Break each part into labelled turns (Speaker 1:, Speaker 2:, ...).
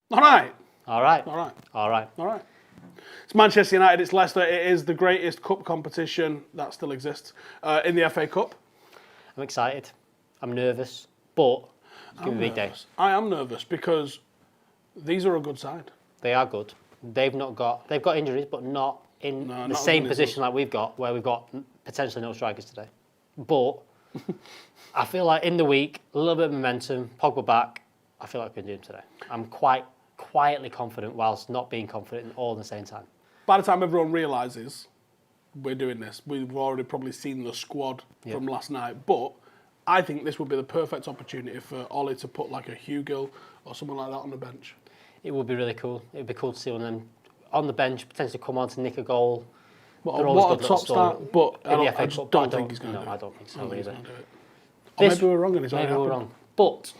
Speaker 1: All right.
Speaker 2: All right.
Speaker 1: All right.
Speaker 2: All right.
Speaker 1: All right. It's Manchester United, it's Leicester. It is the greatest cup competition that still exists in the FA Cup.
Speaker 2: I'm excited. I'm nervous, but it's going to be a big day.
Speaker 1: I am nervous because these are a good side.
Speaker 2: They are good. They've got injuries, but not in the
Speaker 1: not
Speaker 2: same
Speaker 1: as
Speaker 2: position like we've got, where we've got potentially no strikers today. But I feel like in the week, a little bit of momentum, Pogba back, I feel like we can do him today. I'm quite quietly confident whilst not being confident all at the same time.
Speaker 1: By the time everyone realises we're doing this, we've already probably seen the squad from last night. But I think this would be the perfect opportunity for Ollie to put like a Hugill or someone like that on the bench.
Speaker 2: It would be really cool. It would be cool to see one of them on the bench, potentially come on to nick a goal.
Speaker 1: What a top start, but I just don't think he's going to do it.
Speaker 2: I don't think so either.
Speaker 1: Or maybe we're wrong and it's already
Speaker 2: Maybe we're
Speaker 1: happened.
Speaker 2: wrong. But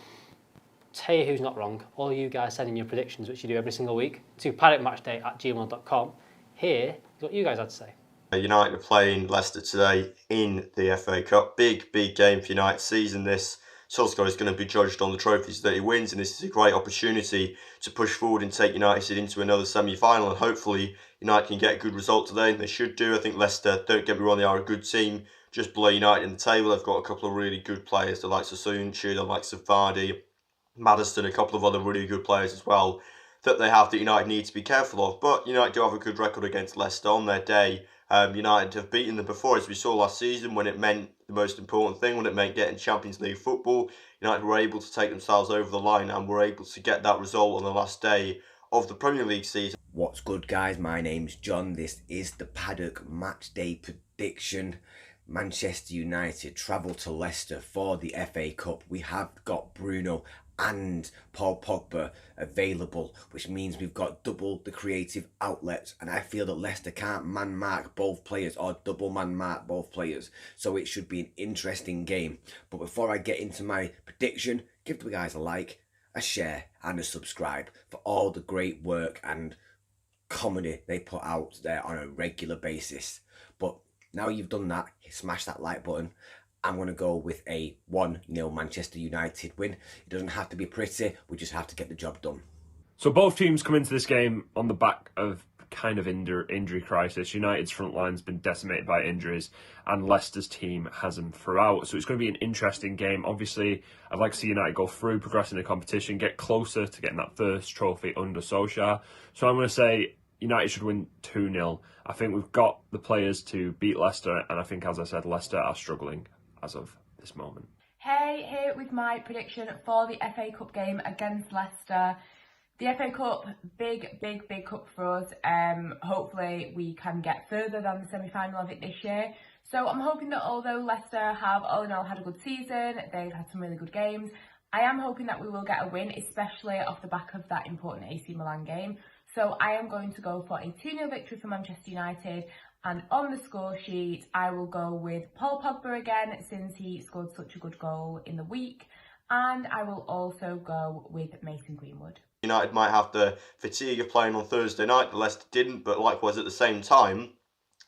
Speaker 2: tell you who's not wrong. All you guys sending your predictions, which you do every single week, to paddockmatchday@gmail.com. Here is what you guys had to say.
Speaker 3: United are playing Leicester today in the FA Cup. Big game for United's season this. Solskjaer is going to be judged on the trophies that he wins, and this is a great opportunity to push forward and take United into another semi-final, and hopefully United can get a good result today, and they should do. I think Leicester, don't get me wrong, they are a good team, just below United in the table. They've got a couple of really good players, the likes of Soyuncu, the likes of Vardy, Maddison, a couple of other really good players as well, that they have that United need to be careful of. But United do have a good record against Leicester on their day. United have beaten them before, as we saw last season, when it meant the most important thing, when it meant getting Champions League football. United were able to take themselves over the line and were able to get that result on the last day of the Premier League season.
Speaker 4: What's good, guys? My name's John. This is the Paddock match day prediction. Manchester United travel to Leicester for the FA Cup. We have got Bruno and Paul Pogba available, which means we've got double the creative outlets, and I feel that Leicester can't man-mark both players or double man-mark both players, so it should be an interesting game. But before I get into my prediction, give the guys a like, a share and a subscribe for all the great work and comedy they put out there on a regular basis. But now you've done that, smash that like button. I'm going to go with a 1-0 Manchester United win. It doesn't have to be pretty, we just have to get the job done.
Speaker 5: So both teams come into this game on the back of kind of injury crisis. United's front line's been decimated by injuries, and Leicester's team has them throughout. So it's going to be an interesting game. Obviously, I'd like to see United go through, progress in the competition, get closer to getting that first trophy under Solskjaer. So I'm going to say United should win 2-0. I think we've got the players to beat Leicester, and I think, as I said, Leicester are struggling as of this moment.
Speaker 6: Hey, here with my prediction for the FA Cup game against Leicester. The FA Cup, big cup for us. Hopefully we can get further than the semi-final of it this year. So I'm hoping that although Leicester have all in all had a good season, they've had some really good games, I am hoping that we will get a win, especially off the back of that important AC Milan game. So I am going to go for a 2-0 victory for Manchester United. And on the score sheet, I will go with Paul Pogba again, since he scored such a good goal in the week. And I will also go with Mason Greenwood.
Speaker 3: United might have the fatigue of playing on Thursday night, but Leicester didn't. But likewise, at the same time,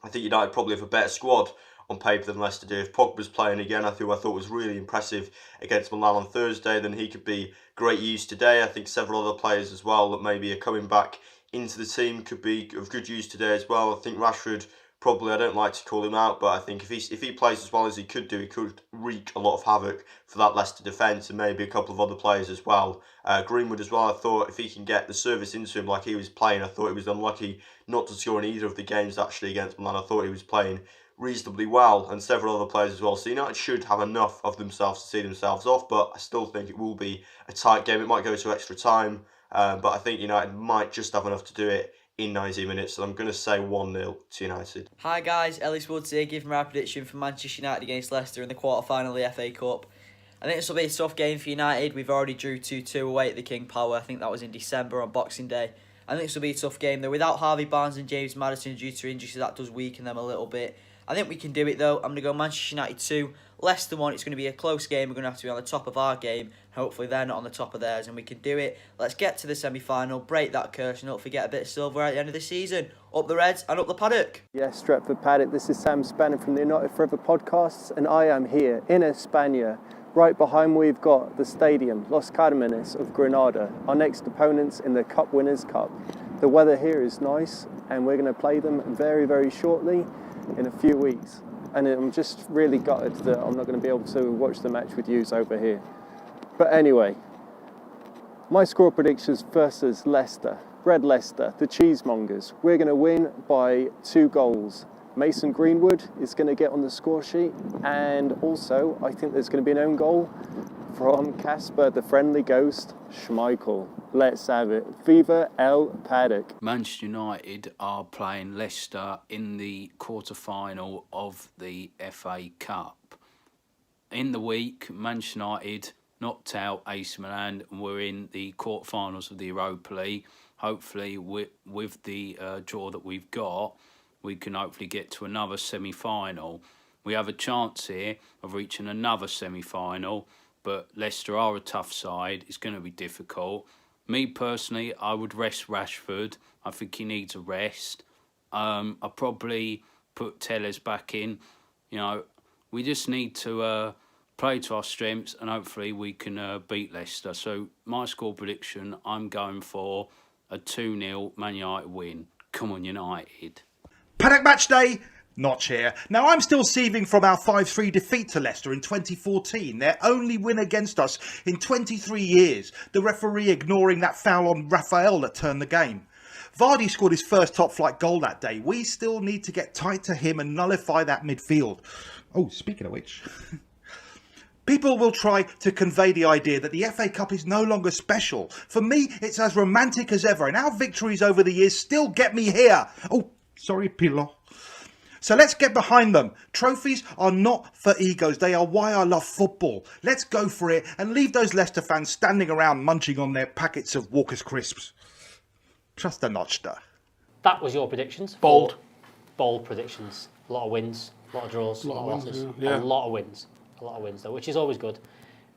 Speaker 3: I think United probably have a better squad on paper than Leicester do. If Pogba's playing again, I thought was really impressive against Milan on Thursday, then he could be great use today. I think several other players as well that maybe are coming back into the team could be of good use today as well. I think Rashford, probably, I don't like to call him out, but I think if he plays as well as he could do, he could wreak a lot of havoc for that Leicester defence, and maybe a couple of other players as well. Greenwood as well, I thought if he can get the service into him like he was playing, I thought he was unlucky not to score in either of the games actually against Milan. I thought he was playing reasonably well, and several other players as well. So United should have enough of themselves to see themselves off, but I still think it will be a tight game. It might go to extra time, but I think United might just have enough to do it in 90 minutes, and I'm going to say 1-0 to United.
Speaker 7: Hi guys, Ellis Woods here, giving my prediction for Manchester United against Leicester in the quarter-final of the FA Cup. I think this will be a tough game for United. We've already drew 2-2 away at the King Power. I think that was in December on Boxing Day. I think this will be a tough game. They're without Harvey Barnes and James Maddison due to injury, so that does weaken them a little bit. I think we can do it though. I'm going to go Manchester United 2, Leicester 1. It's going to be a close game. We're going to have to be on the top of our game. Hopefully they're not on the top of theirs, and we can do it. Let's get to the semi-final, break that curse, and hopefully get a bit of silver at the end of the season. Up the Reds and up the Paddock.
Speaker 8: Yes, Stretford Paddock. This is Sam Spanner from the United Forever podcasts, and I am here in España Right behind we've got the stadium, Los Cármenes of Granada, our next opponents in the Cup Winners' Cup. The weather here is nice and we're going to play them very, very shortly in a few weeks. And I'm just really gutted that I'm not going to be able to watch the match with yous over here. But anyway, my score predictions versus Leicester. Red Leicester, the cheesemongers. We're going to win by 2 goals. Mason Greenwood is going to get on the score sheet, and also I think there's going to be an own goal from Casper, the friendly ghost, Schmeichel. Let's have it. Viva El Paddock.
Speaker 9: Manchester United are playing Leicester in the quarter-final of the FA Cup. In the week, Manchester United knocked out AC Milan and we're in the quarter-finals of the Europa League. Hopefully, with the draw that we've got, we can hopefully get to another semi-final. We have a chance here of reaching another semi-final, but Leicester are a tough side. It's going to be difficult. Me personally, I would rest Rashford. I think he needs a rest. I'll probably put Telles back in. You know, we just need to play to our strengths and hopefully we can beat Leicester. So my score prediction, I'm going for a 2-0 Man United win. Come on, United.
Speaker 10: Paddock match day, Notch here. Now, I'm still seething from our 5-3 defeat to Leicester in 2014, their only win against us in 23 years, the referee ignoring that foul on Raphael that turned the game. Vardy scored his first top-flight goal that day. We still need to get tight to him and nullify that midfield. Oh, speaking of which... People will try to convey the idea that the FA Cup is no longer special. For me, it's as romantic as ever, and our victories over the years still get me here. Oh, sorry, Pillow. So let's get behind them. Trophies are not for egos. They are why I love football. Let's go for it and leave those Leicester fans standing around munching on their packets of Walker's crisps. Trust the notch, though.
Speaker 2: That was your predictions.
Speaker 1: Bold.
Speaker 2: Bold predictions. A lot of wins, a lot of draws, a lot of losses.
Speaker 1: Yeah.
Speaker 2: A lot of wins. A lot of wins, though, which is always good.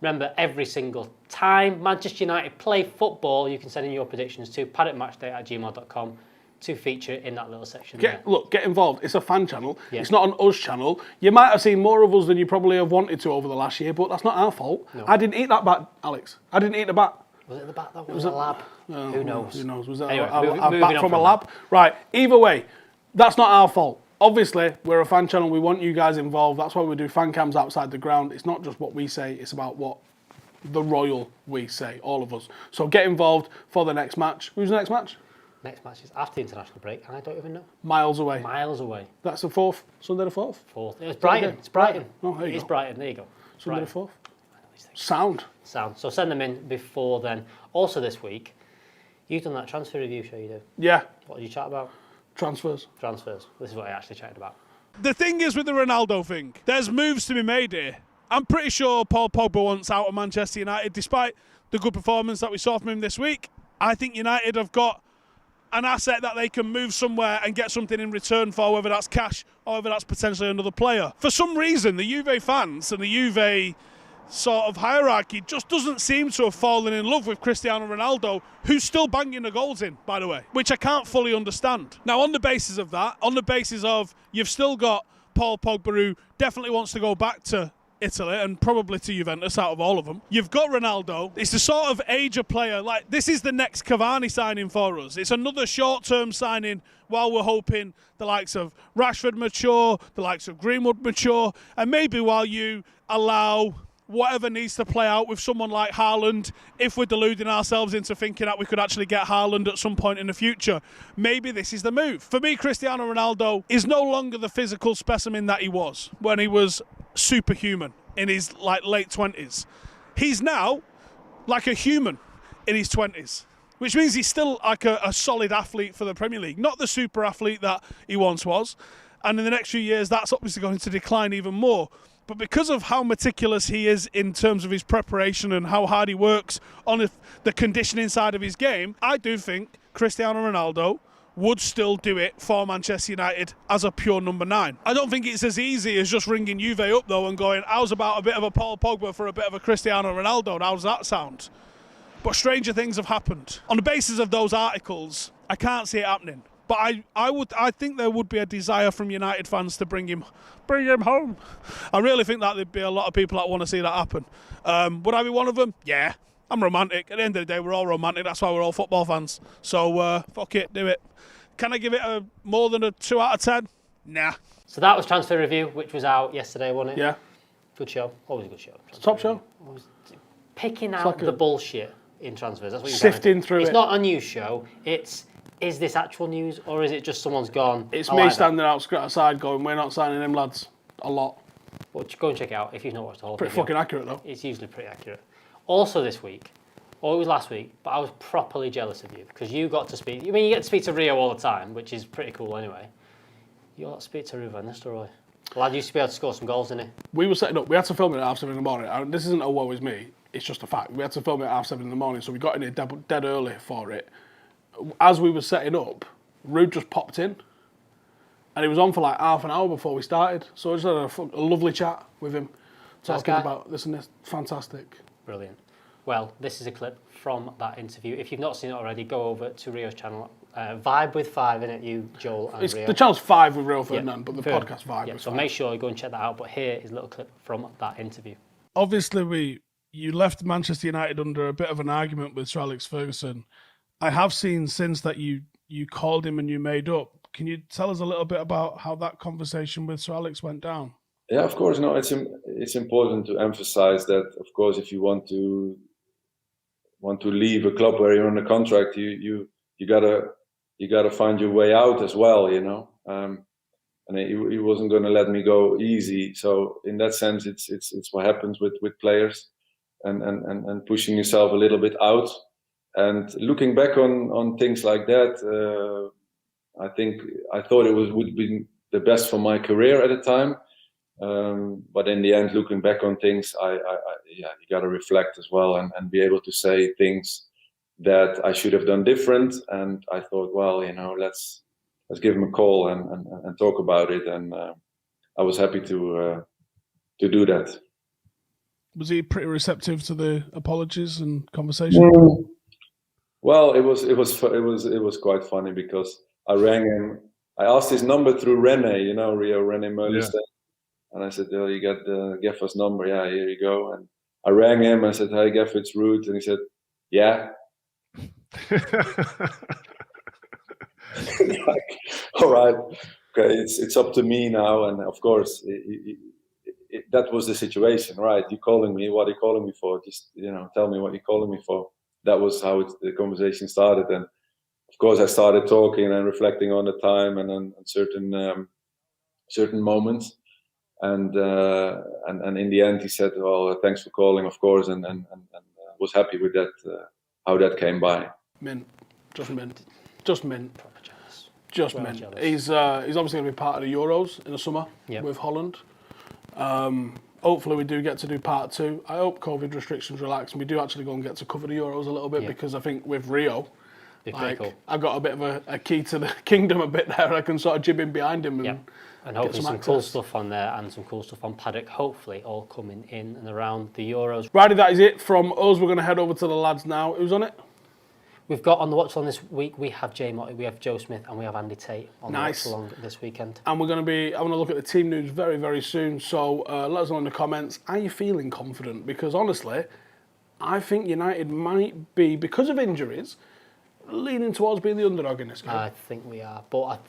Speaker 2: Remember, every single time Manchester United play football, you can send in your predictions to paddockmatchday@gmail.com to feature in that little section.
Speaker 1: Look, get involved. It's a fan channel. Yeah. It's not an us channel. You might have seen more of us than you probably have wanted to over the last year, but that's not our fault. No. I didn't eat that bat, Alex. I didn't eat the bat.
Speaker 2: Was it the bat, though? Was it a lab? Who knows?
Speaker 1: Who knows? Was that
Speaker 2: anyway,
Speaker 1: a bat from a lab? Right. Either way, that's not our fault. Obviously, we're a fan channel. We want you guys involved. That's why we do fan cams outside the ground. It's not just what we say. It's about what the royal we say, all of us. So get involved for the next match. Who's the next match?
Speaker 2: Next match is after the international break, and I don't even know.
Speaker 1: Miles away.
Speaker 2: Miles away.
Speaker 1: That's the 4th. Sunday the 4th?
Speaker 2: 4th. It's Brighton. It's Brighton.
Speaker 1: Oh, there you go.
Speaker 2: It's Brighton. There you go.
Speaker 1: Sunday the 4th. Sound.
Speaker 2: So send them in before then. Also this week, you've done that transfer review show, you do?
Speaker 1: Yeah.
Speaker 2: What did you chat about?
Speaker 1: Transfers.
Speaker 2: This is what I actually chatted about.
Speaker 11: The thing is with the Ronaldo thing, there's moves to be made here. I'm pretty sure Paul Pogba wants out of Manchester United, despite the good performance that we saw from him this week. I think United have got an asset that they can move somewhere and get something in return for, whether that's cash or whether that's potentially another player. For some reason, the Juve fans and the Juve sort of hierarchy just doesn't seem to have fallen in love with Cristiano Ronaldo, who's still banging the goals in, by the way, which I can't fully understand. Now, on the basis of that, on the basis of you've still got Paul Pogba, who definitely wants to go back to Italy and probably to Juventus out of all of them. You've got Ronaldo. It's the sort of age of player, like this is the next Cavani signing for us. It's another short-term signing while we're hoping the likes of Rashford mature, the likes of Greenwood mature, and maybe while you allow whatever needs to play out with someone like Haaland, if we're deluding ourselves into thinking that we could actually get Haaland at some point in the future, maybe this is the move. For me, Cristiano Ronaldo is no longer the physical specimen that he was when he was superhuman in his late 20s. He's now like a human in his 20s, which means he's still like a solid athlete for the Premier League, not the super athlete that he once was. And in the next few years, that's obviously going to decline even more. But because of how meticulous he is in terms of his preparation and how hard he works on the conditioning side of his game, I do think Cristiano Ronaldo would still do it for Manchester United as a pure number 9. I don't think it's as easy as just ringing Juve up, though, and going, how's about a bit of a Paul Pogba for a bit of a Cristiano Ronaldo? And how does that sound? But stranger things have happened. On the basis of those articles, I can't see it happening. But I think there would be a desire from United fans to bring him home. I really think that there'd be a lot of people that want to see that happen. Would I be one of them? Yeah. I'm romantic. At the end of the day, we're all romantic. That's why we're all football fans. So, fuck it, do it. Can I give it more than a 2 out of 10? Nah.
Speaker 2: So that was Transfer Review, which was out yesterday, wasn't it?
Speaker 1: Yeah.
Speaker 2: Good show. Always a good show.
Speaker 1: Top show.
Speaker 2: Always picking out the bullshit in transfers. That's what you're
Speaker 1: sifting through it.
Speaker 2: It's not a news show. It's, is this actual news or is it just someone's gone?
Speaker 1: It's me standing outside going, we're not signing him, lads. A lot.
Speaker 2: Well, go and check it out if you've not watched the whole
Speaker 1: Pretty
Speaker 2: video.
Speaker 1: fucking accurate, though.
Speaker 2: It's usually pretty accurate. Also this week, or it was last week, but I was properly jealous of you because you got to speak. I mean, you get to speak to Rio all the time, which is pretty cool anyway. You got to speak to Rio Ferdinand, Roy. Lad used to be able to score some goals, didn't he?
Speaker 1: We were setting up. We had to film it at 7:30 in the morning. This isn't a woe is me. It's just a fact. We had to film it at 7:30 in the morning, so we got in here dead early for it. As we were setting up, Rude just popped in, and he was on for like half an hour before we started. So I just had a lovely chat with him, talking about this and this. Fantastic.
Speaker 2: Brilliant. Well, this is a clip from that interview. If you've not seen it already, go over to Rio's channel. Vibe with 5, innit? You, Joel, and Rio.
Speaker 1: The channel's 5 with Rio Ferdinand, but the podcast Vibe with 5.
Speaker 2: So make sure you go and check that out. But here is a little clip from that interview.
Speaker 11: Obviously, you left Manchester United under a bit of an argument with Sir Alex Ferguson. I have seen since that you called him and you made up. Can you tell us a little bit about how that conversation with Sir Alex went down?
Speaker 12: Yeah, of course. No, it's important to emphasize that. Of course, if you want to leave a club where you're under contract, you gotta find your way out as well, you know. And he wasn't going to let me go easy. So in that sense, it's what happens with players, and pushing yourself a little bit out. And looking back on things like that, I thought it would be the best for my career at the time. But in the end, looking back on things, you got to reflect as well and be able to say things that I should have done different. And I thought, well, you know, let's give him a call and talk about it. And I was happy to do that.
Speaker 11: Was he pretty receptive to the apologies and conversation?
Speaker 12: Well, it was quite funny because I rang him. I asked his number through Rene, you know, Rene Merlestein. Yeah. And I said, oh, you got Geffer's number? Yeah, here you go. And I rang him. I said, hey, Geff, it's Ruud. And he said, yeah. Like, all right, okay, it's up to me now. And of course, that was the situation, right? You calling me? What are you calling me for? Just, you know, tell me what you're calling me for. That was how the conversation started. And of course, I started talking and reflecting on the time and on certain moments. And in the end, he said, "Well, thanks for calling, of course," and was happy with that, how that came by.
Speaker 1: Mint, just mint. He's obviously going to be part of the Euros in the summer with Holland. Hopefully, we do get to do part 2. I hope COVID restrictions relax and we do actually go and get to cover the Euros a little bit because I think with Rio, cool. I've got a bit of a key to the kingdom a bit there. I can sort of jib in behind him and
Speaker 2: hopefully some cool stuff on there and some cool stuff on Paddock, hopefully all coming in and around the Euros.
Speaker 1: Righty, that is it from us. We're going to head over to the lads now. Who's on it?
Speaker 2: We've got on the Watchalong this week, we have Jay Motti, we have Joe Smith and we have Andy Tate on the Watchalong this weekend.
Speaker 1: And we're going to be having a look at the team news very, very soon. So let us know in the comments, are you feeling confident? Because honestly, I think United might be, because of injuries, leaning towards being the underdog in this game.
Speaker 2: I think we are, but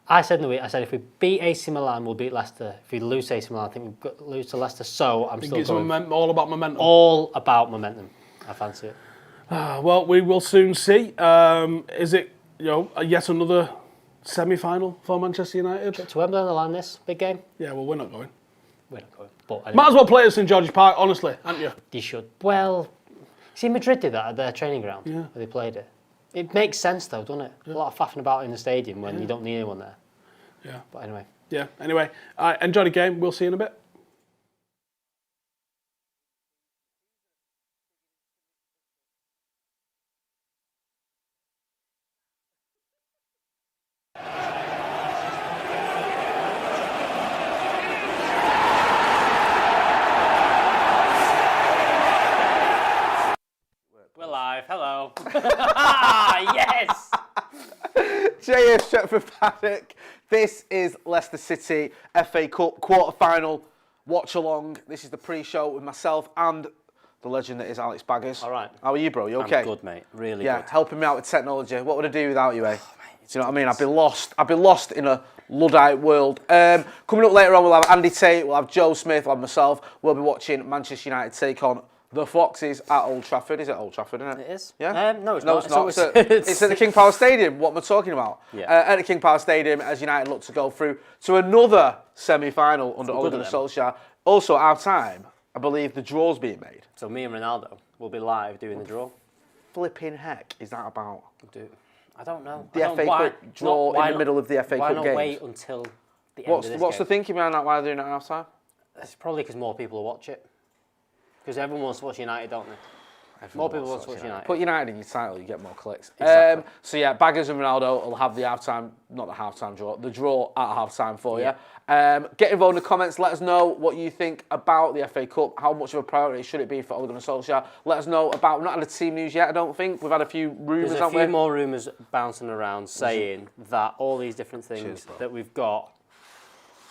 Speaker 2: I said in the week, if we beat AC Milan, we'll beat Leicester. If we lose AC Milan, I think we've got to lose to Leicester. So I'm still going
Speaker 1: all about momentum.
Speaker 2: All about momentum. I fancy it.
Speaker 1: Well, we will soon see. Is it yet another semi-final for Manchester United?
Speaker 2: To Wembley on the line, this big game?
Speaker 1: Yeah, well, we're not going.
Speaker 2: But anyway.
Speaker 1: Might as well play at St George's Park, honestly, aren't you?
Speaker 2: You should. Well, see, Madrid did that at their training ground where they played it. It makes sense though, doesn't it? Yeah. A lot of faffing about in the stadium when you don't need anyone there.
Speaker 1: Yeah.
Speaker 2: But anyway.
Speaker 1: Yeah, anyway. Enjoy the game. We'll see you in a bit.
Speaker 2: We're live. Hello. Yes.
Speaker 13: JF Stretford Paddock. This is Leicester City FA Cup quarter-final watch-along. This is the pre-show with myself and the legend that is Alex Baggers.
Speaker 2: All right.
Speaker 13: How are you, bro? You okay?
Speaker 2: I'm good, mate. Really good.
Speaker 13: Yeah, helping me out with technology. What would I do without you, eh? Oh, mate, do you know what I mean? I'd be lost. I'd be lost in a Luddite world. Coming up later on, we'll have Andy Tate, we'll have Joe Smith, we'll have myself. We'll be watching Manchester United take on the Foxes at Old Trafford. Is it Old Trafford, isn't it?
Speaker 2: It is.
Speaker 13: Yeah?
Speaker 2: No, it's not.
Speaker 13: It's at the King Power Stadium. What am I talking about?
Speaker 2: Yeah.
Speaker 13: At the King Power Stadium, as United look to go through to another semi-final under Ole Gunnar Solskjaer. Also, our time, I believe the draw's being made.
Speaker 2: So me and Ronaldo will be live doing the draw.
Speaker 13: Flipping heck is that about?
Speaker 2: I don't know.
Speaker 13: The FA Cup draw in the middle of the FA Cup games.
Speaker 2: Why not wait until the end of this
Speaker 13: What's
Speaker 2: game?
Speaker 13: the thinking behind that? Why are they doing it at half time?
Speaker 2: It's probably because more people will watch it. Because everyone wants to watch United, don't they? More people want to watch United.
Speaker 13: Put United in your title, you get more clicks.
Speaker 2: Exactly.
Speaker 13: So yeah, Baggers and Ronaldo will have the half-time draw, the draw at half-time for you. Get involved in the comments. Let us know what you think about the FA Cup. How much of a priority should it be for Ole Gunnar Solskjaer? Let us know about. We've not had a team news yet, I don't think. We've had a few rumours.
Speaker 2: There's a few more rumours bouncing around saying that all these different things that we've got.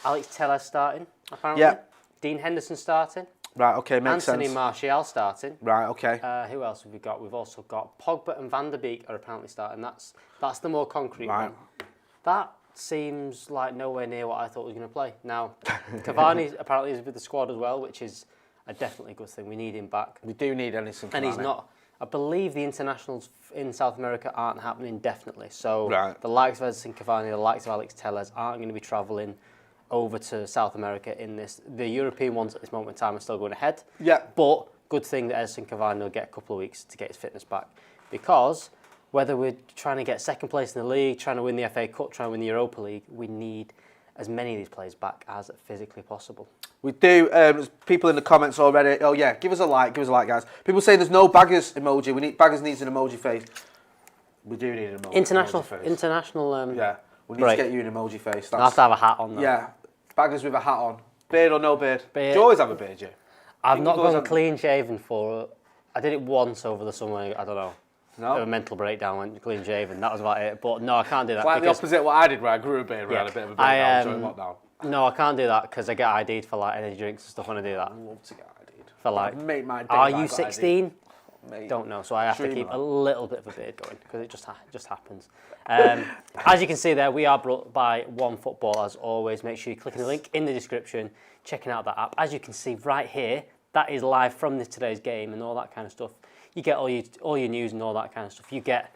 Speaker 2: Alex Telles starting, apparently.
Speaker 13: Yeah.
Speaker 2: Dean Henderson starting.
Speaker 13: Right, okay, makes sense.
Speaker 2: Anthony Martial starting.
Speaker 13: Right, okay.
Speaker 2: Who else have we got? We've also got Pogba and Van der Beek are apparently starting. That's the more concrete one. That seems like nowhere near what I thought was going to play. Now, Cavani apparently is with the squad as well, which is a definitely good thing. We need him back.
Speaker 13: We do need Edison Cavani.
Speaker 2: And he's not. I believe the internationals in South America aren't happening definitely. So the likes of Edison Cavani, the likes of Alex Telles aren't going to be travelling over to South America in this. The European ones at this moment in time are still going ahead.
Speaker 13: Yeah.
Speaker 2: But good thing that Edison Cavani will get a couple of weeks to get his fitness back. Because whether we're trying to get second place in the league, trying to win the FA Cup, trying to win the Europa League, we need as many of these players back as physically possible.
Speaker 13: We do. There's people in the comments already. Oh yeah, give us a like, guys. People say there's no Baggers emoji. Baggers needs an emoji face. We do need an emoji.
Speaker 2: International.
Speaker 13: Yeah. We need to get you an emoji face.
Speaker 2: I have to have a hat on though.
Speaker 13: Yeah. Baggers with a hat on. Beard or no beard? Do you always have a beard, Jay?
Speaker 2: I've not gone clean shaven for. I did it once over the summer. I don't know.
Speaker 13: No.
Speaker 2: A mental breakdown, went clean shaven. That was about it. But no, I can't do that.
Speaker 13: Like the opposite of what I did, where I grew a beard, where I had a bit of a beard during lockdown.
Speaker 2: No, I can't do that because I get ID'd for like energy drinks and stuff when I do that.
Speaker 13: I love to get ID'd.
Speaker 2: For like,
Speaker 13: made my day
Speaker 2: are you 16?
Speaker 13: Mate,
Speaker 2: don't know, so I have to keep a little bit of a beard going because it just happens. As you can see there, we are brought by OneFootball as always. Make sure you click on the link in the description, checking out that app. As you can see right here, that is live from today's game and all that kind of stuff. You get all your news and all that kind of stuff. You get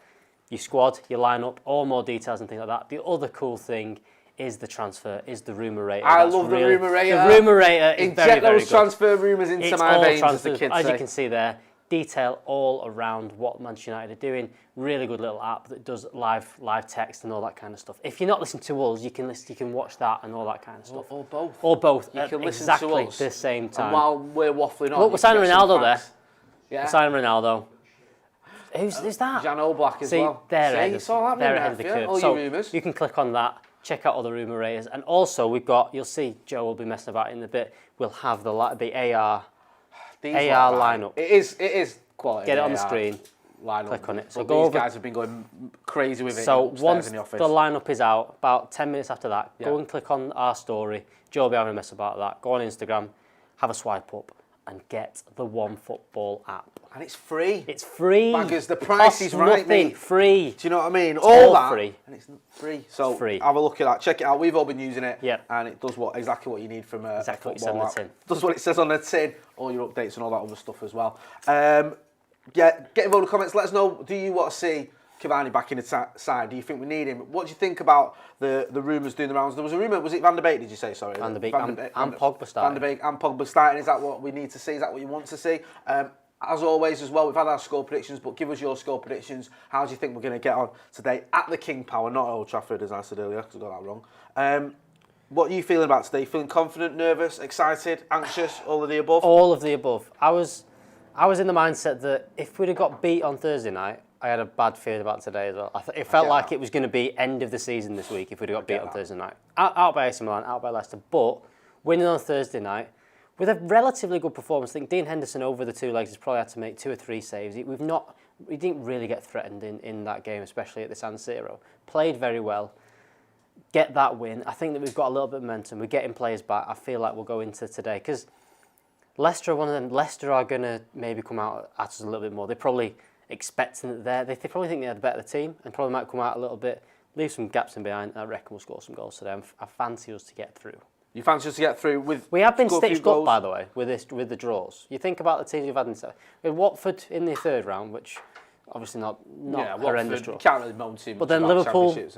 Speaker 2: your squad, your lineup, all more details and things like that. The other cool thing is the transfer, is the rumour rater.
Speaker 13: I love the rumour rater.
Speaker 2: The rumour rater is very, very good.
Speaker 13: Inject those transfer rumours into my veins, as the kids say.
Speaker 2: As you can see there, detail all around what Manchester United are doing. Really good little app that does live text and all that kind of stuff. If you're not listening to us, you can watch that and all that kind of stuff.
Speaker 13: Or both.
Speaker 2: Or both.
Speaker 13: You can listen
Speaker 2: exactly
Speaker 13: to us
Speaker 2: the same time.
Speaker 13: And while we're waffling on,
Speaker 2: look, we're signing Ronaldo there.
Speaker 13: Yeah.
Speaker 2: We're signing Ronaldo. Who's that?
Speaker 13: Jan Oblak as well.
Speaker 2: They're ahead of the curve.
Speaker 13: All
Speaker 2: so
Speaker 13: your rumours.
Speaker 2: You can click on that. Check out all the rumour raters. And also we've got. You'll see Joe will be messing about in a bit. We'll have the AR lineup.
Speaker 13: It is quality.
Speaker 2: Get it on the screen.
Speaker 13: Lineup.
Speaker 2: Click on it. So
Speaker 13: these guys have been going crazy with it.
Speaker 2: So
Speaker 13: once
Speaker 2: the lineup is out, about 10 minutes after that, go and click on our story. Joe will be having a mess about that. Go on Instagram, have a swipe up, and get the OneFootball app.
Speaker 13: And it's free.
Speaker 2: It's free.
Speaker 13: Baggers, the price is right, mate.
Speaker 2: Free.
Speaker 13: Do you know what I mean?
Speaker 2: It's all that.
Speaker 13: Free. And it's free. So have a look at that. Check it out. We've all been using it.
Speaker 2: Yeah.
Speaker 13: And it does exactly what you need from a
Speaker 2: exactly
Speaker 13: football
Speaker 2: what
Speaker 13: app.
Speaker 2: it says on the tin.
Speaker 13: Does what it says on the tin. All your updates and all that other stuff as well. Get involved in the comments. Let us know. Do you want to see Cavani back in the side? Do you think we need him? What do you think about the rumours doing the rounds? There was a rumour. Was it Van der Beek? Did you say? Sorry.
Speaker 2: Van der Beek and Pogba starting.
Speaker 13: Van der Beek and Pogba starting. Is that what we need to see? Is that what you want to see? As always as well, we've had our score predictions, but give us your score predictions. How do you think we're going to get on today at the King Power, not Old Trafford, as I said earlier, because I got that wrong. What are you feeling about today? Feeling confident, nervous, excited, anxious, all of the above?
Speaker 2: All of the above. I was in the mindset that if we'd have got beat on Thursday night, I had a bad feeling about today as well. It felt like it was going to be end of the season this week if we'd have got beat on Thursday night. Out by AC Milan, out by Leicester, but winning on Thursday night, with a relatively good performance. I think Dean Henderson over the 2 legs has probably had to make 2 or 3 saves. We've not we didn't really get threatened in that game, especially at the San Siro. Played very well. Get that win. I think that we've got a little bit of momentum. We're getting players back. I feel like we'll go into today because Leicester are one of them. Leicester are going to maybe come out at us a little bit more. They're probably expecting that they probably think they're the better team and probably might come out a little bit, leave some gaps in behind. I reckon we'll score some goals today. I fancy us to get through.
Speaker 13: You fancy us to get through with?
Speaker 2: We have been stitched up, by the way, with the draws. You think about the teams we've had with Watford in the third round, which obviously not horrendous draw.
Speaker 13: You can't really moan too much.
Speaker 2: But then Liverpool.
Speaker 13: Liverpool's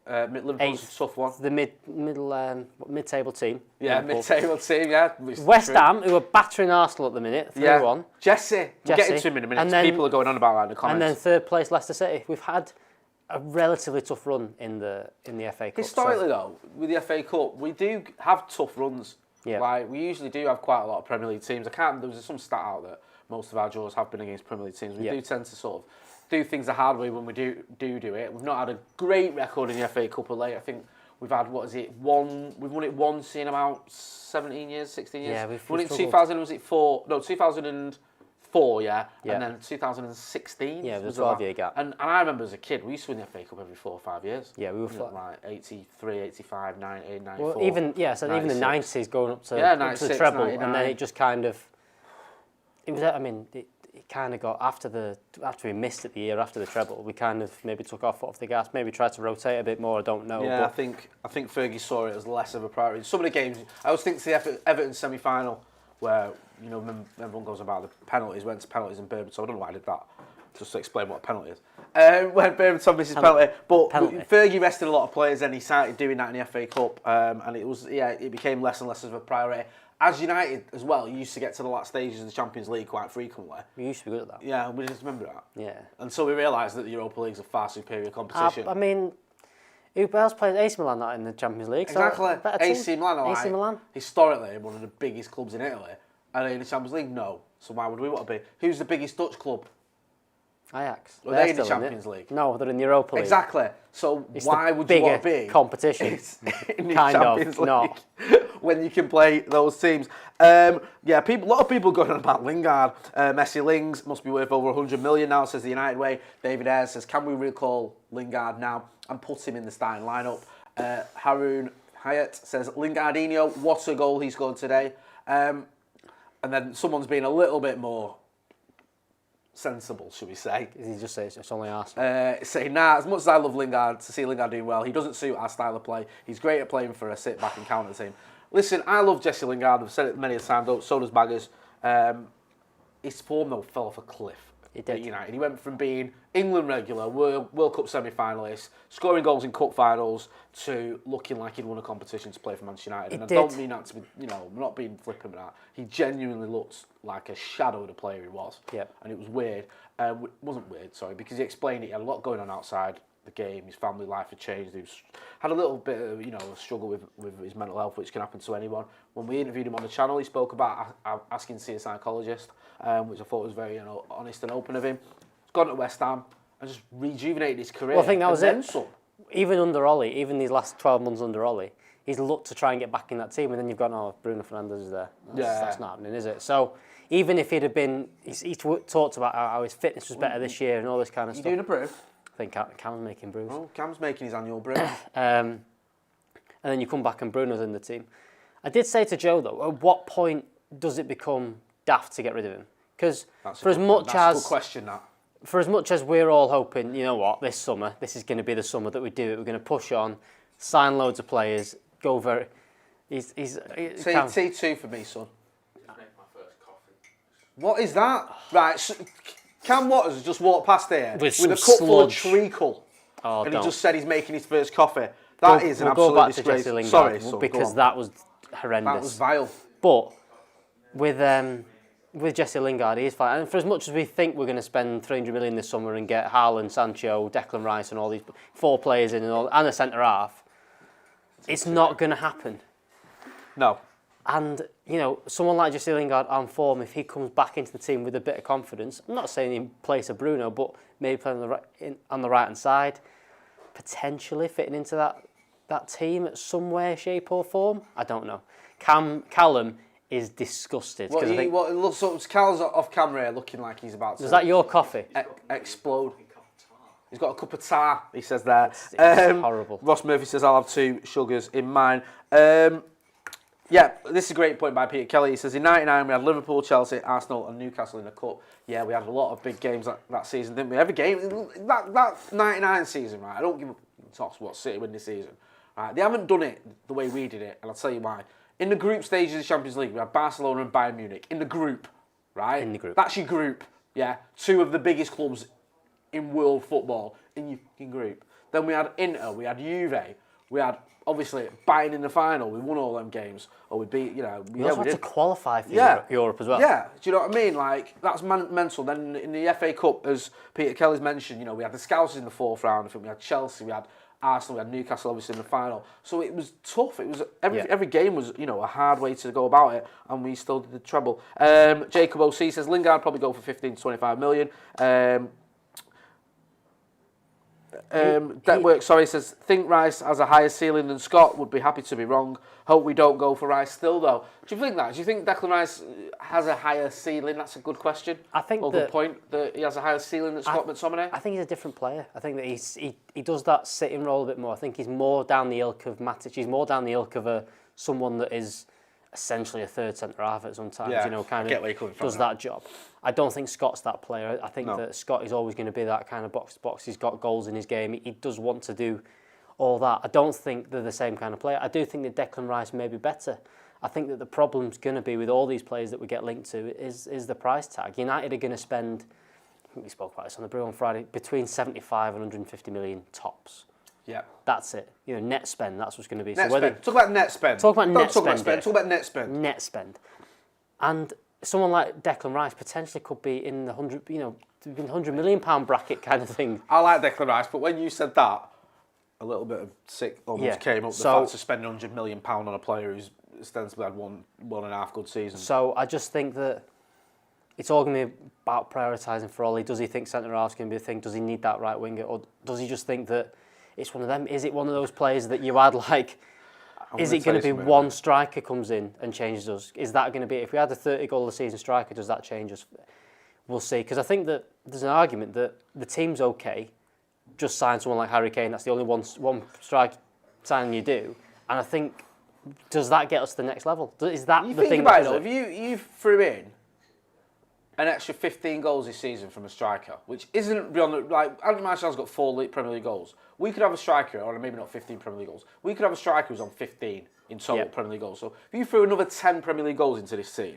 Speaker 13: a tough one.
Speaker 2: The mid-table team.
Speaker 13: Yeah, mid-table team. Yeah.
Speaker 2: West Ham, who are battering Arsenal at the minute, 3-1.
Speaker 13: Jesse. We'll get into him in a minute. People are going on about that in the comments.
Speaker 2: And then third place Leicester City. We've had a relatively tough run in the FA Cup.
Speaker 13: Historically, though, with the FA Cup, we do have tough runs.
Speaker 2: Yeah.
Speaker 13: Like we usually do have quite a lot of Premier League teams. There was some stat out that most of our draws have been against Premier League teams. We do tend to sort of do things the hard way when we do it. We've not had a great record in the FA Cup of late. I think we've had, we've won it once in about 17 years, 16 years.
Speaker 2: Yeah, we've
Speaker 13: won it in 2000, was it 4? No, 2004, yeah.
Speaker 2: Yeah.
Speaker 13: And then 2016.
Speaker 2: Yeah, there was a 12-year gap.
Speaker 13: And I remember as a kid, we used to win the FA Cup every 4 or 5 years.
Speaker 2: Yeah, we were
Speaker 13: like 83, 85, 90, 94.
Speaker 2: Well, even the 90s going up to,
Speaker 13: 96,
Speaker 2: to the treble,
Speaker 13: 99.
Speaker 2: and then it just kind of, it was. I mean, it kind of got after we missed it the year after the treble, we kind of maybe took our foot off the gas, maybe tried to rotate a bit more. I don't know.
Speaker 13: Yeah,
Speaker 2: but
Speaker 13: I think Fergie saw it as less of a priority. Some of the games, I always think to the Everton semi-final where everyone goes about the penalties, went to penalties in Birmingham. So I don't know why I did that. Just to explain what a penalty is. When Birmingham misses penalty, but Fergie rested a lot of players, and he started doing that in the FA Cup, and it became less and less of a priority. As United as well, you used to get to the last stages of the Champions League quite frequently.
Speaker 2: We used to be good at that.
Speaker 13: Yeah, we just remember that.
Speaker 2: Yeah.
Speaker 13: Until we realised that the Europa League's a far superior competition.
Speaker 2: I mean, who else plays AC Milan not in the Champions League?
Speaker 13: Exactly.
Speaker 2: So
Speaker 13: AC Milan are
Speaker 2: AC Milan.
Speaker 13: Historically one of the biggest clubs in Italy. Are they in the Champions League? No. So why would we want to be? Who's the biggest Dutch club?
Speaker 2: Ajax.
Speaker 13: Are they in the Champions League?
Speaker 2: No, they're in the Europa League.
Speaker 13: Exactly. So
Speaker 2: it's
Speaker 13: why would you want to be
Speaker 2: competition?
Speaker 13: in the
Speaker 2: kind
Speaker 13: Champions
Speaker 2: of
Speaker 13: League
Speaker 2: not
Speaker 13: when you can play those teams. A lot of people going on about Lingard. Messi Lings must be worth over 100 million now, says the United Way. David Ayres says, can we recall Lingard now and put him in the starting lineup? Haroon Hyatt says, Lingardinho, what a goal he scored today. And then someone's been a little bit more sensible, should we say?
Speaker 2: He just says it's only Arsenal.
Speaker 13: Saying, as much as I love Lingard, to see Lingard doing well, he doesn't suit our style of play. He's great at playing for a sit-back and counter team. Listen, I love Jesse Lingard. I've said it many a time, so does Baggers. His form, though, fell off a cliff at United. He went from being England regular, World Cup semi-finalist, scoring goals in cup finals, to looking like he'd won a competition to play for Manchester United. And I don't mean that to be, I'm not being flippant with that. He genuinely looked like a shadow of the player he was.
Speaker 2: Yep.
Speaker 13: And it was weird. It wasn't weird, sorry, because he explained it. He had a lot going on outside the game. His family life had changed. He had a little bit of, a struggle with his mental health, which can happen to anyone. When we interviewed him on the channel, he spoke about asking to see a psychologist, which I thought was very honest and open of him. He's gone to West Ham and just rejuvenated his career.
Speaker 2: Well, I think that was it. Even under Ollie, even these last 12 months under Ollie, he's looked to try and get back in that team, and then you've got, Bruno Fernandes is there. That's not happening, is it? So even if he'd have been, he's talked about how his fitness was better this year and all this kind of stuff.
Speaker 13: You doing a brew?
Speaker 2: I think Cam's making brews.
Speaker 13: Oh, Cam's making his annual brew.
Speaker 2: And then you come back and Bruno's in the team. I did say to Joe, though, at what point does it become daft to get rid of him? Because for as much
Speaker 13: that's a good question, that.
Speaker 2: For as much as we're all hoping, you know what, this summer, this is going to be the summer that we do it. We're going to push on, sign loads of players, go very. He's
Speaker 13: T2 for me, son. Make my first coffee. What is that? Right, so Cam Waters has just walked past here with a cup full of treacle, and he just said he's making his first coffee. That is an absolute disgrace. Sorry, son,
Speaker 2: because that was horrendous.
Speaker 13: That was vile.
Speaker 2: But with Jesse Lingard, he is fine. And for as much as we think we're going to spend 300 million this summer and get Haaland, Sancho, Declan Rice and all these 4 players in and a centre-half, it's not going to happen.
Speaker 13: No.
Speaker 2: And, someone like Jesse Lingard on form, if he comes back into the team with a bit of confidence, I'm not saying in place of Bruno, but maybe playing on the right-hand side, potentially fitting into that team at some way, shape or form, I don't know. Callum is disgusted.
Speaker 13: What,
Speaker 2: I think,
Speaker 13: what it looks so Cal's off camera here looking like he's about to...
Speaker 2: Was that your coffee?
Speaker 13: Explode. He's got a cup of tar, he says there.
Speaker 2: It's horrible.
Speaker 13: Ross Murphy says, I'll have 2 sugars in mine. Yeah, this is a great point by Peter Kelly. He says, in 99 we had Liverpool, Chelsea, Arsenal and Newcastle in the Cup. Yeah, we had a lot of big games that season, didn't we? Every game, that 99 season, right, I don't give a toss what City win this season. Right, they haven't done it the way we did it, and I'll tell you why. In the group stages of the Champions League, we had Barcelona and Bayern Munich. In the group, right?
Speaker 2: In the group.
Speaker 13: That's your group, yeah? 2 of the biggest clubs in world football in your fucking group. Then we had Inter, we had Juve, we had, obviously, Bayern in the final. We won all them games. Or we beat, you know...
Speaker 2: We also had to qualify for Europe as well.
Speaker 13: Yeah, do you know what I mean? Like, that's mental. Then in the FA Cup, as Peter Kelly's mentioned, you know, we had the Scousers in the 4th round. I think we had Chelsea, we had Arsenal, we had Newcastle, obviously, in the final. So it was tough. It was every game was, you know, a hard way to go about it, and we still did the treble. Jacob OC says, Lingard probably go for 15 to 25 million. Says, think Rice has a higher ceiling than Scott, would be happy to be wrong. Hope we don't go for Rice still, though. Do you think that? Do you think Declan Rice has a higher ceiling? That's a good question.
Speaker 2: I think
Speaker 13: good point that he has a higher ceiling than Scott McTominay.
Speaker 2: I think he's a different player. I think that he does that sitting role a bit more. I think he's more down the ilk of Matic. He's more down the ilk of someone that is essentially a third centre half at sometimes.
Speaker 13: Yeah,
Speaker 2: you know, kind of does that job. I don't think Scott's that player. I think that Scott is always going to be that kind of box to box. He's got goals in his game. He does want to do all that. I don't think they're the same kind of player. I do think that Declan Rice may be better. I think that the problem's going to be with all these players that we get linked to is the price tag. United are going to spend, I think we spoke about this on the Brew on Friday, between 75 and 150 million tops.
Speaker 13: Yeah.
Speaker 2: That's it. You know, net spend, that's what's going to be.
Speaker 13: Net spend. Talk about net spend.
Speaker 2: Talk about net
Speaker 13: spend.
Speaker 2: spend.
Speaker 13: Talk about net spend.
Speaker 2: Net spend. And someone like Declan Rice potentially could be in the £100 million bracket kind of thing.
Speaker 13: I like Declan Rice, but when you said that, a little bit of sick almost came up. The fact of spending £100 million on a player who's ostensibly had one and a half good seasons.
Speaker 2: So I just think that it's all going to be about prioritising for Ollie. Does he think centre half's going to be a thing? Does he need that right winger, or does he just think that it's one of them? Is it one of those players that you add like? Is it going to be one striker comes in and changes us? Is that going to be, if we had a 30 goal a season striker, does that change us? We'll see. Because I think that there's an argument that the team's okay, just sign someone like Harry Kane. That's the only one strike signing you do. And I think, does that get us to the next level? Is that
Speaker 13: you
Speaker 2: the thing?
Speaker 13: Think about it though. If you threw in an extra 15 goals this season from a striker, which isn't beyond the, like, Andy Martial's got 4 Premier League goals. We could have a striker, or maybe not 15 Premier League goals. We could have a striker who's on 15 in total Premier League goals. So if you threw another 10 Premier League goals into this team,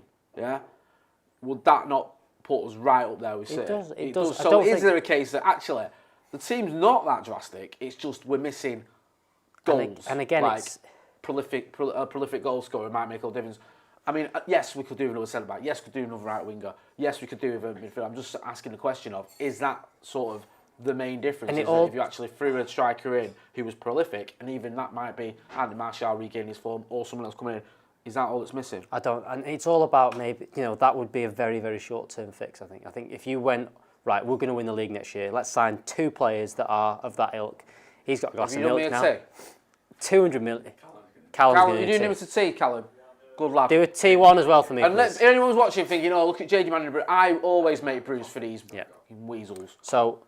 Speaker 13: would that not put us right up there with City?
Speaker 2: It does.
Speaker 13: So is there a case that actually the team's not that drastic? It's just we're missing goals.
Speaker 2: And again,
Speaker 13: like
Speaker 2: it's
Speaker 13: prolific goal scorer might make all the difference. I mean, yes, we could do another centre back. Yes, we could do another right winger. Yes, we could do a midfield. I'm just asking the question of, is that sort of the main difference? Is that if you actually threw a striker in who was prolific, and even that might be Andy Martial regaining his form or someone else coming in, is that all that's missing?
Speaker 2: I don't, and it's all about maybe, that would be a very, very short-term fix, I think. I think if you went, right, we're going to win the league next year, let's sign 2 players that are of that ilk. He's got a glass of milk now. 200 million.
Speaker 13: Callum, you're doing him as a tea, Callum. Good lad.
Speaker 2: Do a T1 as well for me.
Speaker 13: And if anyone's watching thinking, look at JD Manning, I always make brews for these weasels.
Speaker 2: So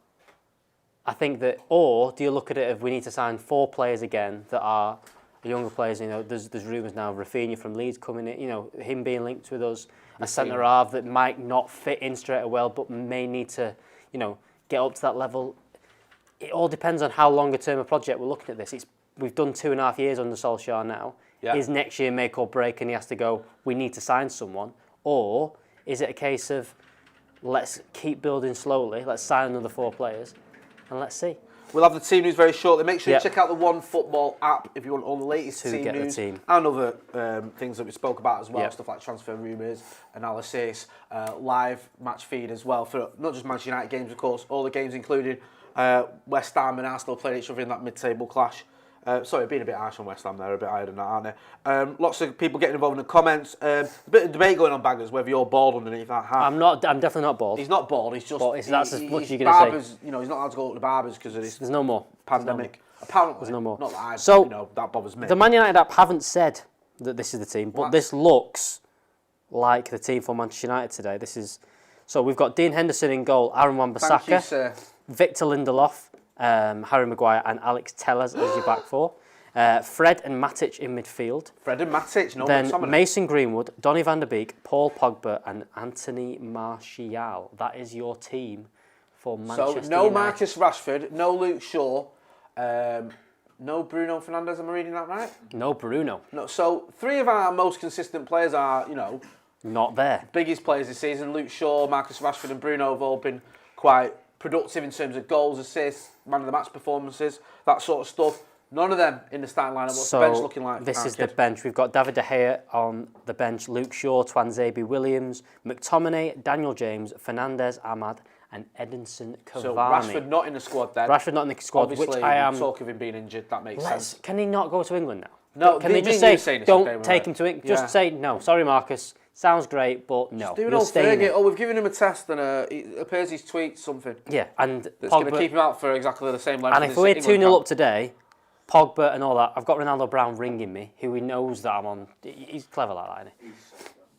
Speaker 2: I think that, or do you look at it if we need to sign 4 players again that are younger players? There's rumours now of Rafinha from Leeds coming in, him being linked with us, a centre half that might not fit in straight away, but may need to, get up to that level. It all depends on how longer term a project we're looking at this. We've done 2.5 years under Solskjaer now. Yeah. Is next year make or break and he has to go, we need to sign someone? Or is it a case of, let's keep building slowly, let's sign another 4 players, and let's see.
Speaker 13: We'll have the team news very shortly. Make sure you check out the One Football app if you want all the latest team news and other things that we spoke about as well, stuff like transfer rumours, analysis, live match feed as well, for not just Manchester United games, of course, all the games included. West Ham and Arsenal playing each other in that mid-table clash. Sorry, being a bit harsh on West Ham there, a bit higher than that, aren't they? Lots of people getting involved in the comments. A bit of debate going on, Baggers, whether you're bald underneath that hat.
Speaker 2: I'm definitely not bald.
Speaker 13: He's not bald, he's just...
Speaker 2: That's as much as you're going to say.
Speaker 13: He's not allowed to go to the barbers because of this...
Speaker 2: There's no more.
Speaker 13: Pandemic. Apparently.
Speaker 2: There's no more.
Speaker 13: Not that
Speaker 2: that bothers me.
Speaker 13: The
Speaker 2: The Man United app haven't said that this is the team, but this looks like the team for Manchester United today. So we've got Dean Henderson in goal, Aaron Wan-Bissaka,
Speaker 13: Thank you, sir.
Speaker 2: Victor Lindelof, Harry Maguire and Alex Tellez as your back four. Fred and Matic in midfield.
Speaker 13: Fred and Matic, no
Speaker 2: Then
Speaker 13: McTominay.
Speaker 2: Mason Greenwood, Donny van der Beek, Paul Pogba and Anthony Martial. That is your team for Manchester United.
Speaker 13: So no Marcus Rashford, no Luke Shaw, no Bruno Fernandes, am I reading that right?
Speaker 2: No Bruno.
Speaker 13: No. So 3 of our most consistent players are,
Speaker 2: not there.
Speaker 13: Biggest players this season. Luke Shaw, Marcus Rashford and Bruno have all been quite productive in terms of goals, assists, man of the match performances, that sort of stuff. None of them in the starting lineup. What's the bench looking like?
Speaker 2: This is the bench. We've got David De Gea on the bench, Luke Shaw, Twanzebe Williams, McTominay, Daniel James, Fernandes, Ahmad, and Edinson Cavani.
Speaker 13: So Rashford not in the squad then.
Speaker 2: Rashford not in the squad,
Speaker 13: Obviously,
Speaker 2: which I am.
Speaker 13: Talk of him being injured, that makes sense.
Speaker 2: Can he not go to England now?
Speaker 13: No,
Speaker 2: can they just say, don't
Speaker 13: okay,
Speaker 2: take him to England? Just say, no, sorry, Marcus. Sounds great, but no.
Speaker 13: Do an old Fergie. Oh, we've given him a test and it appears he's tweaked something.
Speaker 2: Yeah, and
Speaker 13: that's going to keep him out for exactly the same length.
Speaker 2: And if we're 2-0 up today, Pogba and all that, I've got Ronaldo Brown ringing me, who he knows that I'm on. He's clever like that,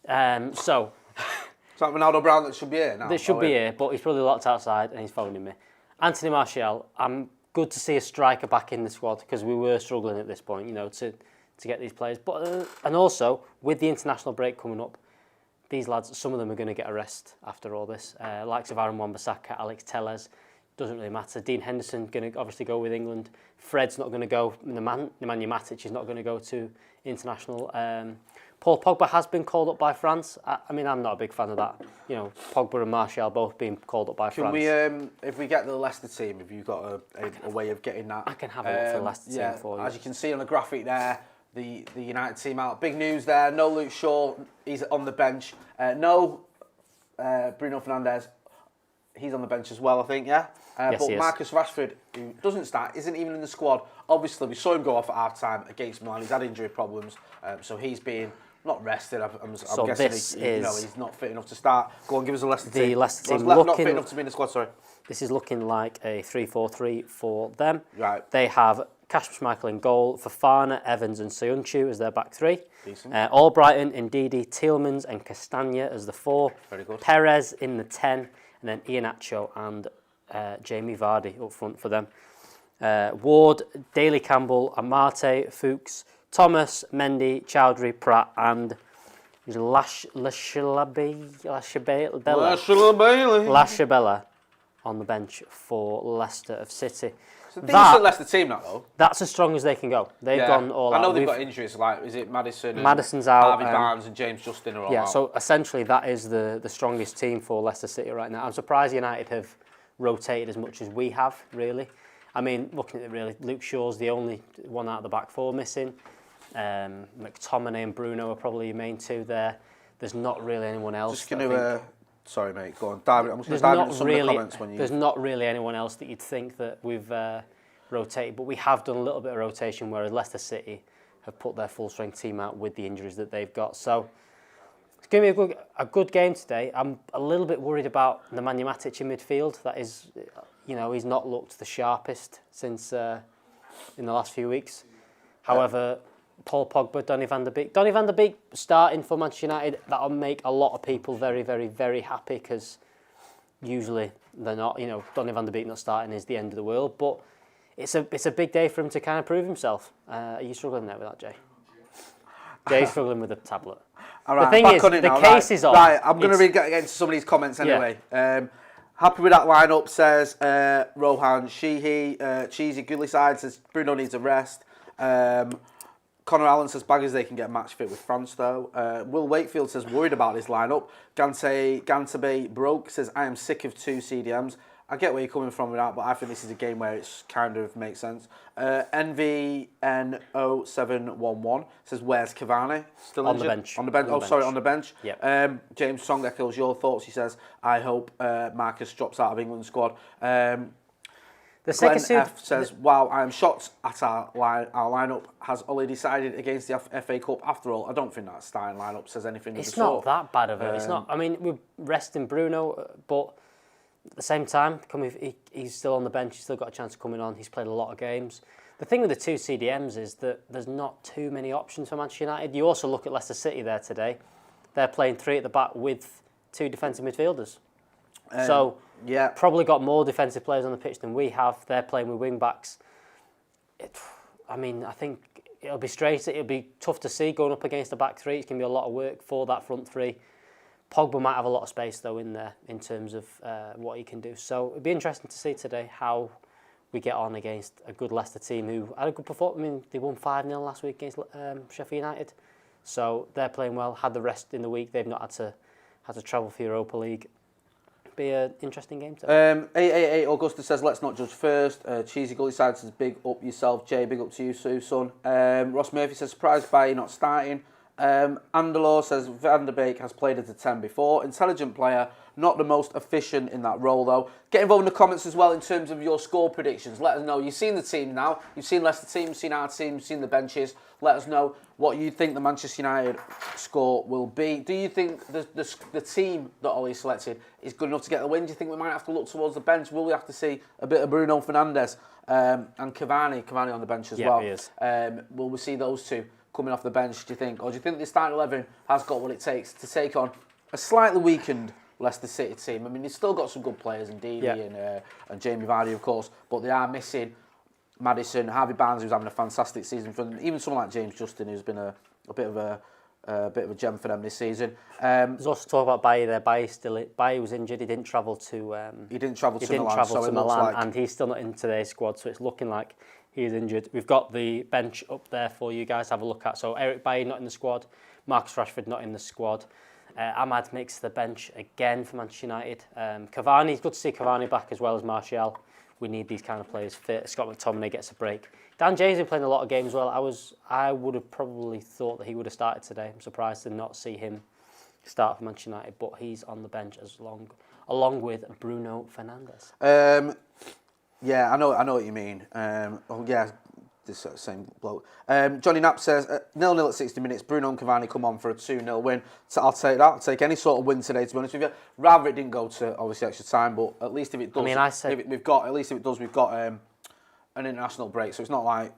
Speaker 2: isn't he? So...
Speaker 13: Is that Ronaldo Brown that should be here now?
Speaker 2: That should be here, but he's probably locked outside and he's phoning me. Anthony Martial, I'm good to see a striker back in the squad because we were struggling at this point, to get these players. But and also, with the international break coming up, these lads, some of them are going to get a rest after all this. Likes of Aaron Wan-Bissaka, Alex Tellez, doesn't really matter. Dean Henderson going to obviously go with England. Fred's not going to go. Nemanja Matic is not going to go to international. Paul Pogba has been called up by France. I mean, I'm not a big fan of that. Pogba and Martial both being called up by France.
Speaker 13: Can we, if we get the Leicester team, have you got a way of getting that?
Speaker 2: I can have a look for the Leicester team for you.
Speaker 13: As you can see on the graphic there, the United team out. Big news there. No Luke Shaw. He's on the bench. No Bruno Fernandes. He's on the bench as well, I think, yeah?
Speaker 2: Yes,
Speaker 13: but
Speaker 2: he is.
Speaker 13: Marcus Rashford, who doesn't start, isn't even in the squad. Obviously, we saw him go off at half-time against Milan. He's had injury problems, so he's being not rested. I'm guessing he's not fit enough to start. Go on, give us a Leicester team.
Speaker 2: The Leicester team
Speaker 13: not fit enough to be in the squad, sorry.
Speaker 2: This is looking like a 3-4-3 for them.
Speaker 13: Right.
Speaker 2: They have Kasper Schmeichel in goal, Fofana, Evans and Soyuncu as their back three.
Speaker 13: Decent.
Speaker 2: Albrighton, Ndidi, Tielemans and Castagna as the 4.
Speaker 13: Very good.
Speaker 2: Perez in the 10, and then Iheanacho and Jamie Vardy up front for them. Ward, Daly Campbell, Amate, Fuchs, Thomas, Mendy, Chowdhury, Pratt and Lashabella on the bench for Leicester City.
Speaker 13: It's a decent Leicester team, that though.
Speaker 2: That's as strong as they can go. They've gone all out.
Speaker 13: I know they've got injuries, like, is it Maddison?
Speaker 2: Maddison's out.
Speaker 13: Harvey Barnes and James Justin are all out.
Speaker 2: Yeah, so essentially that is the strongest team for Leicester City right now. I'm surprised United have rotated as much as we have, really. I mean, looking at it really, Luke Shaw's the only one out of the back four missing. McTominay and Bruno are probably your main two there. There's not really anyone else.
Speaker 13: Just going to... sorry, mate, go on. I'm just going to dive into some of the comments when you...
Speaker 2: There's not really anyone else that you'd think that we've rotated, but we have done a little bit of rotation, whereas Leicester City have put their full-strength team out with the injuries that they've got. So it's going to be a good game today. I'm a little bit worried about Nemanja Matic in midfield. That is, he's not looked the sharpest since in the last few weeks. However... Paul Pogba, Donny van der Beek. Donny van der Beek starting for Manchester United, that'll make a lot of people very, very, very happy because usually they're not, Donny van der Beek not starting is the end of the world, but it's a big day for him to kind of prove himself. Are you struggling there with that, Jay? Jay's struggling with the tablet.
Speaker 13: All right,
Speaker 2: the thing is, the case is on.
Speaker 13: Right, I'm going to get into some of these comments anyway.
Speaker 2: Yeah.
Speaker 13: Happy with that lineup, says Rohan Sheehy. Cheesy Goodly Side says Bruno needs a rest. Connor Allen says baggers they can get match fit with France though. Will Wakefield says worried about this lineup. Gantabe Broke says I am sick of 2 CDMs. I get where you're coming from with that, but I think this is a game where it's kind of makes sense. NVN0711 says where's Cavani? Still
Speaker 2: on
Speaker 13: injured?
Speaker 2: the bench.
Speaker 13: On the bench. On the bench.
Speaker 2: Yep.
Speaker 13: James Song echoes your thoughts. He says I hope Marcus drops out of England squad. Glenn F says, wow, I am shocked at our lineup. Has Ollie decided against the FA Cup? After all, I don't think that starting lineup says anything of the sort.
Speaker 2: It's not that bad of it. It's not. I mean, we're resting Bruno, but at the same time, he's still on the bench. He's still got a chance of coming on. He's played a lot of games. The thing with the 2 CDMs is that there's not too many options for Manchester United. You also look at Leicester City there today. they're playing 3 at the back with 2 defensive midfielders.
Speaker 13: Yeah.
Speaker 2: Probably got more defensive players on the pitch than we have. They're playing with wing backs. I think it'll be straight. It'll be tough to see going up against the back 3. It's going to be a lot of work for that front 3. Pogba might have a lot of space though in there in terms of what he can do. So it'll be interesting to see today how we get on against a good Leicester team who had a good performance. I mean, they won 5-0 last week against Sheffield United. So they're playing well. Had the rest in the week. They've not had to travel for Europa League. Be an interesting game today.
Speaker 13: 888 Augusta says, let's not judge first. Cheesy Gully Side says, big up yourself. Jay, big up to you, Sue, son. Ross Murphy says, surprised by you not starting. Andalor says, Van der Beek has played as a 10 before. Intelligent player, not the most efficient in that role though. Get involved in the comments as well in terms of your score predictions. Let us know. You've seen the team now. You've seen Leicester team, you've seen our team, you've seen the benches. Let us know what you think the Manchester United score will be. Do you think the team that Ollie selected is good enough to get the win? Do you think we might have to look towards the bench? Will we have to see a bit of Bruno Fernandes and Cavani on the bench as well?
Speaker 2: He is.
Speaker 13: Will we see those two coming off the bench, do you think? Or do you think the starting 11 has got what it takes to take on a slightly weakened Leicester City team? I mean, they've still got some good players in Didi and Jamie Vardy, of course, but they are missing Maddison, Harvey Barnes, who's having a fantastic season for them. Even someone like James Justin, who's been a bit of a gem for them this season.
Speaker 2: There's also talk about Bailly there. Bailly was injured. He didn't travel to.
Speaker 13: He didn't travel to Milan,
Speaker 2: and he's still not in today's squad. So it's looking like he's injured. We've got the bench up there for you guys to have a look at. So Eric Bailly not in the squad. Marcus Rashford not in the squad. Ahmad makes the bench again for Manchester United. Cavani, it's good to see Cavani back as well as Martial. We need these kind of players fit. Scott McTominay gets a break. Dan James been playing a lot of games as well. I would have probably thought that he would have started today. I'm surprised to not see him start for Manchester United, but he's on the bench along with Bruno Fernandes.
Speaker 13: Yeah, I know what you mean. This same bloke. Johnny Knapp says 0-0 at 60 minutes. Bruno and Cavani come on for a 2-0 win. So I'll take that. I'll take any sort of win today, to be honest with you. Rather it didn't go to obviously extra time, but at least if it does, we've got an international break. So it's not like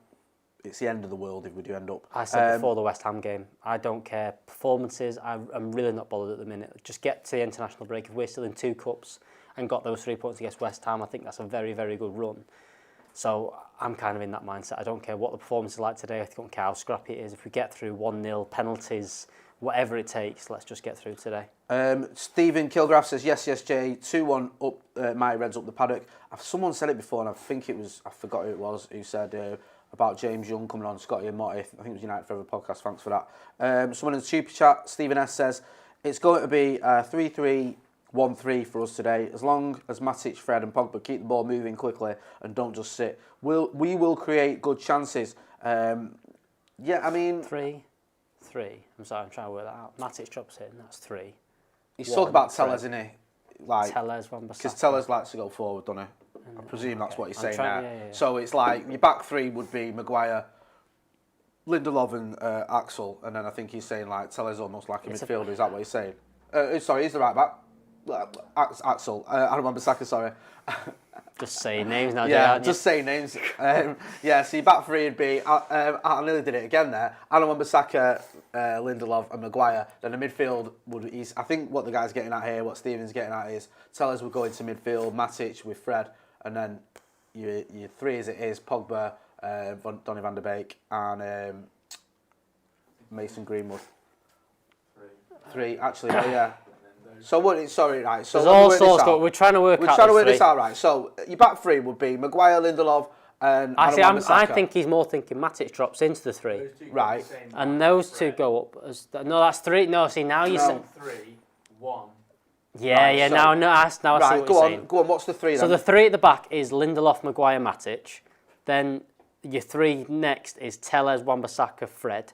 Speaker 13: it's the end of the world if we do end up.
Speaker 2: I said before the West Ham game, I don't care performances. I'm really not bothered at the minute. Just get to the international break. If we're still in 2 cups and got those 3 points against West Ham, I think that's a very, very good run. So I'm kind of in that mindset. I don't care what the performance is like today. I don't care how scrappy it is. If we get through 1-0, penalties, whatever it takes, let's just get through today.
Speaker 13: Stephen Kilgraff says, yes, Jay, 2-1 up, Mighty Reds up the Paddock. Someone said it before, and I forgot who it was, who said about James Young coming on, Scotty and Motti. I think it was United Forever podcast, thanks for that. Someone in the super chat, Stephen S. says, it's going to be 3-3, 1-3 for us today. As long as Matic, Fred and Pogba keep the ball moving quickly and don't just sit, we will create good chances. I mean...
Speaker 2: 3. I'm sorry, I'm trying to work that out. Matic drops in, that's 3.
Speaker 13: He's talking about Tellez, isn't he?
Speaker 2: Tellez, Wan-Bissaka.
Speaker 13: Because Tellez likes to go forward, doesn't he? I presume that's what he's saying there. Yeah. So it's like, your back 3 would be Maguire, Lindelof and Axel, and then I think he's saying like Tellez almost like a midfielder. Is that what he's saying? Sorry, he's the right back. Axel, Adam Wan-Bissaka, sorry.
Speaker 2: Just saying names now,
Speaker 13: yeah, just saying names. So your back 3 would be, I nearly did it again there, Adam Wan-Bissaka, Lindelof and Maguire. Then the midfield I think what the guy's getting at here, what Stephen's getting at is, Tellez would go into midfield, Matic with Fred, and then your 3 as it is, Pogba, Donny van der Beek and Mason Greenwood. 3, actually, yeah. So what? Sorry, right. So
Speaker 2: there's all sorts. We're trying to work
Speaker 13: this out, right? So your back 3 would be Maguire, Lindelof, and
Speaker 2: I think he's more thinking Matic drops into the 3,
Speaker 13: right?
Speaker 2: And those 2 go up. That's 3. No, see now you said
Speaker 14: 3, 1.
Speaker 2: Yeah, right, so, now I see what you're saying.
Speaker 13: Go on. What's the 3 then?
Speaker 2: So the 3 at the back is Lindelof, Maguire, Matic. Then your 3 next is Tellez, Wan-Bissaka, Fred.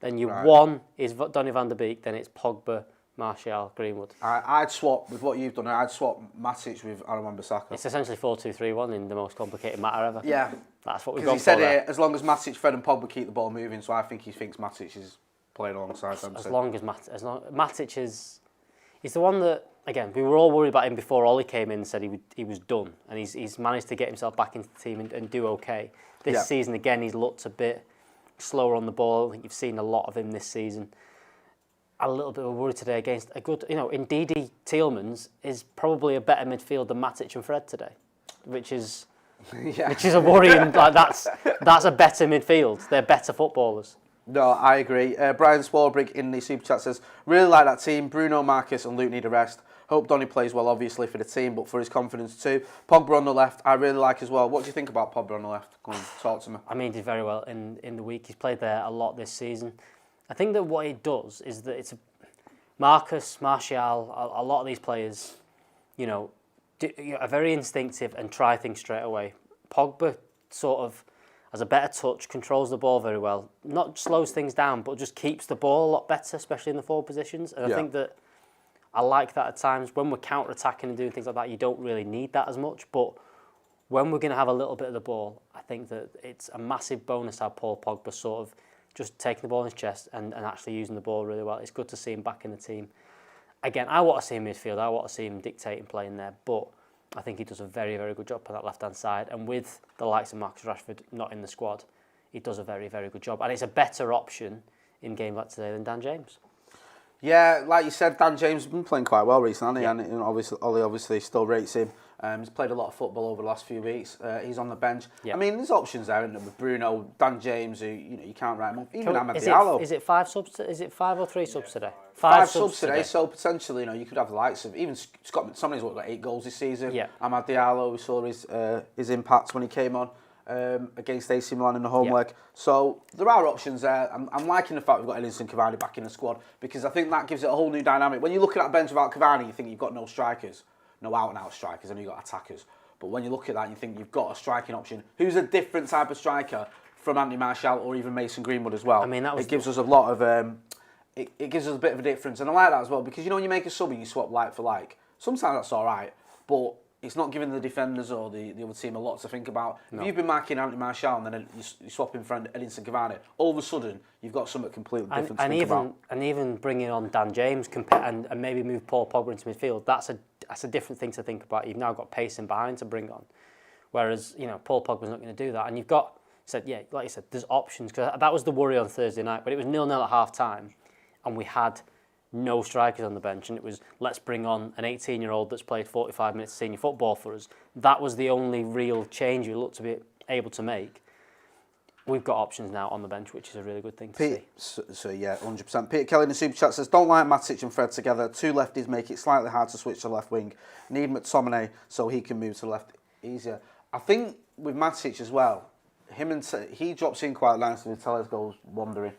Speaker 2: Then your 1 is Donny van der Beek. Then it's Pogba, Martial, Greenwood.
Speaker 13: I'd swap with what you've done. I'd swap Matic with Aaron Wan-Bissaka.
Speaker 2: It's essentially 4-2-3-1 in the most complicated matter ever.
Speaker 13: Yeah,
Speaker 2: that's what we've gone for.
Speaker 13: He said here, as long as Matic, Fred, and Pogba keep the ball moving. So I think he thinks Matic is playing alongside them.
Speaker 2: Matic is, he's the one that again we were all worried about him before Ollie came in and said he was done, and he's managed to get himself back into the team and do okay. This season again he's looked a bit slower on the ball. I think you've seen a lot of him this season. a little bit of a worry today against a good, Ndidi Tielemans is probably a better midfield than Matic and Fred today, which is a worrying. Like that's a better midfield. They're better footballers.
Speaker 13: No, I agree. Brian Swarbrick in the super chat says, really like that team. Bruno, Marcus and Luke need a rest. Hope Donny plays well, obviously, for the team, but for his confidence too. Pogba on the left, I really like as well. What do you think about Pogba on the left? Go on, talk to me.
Speaker 2: I mean, he did very well in the week. He's played there a lot this season. I think that what it does is that it's Marcus, Martial, a lot of these players, are very instinctive and try things straight away. Pogba sort of has a better touch, controls the ball very well. Not slows things down, but just keeps the ball a lot better, especially in the forward positions. And I think that I like that at times. When we're counter-attacking and doing things like that, you don't really need that as much. But when we're going to have a little bit of the ball, I think that it's a massive bonus to have Paul Pogba sort of just taking the ball in his chest and actually using the ball really well. It's good to see him back in the team. Again, I want to see him midfield. I want to see him dictating playing there. But I think he does a very, very good job on that left-hand side. And with the likes of Marcus Rashford not in the squad, he does a very, very good job. And it's a better option in games like today than Dan James.
Speaker 13: Yeah, like you said, Dan James has been playing quite well recently, hasn't he? And Ollie obviously still rates him. He's played a lot of football over the last few weeks. He's on the bench. I mean, there's options there, isn't there? With Bruno, Dan James, who you can't write him off. Even Amad Diallo.
Speaker 2: Is it 5 subs? Is it 5 or 3 subs today?
Speaker 13: 5 subs today. So potentially, you could have the likes of even Scott McTominay's got 8 goals this season.
Speaker 2: Yeah.
Speaker 13: Amad Diallo, we saw his impact when he came on. Against AC Milan in the home leg. So there are options there. I'm liking the fact we've got Edinson Cavani back in the squad because I think that gives it a whole new dynamic. When you look at that bench without Cavani, you think you've got no strikers, no out-and-out strikers, and you've got attackers. But when you look at that, you think you've got a striking option. Who's a different type of striker from Anthony Martial or even Mason Greenwood as well?
Speaker 2: I mean,
Speaker 13: it gives us a lot of... it gives us a bit of a difference. And I like that as well because, when you make a sub and you swap like for like, sometimes that's all right, but it's not giving the defenders or the other team a lot to think about. No. If you've been marking Anthony Martial and then you swap in for Edinson Cavani, all of a sudden you've got something completely different to think about.
Speaker 2: And even bringing on Dan James and maybe move Paul Pogba into midfield, that's a different thing to think about. You've now got pace in behind to bring on. Whereas, Paul Pogba's not going to do that. And you've got, like you said, there's options. Because that was the worry on Thursday night, but it was 0-0 at half-time and we had no strikers on the bench, and it was let's bring on an 18-year-old that's played 45 minutes of senior football for us. That was the only real change we looked to be able to make. We've got options now on the bench, which is a really good thing to see.
Speaker 13: So yeah, 100%. Peter Kelly in the super chat says, don't like Matic and Fred together. 2 lefties make it slightly hard to switch to left wing. Need McTominay so he can move to the left easier. I think with Matic as well, he drops in quite nicely with Telles goes wandering.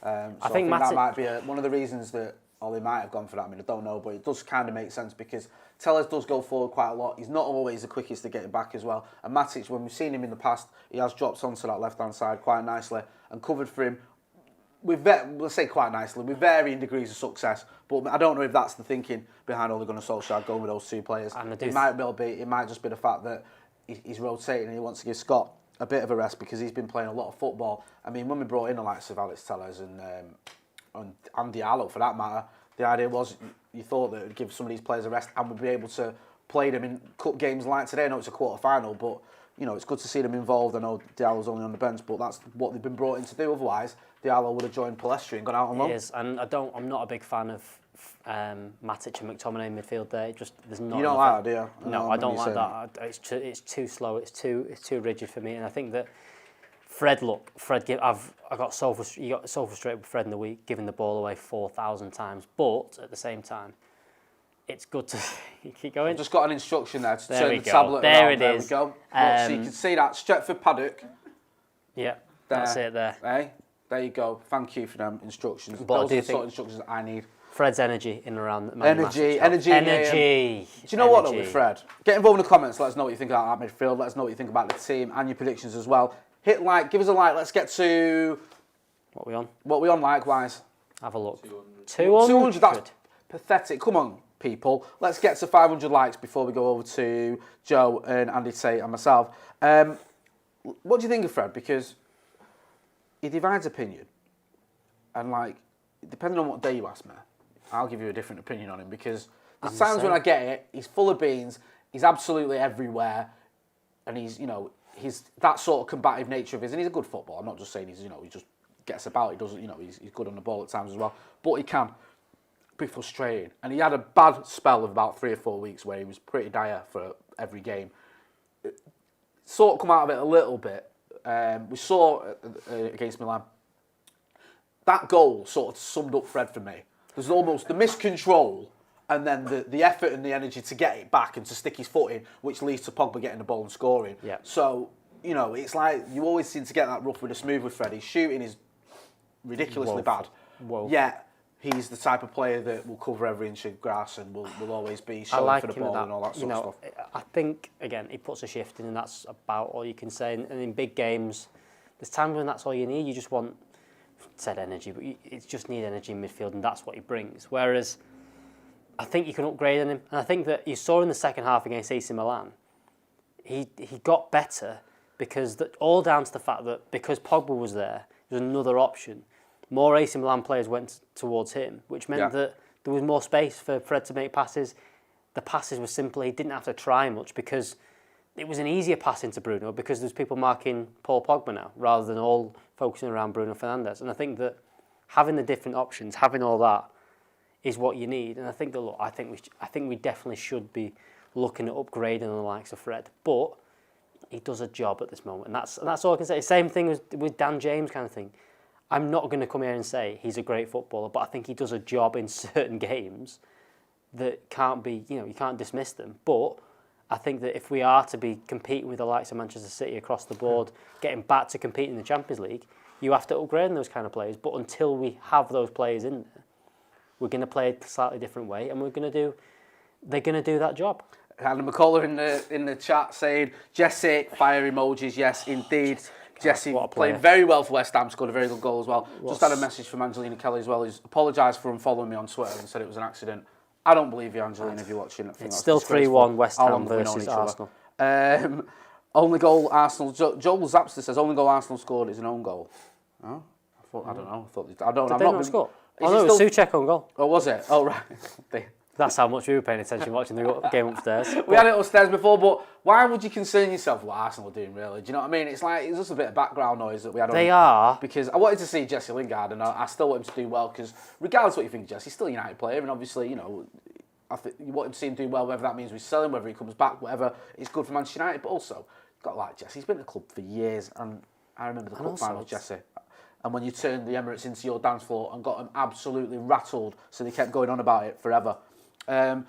Speaker 13: So I think that might be one of the reasons that Ollie might have gone for that. I mean, I don't know, but it does kind of make sense because Telles does go forward quite a lot. He's not always the quickest to get it back as well. And Matic, when we've seen him in the past, he has dropped onto that left-hand side quite nicely and covered for him. We'll say quite nicely, with varying degrees of success. But I don't know if that's the thinking behind Ole Gunnar Solskjaer going with those 2 players. And it might just be the fact that he's rotating and he wants to give Scott a bit of a rest because he's been playing a lot of football. I mean, when we brought in the likes of Alex Telles and Diallo for that matter, the idea was you thought that it would give some of these players a rest and we'd be able to play them in cup games like today. I know it's a quarter-final, but it's good to see them involved. I know Diallo's only on the bench, but that's what they've been brought in to do. Otherwise, Diallo would have joined Palestri and gone out on loan.
Speaker 2: He is, and I'm not a big fan of Matic and McTominay in midfield there. There's not.
Speaker 13: You don't like that, do you?
Speaker 2: No, I don't like that. It's too slow. It's too rigid for me, and I think that Fred, I got so frustrated with Fred in the week, giving the ball away 4,000 times. But at the same time, it's good to keep going.
Speaker 13: I've just got an instruction there to turn the tablet around. There we go. So you can see that Stretford Paddock.
Speaker 2: Yeah, that's it there.
Speaker 13: Hey, there you go. Thank you for them instructions.
Speaker 2: But
Speaker 13: those are the sort of instructions I need.
Speaker 2: Fred's energy in and around
Speaker 13: energy. Do you know what though with Fred? Get involved in the comments. Let us know what you think about that midfield. Let us know what you think about the team and your predictions as well. Hit like, give us a like. Let's get to
Speaker 2: what we on.
Speaker 13: What we on likewise.
Speaker 2: Have a look.
Speaker 13: 200. That's pathetic. Come on, people. Let's get to 500 likes before we go over to Joe and Andy Tate and myself. What do you think of Fred? Because he divides opinion, and depending on what day you ask me, I'll give you a different opinion on him because there's times when I get it, he's full of beans, he's absolutely everywhere, and he's that sort of combative nature of his, and he's a good footballer. I'm not just saying he just gets about, he doesn't, he's good on the ball at times as well, but he can Pretty frustrating. And he had a bad spell of about 3 or 4 weeks where he was pretty dire for every game. Sort of come out of it a little bit. We saw against Milan. That goal sort of summed up Fred for me. There's almost the miscontrol and then the effort and the energy to get it back and to stick his foot in, which leads to Pogba getting the ball and scoring.
Speaker 2: Yeah.
Speaker 13: So, you know, it's like you always seem to get that rough with the smooth with Fred. His shooting is ridiculously bad. Yet he's the type of player that will cover every inch of grass and will always be showing for the ball and all that sort of stuff.
Speaker 2: I think, again, he puts a shift in and that's about all you can say. And in big games, there's times when that's all you need. You just want said energy, but you just need energy in midfield and that's what he brings. Whereas I think you can upgrade on him. And I think that you saw in the second half against AC Milan, he got better because all down to the fact that because Pogba was there was another option. More AC Milan players went towards him, which meant that there was more space for Fred to make passes. The passes were simply, he didn't have to try much because it was an easier pass into Bruno because there's people marking Paul Pogba now rather than all focusing around Bruno Fernandes. And I think that having the different options, having all that is what you need. And I think that, look, I think we definitely should be looking at upgrading the likes of Fred. But he does a job at this moment. And that's all I can say. Same thing with Dan James kind of thing. I'm not going to come here and say he's a great footballer, but I think he does a job in certain games that can't be, you can't dismiss them. But I think that if we are to be competing with the likes of Manchester City across the board, getting back to competing in the Champions League, you have to upgrade those kind of players. But until we have those players in there, we're going to play a slightly different way, and they're going to do that job.
Speaker 13: Hannah McCullough in the chat saying, Jesse, fire emojis, yes, indeed. Jesse playing very well for West Ham, scored a very good goal as well. Just had a message from Angelina Kelly as well, who's apologised for unfollowing me on Twitter and said it was an accident. I don't believe you, Angelina, if you're watching.
Speaker 2: It's still 3-1 West Ham versus Arsenal.
Speaker 13: Only goal Arsenal. Joel Zapster says only goal Arsenal scored is an own goal. Oh, I don't know.
Speaker 2: Did they not score? Oh no, it was Souček on goal.
Speaker 13: Oh, was it? Oh, right.
Speaker 2: That's how much we were paying attention watching the game upstairs.
Speaker 13: We had it upstairs before, but why would you concern yourself with what Arsenal are doing, really? Do you know what I mean? It's just a bit of background noise that we had on.
Speaker 2: They are.
Speaker 13: Because I wanted to see Jesse Lingard, and I still want him to do well, because regardless of what you think of Jesse, he's still a United player, and obviously, I think you want him to see him do well, whether that means we sell him, whether he comes back, whatever. It's good for Manchester United, but also, you've got to like Jesse. He's been at the club for years, and I remember the cup final with Jesse. And when you turned the Emirates into your dance floor and got them absolutely rattled, so they kept going on about it forever. Peter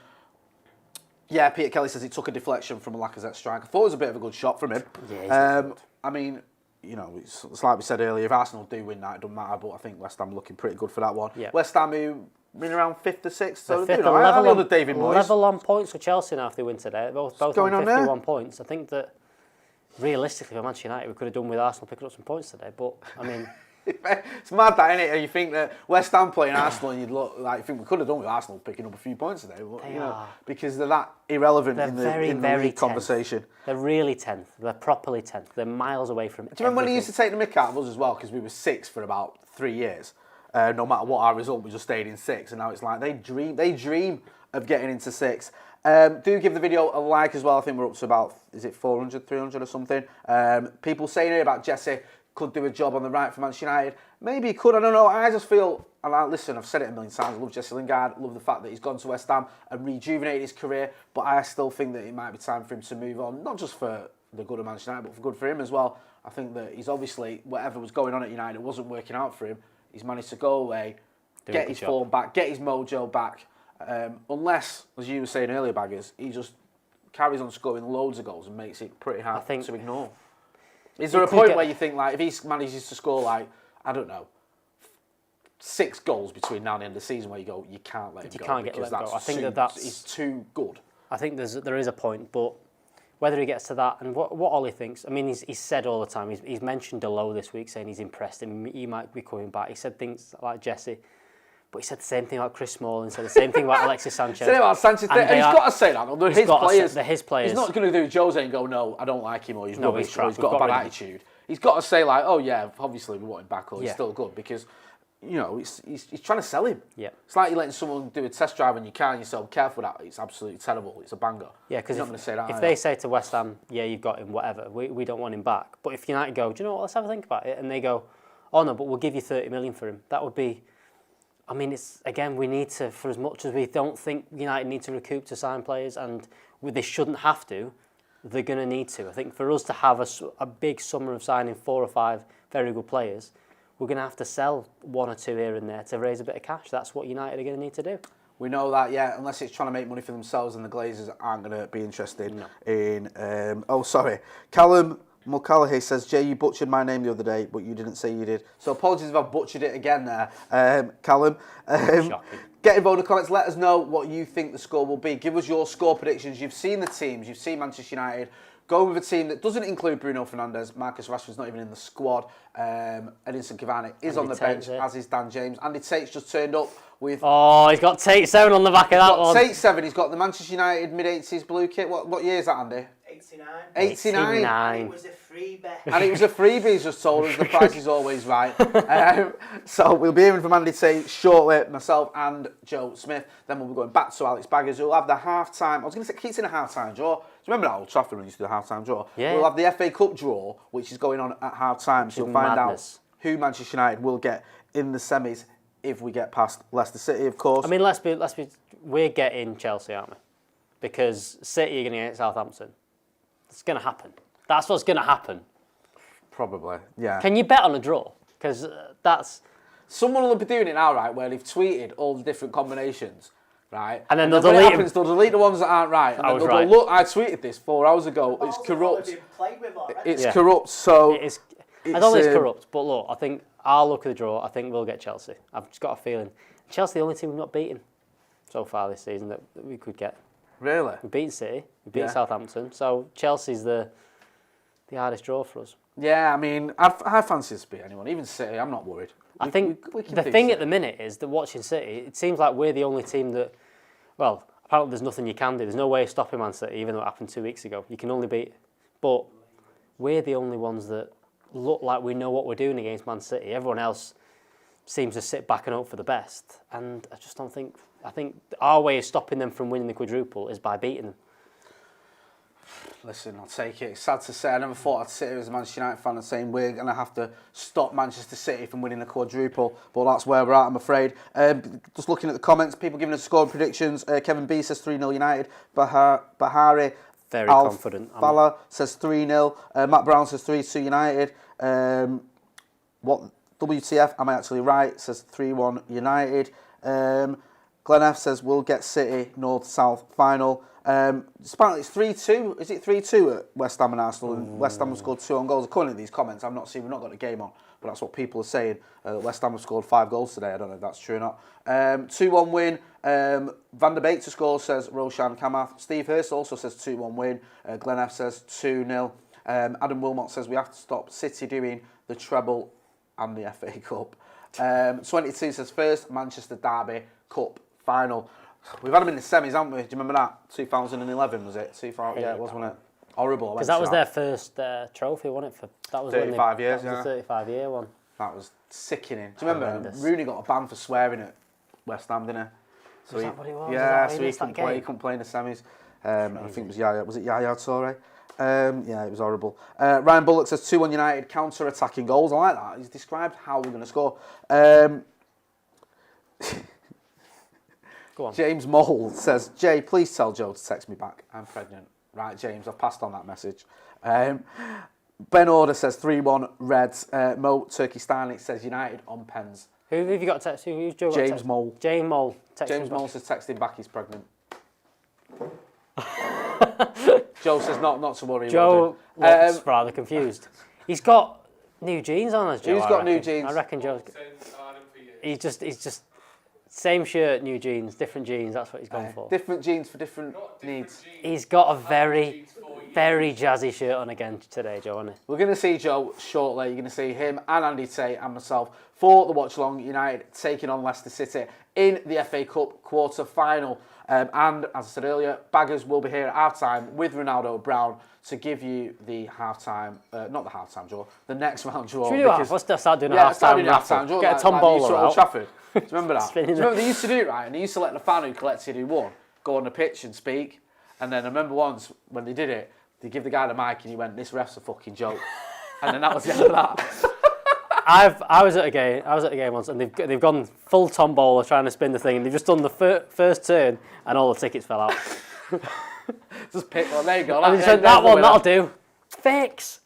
Speaker 13: Kelly says he took a deflection from a Lacazette strike. I thought it was a bit of a good shot from him.
Speaker 2: Yeah,
Speaker 13: I mean, it's like we said earlier, if Arsenal do win that, it doesn't matter, but I think West Ham looking pretty good for that one.
Speaker 2: Yeah.
Speaker 13: West Ham, who been around 5th or 6th, so
Speaker 2: they're level on points for Chelsea now if they win today. Both on 51 points. I think that realistically for Manchester United we could have done with Arsenal picking up some points today, but I mean
Speaker 13: it's mad that, isn't it? You think that West Ham playing Arsenal and you'd look like you think we could have done with Arsenal picking up a few points today, but, because they're that irrelevant in the league conversation.
Speaker 2: They're really 10th. They're properly 10th. They're miles away from
Speaker 13: Do you remember when they used to take the mick out of us as well because we were 6th for about 3 years? No matter what our result, we just stayed in 6th, and now it's like they dream of getting into 6th. Do give the video a like as well. I think we're up to about, is it 400, 300 or something? People saying here about Jesse could do a job on the right for Manchester United. Maybe he could, I don't know. I just feel, and listen, I've said it a million times, I love Jesse Lingard, I love the fact that he's gone to West Ham and rejuvenated his career, but I still think that it might be time for him to move on, not just for the good of Manchester United, but for good for him as well. I think that he's obviously, whatever was going on at United wasn't working out for him. He's managed to go away, get his form back, get his mojo back, unless, as you were saying earlier, Baggers, he just carries on scoring loads of goals and makes it pretty hard to ignore. Is there a point where you think, like, if he manages to score, like, I don't know, 6 goals between now and the end of the season where you go, you can't let him go? You can't get let him go. I think he's too good.
Speaker 2: I think there is a point, but whether he gets to that and what Ollie thinks, I mean, he's said all the time, he's mentioned Delo this week saying he's impressed and he might be coming back. He said things like Jesse, but he said the same thing about Chris Smalling, said the same thing about Alexis Sanchez.
Speaker 13: Said about Sanchez, and he's got to say that. They're his players.
Speaker 2: They're his players.
Speaker 13: He's not going to do Jose and go, no, I don't like him, or he's rubbish, or he's got a bad attitude. He's got to say, like, oh yeah, obviously we want him back, or he's still good, because, he's trying to sell him.
Speaker 2: Yeah.
Speaker 13: It's like you're letting someone do a test drive and you can't, you're so careful with that. It's absolutely terrible. It's a banger.
Speaker 2: Yeah, because if
Speaker 13: they
Speaker 2: say to West Ham, yeah, you've got him, whatever, we don't want him back. But if United go, do you know what, let's have a think about it, and they go, oh no, but we'll give you 30 million for him, that would be I mean, it's again, we need to, for as much as we don't think United need to recoup to sign players, and they shouldn't have to, they're going to need to. I think for us to have a big summer of signing 4 or 5 very good players, we're going to have to sell 1 or 2 here and there to raise a bit of cash. That's what United are going to need to do.
Speaker 13: We know that, yeah, unless it's trying to make money for themselves, and the Glazers aren't going to be interested in... Callum Mulcahy says, Jay, you butchered my name the other day, but you didn't say you did. So apologies if I've butchered it again there, Callum. Get involved in the comments. Let us know what you think the score will be. Give us your score predictions. You've seen the teams. You've seen Manchester United. Go with a team that doesn't include Bruno Fernandes. Marcus Rashford's not even in the squad. Edinson Cavani is on the bench, as is Dan James. Andy Tate's just turned up with...
Speaker 2: Oh, he's got Tate 7 on the back of that one.
Speaker 13: Tate 7. He's got the Manchester United mid-80s blue kit. What year is that, Andy? 89.
Speaker 14: And it was a freebie.
Speaker 13: And it was a freebie, he's just told us. The price is always right. So we'll be hearing from Andy Tate shortly, myself and Joe Smith. Then we'll be going back to Alex Baggers, who'll have the half-time... I was going to say, keeps in a half-time draw. Do you remember that Old Trafford when we used to do the half-time draw?
Speaker 2: Yeah.
Speaker 13: We'll have the FA Cup draw, which is going on at half-time. So you'll find out who Manchester United will get in the semis if we get past Leicester City, of course.
Speaker 2: I mean, we're getting Chelsea, aren't we? Because City are going to get Southampton. It's going to happen. That's what's going to happen.
Speaker 13: Probably, yeah.
Speaker 2: Can you bet on a draw? Because that's...
Speaker 13: Someone will be doing it now, right, where they've tweeted all the different combinations, right?
Speaker 2: And then
Speaker 13: they'll delete the ones that aren't right. And
Speaker 2: I
Speaker 13: then
Speaker 2: was
Speaker 13: they'll
Speaker 2: right.
Speaker 13: go, look, I tweeted this 4 hours ago. It's corrupt. It's corrupt, so...
Speaker 2: I don't think it's corrupt, but look, I think I'll look at the draw. I think we'll get Chelsea. I've just got a feeling. Chelsea the only team we've not beaten so far this season that we could get.
Speaker 13: Really?
Speaker 2: We've beaten City, we've beaten Southampton, so Chelsea's the hardest draw for us.
Speaker 13: Yeah, I mean, I fancy us to beat anyone, even City. I'm not worried.
Speaker 2: I think the thing at the minute is that watching City, it seems like we're the only team that, well, apparently there's nothing you can do. There's no way of stopping Man City, even though it happened 2 weeks ago. You can only beat, but we're the only ones that look like we know what we're doing against Man City. Everyone else seems to sit back and hope for the best, and I just don't think. I think our way of stopping them from winning the quadruple is by beating them.
Speaker 13: Listen, I'll take it. It's sad to say, I never thought I'd sit here as a Manchester United fan and saying we're going to have to stop Manchester City from winning the quadruple, but that's where we're at, I'm afraid. Just looking at the comments, people giving us scoring predictions. Kevin B says 3-0 United. Bahari
Speaker 2: very confident.
Speaker 13: Fala says 3-0. Matt Brown says 3-2 United. WTF, am I actually right? Says 3-1 United. Glenn F says we'll get City North-South final. Apparently it's 3-2. Is it 3-2 at West Ham and Arsenal? And West Ham have scored 2 own goals. According to these comments, we've not got the game on, but that's what people are saying. West Ham have scored 5 goals today. I don't know if that's true or not. 2-1 win. Van der Beek to score, says Roshan Kamath. Steve Hurst also says 2-1 win. Glenn F says 2-0. Adam Wilmot says we have to stop City doing the treble and the FA Cup. 22 says first Manchester Derby Cup final. We've had them in the semis, haven't we? Do you remember that? 2011 was it? Yeah, it was, wasn't it? Horrible.
Speaker 2: Because that was their first trophy, wasn't it? That was
Speaker 13: 35 years,
Speaker 2: that was the 35-year one.
Speaker 13: That was sickening. Do you remember? Rooney got a ban for swearing at West Ham, didn't he?
Speaker 2: So that what it was?
Speaker 13: Yeah, so he couldn't play in the semis. I think it was Yaya. Was it Yaya Toure? Yeah, it was horrible. Ryan Bullock says 2-1 United, counter-attacking goals. I like that. He's described how we're going to score.
Speaker 2: Go on.
Speaker 13: James Mole says, Jay, please tell Joe to text me back. I'm pregnant. Right, James, I've passed on that message. Ben Order says 3-1 Reds. Mo Turkey-Starnik says United on pens.
Speaker 2: Who have you got to text? Who's Joe?
Speaker 13: James Mole.
Speaker 2: James Mole.
Speaker 13: James Mole says text him back, he's pregnant. Joe says not to worry.
Speaker 2: Joe looks rather confused. He's got new jeans on us, Joe.
Speaker 13: Who's got new jeans?
Speaker 2: I reckon Joe's got... He's just... Same shirt, new jeans, different jeans, that's what he's gone for.
Speaker 13: Different jeans for different needs.
Speaker 2: He's got a very, very jazzy shirt on again today, Joe, hasn't he?
Speaker 13: We're going to see Joe shortly. You're going to see him and Andy Tate and myself for the Watchalong United taking on Leicester City in the FA Cup quarter-final. And as I said earlier, Baggers will be here at half-time with Ronaldo Brown to give you the half-time, not the half-time draw, the next round draw.
Speaker 2: Should we do that? Let's start doing a half-time
Speaker 13: draw.
Speaker 2: Get a tombola out.
Speaker 13: Old Trafford. Do you remember that? Do you remember they used to do it, right? And they used to let the fan who collected who won go on the pitch and speak. And then I remember once when they did it, they give the guy the mic and he went, "This ref's a fucking joke." And then that was the end of that.
Speaker 2: I was at a game once, and they've gone full tombola trying to spin the thing, and they've just done the first turn, and all the tickets fell out.
Speaker 13: Just pick one. There you go.
Speaker 2: And they said that one, that'll do. Fix.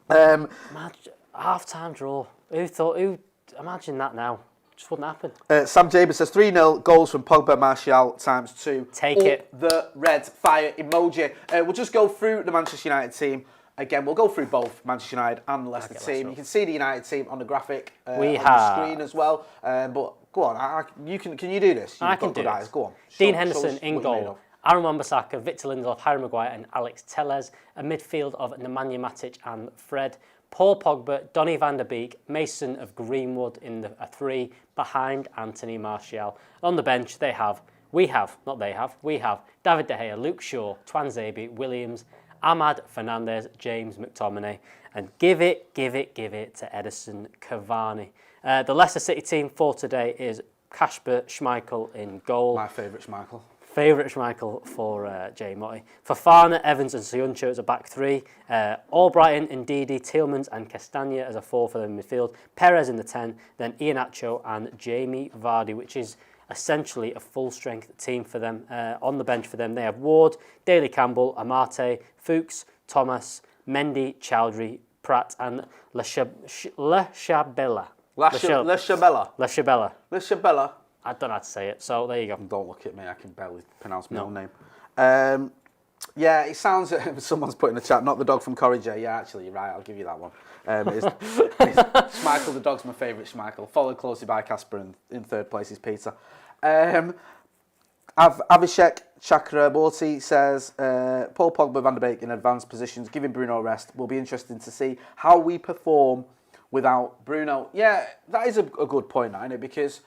Speaker 2: Half-time draw. Imagine that now. Just wouldn't happen.
Speaker 13: Sam Jabez says 3-0 goals from Pogba, Martial ×2.
Speaker 2: Take it.
Speaker 13: The red fire emoji. We'll just go through the Manchester United team. Again, we'll go through both Manchester United and the Leicester team. You can see the United team on the graphic on the screen as well. But go on, can you do this?
Speaker 2: I can do it.
Speaker 13: Go on.
Speaker 2: Dean Henderson in goal. Aaron Wan-Bissaka, Victor Lindelof, Harry Maguire and Alex Telles. A midfield of Nemanja Matic and Fred. Paul Pogba, Donny van der Beek, Mason of Greenwood in a 3 behind Anthony Martial. On the bench, we have David De Gea, Luke Shaw, Twanzebe, Williams, Ahmad Fernandez, James McTominay, and give it to Edison Cavani. The Leicester City team for today is Kasper Schmeichel in goal.
Speaker 13: My favourite Schmeichel.
Speaker 2: Favourite Schmeichel for Jay Motti. Fofana, Evans and Soyuncu as a back 3. Albrighton, Ndidi, Tielemans and Castagna as a 4 for the midfield. Perez in the 10. Then Iheanacho and Jamie Vardy, which is essentially a full-strength team for them. On the bench for them, they have Ward, Daly Campbell, Amate, Fuchs, Thomas, Mendy, Chowdhury, Pratt and Le Chabella. I don't know how to say it, so there you go.
Speaker 13: Don't look at me, I can barely pronounce my own name. Yeah, it sounds, someone's put in the chat, not the dog from Corrie J. Yeah, actually, you're right, I'll give you that one. Schmeichel, the dog's my favourite Schmeichel, followed closely by Casper, and in third place is Peter. Abhishek Chakraborty says, Paul Pogba, Van der Beek in advanced positions, giving Bruno a rest. Will be interesting to see how we perform without Bruno. Yeah, that is a good point, isn't it? Because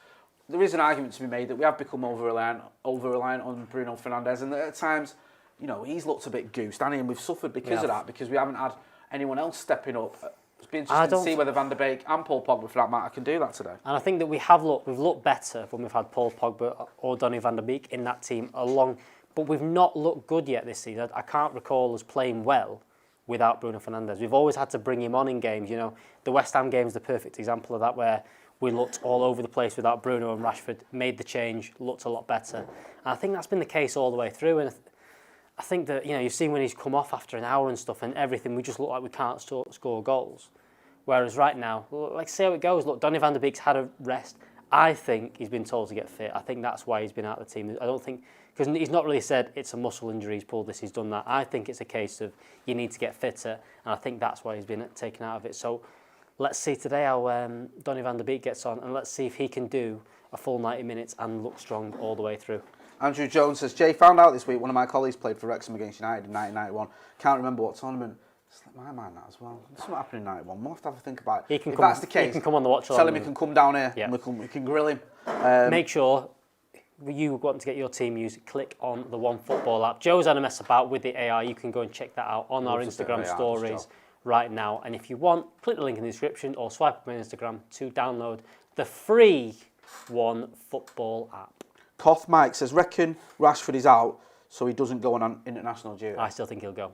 Speaker 13: there is an argument to be made that we have become over-reliant on Bruno Fernandes, and at times, you know, he's looked a bit goosed, and we've suffered because of that, because we haven't had anyone else stepping up. It's been interesting to see whether Van der Beek and Paul Pogba, for that matter, can do that today.
Speaker 2: And I think that we've looked better when we've had Paul Pogba or Donny van der Beek in that team but we've not looked good yet this season. I can't recall us playing well without Bruno Fernandes. We've always had to bring him on in games. You know, the West Ham game is the perfect example of that, where we looked all over the place without Bruno, and Rashford made the change, looked a lot better. And I think that's been the case all the way through. And I think that, you know, you've seen when he's come off after an hour and stuff and everything, we just look like we can't score goals. Whereas right now, like, see how it goes. Look, Donny van der Beek's had a rest. I think he's been told to get fit. I think that's why he's been out of the team. I don't think, because he's not really said it's a muscle injury, he's pulled this, he's done that. I think it's a case of you need to get fitter, and I think that's why he's been taken out of it. So let's see today how Donny van der Beek gets on, and let's see if he can do a full 90 minutes and look strong all the way through.
Speaker 13: Andrew Jones says, Jay, found out this week one of my colleagues played for Wrexham against United in 1991. Can't remember what tournament. Slipped my mind that as well. This is what happened in 91. We'll have to have a think about it. If that's the case,
Speaker 2: he can come on the Watchalong.
Speaker 13: Tell him he can come down here and we can grill him.
Speaker 2: Make sure you want to get your team used, click on the OneFootball app. Joe's had a mess about with the AI. You can go and check that out on our Instagram stories right now. And if you want, click the link in the description or swipe up on Instagram to download the free OneFootball app.
Speaker 13: Koth Mike says, reckon Rashford is out so he doesn't go on international duty.
Speaker 2: I still think he'll go.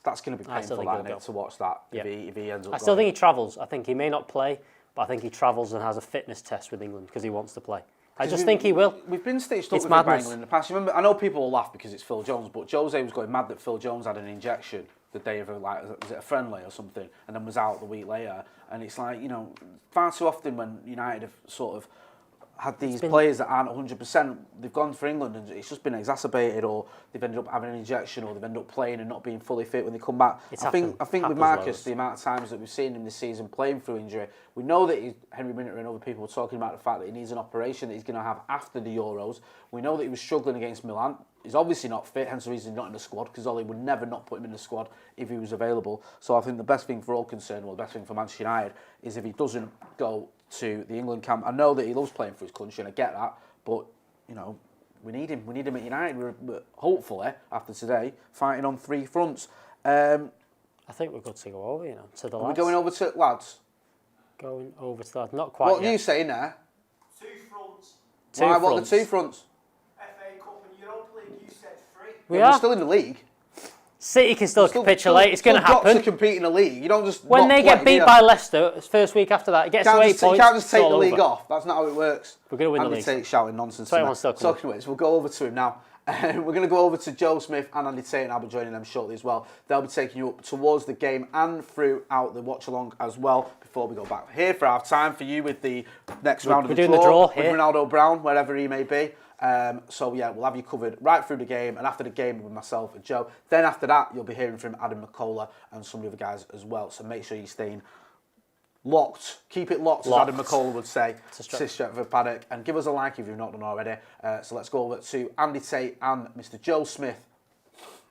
Speaker 13: That's going to be painful, to watch that if he ends up
Speaker 2: I still think he travels. I think he may not play, but I think he travels and has a fitness test with England because he wants to play. I just think he will.
Speaker 13: We've been stitched up with England in the past. You remember, I know people will laugh because it's Phil Jones, but Jose was going mad that Phil Jones had an injection the day of was it a friendly or something, and then was out the week later. And it's like, you know, far too often when United have sort of had these players that aren't 100%, they've gone for England and it's just been exacerbated, or they've ended up having an injection, or they've ended up playing and not being fully fit when they come back. I think with Marcus, the amount of times that we've seen him this season playing through injury, we know that Henry Minter and other people were talking about the fact that he needs an operation that he's going to have after the Euros. We know that he was struggling against Milan. He's obviously not fit, hence the reason he's not in the squad, because Ollie would never not put him in the squad if he was available. So I think the best thing for all concerned, well, the best thing for Manchester United, is if he doesn't go to the England camp. I know that he loves playing for his country, and I get that, but, you know, we need him. We need him at United. We're hopefully, after today, fighting on three fronts. I
Speaker 2: think we're good to go over, you know, to the lads.
Speaker 13: Are we going over to lads?
Speaker 2: Going over to the lads. Not quite
Speaker 13: What are you saying there?
Speaker 14: Two fronts.
Speaker 13: Why, what are the two fronts?
Speaker 14: FA Cup and Europa League, you said three.
Speaker 13: We're still in the league.
Speaker 2: City can still capitulate. It's going to happen.
Speaker 13: Got to compete in the league. You don't just
Speaker 2: when they get beat by Leicester, first week after that, it gets to 8 points.
Speaker 13: You can't just take the league off. That's not how it works.
Speaker 2: We're going to win the league.
Speaker 13: Andy Tate shouting nonsense.
Speaker 2: So
Speaker 13: we'll go over to him now. We're going to go over to Joe Smith and Andy Tate, and I'll be joining them shortly as well. They'll be taking you up towards the game and throughout the watch-along as well before we go back here for our time for you with the next round of the draw with Ronaldo Brown, wherever he may be. So yeah, we'll have you covered right through the game, and after the game with myself and Joe. Then after that, you'll be hearing from Adam McCullough and some of the other guys as well. So make sure you're staying locked. Keep it locked, as Adam McCullough would say, to Stretford Paddock. And give us a like if you've not done already. So let's go over to Andy Tate and Mr. Joe Smith.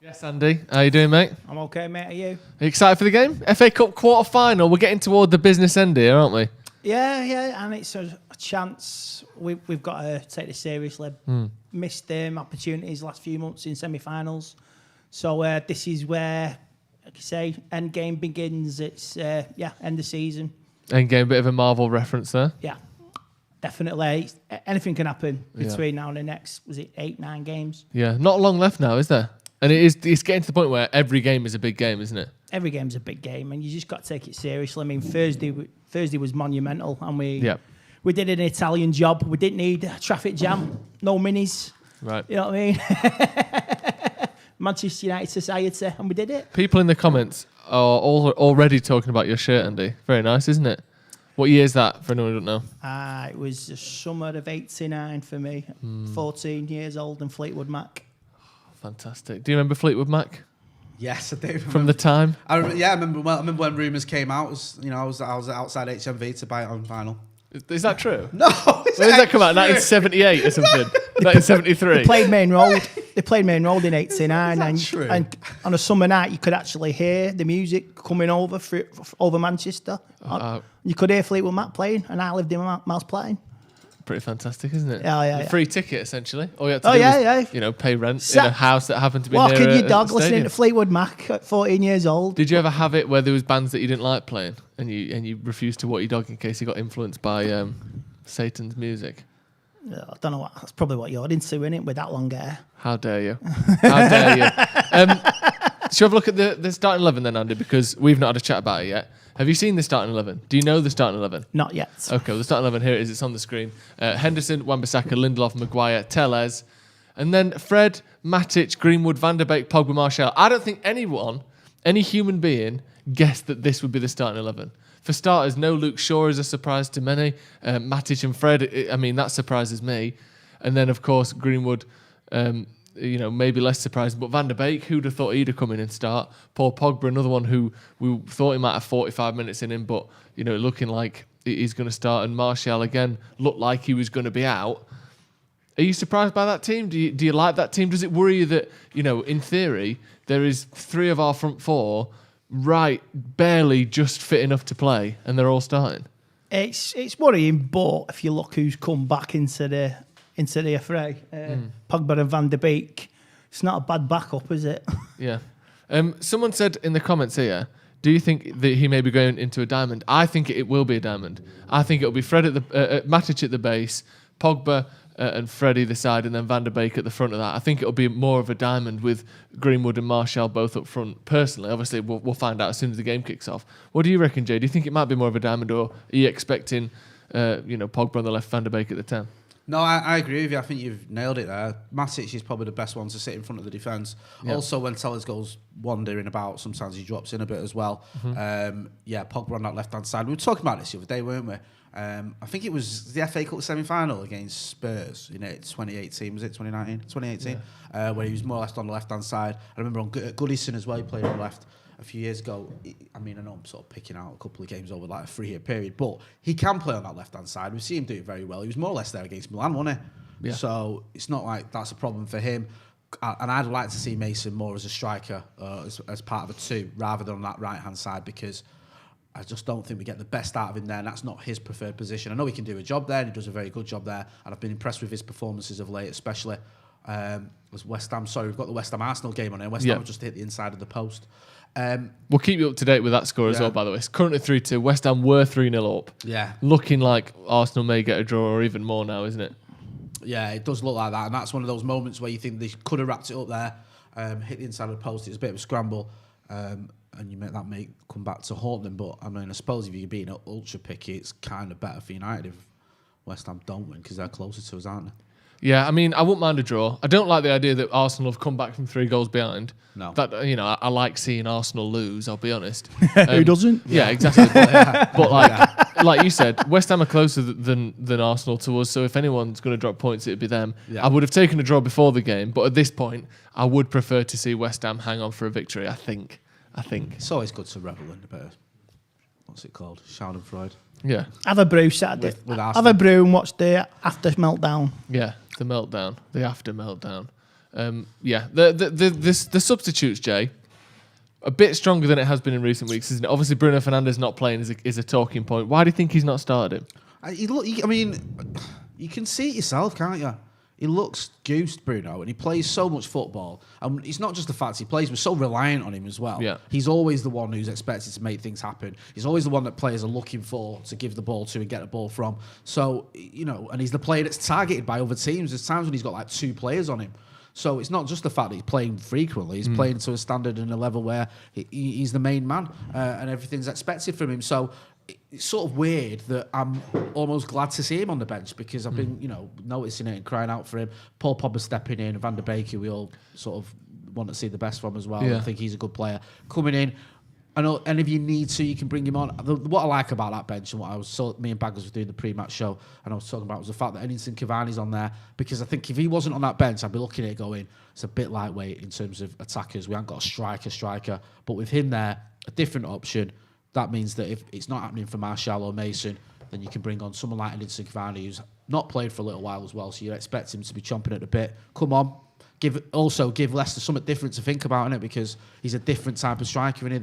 Speaker 14: Yes, Andy. How you doing, mate?
Speaker 15: I'm okay, mate. Are you?
Speaker 14: Are you excited for the game? FA Cup quarter-final. We're getting toward the business end here, aren't we?
Speaker 15: Yeah. And it's a chance. We've got to take this seriously. Missed opportunities last few months in semi-finals. So this is where, like you say, end game begins. It's, end of season.
Speaker 14: End game, bit of a Marvel reference there.
Speaker 15: Yeah, definitely. Anything can happen between now and the next, was it 8-9 games?
Speaker 14: Yeah, not long left now, is there? And it's getting to the point where every game is a big game, isn't it?
Speaker 15: Every game's a big game, and you just got to take it seriously. I mean, Thursday was monumental, and we did an Italian job. We didn't need a traffic jam, no minis.
Speaker 14: Right.
Speaker 15: You know what I mean? Manchester United society, and we did it.
Speaker 14: People in the comments are already talking about your shirt, Andy. Very nice, isn't it? What year is that, for anyone who don't know?
Speaker 15: It was the summer of '89 for me. 14 years old in Fleetwood Mac.
Speaker 14: Fantastic. Do you remember Fleetwood Mac?
Speaker 16: Yes, I do.
Speaker 14: From the time?
Speaker 16: I remember when rumours came out. I was outside HMV to buy it on vinyl.
Speaker 14: Is that true?
Speaker 16: No.
Speaker 14: When did that come out? 1978 or something? 1973?
Speaker 15: They played Main Road in '89, and on a summer night you could actually hear the music coming over Manchester. You could hear Fleetwood Mac playing, and I lived in Miles Plain.
Speaker 14: Pretty fantastic, isn't it?
Speaker 15: Yeah.
Speaker 14: Free ticket, essentially. All you had to do was, pay rent in a house that happened to be near
Speaker 15: walking your dog,
Speaker 14: a
Speaker 15: listening to Fleetwood Mac at 14 years old.
Speaker 14: Did you ever have it where there was bands that you didn't like playing, and you refused to walk your dog in case you got influenced by Satan's music?
Speaker 15: I don't know. That's probably what you're into, innit, with that long hair.
Speaker 14: How dare you? How dare you? Shall we have a look at the starting 11 then, Andy, because we've not had a chat about it yet. Have you seen the starting 11? Do you know the starting 11?
Speaker 15: Not yet.
Speaker 14: Okay, well, the starting 11, here it is. It's on the screen. Henderson, Wan-Bissaka, Lindelof, Maguire, Tellez. And then Fred, Matic, Greenwood, Van der Beek, Pogba, Martial. I don't think anyone, any human being, guessed that this would be the starting 11. For starters, no Luke Shaw is a surprise to many. Matic and Fred, that surprises me. And then, of course, Greenwood, maybe less surprising. But Van der Beek, who'd have thought he'd have come in and start? Paul Pogba, another one who we thought he might have 45 minutes in him, but, looking like he's going to start. And Martial, again, looked like he was going to be out. Are you surprised by that team? Do you like that team? Does it worry you that, in theory, there is 3 of our front 4 barely just fit enough to play, and they're all starting?
Speaker 15: It's worrying, but if you look who's come back into the affray, Pogba and Van der Beek, it's not a bad backup, is it?
Speaker 14: Yeah. Someone said in the comments here, do you think that he may be going into a diamond? I think it will be a diamond. I think it'll be Fred Matic at the base, Pogba and Fred either side, and then Van der Beek at the front of that. I think it'll be more of a diamond with Greenwood and Martial both up front. Personally, obviously, we'll find out as soon as the game kicks off. What do you reckon, Jay? Do you think it might be more of a diamond, or are you expecting, Pogba on the left, Van der Beek at the 10?
Speaker 16: No, I agree with you. I think you've nailed it there. Matic is probably the best one to sit in front of the defence. Yeah. Also, when Tellez goes wandering about, sometimes he drops in a bit as well. Pogba on that left-hand side. We were talking about this the other day, weren't we? I think it was the FA Cup semi-final against Spurs in 2018, was it 2019? 2018, where he was more or less on the left-hand side. I remember on Goodison as well, he played on the left a few years ago. I know I'm sort of picking out a couple of games over like a 3-year period, but he can play on that left-hand side. We've seen him do it very well. He was more or less there against Milan, wasn't he? Yeah. So it's not like that's a problem for him. And I'd like to see Mason more as a striker, as part of a 2, rather than on that right-hand side, because I just don't think we get the best out of him there, and that's not his preferred position. I know he can do a job there, and he does a very good job there, and I've been impressed with his performances of late, especially as West Ham. Sorry, we've got the West Ham Arsenal game on here. West Ham have just hit the inside of the post.
Speaker 14: We'll keep you up to date with that score as well, by the way. It's currently 3-2. West Ham were 3-0 up.
Speaker 16: Yeah.
Speaker 14: Looking like Arsenal may get a draw or even more now, isn't it?
Speaker 16: Yeah, it does look like that, and that's one of those moments where you think they could have wrapped it up there. hit the inside of the post. It was a bit of a scramble, and you make that come back to haunt them. But I mean, I suppose if you're being ultra picky, it's kind of better for United if West Ham don't win because they're closer to us, aren't they?
Speaker 14: Yeah, I mean, I wouldn't mind a draw. I don't like the idea that Arsenal have come back from 3 goals behind.
Speaker 16: No.
Speaker 14: That, I like seeing Arsenal lose, I'll be honest.
Speaker 15: Who doesn't?
Speaker 14: Yeah, exactly. But like you said, West Ham are closer than Arsenal to us, so if anyone's going to drop points, it'd be them.
Speaker 16: Yeah.
Speaker 14: I would have taken a draw before the game, but at this point, I would prefer to see West Ham hang on for a victory, I think.
Speaker 16: It's always good to revel in a bit of, what's it called? Schadenfreude.
Speaker 14: Yeah.
Speaker 15: Have a brew Saturday.
Speaker 16: With
Speaker 15: Have a brew and watch the after meltdown.
Speaker 14: Yeah, the meltdown, the after meltdown. The substitutes, Jay, a bit stronger than it has been in recent weeks, isn't it? Obviously, Bruno Fernandes not playing is a talking point. Why do you think he's not started him?
Speaker 16: I mean, you can see it yourself, can't you? He looks goosed, Bruno, and he plays so much football. And it's not just the fact he plays, we're so reliant on him as well.
Speaker 14: Yeah.
Speaker 16: He's always the one who's expected to make things happen. He's always the one that players are looking for to give the ball to and get the ball from. So, and he's the player that's targeted by other teams. There's times when he's got like 2 players on him. So it's not just the fact that he's playing frequently. He's playing to a standard and a level where he's the main man and everything's expected from him. So it's sort of weird that I'm almost glad to see him on the bench because I've been, noticing it and crying out for him. Paul Pogba stepping in, Van der Beek, who we all sort of want to see the best from as well.
Speaker 14: Yeah.
Speaker 16: I think he's a good player. Coming in, and if you need to, you can bring him on. What I like about that bench and what me and Baggers were doing the pre-match show, and I was talking about was the fact that Edinson Cavani's on there because I think if he wasn't on that bench, I'd be looking at it going, it's a bit lightweight in terms of attackers. We haven't got a striker, but with him there, a different option. That means that if it's not happening for Martial or Mason, then you can bring on someone like Edinson Cavani who's not played for a little while as well. So you expect him to be chomping at the bit. Come on, give Leicester something different to think about in it because he's a different type of striker in it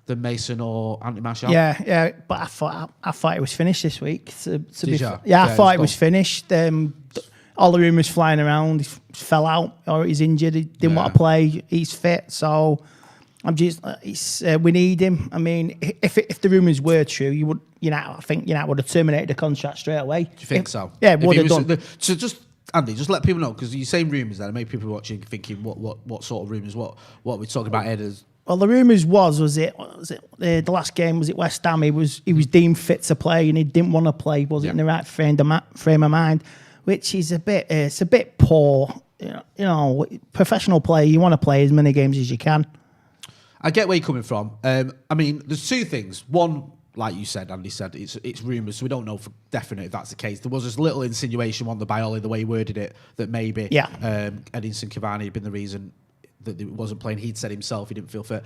Speaker 16: than Mason or Anthony Martial.
Speaker 15: Yeah, but I thought it was finished this week. I thought it was finished. All the rumours flying around. He fell out or he's injured. He didn't want to play. He's fit, so. We need him. I mean, if the rumours were true, I think United would have terminated the contract straight away. Do
Speaker 16: you think so?
Speaker 15: Yeah, would have done.
Speaker 16: So Andy, just let people know because you're saying rumours there. Maybe people watching thinking, what sort of rumours? What are we talking about here?
Speaker 15: Well, the rumours was it the last game? Was it West Ham? He was deemed fit to play and he didn't want to play. Wasn't in the right frame of mind, which is a bit poor. Professional player, you want to play as many games as you can.
Speaker 16: I get where you're coming from. I mean, there's 2 things. One, like you said, Andy said, it's rumours, so we don't know for definite if that's the case. There was this little insinuation on the Bioli, the way he worded it, that maybe Edinson Cavani had been the reason that he wasn't playing. He'd said himself he didn't feel fit.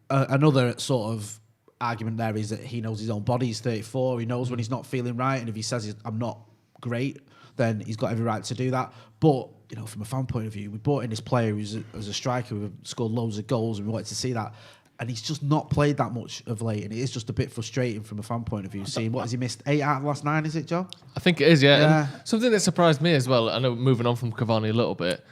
Speaker 16: Another sort of argument there is that he knows his own body. He's 34. He knows when he's not feeling right, and if he says I'm not great, then he's got every right to do that. But from a fan point of view, we brought in this player who's a striker who scored loads of goals, and we wanted to see that. And he's just not played that much of late, and it is just a bit frustrating from a fan point of view. Seeing what has he missed 8 out of the last 9? Is it, Joe?
Speaker 14: I think it is. Yeah. And something that surprised me as well. I know moving on from Cavani a little bit.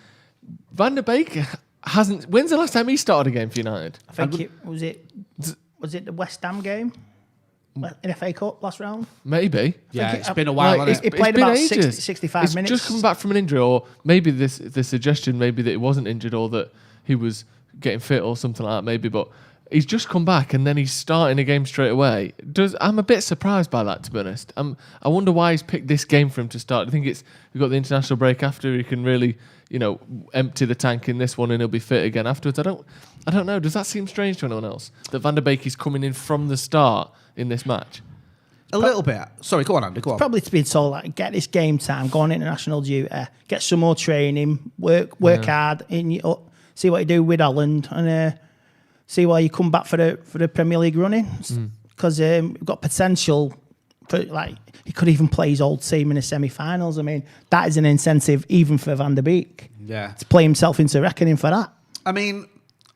Speaker 14: Van der Beek hasn't. When's the last time he started a game for United?
Speaker 15: I think it was the West Ham game. In FA Cup last round?
Speaker 16: Maybe. Yeah, it's been a while.
Speaker 15: He played about 65 minutes.
Speaker 14: He's just come back from an injury, or maybe the suggestion maybe that he wasn't injured or that he was getting fit or something like that, maybe. But he's just come back and then he's starting a game straight away. I'm a bit surprised by that, to be honest. I wonder why he's picked this game for him to start. I think we've got the international break after. He can really, empty the tank in this one and he'll be fit again afterwards. I don't know. Does that seem strange to anyone else that Van der Beek is coming in from the start in this match?
Speaker 16: A little bit. Sorry, go on, Andy. Go on.
Speaker 15: Probably to be told, get this game time, go on international duty, get some more training, work hard, see what you do with Holland, and see why you come back for the Premier League running. Because we've got potential for he could even play his old team in the semi-finals. I mean, that is an incentive even for Van der Beek.
Speaker 16: Yeah.
Speaker 15: To play himself into reckoning for that.
Speaker 16: I mean,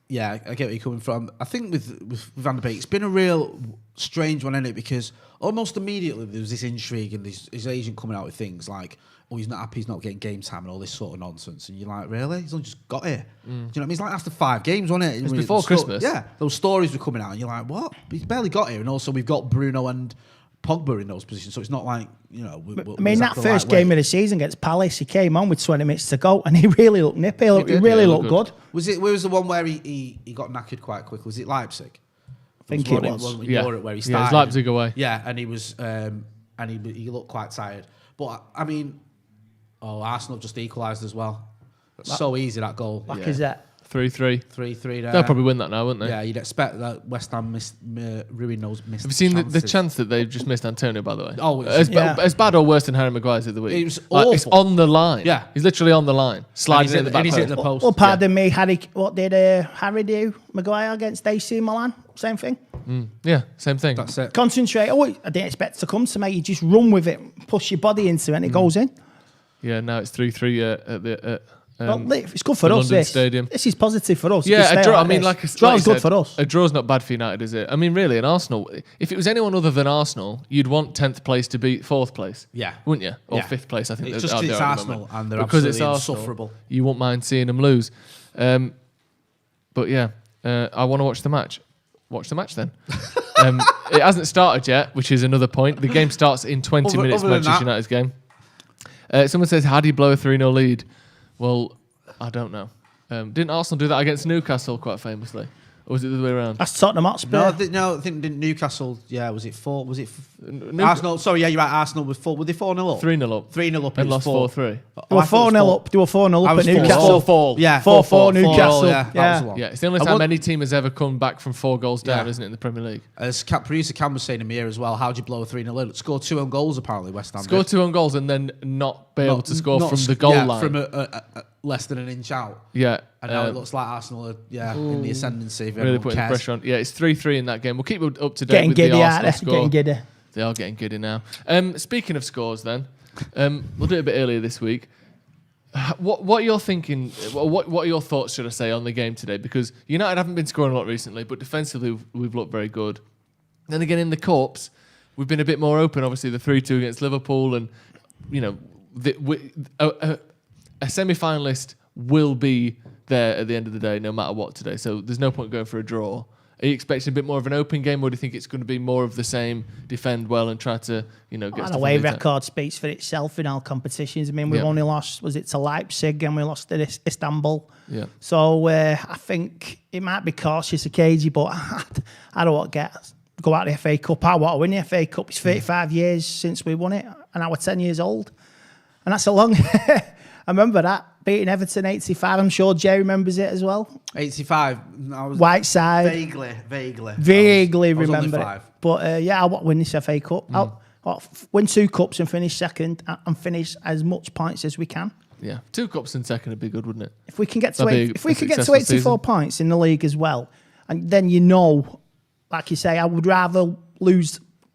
Speaker 16: yeah, I get where you're coming from. I think with Van der Beek, it's been a real strange one, isn't it? Because almost immediately there was this intrigue and his agent coming out with things like, oh, he's not happy, he's not getting game time and all this sort of nonsense. And you're like, really? He's only just got here. Do you know what I mean? It's like after 5 games, wasn't it?
Speaker 14: It was before Christmas.
Speaker 16: Yeah, those stories were coming out and you're like, what? He's barely got here. And also we've got Bruno and Pogba in those positions. So it's not like,
Speaker 15: I mean, that first game of the season against Palace, he came on with 20 minutes to go and he really looked nippy. He really looked good.
Speaker 16: Where was the one where he got knackered quite quickly? Was it Leipzig?
Speaker 15: I think it was.
Speaker 16: Europe where he started.
Speaker 14: Yeah, it was Leipzig away.
Speaker 16: Yeah, and he was, and he looked quite tired. But I mean, Arsenal just equalised as well. So easy, that goal.
Speaker 15: Like is that?
Speaker 14: 3-3.
Speaker 16: 3-3 there.
Speaker 14: They'll probably win that now, won't they?
Speaker 16: Yeah, you'd expect that West Ham ruin those missed.
Speaker 14: Have you seen the chance that they've just missed Antonio, by the way?
Speaker 16: Oh,
Speaker 14: as bad or worse than Harry Maguire's the other week.
Speaker 16: It was awful.
Speaker 14: It's on the line.
Speaker 16: Yeah.
Speaker 14: He's literally on the line. Sliding in the back post.
Speaker 15: Well, pardon me, what did Harry do? Maguire against AC Milan? Same thing?
Speaker 14: Yeah, same thing.
Speaker 16: That's it.
Speaker 15: Concentrate. I didn't expect it to come to me. You just run with it, push your body into it, and it goes in.
Speaker 14: Yeah, now it's 3-3 at the...
Speaker 15: it's good for us.
Speaker 14: London Stadium.
Speaker 15: This is positive for us.
Speaker 14: Yeah, a draw. I mean,
Speaker 15: draw's good for us.
Speaker 14: A draw's not bad for United, is it? I mean, really, in Arsenal, if it was anyone other than Arsenal, you'd want 10th place to beat 4th place.
Speaker 16: Yeah,
Speaker 14: wouldn't you? Or
Speaker 16: yeah.
Speaker 14: 5th place, I think.
Speaker 16: It's just it's Arsenal, and they're
Speaker 14: because
Speaker 16: absolutely
Speaker 14: it's Arsenal,
Speaker 16: insufferable.
Speaker 14: You won't mind seeing them lose. But yeah, I want to watch the match. Watch the match then. It hasn't started yet, which is another point. The game starts in 20 minutes. Manchester United's game. Someone says, "How do you blow a 3-0 lead?" Well, I don't know. Didn't Arsenal do that against Newcastle quite famously? Or was it the other way around?
Speaker 15: That's Tottenham Hotspur.
Speaker 16: No, I think Newcastle, was it 4? Was it Arsenal? Sorry, yeah, you're right. Arsenal was 4. Were they 4-0 up?
Speaker 14: 3-0 up.
Speaker 16: 3-0 up
Speaker 14: and lost
Speaker 16: 4-3.
Speaker 15: They were 4-0 up. They were 4-0 up at Newcastle.
Speaker 14: 4-4.
Speaker 16: Yeah,
Speaker 15: 4-4 Newcastle.
Speaker 14: Yeah, it's the only time any team has ever come back from 4 goals down, isn't it, in the Premier League?
Speaker 16: As producer Cam was saying to me here as well, how do you blow a 3-0 lead? Score 2 own goals, apparently, West Ham.
Speaker 14: Score 2 own goals and then not be able to score from the goal line.
Speaker 16: From less than an inch out.
Speaker 14: Yeah.
Speaker 16: And now it looks like Arsenal are in the ascendancy.
Speaker 14: Really putting the pressure on. Yeah, it's 3-3 in that game. We'll keep up to date with the Arsenal score.
Speaker 15: Getting giddy.
Speaker 14: They are getting giddy now. Speaking of scores then, we'll do it a bit earlier this week. What you're thinking, what are your thoughts, should I say, on the game today? Because United haven't been scoring a lot recently, but defensively we've looked very good. Then again, in the Cups, we've been a bit more open. Obviously, the 3-2 against Liverpool, and a semi-finalist will be there at the end of the day, no matter what today. So there's no point going for a draw. Are you expecting a bit more of an open game, or do you think it's going to be more of the same, defend well and try to, get stuff?
Speaker 15: The away record speaks for itself in our competitions. I mean, we've only lost, was it to Leipzig, and we lost to Istanbul.
Speaker 14: Yeah.
Speaker 15: So I think it might be cautious, cagey, but I don't want to go out of the FA Cup. I want to win the FA Cup. It's 35 years since we won it, and I was 10 years old. And that's a long... I remember that, beating Everton 85. I'm sure Jay remembers it as well.
Speaker 16: 85.
Speaker 15: Whiteside.
Speaker 16: Vaguely
Speaker 15: remember it. But I want to win this FA Cup. I'll win 2 cups and finish second, and finish as much points as we can.
Speaker 14: Yeah, 2 cups in second would be good, wouldn't it?
Speaker 15: If we can get to 84 points in the league as well, and then like you say, I would rather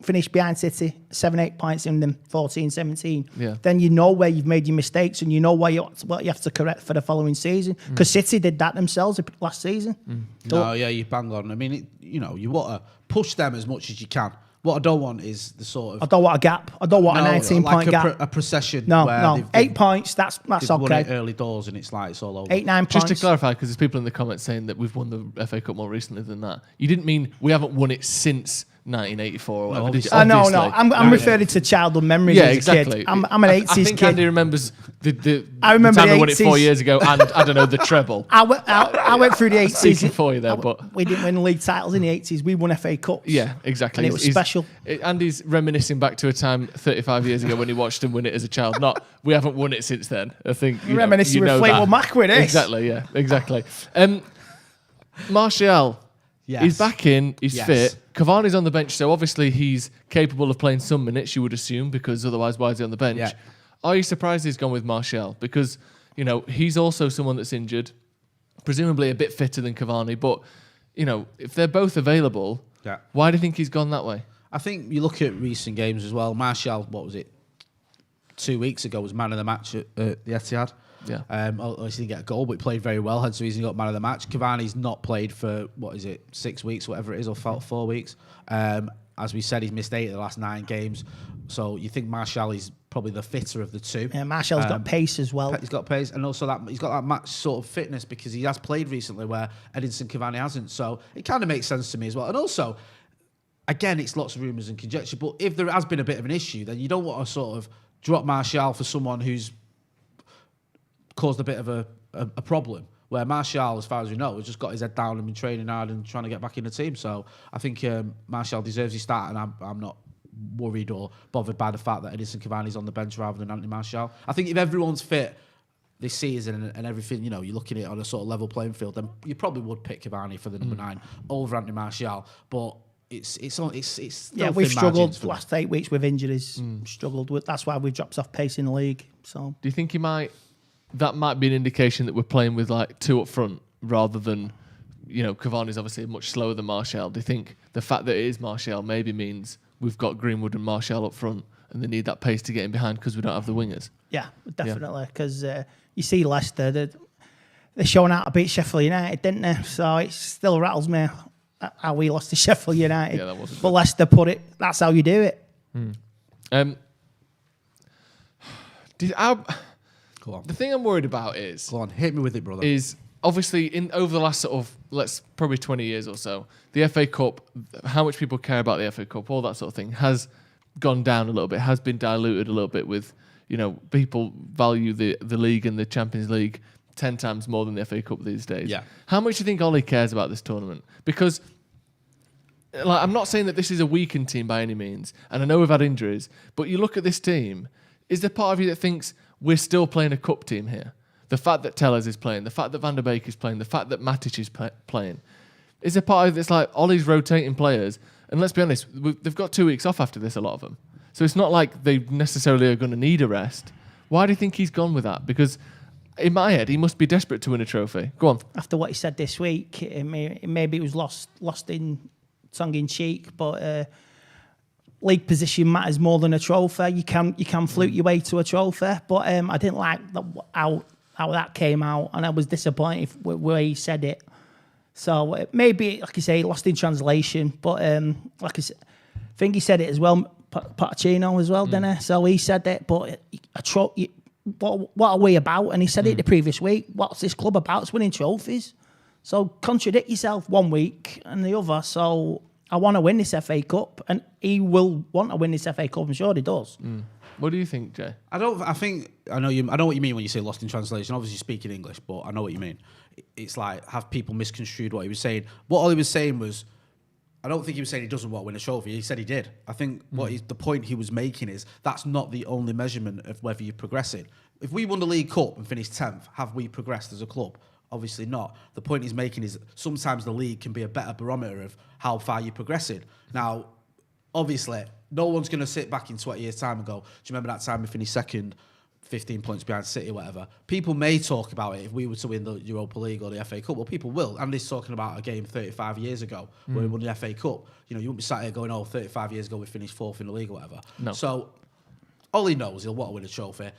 Speaker 15: finish behind City 7-8 points in them 14-17.
Speaker 14: Yeah.
Speaker 15: Then where you've made your mistakes, and what you have to correct for the following season. Because City did that themselves last season.
Speaker 16: You bang on. I mean, you want to push them as much as you can. What I don't want is the sort of...
Speaker 15: I don't want a gap. I don't want a 19-point gap.
Speaker 16: A procession.
Speaker 15: No. 8 points, that's okay.
Speaker 16: Won it early doors, and it's all over.
Speaker 15: 8-9 points.
Speaker 14: Just to clarify, because there's people in the comments saying that we've won the FA Cup more recently than that. You didn't mean we haven't won it since 1984 or whatever, did you?
Speaker 15: No. I'm referring to childhood memories as a
Speaker 14: exactly.
Speaker 15: kid. I'm an 80s kid.
Speaker 14: I think Andy remembers the
Speaker 15: remember
Speaker 14: time
Speaker 15: the
Speaker 14: we won it 4 years ago, and I don't know, the treble.
Speaker 15: I went through the 80s.
Speaker 14: Speaking for you there, but
Speaker 15: we didn't win league titles in the 80s. We won FA Cups.
Speaker 14: Yeah, exactly.
Speaker 15: And it was special.
Speaker 14: Andy's reminiscing back to a time 35 years ago when he watched him win it as a child. Not, we haven't won it since then. I think
Speaker 15: reminiscing with Fleetwood Mac with this.
Speaker 14: Exactly, yeah, exactly. Martial.
Speaker 16: Yes.
Speaker 14: He's back in, he's fit. Cavani's on the bench, so obviously he's capable of playing some minutes, you would assume, because otherwise why is he on the bench?
Speaker 16: Yeah.
Speaker 14: Are you surprised he's gone with Martial? Because, he's also someone that's injured, presumably a bit fitter than Cavani, but, if they're both available, why do you think he's gone that way?
Speaker 16: I think you look at recent games as well. Martial, what was it, 2 weeks ago, was man of the match at the Etihad.
Speaker 14: Yeah.
Speaker 16: Obviously didn't get a goal, but he played very well. Hence the reason he got man of the match. Cavani's not played for 6 weeks, whatever it is, or 4 weeks. As we said, he's missed 8 of the last 9 games. So you think Martial is probably the fitter of the two.
Speaker 15: Yeah, Martial's got pace as well.
Speaker 16: He's got pace, and also he's got that match sort of fitness because he has played recently where Edinson Cavani hasn't. So it kind of makes sense to me as well. And also, again, it's lots of rumours and conjecture. But if there has been a bit of an issue, then you don't want to sort of drop Martial for someone who's caused a bit of a problem. Where Martial, as far as we know, has just got his head down and been training hard and trying to get back in the team. So I think Martial deserves his start, and I'm not worried or bothered by the fact that Edinson Cavani's on the bench rather than Anthony Martial. I think if everyone's fit this season and everything, you're looking at it on a sort of level playing field, then you probably would pick Cavani for the number 9 over Anthony Martial. But it's
Speaker 15: we've struggled the last 8 weeks with injuries. Struggled with. That's why we've dropped off pace in the league. So
Speaker 14: do you think that might be an indication that we're playing with like 2 up front rather than, Cavani's obviously much slower than Martial. Do you think the fact that it is Martial maybe means we've got Greenwood and Martial up front and they need that pace to get in behind because we don't have the wingers?
Speaker 15: Yeah, definitely. Because you see Leicester, they're showing out to beat Sheffield United, didn't they? So it still rattles me how we lost to Sheffield United.
Speaker 14: Yeah, that wasn't
Speaker 15: but
Speaker 14: good.
Speaker 15: Leicester put it, that's how you do it.
Speaker 16: Go on.
Speaker 14: The thing I'm worried about is...
Speaker 16: Go on, hit me with it, brother.
Speaker 14: Is obviously over the last sort of, probably 20 years or so, the FA Cup, how much people care about the FA Cup, all that sort of thing, has gone down a little bit, has been diluted a little bit with, people value the league and the Champions League 10 times more than the FA Cup these days.
Speaker 16: Yeah.
Speaker 14: How much do you think Ollie cares about this tournament? Because I'm not saying that this is a weakened team by any means, and I know we've had injuries, but you look at this team, is there part of you that thinks we're still playing a cup team here? The fact that Tellez is playing, the fact that Van der Beek is playing, the fact that Matic is playing. Is there part of this like Ollie's rotating players? And let's be honest, they've got 2 weeks off after this, a lot of them. So it's not like they necessarily are going to need a rest. Why do you think he's gone with that? Because in my head, he must be desperate to win a trophy. Go on.
Speaker 15: After what he said this week, maybe it was lost in tongue-in-cheek, but... league position matters more than a trophy. You can flute your way to a trophy, but I didn't like how that came out, and I was disappointed with where he said it. So maybe, like you say, lost in translation, but like I said, I think he said it as well, Pochettino as well, didn't he? So he said it, but what are we about? And he said it the previous week. What's this club about? It's winning trophies. So contradict yourself one week and the other. So I want to win this FA Cup, and he will want to win this FA Cup. I'm sure he does.
Speaker 14: What do you think, Jay?
Speaker 16: I know what you mean when you say lost in translation. Obviously, speaking English, but I know what you mean. It's like, have people misconstrued what he was saying? What Ollie was saying was, I don't think he was saying he doesn't want to win a trophy. He said he did. I think the point he was making is that's not the only measurement of whether you're progressing. If we won the League Cup and finished 10th, have we progressed as a club? Obviously not. The point he's making is sometimes the league can be a better barometer of how far you're progressing. Now, obviously, no one's going to sit back in 20 years' time and go, do you remember that time we finished second, 15 points behind City or whatever? People may talk about it if we were to win the Europa League or the FA Cup. Well, people will. Andy's talking about a game 35 years ago where we won the FA Cup. You wouldn't be sat here going, 35 years ago we finished fourth in the league or whatever.
Speaker 14: No.
Speaker 16: So, all he knows, he'll want to win a trophy.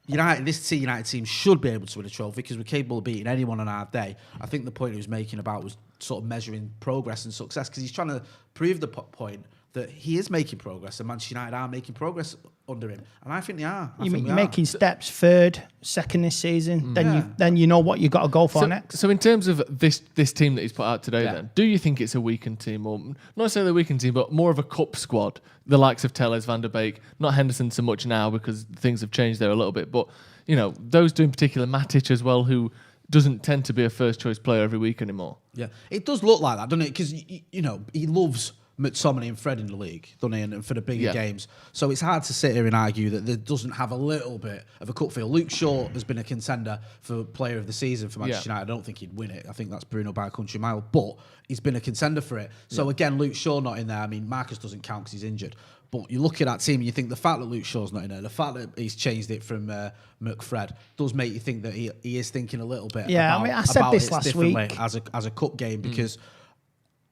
Speaker 16: This United team should be able to win a trophy because we're capable of beating anyone on our day. I think the point he was making about was sort of measuring progress and success, because he's trying to prove the point that he is making progress and Manchester United are making progress under him, and I think they are.
Speaker 15: You're making steps, third, second this season. Then you know what you've got to go for next.
Speaker 14: So in terms of this team that he's put out today, then do you think it's a weakened team, or not necessarily a weakened team, but more of a cup squad? The likes of Tellez, Van der Beek, not Henderson so much now because things have changed there a little bit, but those two in particular, Matic as well, who doesn't tend to be a first choice player every week anymore.
Speaker 16: Yeah, it does look like that, doesn't it? Because he loves McTominay and Fred in the league, doesn't he? And for the bigger games. So it's hard to sit here and argue that there doesn't have a little bit of a cup feel. Luke Shaw has been a contender for player of the season for Manchester United. I don't think he'd win it. I think that's Bruno by a country mile. But he's been a contender for it. So again, Luke Shaw not in there. I mean, Marcus doesn't count because he's injured. But you look at that team and you think the fact that Luke Shaw's not in there, the fact that he's changed it from McFred does make you think that he is thinking a little bit about,
Speaker 15: I said this last week
Speaker 16: as a cup game, because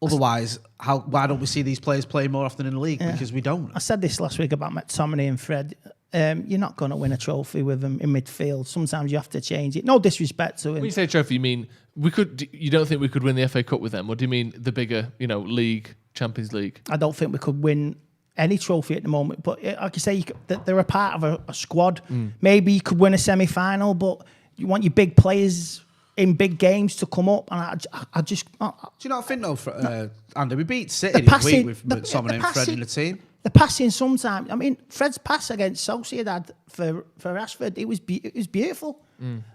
Speaker 16: otherwise, why don't we see these players play more often in the league? Because we don't.
Speaker 15: I said this last week about McTominay and Fred. You're not going to win a trophy with them in midfield. Sometimes you have to change it. No disrespect to him.
Speaker 14: When you say trophy, you mean you don't think we could win the FA Cup with them, or do you mean the bigger, league, Champions League?
Speaker 15: I don't think we could win any trophy at the moment, but like you say, they're a part of a squad. Maybe you could win a semi-final, but you want your big players in big games to come up, and I just.
Speaker 16: Do you not think though, Andy? We beat City this week with McTominay and Fred in the team.
Speaker 15: The passing sometimes. I mean, Fred's pass against Sociedad for Rashford, it was beautiful.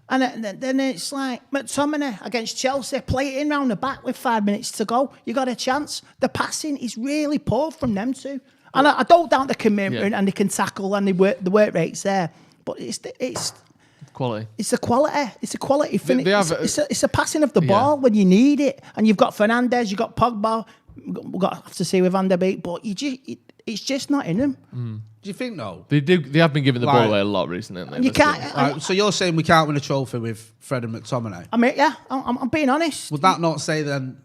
Speaker 15: And then it's like McTominay against Chelsea, play it in round the back with 5 minutes to go. You got a chance. The passing is really poor from them two. And I don't doubt the commitment and they can tackle and the work rate's there. But it's
Speaker 14: quality.
Speaker 15: It's a quality. It's a quality finish. It's a passing of the
Speaker 14: Yeah.
Speaker 15: ball when you need it. And you've got Fernandes, you've got Pogba. We've got to have to see with Van der Beek, but it's just not in them.
Speaker 16: Do you think though?
Speaker 14: They have been giving the ball away a lot recently. haven't they?
Speaker 15: You can't.
Speaker 16: So you're saying we can't win a trophy with Fred and McTominay?
Speaker 15: I mean, yeah, I'm being honest.
Speaker 16: Would that not say then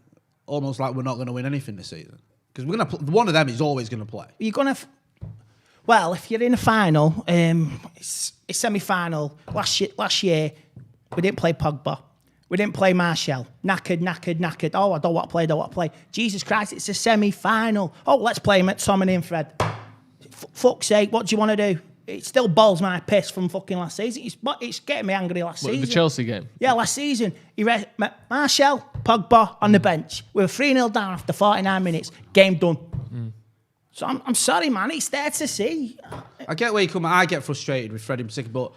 Speaker 16: almost like we're not going to win anything this season? Because we're going to one of them is always going to play.
Speaker 15: You're gonna. Well, if you're in a final, it's semi-final. Last year, we didn't play Pogba. We didn't play Martial. Knackered. Oh, I don't want to play. Jesus Christ, it's a semi-final. Oh, let's play McTominay and Fred. Fuck's sake, what do you want to do? It still balls my piss from fucking last season. It's getting me angry last season.
Speaker 14: The Chelsea game?
Speaker 15: Yeah, last season. Martial, Pogba on the bench. We were 3-0 down after 49 minutes. Game done. So I'm sorry, man. It's there to see.
Speaker 16: I get where you come. I get frustrated with Fred in particular, but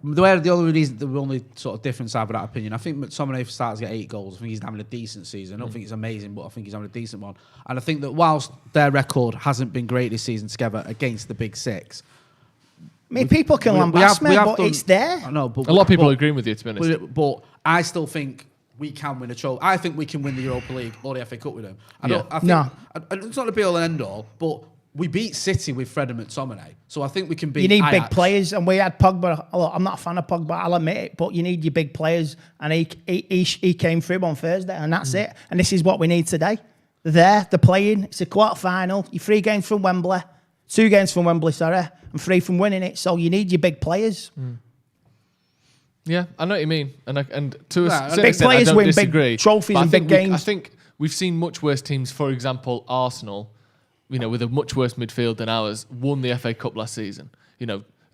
Speaker 16: the only sort of difference I have with that opinion, I think McTominay starts to get 8 goals. I think he's having a decent season. I don't think it's amazing, but I think he's having a decent one. And I think that whilst their record hasn't been great this season together against the big six,
Speaker 15: I mean, people can lambast me, but it's there.
Speaker 16: I know, but
Speaker 14: a lot of people are agreeing with you, to be honest.
Speaker 16: But I still think we can win a trophy. I think we can win the Europa League or the FA Cup with them. It's not the be all and end all, but we beat City with Fred and McTominay, so I think we can beat.
Speaker 15: You need
Speaker 16: Ajax.
Speaker 15: big players, and we had Pogba. I'm not a fan of Pogba, I'll admit it, but you need your big players, and he came through on Thursday, and that's it. And this is what we need today. They're playing. It's a quarter final. You're 3 games from Wembley, 2 games from Wembley, sorry, and 3 from winning it. So you need your big players.
Speaker 14: Yeah, I know what you mean, and to a certain
Speaker 15: big
Speaker 14: extent,
Speaker 15: players
Speaker 14: I don't
Speaker 15: win
Speaker 14: disagree,
Speaker 15: big trophies
Speaker 14: but
Speaker 15: and big games.
Speaker 14: I think we've seen much worse teams. For example, Arsenal, with a much worse midfield than ours, won the FA Cup last season.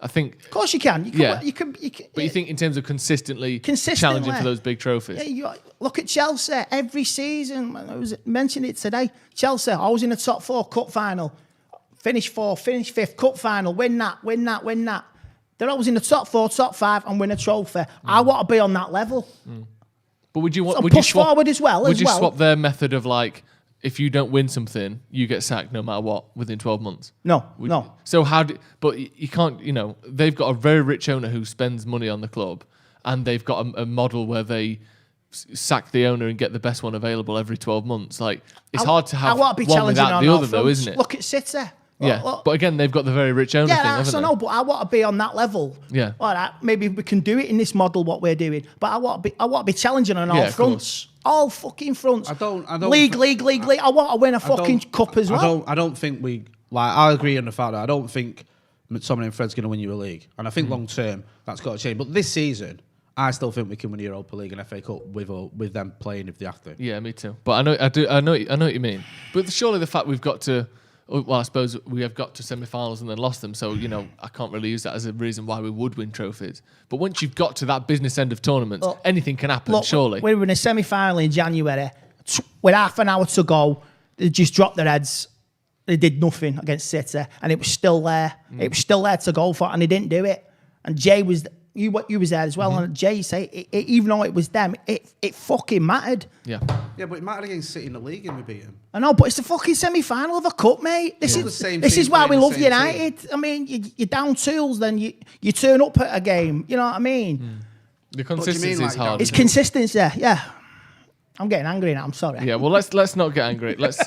Speaker 14: I think.
Speaker 15: Of course, you can. You can.
Speaker 14: But you think in terms of consistently challenging for those big trophies?
Speaker 15: Yeah, look at Chelsea every season. I mentioned it today. Chelsea, I was in the top 4 cup final, finish 4th, finish 5th, cup final, win that. They're always in the top 4, top 5, and win a trophy. I want to be on that level.
Speaker 14: But would you want?
Speaker 15: So
Speaker 14: would you
Speaker 15: push
Speaker 14: swap
Speaker 15: forward as well?
Speaker 14: Would you swap their method of like, if you don't win something, you get sacked no matter what within 12 months?
Speaker 15: No.
Speaker 14: So but you can't, they've got a very rich owner who spends money on the club, and they've got a model where they sack the owner and get the best one available every 12 months. Like, it's hard to have one without the other, though, isn't it?
Speaker 15: Look at City.
Speaker 14: Yeah, but again, they've got the very rich owner thing, haven't they?
Speaker 15: I know, but I want to be on that level.
Speaker 14: Yeah.
Speaker 15: All right, maybe we can do it in this model, what we're doing, but I want to be challenging on all fronts. All fucking fronts.
Speaker 16: I don't.
Speaker 15: League. I want to win a fucking cup as well.
Speaker 16: I don't think we. I agree on the fact that I don't think McTominay and Fred's going to win you a league, and I think long term that's got to change. But this season, I still think we can win the Europa League and FA Cup with them playing if they have to.
Speaker 14: Yeah, me too. But I know what you mean. But surely the fact we've got to. Well, I suppose we have got to semi-finals and then lost them, so I can't really use that as a reason why we would win trophies. But once you've got to that business end of tournaments, anything can happen. Surely
Speaker 15: we were in a semi-final in January with half an hour to go. They just dropped their heads. They did nothing against City, and it was still there. It was still there to go for, and they didn't do it. And Jay was. You was there as well, and Jay say even though it was them, it fucking mattered.
Speaker 14: Yeah,
Speaker 16: but it mattered against City in the league and we beat them.
Speaker 15: I know, but it's the fucking semi-final of a cup, mate. This is why we love United. I mean, you're down tools, then you turn up at a game. You know what I mean?
Speaker 14: The consistency is hard.
Speaker 15: It's consistency, yeah. I'm getting angry now. I'm sorry.
Speaker 14: Yeah, well, let's not get angry. Let's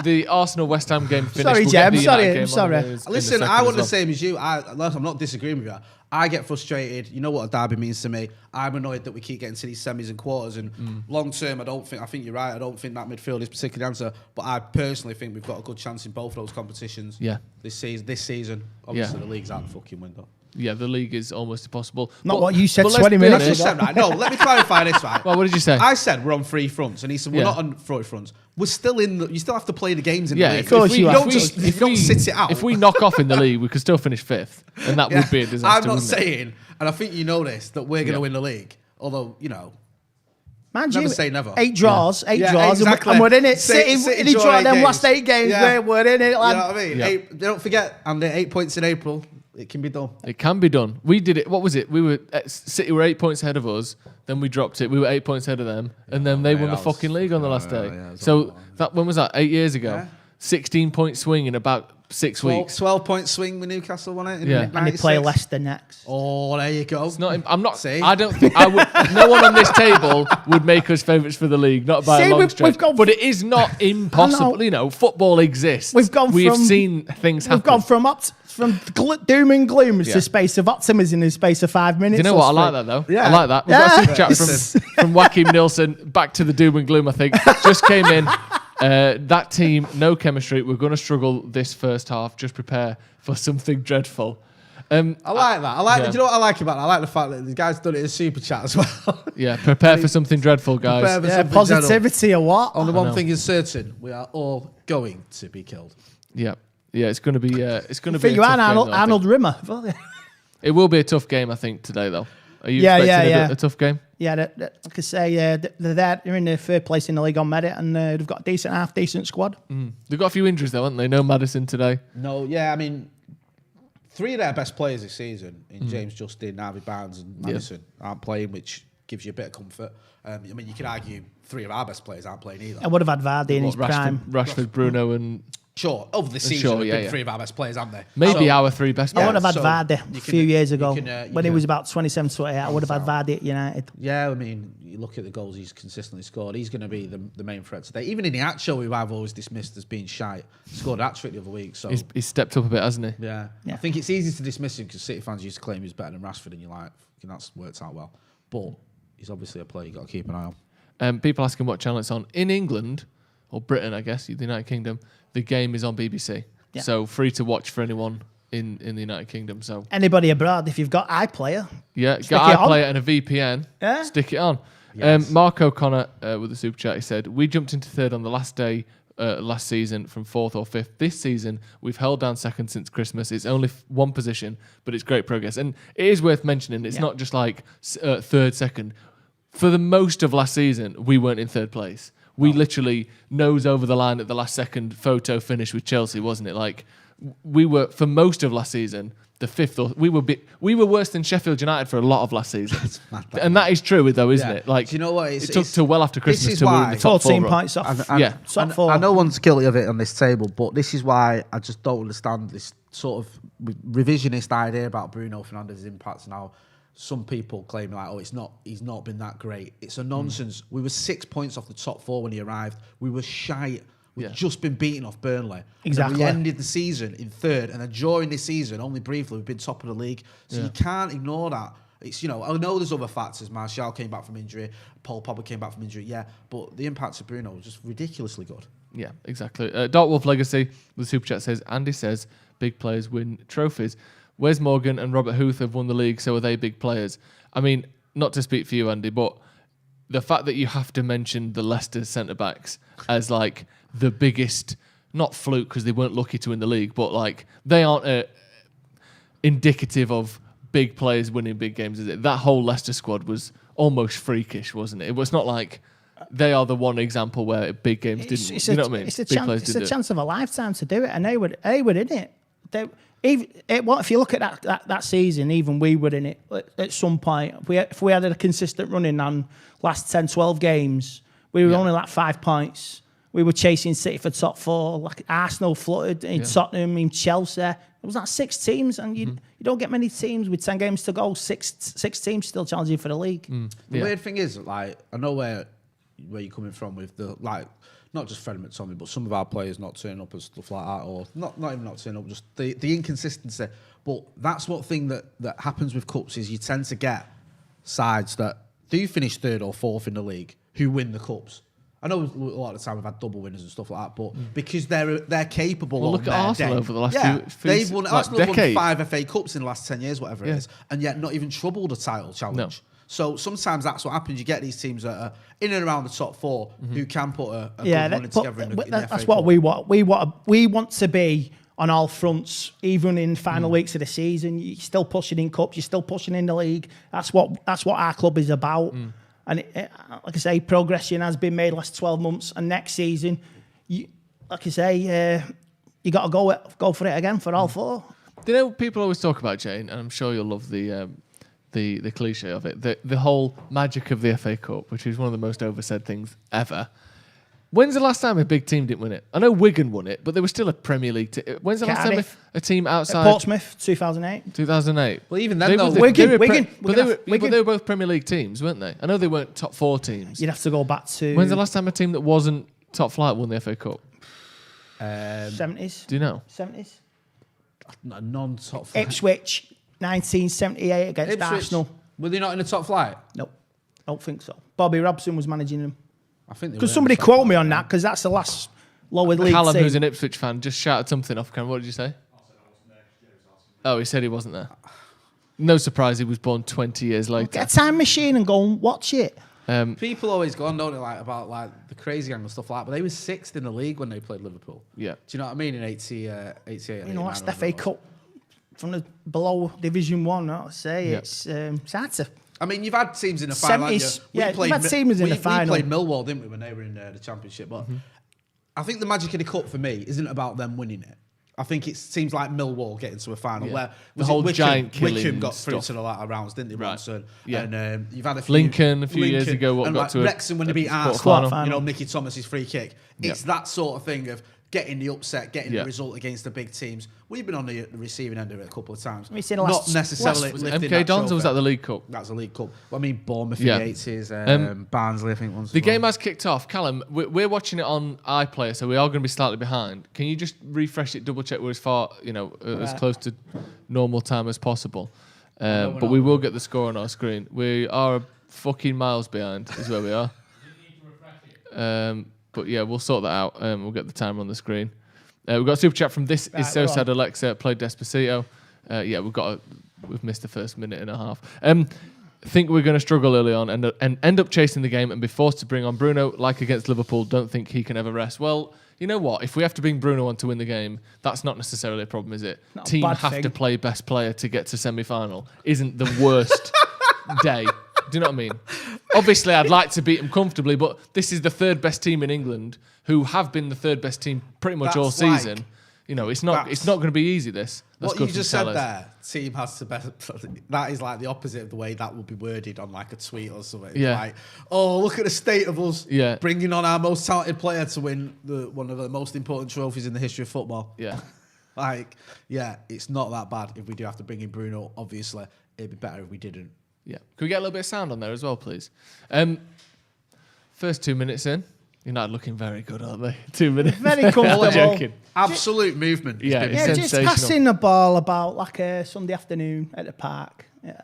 Speaker 14: the Arsenal West Ham game finished.
Speaker 15: Sorry, Jay. I'm sorry.
Speaker 16: Listen, I want the same as you. I'm not disagreeing with you. I get frustrated. You know what a derby means to me. I'm annoyed that we keep getting to these semis and quarters. And long term, I think you're right. I don't think that midfield is particularly the answer. But I personally think we've got a good chance in both those competitions.
Speaker 14: Yeah.
Speaker 16: This season, obviously the league's out the fucking window.
Speaker 14: Yeah, the league is almost impossible.
Speaker 15: Not what you said 20 minutes ago.
Speaker 16: No, let me clarify this, right?
Speaker 14: Well, what did you say?
Speaker 16: I said we're on 3 fronts, and he said we're not on 3 fronts. We're still in you still have to play the games in the league.
Speaker 15: Of course you
Speaker 16: don't sit it out.
Speaker 14: If we knock off in the league, we could still finish 5th, and that would be a disaster.
Speaker 16: I'm not saying, and I think you know this, that we're going to win the league. Although,
Speaker 15: Mind
Speaker 16: Never
Speaker 15: you,
Speaker 16: say never.
Speaker 15: 8 draws,
Speaker 16: Yeah,
Speaker 15: exactly. and we're in it. City
Speaker 16: draw
Speaker 15: draw
Speaker 16: 8
Speaker 15: them
Speaker 16: games.
Speaker 15: last 8 games.
Speaker 16: Yeah.
Speaker 15: We're in it, lad.
Speaker 16: You know what I mean?
Speaker 14: Yeah.
Speaker 16: Don't forget, and 8 points in April, it can be done.
Speaker 14: It can be done. We did it. What was it? We were City were 8 points ahead of us. Then we dropped it. We were 8 points ahead of them, and then they won the fucking league on the last day. So that when was that? 8 years ago.
Speaker 16: Yeah.
Speaker 14: 16-point swing in about 6 weeks.
Speaker 16: 12-point swing with Newcastle, wasn't it?
Speaker 14: Yeah.
Speaker 15: And they play Leicester next.
Speaker 16: Oh, there you go.
Speaker 14: It's not. I'm not. See? I don't think I would. No one on this table would make us favourites for the league, not by a long stretch. But it is not impossible. You know, football exists. We've seen things happen.
Speaker 15: We've gone from doom and gloom to space of optimism in the space of 5 minutes.
Speaker 14: Do you know what? I like that though.
Speaker 15: Yeah.
Speaker 14: I like that. We've got a super chat from Joachim Nielsen. Back to the doom and gloom. I think just came in. That team, no chemistry. We're going to struggle this first half. Just prepare for something dreadful.
Speaker 16: I like that. Do you know what I like about that? I like the fact that the guy's done it in super chat as well.
Speaker 14: Yeah, prepare for something dreadful, guys.
Speaker 15: Positivity or what?
Speaker 16: Only one thing is certain: we are all going to be killed.
Speaker 14: Yeah, it's going to be. It's going to
Speaker 15: be.
Speaker 14: I think
Speaker 15: You are Arnold Rimmer.
Speaker 14: It will be a tough game, I think, today though. Are you expecting a tough game?
Speaker 15: Yeah, like I say, they're in the third place in the league on merit, and they've got a half decent squad.
Speaker 14: They've got a few injuries though, haven't they? No Maddison today.
Speaker 16: No, I mean, 3 of their best players this season in James Justin, Harvey Barnes, and Maddison aren't playing, which gives you a bit of comfort. I mean, you could argue 3 of our best players aren't playing either.
Speaker 15: I would have had Vardy in his prime.
Speaker 14: Rashford, Bruno, and.
Speaker 16: Sure, over the season, been 3 of our best players, haven't they?
Speaker 14: Maybe our 3 best players.
Speaker 15: I would have had Vardy a few years ago. When he was about 27, 28, I would have had Vardy at United.
Speaker 16: Yeah, I mean, you look at the goals he's consistently scored. He's going to be the main threat today. Even in the actual, who I've always dismissed as being shite, scored a hat-trick the other week. So
Speaker 14: he's stepped up a bit, hasn't he?
Speaker 16: Yeah. I think it's easy to dismiss him because City fans used to claim he's better than Rashford, and you're like, that's worked out well. But he's obviously a player you've got to keep an eye on.
Speaker 14: People asking what channel it's on. In England, or Britain, I guess, the United Kingdom, the game is on BBC. Yeah. So free to watch for anyone in the United Kingdom. So
Speaker 15: anybody abroad, if you've got iPlayer.
Speaker 14: Yeah, got iPlayer and a VPN, stick it on.
Speaker 15: Yes.
Speaker 14: Mark O'Connor with the super chat, he said, we jumped into third on the last day last season from 4th or 5th. This season, we've held down second since Christmas. It's only one position, but it's great progress. And it is worth mentioning, it's not just like third, second. For the most of last season, we weren't in third place. We literally nose over the line at the last second photo finish with Chelsea, wasn't it? Like we were for most of last season, the 5th or we were worse than Sheffield United for a lot of last season, and that is true though, isn't it? Like,
Speaker 16: do you know what?
Speaker 14: It took till well after Christmas to win the top
Speaker 15: 14 points off.
Speaker 16: Top 4. I know one's guilty of it on this table, but this is why I just don't understand this sort of revisionist idea about Bruno Fernandes's impacts now. Some people claim like, he's not been that great. It's a nonsense. We were 6 points off the top 4 when he arrived. We were shite. We've just been beaten off Burnley.
Speaker 15: Exactly.
Speaker 16: We ended the season in 3rd, and then during this season, only briefly, we've been top of the league. So you can't ignore that. It's, I know there's other factors. Martial came back from injury. Paul Pogba came back from injury. Yeah, but the impact of Bruno was just ridiculously good.
Speaker 14: Yeah, exactly. Dark Wolf Legacy with super chat says, Andy says big players win trophies. Wes Morgan and Robert Huth have won the league, so are they big players? I mean, not to speak for you, Andy, but the fact that you have to mention the Leicester centre-backs as like the biggest, not fluke because they weren't lucky to win the league, but like they aren't indicative of big players winning big games, is it? That whole Leicester squad was almost freakish, wasn't it? It was not like they are the one example where big games didn't. You know what I mean?
Speaker 15: It's a chance of a lifetime to do it, and they were in it. If you look at that season, even we were in it at some point. If we had a consistent running on last 10, 12 games, we were only like 5 points. We were chasing City for top 4, like Arsenal fluttered in Tottenham, in Chelsea. It was like 6 teams, and you don't get many teams with 10 games to go. Six teams still challenging for the league.
Speaker 16: The weird thing is, like, I know where you're coming from with the not just Fred McTominay, but some of our players not turning up and stuff like that, or not even not turning up, just the inconsistency. But that's what thing that happens with cups is you tend to get sides that do finish 3rd or 4th in the league who win the cups. I know a lot of the time we've had double winners and stuff like that, but because they're capable.
Speaker 14: Well, look at Arsenal over the last few
Speaker 16: they've won.
Speaker 14: like
Speaker 16: Arsenal have won
Speaker 14: decades.
Speaker 16: 5 FA Cups in the last 10 years, whatever it is, and yet not even troubled a title challenge. No. So sometimes that's what happens. You get these teams that are in and around the top 4 who can put a good running together in the
Speaker 15: that's
Speaker 16: FA
Speaker 15: what
Speaker 16: Cup.
Speaker 15: we want. We want to be on all fronts, even in final weeks of the season. You're still pushing in cups. You're still pushing in the league. That's what our club is about. And like I say, progression has been made last 12 months. And next season, you got to go for it again for all 4.
Speaker 14: You know, people always talk about, Jane, and I'm sure you'll love the cliche of it, the whole magic of the FA Cup, which is one of the most oversaid things ever. When's the last time a big team didn't win it? I know Wigan won it, but they were still a Premier League team. When's the last time a team outside...
Speaker 15: Portsmouth, 2008.
Speaker 14: 2008.
Speaker 16: Well, even then,
Speaker 15: Wigan.
Speaker 14: But they were both Premier League teams, weren't they? I know they weren't top 4 teams.
Speaker 15: You'd have to go back to...
Speaker 14: When's the last time a team that wasn't top flight won the FA Cup?
Speaker 15: 70s.
Speaker 14: Do you know?
Speaker 15: 70s.
Speaker 16: Non-top flight.
Speaker 15: Ipswich, 1978 against Arsenal.
Speaker 16: Were they not in the top flight?
Speaker 15: Nope. Don't think so. Bobby Robson was managing them.
Speaker 16: I think
Speaker 15: because somebody quote me on that, because that's the last lower league
Speaker 14: Callum,
Speaker 15: team.
Speaker 14: who's an Ipswich fan, just shouted something off camera. What did you say? Oh, he said he wasn't there. No surprise, he was born 20 years later.
Speaker 15: Get a time machine and go and watch it.
Speaker 16: People always go on, don't they, about the crazy angle stuff like that, but they were 6th in the league when they played Liverpool.
Speaker 14: Yeah.
Speaker 16: Do you know what I mean? In 88.
Speaker 15: You know, that's the FA Cup from the below Division 1, I'd say. Yeah. It's hard to...
Speaker 16: I mean, you've had teams in the final.
Speaker 15: 70s, we've had teams in the final.
Speaker 16: We played Millwall, didn't we, when they were in the Championship? But I think the magic of the Cup for me isn't about them winning it. I think it seems like Millwall getting to a final where
Speaker 14: the whole giant killing
Speaker 16: Wickham got through
Speaker 14: stuff.
Speaker 16: to the latter rounds, didn't they?
Speaker 14: Right.
Speaker 16: Once? And
Speaker 14: you've
Speaker 16: had a few
Speaker 14: Lincoln a few years ago.
Speaker 16: And
Speaker 14: got to
Speaker 16: Wrexham when they beat Arsenal, you know, Mickey Thomas's free kick. It's that sort of thing of getting the upset, getting the result against the big teams. We've been on the receiving end of it a couple of times.
Speaker 15: Not
Speaker 16: necessarily lifting
Speaker 14: MK Dons, or was that the League Cup?
Speaker 16: That's the League Cup. Well, I mean, Bournemouth in the 80s, Barnsley, I think, once.
Speaker 14: The game has kicked off. Callum, we're watching it on iPlayer, so we are going to be slightly behind. Can you just refresh it, double check we're as far, as close to normal time as possible? But we will get the score on our screen. We are fucking miles behind, is where we are. But yeah, we'll sort that out. We'll get the timer on the screen. We've got a super chat from This Is So Sad Alexa, played Despacito. We've missed the first minute and a half. Think we're going to struggle early on and end up chasing the game and be forced to bring on Bruno, like against Liverpool. Don't think he can ever rest. Well, you know what? If we have to bring Bruno on to win the game, that's not necessarily a problem, is it? Team have to play best player to get to semi-final. Isn't the worst day. Do you know what I mean? Obviously, I'd like to beat them comfortably, but this is the 3rd best team in England, who have been the 3rd best team pretty much all season. It's not going to be easy. That's
Speaker 16: what you just said there. Team has to best. That is like the opposite of the way that would be worded on like a tweet or something.
Speaker 14: Yeah.
Speaker 16: Like, oh, look at the state of us. Yeah. Bringing on our most talented player to win one of the most important trophies in the history of football.
Speaker 14: Yeah.
Speaker 16: It's not that bad if we do have to bring in Bruno. Obviously, it'd be better if we didn't.
Speaker 14: Yeah. Can we get a little bit of sound on there as well, please? First 2 minutes in, United looking very good, aren't they? 2 minutes.
Speaker 15: Very comfortable.
Speaker 14: Joking.
Speaker 16: Absolute movement.
Speaker 14: Yeah, it's
Speaker 15: just
Speaker 14: sensational.
Speaker 15: passing the ball about like a Sunday afternoon at the park. Yeah.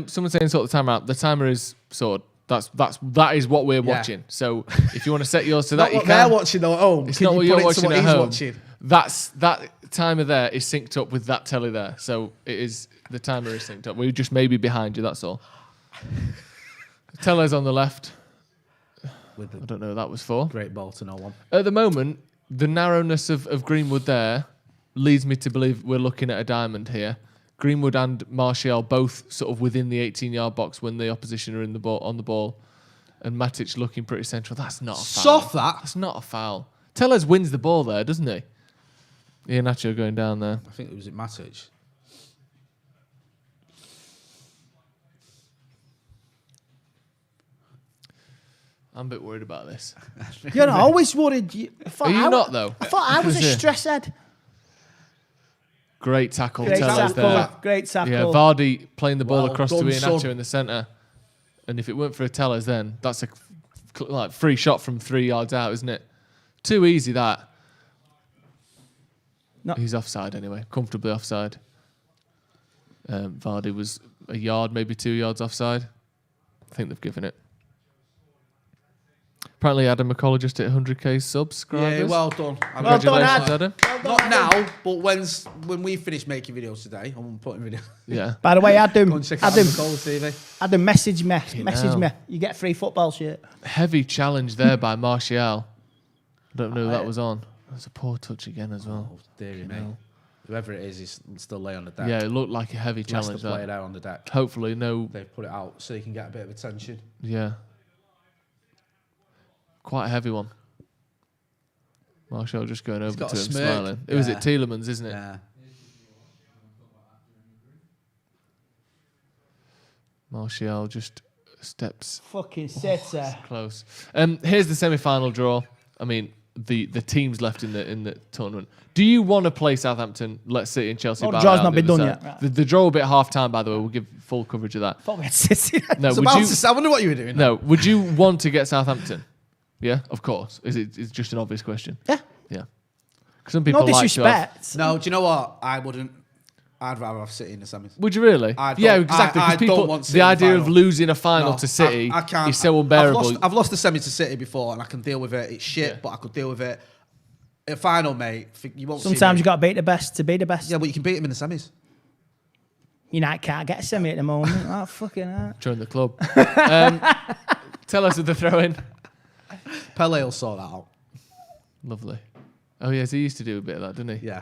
Speaker 14: Someone saying sort the timer out. The timer is sort. That is what we're watching. So if you want to set yours to that, you can.
Speaker 16: They're watching though at home.
Speaker 14: It's not what you're watching at home.
Speaker 16: Watching?
Speaker 14: That timer there is synced up with that telly there. So it is. The timer is synced up. We're just maybe behind you. That's all. Teller's on the left. I don't know who that was for.
Speaker 16: Great ball to no one.
Speaker 14: At the moment, the narrowness of Greenwood there leads me to believe we're looking at a diamond here. Greenwood and Martial both sort of within the 18-yard box when the opposition are on the ball. And Matic looking pretty central. That's not a foul.
Speaker 16: Soft that.
Speaker 14: That's not a foul. Tellers wins the ball there, doesn't he? Iheanacho going down there.
Speaker 16: I think it was Matic.
Speaker 14: I'm a bit worried about this.
Speaker 15: I always worried.
Speaker 14: Are you not, though?
Speaker 15: I thought I was a stress head.
Speaker 14: Great tackle.
Speaker 15: Great tackle.
Speaker 14: Yeah, Vardy playing the ball across to Iheanacho in the centre. And if it weren't for a Tellers then, that's a free shot from 3 yards out, isn't it? Too easy, that.
Speaker 15: No.
Speaker 14: He's offside anyway. Comfortably offside. Vardy was a yard, maybe 2 yards offside. I think they've given it. Apparently, Adam McCullough just hit 100k subscribers.
Speaker 16: Yeah, well done.
Speaker 14: Congratulations, Adam.
Speaker 16: Not now, but when we finish making videos today, I'm putting videos.
Speaker 14: Yeah.
Speaker 15: By the way, Adam,
Speaker 16: Go and check out Adam McCullough TV.
Speaker 15: Adam, message me. You get a free football shirt.
Speaker 14: Heavy challenge there by Martial. I don't know who that was on. That's a poor touch again as well.
Speaker 16: Oh, dear me. Whoever it is still lay on the deck.
Speaker 14: Yeah, it looked like a heavy challenge.
Speaker 16: Leicester play it out on the deck.
Speaker 14: Hopefully, no.
Speaker 16: They've put it out so you can get a bit of attention.
Speaker 14: Yeah. Quite a heavy one. Martial just going over to him, smiling. It was at Tielemans, isn't it?
Speaker 16: Yeah.
Speaker 14: Martial just steps.
Speaker 15: Fucking sitter.
Speaker 14: Close. Here's the semi-final draw. I mean, the teams left in the tournament. Do you want to play Southampton, Leicester City, and Chelsea?
Speaker 15: Oh, the draw's not been done yet. Right.
Speaker 14: The draw will be at half time, by the way. We'll give full coverage of that.
Speaker 15: Thought we had City.
Speaker 14: No,
Speaker 16: I wonder what you were doing.
Speaker 14: No, would you want to get Southampton? Yeah, of course. It's just an obvious question.
Speaker 15: Yeah.
Speaker 14: Yeah. Some people
Speaker 15: no disrespect.
Speaker 16: No, do you know what? I wouldn't. I'd rather have City in the semis.
Speaker 14: Would you really?
Speaker 16: Yeah,
Speaker 14: exactly.
Speaker 16: I
Speaker 14: People,
Speaker 16: don't want City
Speaker 14: the idea
Speaker 16: in the
Speaker 14: of losing a final to City
Speaker 16: I can't.
Speaker 14: is so unbearable.
Speaker 16: I've lost the semi to City before, and I can deal with it. It's shit, but I could deal with it. A final, mate, you won't.
Speaker 15: Sometimes you got to beat the best to be the best.
Speaker 16: Yeah, but you can beat them in the semis.
Speaker 15: United can't get a semi at the moment. Oh, fucking hell.
Speaker 14: Join the club. Tell us of the throw-in.
Speaker 16: Pele will sort that out.
Speaker 14: Lovely. Oh, yes, he used to do a bit of that, didn't he?
Speaker 16: Yeah.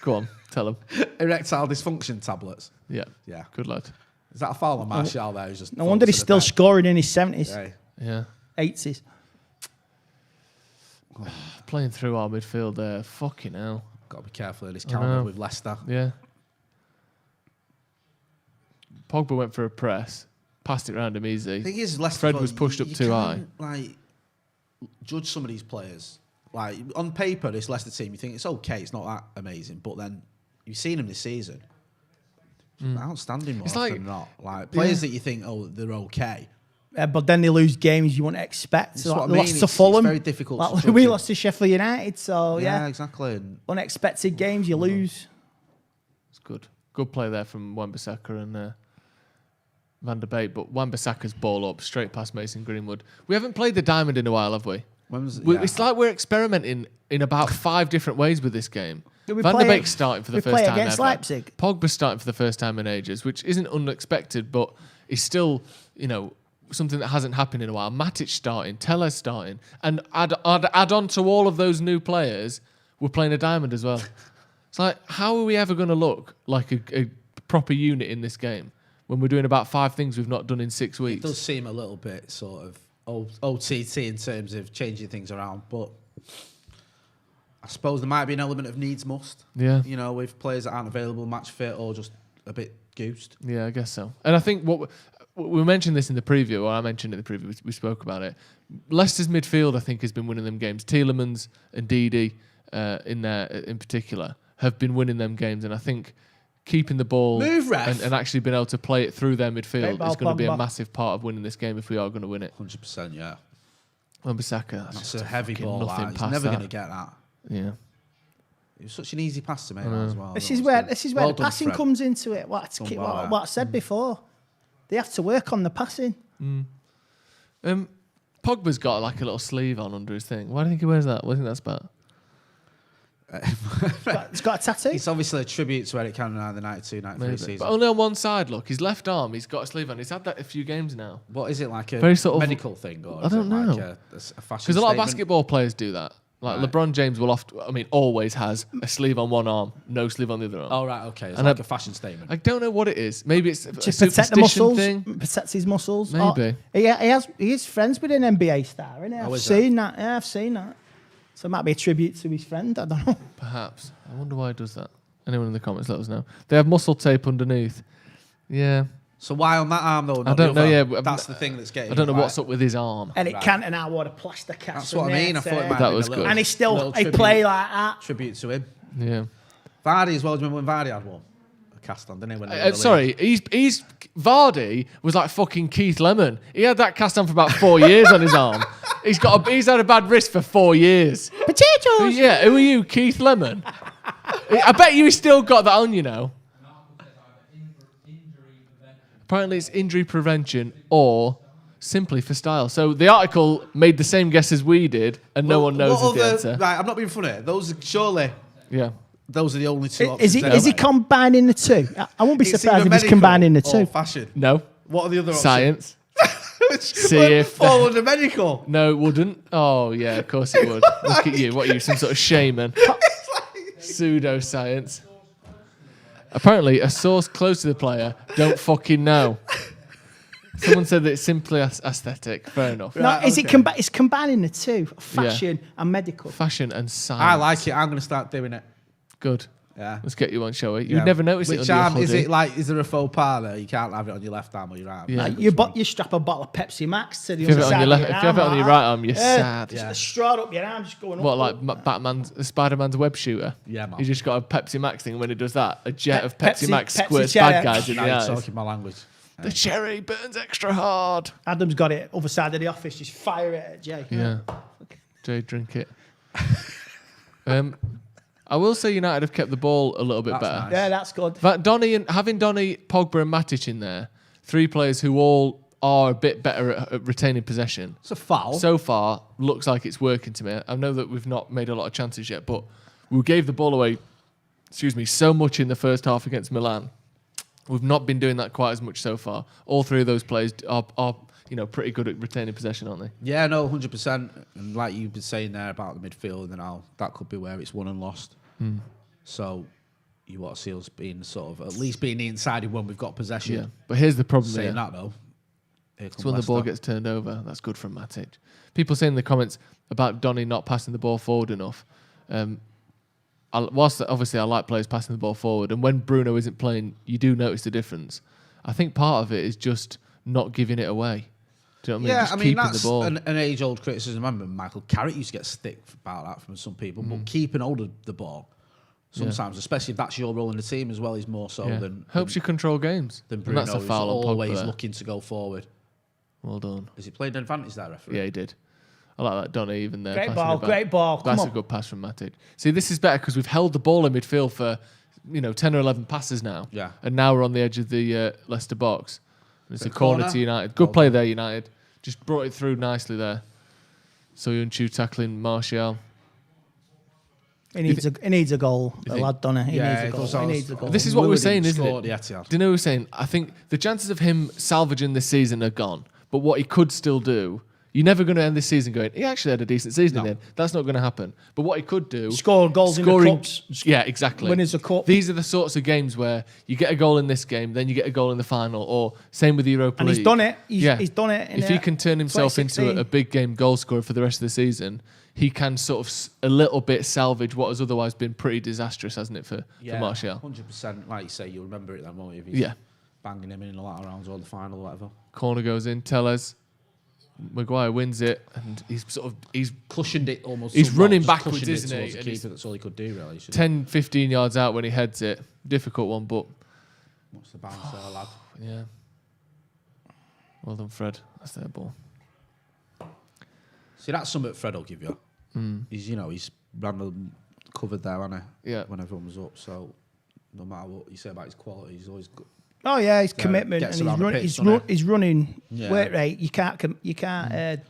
Speaker 14: Go on, tell him.
Speaker 16: Erectile dysfunction tablets.
Speaker 14: Yeah.
Speaker 16: Yeah.
Speaker 14: Good lad.
Speaker 16: Is that a foul on Martial there?
Speaker 15: No wonder he's still scoring in his 70s.
Speaker 14: Yeah.
Speaker 15: 80s.
Speaker 14: Playing through our midfield there. Fucking hell.
Speaker 16: Got to be careful in this counter with Leicester.
Speaker 14: Yeah. Pogba went for a press. Passed it round him easy.
Speaker 16: The thing is, Leicester,
Speaker 14: Fred was pushed up too high.
Speaker 16: Like, judge some of these players. Like, on paper, this Leicester team, you think it's okay, it's not that amazing, but then you've seen them this season. Outstanding more often than not. Like, players that you think, oh, they're okay.
Speaker 15: But then they lose games you wouldn't expect.
Speaker 16: That's
Speaker 15: So
Speaker 16: what I
Speaker 15: they
Speaker 16: mean.
Speaker 15: lost to Fulham.
Speaker 16: It's very difficult to judge
Speaker 15: we
Speaker 16: it.
Speaker 15: lost to Sheffield United, so
Speaker 16: Yeah, exactly.
Speaker 15: unexpected games you lose.
Speaker 14: It's good. Good play there from Wan-Bissaka and Van der Beek, but Wan-Bissaka's ball up straight past Mason Greenwood. We haven't played the diamond in a while, have we? It's like we're experimenting in about 5 different ways with this game. Van der Beek's starting for the first time
Speaker 15: against
Speaker 14: ever.
Speaker 15: Leipzig.
Speaker 14: Pogba's starting for the first time in ages, which isn't unexpected, but it's still, something that hasn't happened in a while. Matic starting, Telles starting, and add on to all of those new players, we're playing a diamond as well. It's like, how are we ever going to look like a proper unit in this game when we're doing about 5 things we've not done in 6 weeks?
Speaker 16: It does seem a little bit sort of OTT in terms of changing things around, but I suppose there might be an element of needs must.
Speaker 14: Yeah.
Speaker 16: With players that aren't available, match fit, or just a bit goosed.
Speaker 14: Yeah, I guess so. And I think we mentioned this in the preview, or I mentioned it in the preview, we spoke about it. Leicester's midfield, I think, has been winning them games. Tielemans and Didi, in particular, have been winning them games, and I think keeping the ball and actually being able to play it through their midfield is going to be a massive part of winning this game if we are going to win it.
Speaker 16: 100%, yeah.
Speaker 14: Wan-Bissaka,
Speaker 16: that's a heavy ball. He's never going to get that.
Speaker 14: Yeah.
Speaker 16: It was such an easy pass to make as well.
Speaker 15: This is where the passing comes into it. What I said before. They have to work on the passing.
Speaker 14: Pogba's got like a little sleeve on under his thing. Why do you think he wears that? What do you think that's about?
Speaker 15: It's got a tattoo.
Speaker 16: It's obviously a tribute to Eric Cantona in the 92-93 season.
Speaker 14: But only on one side, look. His left arm, he's got a sleeve on. He's had that a few games now.
Speaker 16: What is it, like a
Speaker 14: very sort of
Speaker 16: medical thing? Or
Speaker 14: I don't know.
Speaker 16: Like a fashion
Speaker 14: because a lot of
Speaker 16: statement?
Speaker 14: basketball players do that. Like LeBron James will always has a sleeve on one arm, no sleeve on the other arm.
Speaker 16: Oh, right, okay. It's like a fashion statement.
Speaker 14: I don't know what it is. Maybe it's a
Speaker 15: to protect the muscles,
Speaker 14: thing.
Speaker 15: protects his muscles.
Speaker 14: Maybe.
Speaker 15: He is friends with an NBA star, isn't he? I've seen that. Yeah, I've seen that. So it might be a tribute to his friend. I don't know.
Speaker 14: Perhaps. I wonder why he does that. Anyone in the comments, let us know. They have muscle tape underneath. Yeah.
Speaker 16: So why on that arm though?
Speaker 14: I don't know. Yeah,
Speaker 16: that's the thing that's getting.
Speaker 14: I don't know what's up with his arm.
Speaker 15: And Cantona wore a plaster cast.
Speaker 16: That's what I mean. I thought it might
Speaker 14: that
Speaker 16: be
Speaker 14: was good.
Speaker 15: And he play like that.
Speaker 16: Tribute to him.
Speaker 14: Yeah.
Speaker 16: Vardy as well. Do you remember when Vardy had one? A cast on, didn't he?
Speaker 14: Sorry, he's Vardy was like fucking Keith Lemon. He had that cast on for about 4 years on his arm. He's had a bad wrist for 4 years.
Speaker 15: Potatoes.
Speaker 14: Yeah. Who are you, Keith Lemon? I bet you still got that on. Apparently it's injury prevention or simply for style. So the article made the same guess as we did, and no one knows the answer.
Speaker 16: Right, I'm not being funny. Those are surely.
Speaker 14: Yeah.
Speaker 16: Those are the only two options.
Speaker 15: Is he combining the two? I won't be surprised if he's combining the two.
Speaker 16: Fashion.
Speaker 14: No.
Speaker 16: What are the other options?
Speaker 14: Science. See if
Speaker 16: fall under medical.
Speaker 14: No, it wouldn't. Oh yeah, of course it would. Look at you. What are you, some sort of shaman? Pseudoscience. Apparently, a source close to the player don't fucking know. Someone said that it's simply aesthetic. Fair enough.
Speaker 15: No, it's combining the two, fashion and medical.
Speaker 14: Fashion and science.
Speaker 16: I like it. I'm going to start doing it.
Speaker 14: Good.
Speaker 16: Yeah.
Speaker 14: Let's get you on, shall we? You'd never notice it on your hoodie.
Speaker 16: Is it like, is there a faux pas there? You can't have it on your left arm or your right arm.
Speaker 14: Yeah.
Speaker 15: You strap a bottle of Pepsi Max to the
Speaker 14: If you
Speaker 15: other
Speaker 14: have it
Speaker 15: side
Speaker 14: on your
Speaker 15: of
Speaker 14: left,
Speaker 15: your
Speaker 14: if you have it on your right arm, you're sad.
Speaker 15: Just a straw up your arm, just going
Speaker 14: What,
Speaker 15: up.
Speaker 14: like Spider-Man's web shooter?
Speaker 16: Yeah, man.
Speaker 14: You just got a Pepsi Max thing. When it does that, a jet of Pepsi
Speaker 15: Pepsi-
Speaker 14: Max
Speaker 15: Pepsi
Speaker 14: squirts
Speaker 15: cherry.
Speaker 14: bad guys in the
Speaker 16: Now
Speaker 14: eyes.
Speaker 16: you're talking my language.
Speaker 14: The cherry burns extra hard.
Speaker 15: Adam's got it other side of the office, just fire it at Jay.
Speaker 14: Yeah. Jay, drink it. I will say United have kept the ball a little bit better.
Speaker 15: Nice. Yeah, that's good.
Speaker 14: Having Donny, Pogba and Matic in there, 3 players who all are a bit better at retaining possession.
Speaker 16: It's a foul.
Speaker 14: So far, looks like it's working to me. I know that we've not made a lot of chances yet, but we gave the ball away, so much in the first half against Milan. We've not been doing that quite as much so far. All 3 of those players are pretty good at retaining possession, aren't they?
Speaker 16: Yeah, no, 100%. And like you've been saying there about the midfield and how that could be where it's won and lost. So you want to see us being sort of, at least being the inside when we've got possession.
Speaker 14: Yeah, but here's the problem
Speaker 16: Saying
Speaker 14: here.
Speaker 16: that though.
Speaker 14: It's when the ball gets turned over. That's good from Matic. People say in the comments about Donny not passing the ball forward enough. Whilst obviously I like players passing the ball forward, and when Bruno isn't playing, you do notice the difference. I think part of it is just not giving it away. Do you know what I mean?
Speaker 16: Yeah,
Speaker 14: Just
Speaker 16: I mean,
Speaker 14: keeping
Speaker 16: that's
Speaker 14: the ball.
Speaker 16: an age-old criticism. I remember Michael Carrick used to get stick about that from some people, but keeping hold of the ball, sometimes, especially if that's your role in the team as well, is more so than...
Speaker 14: Helps you control games.
Speaker 16: Than
Speaker 14: And
Speaker 16: Bruno,
Speaker 14: that's a foul
Speaker 16: who's
Speaker 14: on
Speaker 16: always
Speaker 14: Pogba.
Speaker 16: looking to go forward.
Speaker 14: Well done.
Speaker 16: Has he played an advantage, that referee?
Speaker 14: Yeah, he did. I like that Donny even there.
Speaker 15: Great
Speaker 14: passing
Speaker 15: ball,
Speaker 14: it back.
Speaker 15: great ball. Come
Speaker 14: That's
Speaker 15: on.
Speaker 14: a good pass from Matic. See, this is better because we've held the ball in midfield for 10 or 11 passes now.
Speaker 16: Yeah.
Speaker 14: And now we're on the edge of the Leicester box. And it's a
Speaker 16: Good
Speaker 14: corner
Speaker 16: corner.
Speaker 14: to United. Good play there, United. Just brought it through nicely there. Soyuncu tackling Martial.
Speaker 15: He needs a goal. The lad Donny. He needs a goal. He needs a goal.
Speaker 14: This is what we're saying, isn't
Speaker 16: scored
Speaker 14: it?
Speaker 16: the Etihad.
Speaker 14: Do you know what we're saying? I think the chances of him salvaging this season are gone. But what he could still do, you're never going to end this season going, he actually had a decent season in the end. That's not going to happen. But what he could do...
Speaker 15: Score goals in the cups.
Speaker 14: Yeah, exactly.
Speaker 15: Winners of cup.
Speaker 14: These are the sorts of games where you get a goal in this game, then you get a goal in the final, or same with the Europa League.
Speaker 15: And he's done it. He's done it.
Speaker 14: If he can turn himself into a big game goal scorer for the rest of the season, he can sort of a little bit salvage what has otherwise been pretty disastrous, hasn't it, for Martial?
Speaker 16: 100%. Like you say, you'll remember it then, won't you? If he's banging him in the latter rounds or the final or whatever.
Speaker 14: Corner goes in, Tellez. Maguire wins it, and he's
Speaker 16: cushioned it almost.
Speaker 14: He's
Speaker 16: somewhat,
Speaker 14: running
Speaker 16: just
Speaker 14: backwards,
Speaker 16: cushioned it
Speaker 14: isn't he?
Speaker 16: towards the
Speaker 14: And
Speaker 16: keeper, that's all he could do, really.
Speaker 14: 10, 15 yards out when he heads it. Difficult one, but...
Speaker 16: What's the bounce there, lad?
Speaker 14: Yeah. Well done, Fred. That's their ball.
Speaker 16: See, that's something Fred will give you. He's random covered there, hasn't he?
Speaker 14: Yeah.
Speaker 16: When everyone was up, so no matter what you say about his quality, he's always good.
Speaker 15: Oh yeah, his commitment and his running work rate. You can't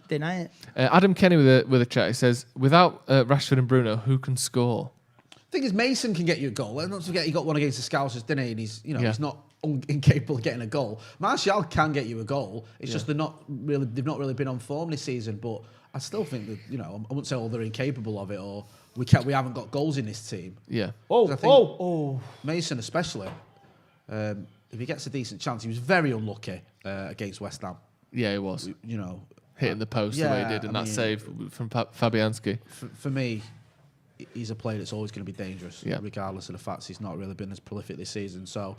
Speaker 15: deny it.
Speaker 14: Adam Kenny with a chat. He says, without Rashford and Bruno, who can score?
Speaker 16: The thing is, Mason can get you a goal. Let's not forget he got one against the Scousers, didn't he? And he's he's not incapable of getting a goal. Martial can get you a goal. It's just they've not really been on form this season. But I still think that I wouldn't say they're incapable of it or we haven't got goals in this team.
Speaker 14: Yeah.
Speaker 16: Mason especially. If he gets a decent chance, he was very unlucky against West Ham.
Speaker 14: Yeah, he was. Hitting the post the way he did, and that save from Fabianski.
Speaker 16: For me, he's a player that's always going to be dangerous, regardless of the fact he's not really been as prolific this season. So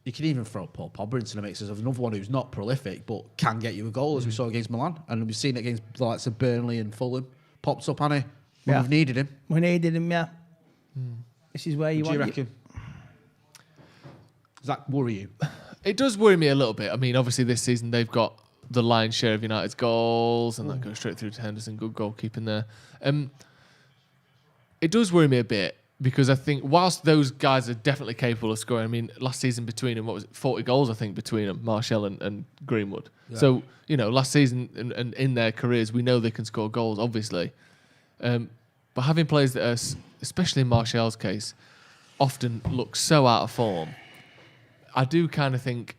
Speaker 16: you can even throw Paul Pogba into the mix as another one who's not prolific but can get you a goal, as we saw against Milan, and we've seen it against the likes of Burnley and Fulham. Pops up, hasn't he? When we've needed him.
Speaker 15: We needed him, yeah. This is where you want.
Speaker 16: Do you reckon? Does that worry you?
Speaker 14: It does worry me a little bit. I mean, obviously this season they've got the lion's share of United's goals, and that goes straight through to Henderson. Good goalkeeping there. It does worry me a bit because I think whilst those guys are definitely capable of scoring, I mean, last season between them, 40 goals I think between them, Martial and Greenwood. Yeah. So last season and in their careers, we know they can score goals, obviously. But having players that are, especially in Martial's case, often look so out of form. I do kind of think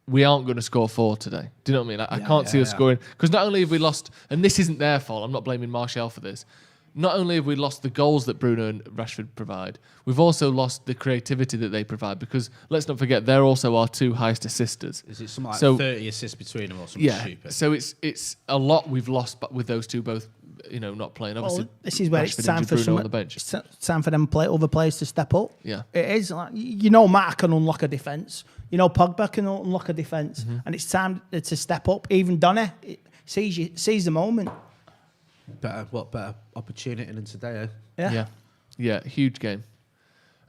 Speaker 14: we aren't going to score 4 today. Do you know what I mean? I can't see us scoring. Because not only have we lost, and this isn't their fault, I'm not blaming Martial for this, not only have we lost the goals that Bruno and Rashford provide, we've also lost the creativity that they provide, because let's not forget they're also our 2 highest assisters.
Speaker 16: Is it something like 30 assists between them or something stupid?
Speaker 14: So it's a lot we've lost, but with those two both, not playing. Obviously,
Speaker 15: this is where
Speaker 14: Rashford
Speaker 15: it's time for
Speaker 14: Bruno on the bench.
Speaker 15: It's time for them other players to step up.
Speaker 14: Yeah,
Speaker 15: it is. Like, Matt can unlock a defence. Pogba can unlock a defence, and it's time to step up. Even Donny sees the moment.
Speaker 16: Better opportunity than today, eh?
Speaker 14: Yeah, huge game.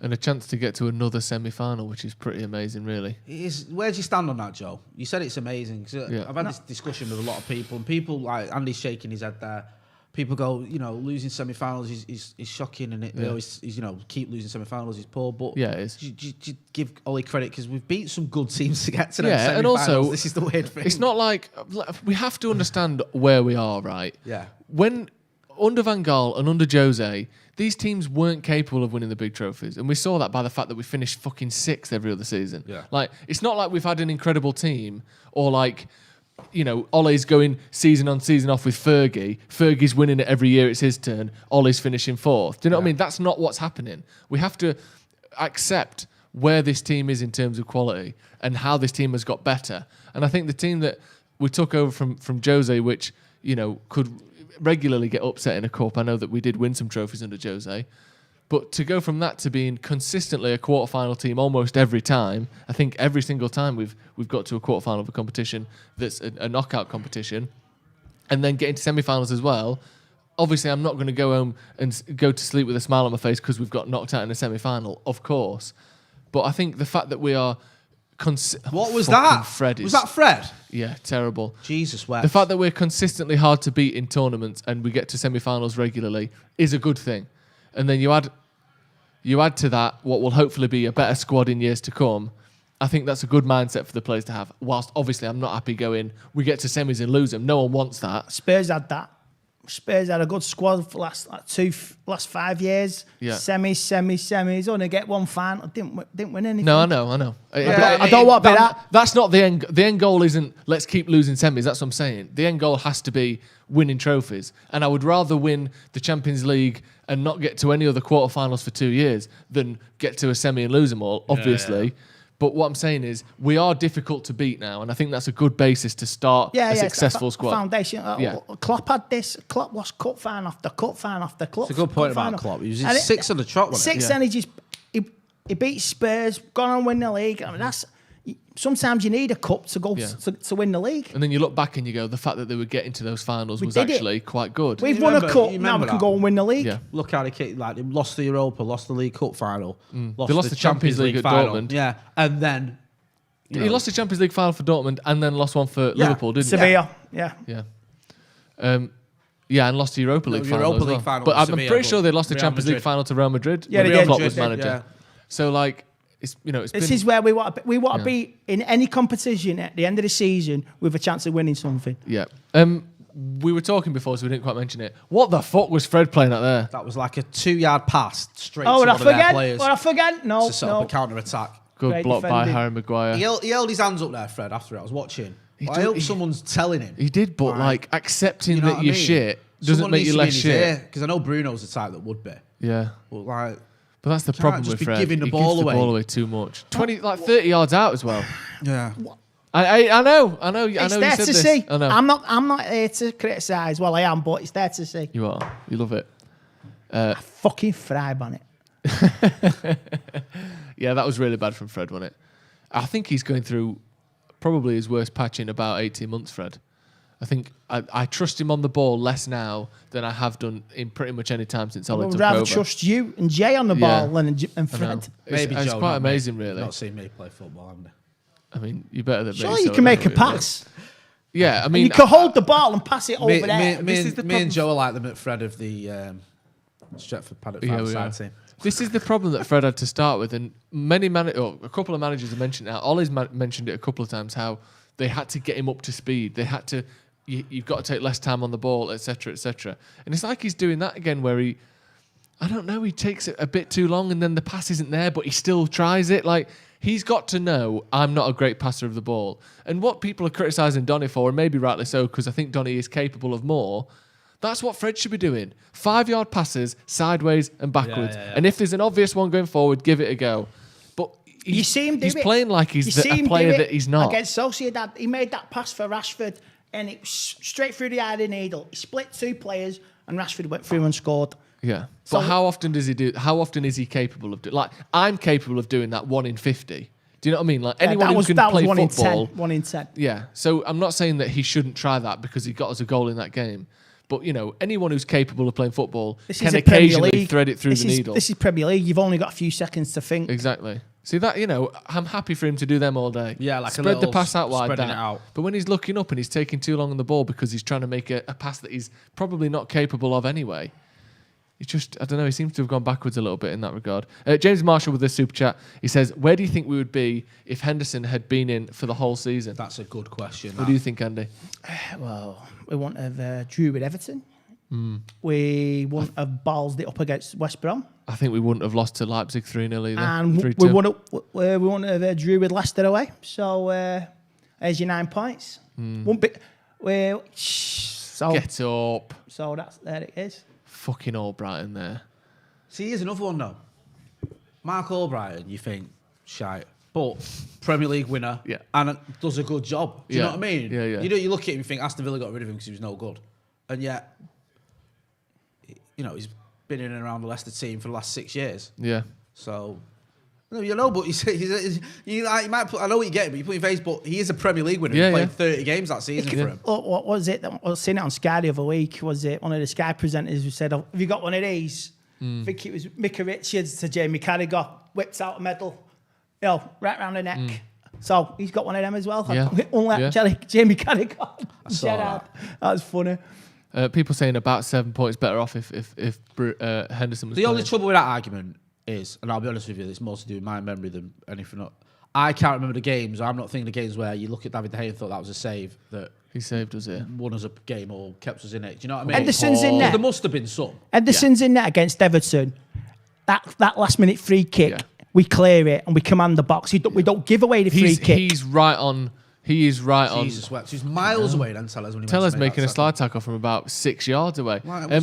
Speaker 14: And a chance to get to another semi-final, which is pretty amazing, really.
Speaker 16: It is. Where do you stand on that, Joe? You said it's amazing. I've had this discussion with a lot of people, and people like Andy's shaking his head there. People go, losing semi-finals is shocking, and they always, keep losing semi-finals is poor. But
Speaker 14: yeah, it is.
Speaker 16: Do you give Ollie credit, because we've beat some good teams to get to them
Speaker 14: semi-finals.
Speaker 16: And also, this is the weird thing.
Speaker 14: It's not like we have to understand where we are, right?
Speaker 16: Yeah.
Speaker 14: When under Van Gaal and under Jose, these teams weren't capable of winning the big trophies, and we saw that by the fact that we finished fucking 6th every other season.
Speaker 16: Yeah.
Speaker 14: Like, it's not like we've had an incredible team, or like, Ollie's going season on season off with Fergie. Fergie's winning it every year, it's his turn. Ollie's finishing 4th. Do you know what I mean? That's not what's happening. We have to accept where this team is in terms of quality and how this team has got better. And I think the team that we took over from Jose, which, could regularly get upset in a cup. I know that we did win some trophies under Jose. But to go from that to being consistently a quarter-final team almost every time, I think every single time we've got to a quarter-final of a competition that's a knockout competition, and then getting to semi-finals as well. Obviously, I'm not going to go home and go to sleep with a smile on my face because we've got knocked out in a semi-final, of course. But I think the fact that we are...
Speaker 16: What was that? Was that Fred?
Speaker 14: Yeah, terrible.
Speaker 16: Jesus wept.
Speaker 14: The fact that we're consistently hard to beat in tournaments and we get to semi-finals regularly is a good thing. And then you add to that what will hopefully be a better squad in years to come. I think that's a good mindset for the players to have. Whilst obviously I'm not happy we get to semis and lose them. No one wants that.
Speaker 15: Spurs had that. Spurs had a good squad for last 5 years.
Speaker 14: Yeah.
Speaker 15: Semis. Only get one final. Didn't win anything.
Speaker 14: No, I know.
Speaker 15: Yeah, I don't want to be that.
Speaker 14: That's not the end. The end goal isn't let's keep losing semis. That's what I'm saying. The end goal has to be winning trophies. And I would rather win the Champions League and not get to any other quarterfinals for 2 years than get to a semi and lose them all, obviously. Yeah. But what I'm saying is we are difficult to beat now, and I think that's a good basis to start a successful squad.
Speaker 15: Foundation. Klopp had this. Klopp was cup final after cup final after cup.
Speaker 16: It's a good point about Klopp. He was in 6 on the trot.
Speaker 15: Six, and he beat Spurs, gone on win the league. I mean, that's sometimes you need a cup to go to win the league.
Speaker 14: And then you look back and you go, the fact that they were getting to those finals was actually quite good.
Speaker 15: We've won a cup, now we can go and win the league.
Speaker 14: Yeah.
Speaker 16: Look how they lost the Europa, lost the League Cup final,
Speaker 14: they lost the Champions League at
Speaker 16: final.
Speaker 14: Dortmund.
Speaker 16: Yeah, and then
Speaker 14: he lost the Champions League final for Dortmund and then lost one for Liverpool, didn't he?
Speaker 15: Sevilla, yeah.
Speaker 14: And lost the Europa League final as well. But I'm pretty sure they lost the Champions League final to Real Madrid.
Speaker 15: Yeah,
Speaker 14: when
Speaker 15: they did.
Speaker 14: Klopp was manager.
Speaker 16: Yeah.
Speaker 14: So like, it's
Speaker 15: this is where we want to be in any competition at the end of the season with a chance of winning something.
Speaker 14: Yeah. We were talking before, so we didn't quite mention it. What the fuck was Fred playing out there?
Speaker 16: That was like a 2-yard pass straight to one of their players.
Speaker 15: I forget? No.
Speaker 16: To set up a counter-attack.
Speaker 14: Good
Speaker 15: Great
Speaker 14: block
Speaker 15: defending.
Speaker 14: by Harry Maguire.
Speaker 16: He held his hands up there, Fred, after it. I was watching. I hope someone's telling him.
Speaker 14: He did, but like accepting that you're shit doesn't make you less shit.
Speaker 16: Because I know Bruno's the type that would be.
Speaker 14: Yeah.
Speaker 16: But
Speaker 14: that's the problem with Fred.
Speaker 16: Giving the
Speaker 14: he
Speaker 16: ball
Speaker 14: gives
Speaker 16: away.
Speaker 14: the ball away too much. 30 yards out as well.
Speaker 16: Yeah.
Speaker 14: I know.
Speaker 15: It's
Speaker 14: you
Speaker 15: there
Speaker 14: said
Speaker 15: to
Speaker 14: this.
Speaker 15: see.
Speaker 14: I know.
Speaker 15: I'm not here to criticise. Well, I am, but it's there to see.
Speaker 14: You are. You love it.
Speaker 15: I fucking thrive on it.
Speaker 14: Yeah, that was really bad from Fred, wasn't it? I think he's going through probably his worst patch in about 18 months, Fred. I think I trust him on the ball less now than I have done in pretty much any time since Ollie took over.
Speaker 15: I'd rather trust you and Jay on the ball than Fred.
Speaker 14: It's quite amazing, really.
Speaker 16: Not seen me play football, haven't I?
Speaker 14: I mean, you're better than me.
Speaker 15: Surely you can make a pass.
Speaker 14: Yeah, I mean...
Speaker 15: And you can hold the ball and pass it over there.
Speaker 16: Me and Joe are like them at Fred of the Stretford Paddock side team.
Speaker 14: This is the problem that Fred had to start with, and a couple of managers have mentioned it. Ollie's mentioned it a couple of times, how they had to get him up to speed. They had to... You've got to take less time on the ball, etc., etc. And it's like he's doing that again, where he takes it a bit too long, and then the pass isn't there, but he still tries it. Like, he's got to know I'm not a great passer of the ball. And what people are criticising Donny for, and maybe rightly so, because I think Donny is capable of more, That's what Fred should be doing. 5-yard passes, sideways and backwards.
Speaker 16: Yeah.
Speaker 14: And if there's an obvious one going forward, give it a go. But
Speaker 15: You see him do
Speaker 14: he's
Speaker 15: it.
Speaker 14: playing like he's a player that he's not.
Speaker 15: Against Sociedad, he made that pass for Rashford, and it was straight through the eye of the needle. He split 2 players, and Rashford went through and scored.
Speaker 14: Yeah.
Speaker 15: So-
Speaker 14: But how often does he do? How often is he capable of doing? Like, I'm capable of doing that 1 in 50. Do you know what I mean? Like, anyone who can play
Speaker 15: one
Speaker 14: football.
Speaker 15: in 10. 1 in 10.
Speaker 14: Yeah. So I'm not saying that he shouldn't try that because he got us a goal in that game. But, you know, anyone who's capable of playing football can occasionally thread it through the needle.
Speaker 15: This is Premier League. You've only got a few seconds to think.
Speaker 14: Exactly. See that, you know, I'm happy for him to do them all day.
Speaker 16: Yeah, like a
Speaker 14: spread the
Speaker 16: little
Speaker 14: pass out wide.
Speaker 16: spreading it out.
Speaker 14: But when he's looking up and he's taking too long on the ball because he's trying to make a pass that he's probably not capable of anyway. It's just, I don't know, he seems to have gone backwards a little bit in that regard. James Marshall with the super chat. He says, where do you think we would be if Henderson had been in for the whole season?
Speaker 16: That's a good question.
Speaker 14: What do you think, Andy?
Speaker 15: Well, we wouldn't have drew with Everton. We wouldn't have ballsed it up against West Brom.
Speaker 14: I think we wouldn't have lost to Leipzig 3-0 either.
Speaker 15: And
Speaker 14: 3-2.
Speaker 15: we wouldn't have drew with Leicester away. So there's your 9 points. Won't be, so,
Speaker 14: Get up.
Speaker 15: So there it is.
Speaker 14: Fucking Albrighton there.
Speaker 16: See, here's another one though. Mark Albrighton, you think, shite. But Premier League winner, and does a good job. Do you know what I mean?
Speaker 14: Yeah.
Speaker 16: You look at him and think Aston Villa got rid of him because he was no good. And yet, you know, he's been in and around the Leicester team for the last 6 years.
Speaker 14: Yeah.
Speaker 16: So, you know, but you might put, I know what you get, but you put your face, but he is a Premier League winner. He played 30 games that season for him.
Speaker 15: What was it? I was seeing it on Sky the other week. Was it one of the Sky presenters who said, have you got one of these? I think it was Micah Richards to Jamie Carragher, whips out a medal, you know, right round the neck. So he's got one of them as well.
Speaker 14: Yeah.
Speaker 15: Unlike Jamie Carragher.
Speaker 16: I saw that.
Speaker 15: That was funny.
Speaker 14: People saying about 7 points better off if Henderson was
Speaker 16: The
Speaker 14: playing.
Speaker 16: only trouble with that argument is, and I'll be honest with you, it's more to do with my memory than anything else. I can't remember the games. I'm not thinking the games where you look at David De Gea and thought that was a save that
Speaker 14: he saved us here,
Speaker 16: won us a game or kept us in it. Do you know what I mean?
Speaker 15: Henderson's in there.
Speaker 16: There must have been some.
Speaker 15: Henderson's in there against Everton. That last minute free kick, we clear it and we command the box. We don't give away the free kick.
Speaker 14: He's right on. He is right on.
Speaker 16: Jesus wept. He's miles away then, Tellers. When he
Speaker 14: Tellers
Speaker 16: went to make
Speaker 14: making
Speaker 16: that
Speaker 14: a slide tackle from about 6 yards away.
Speaker 16: Why,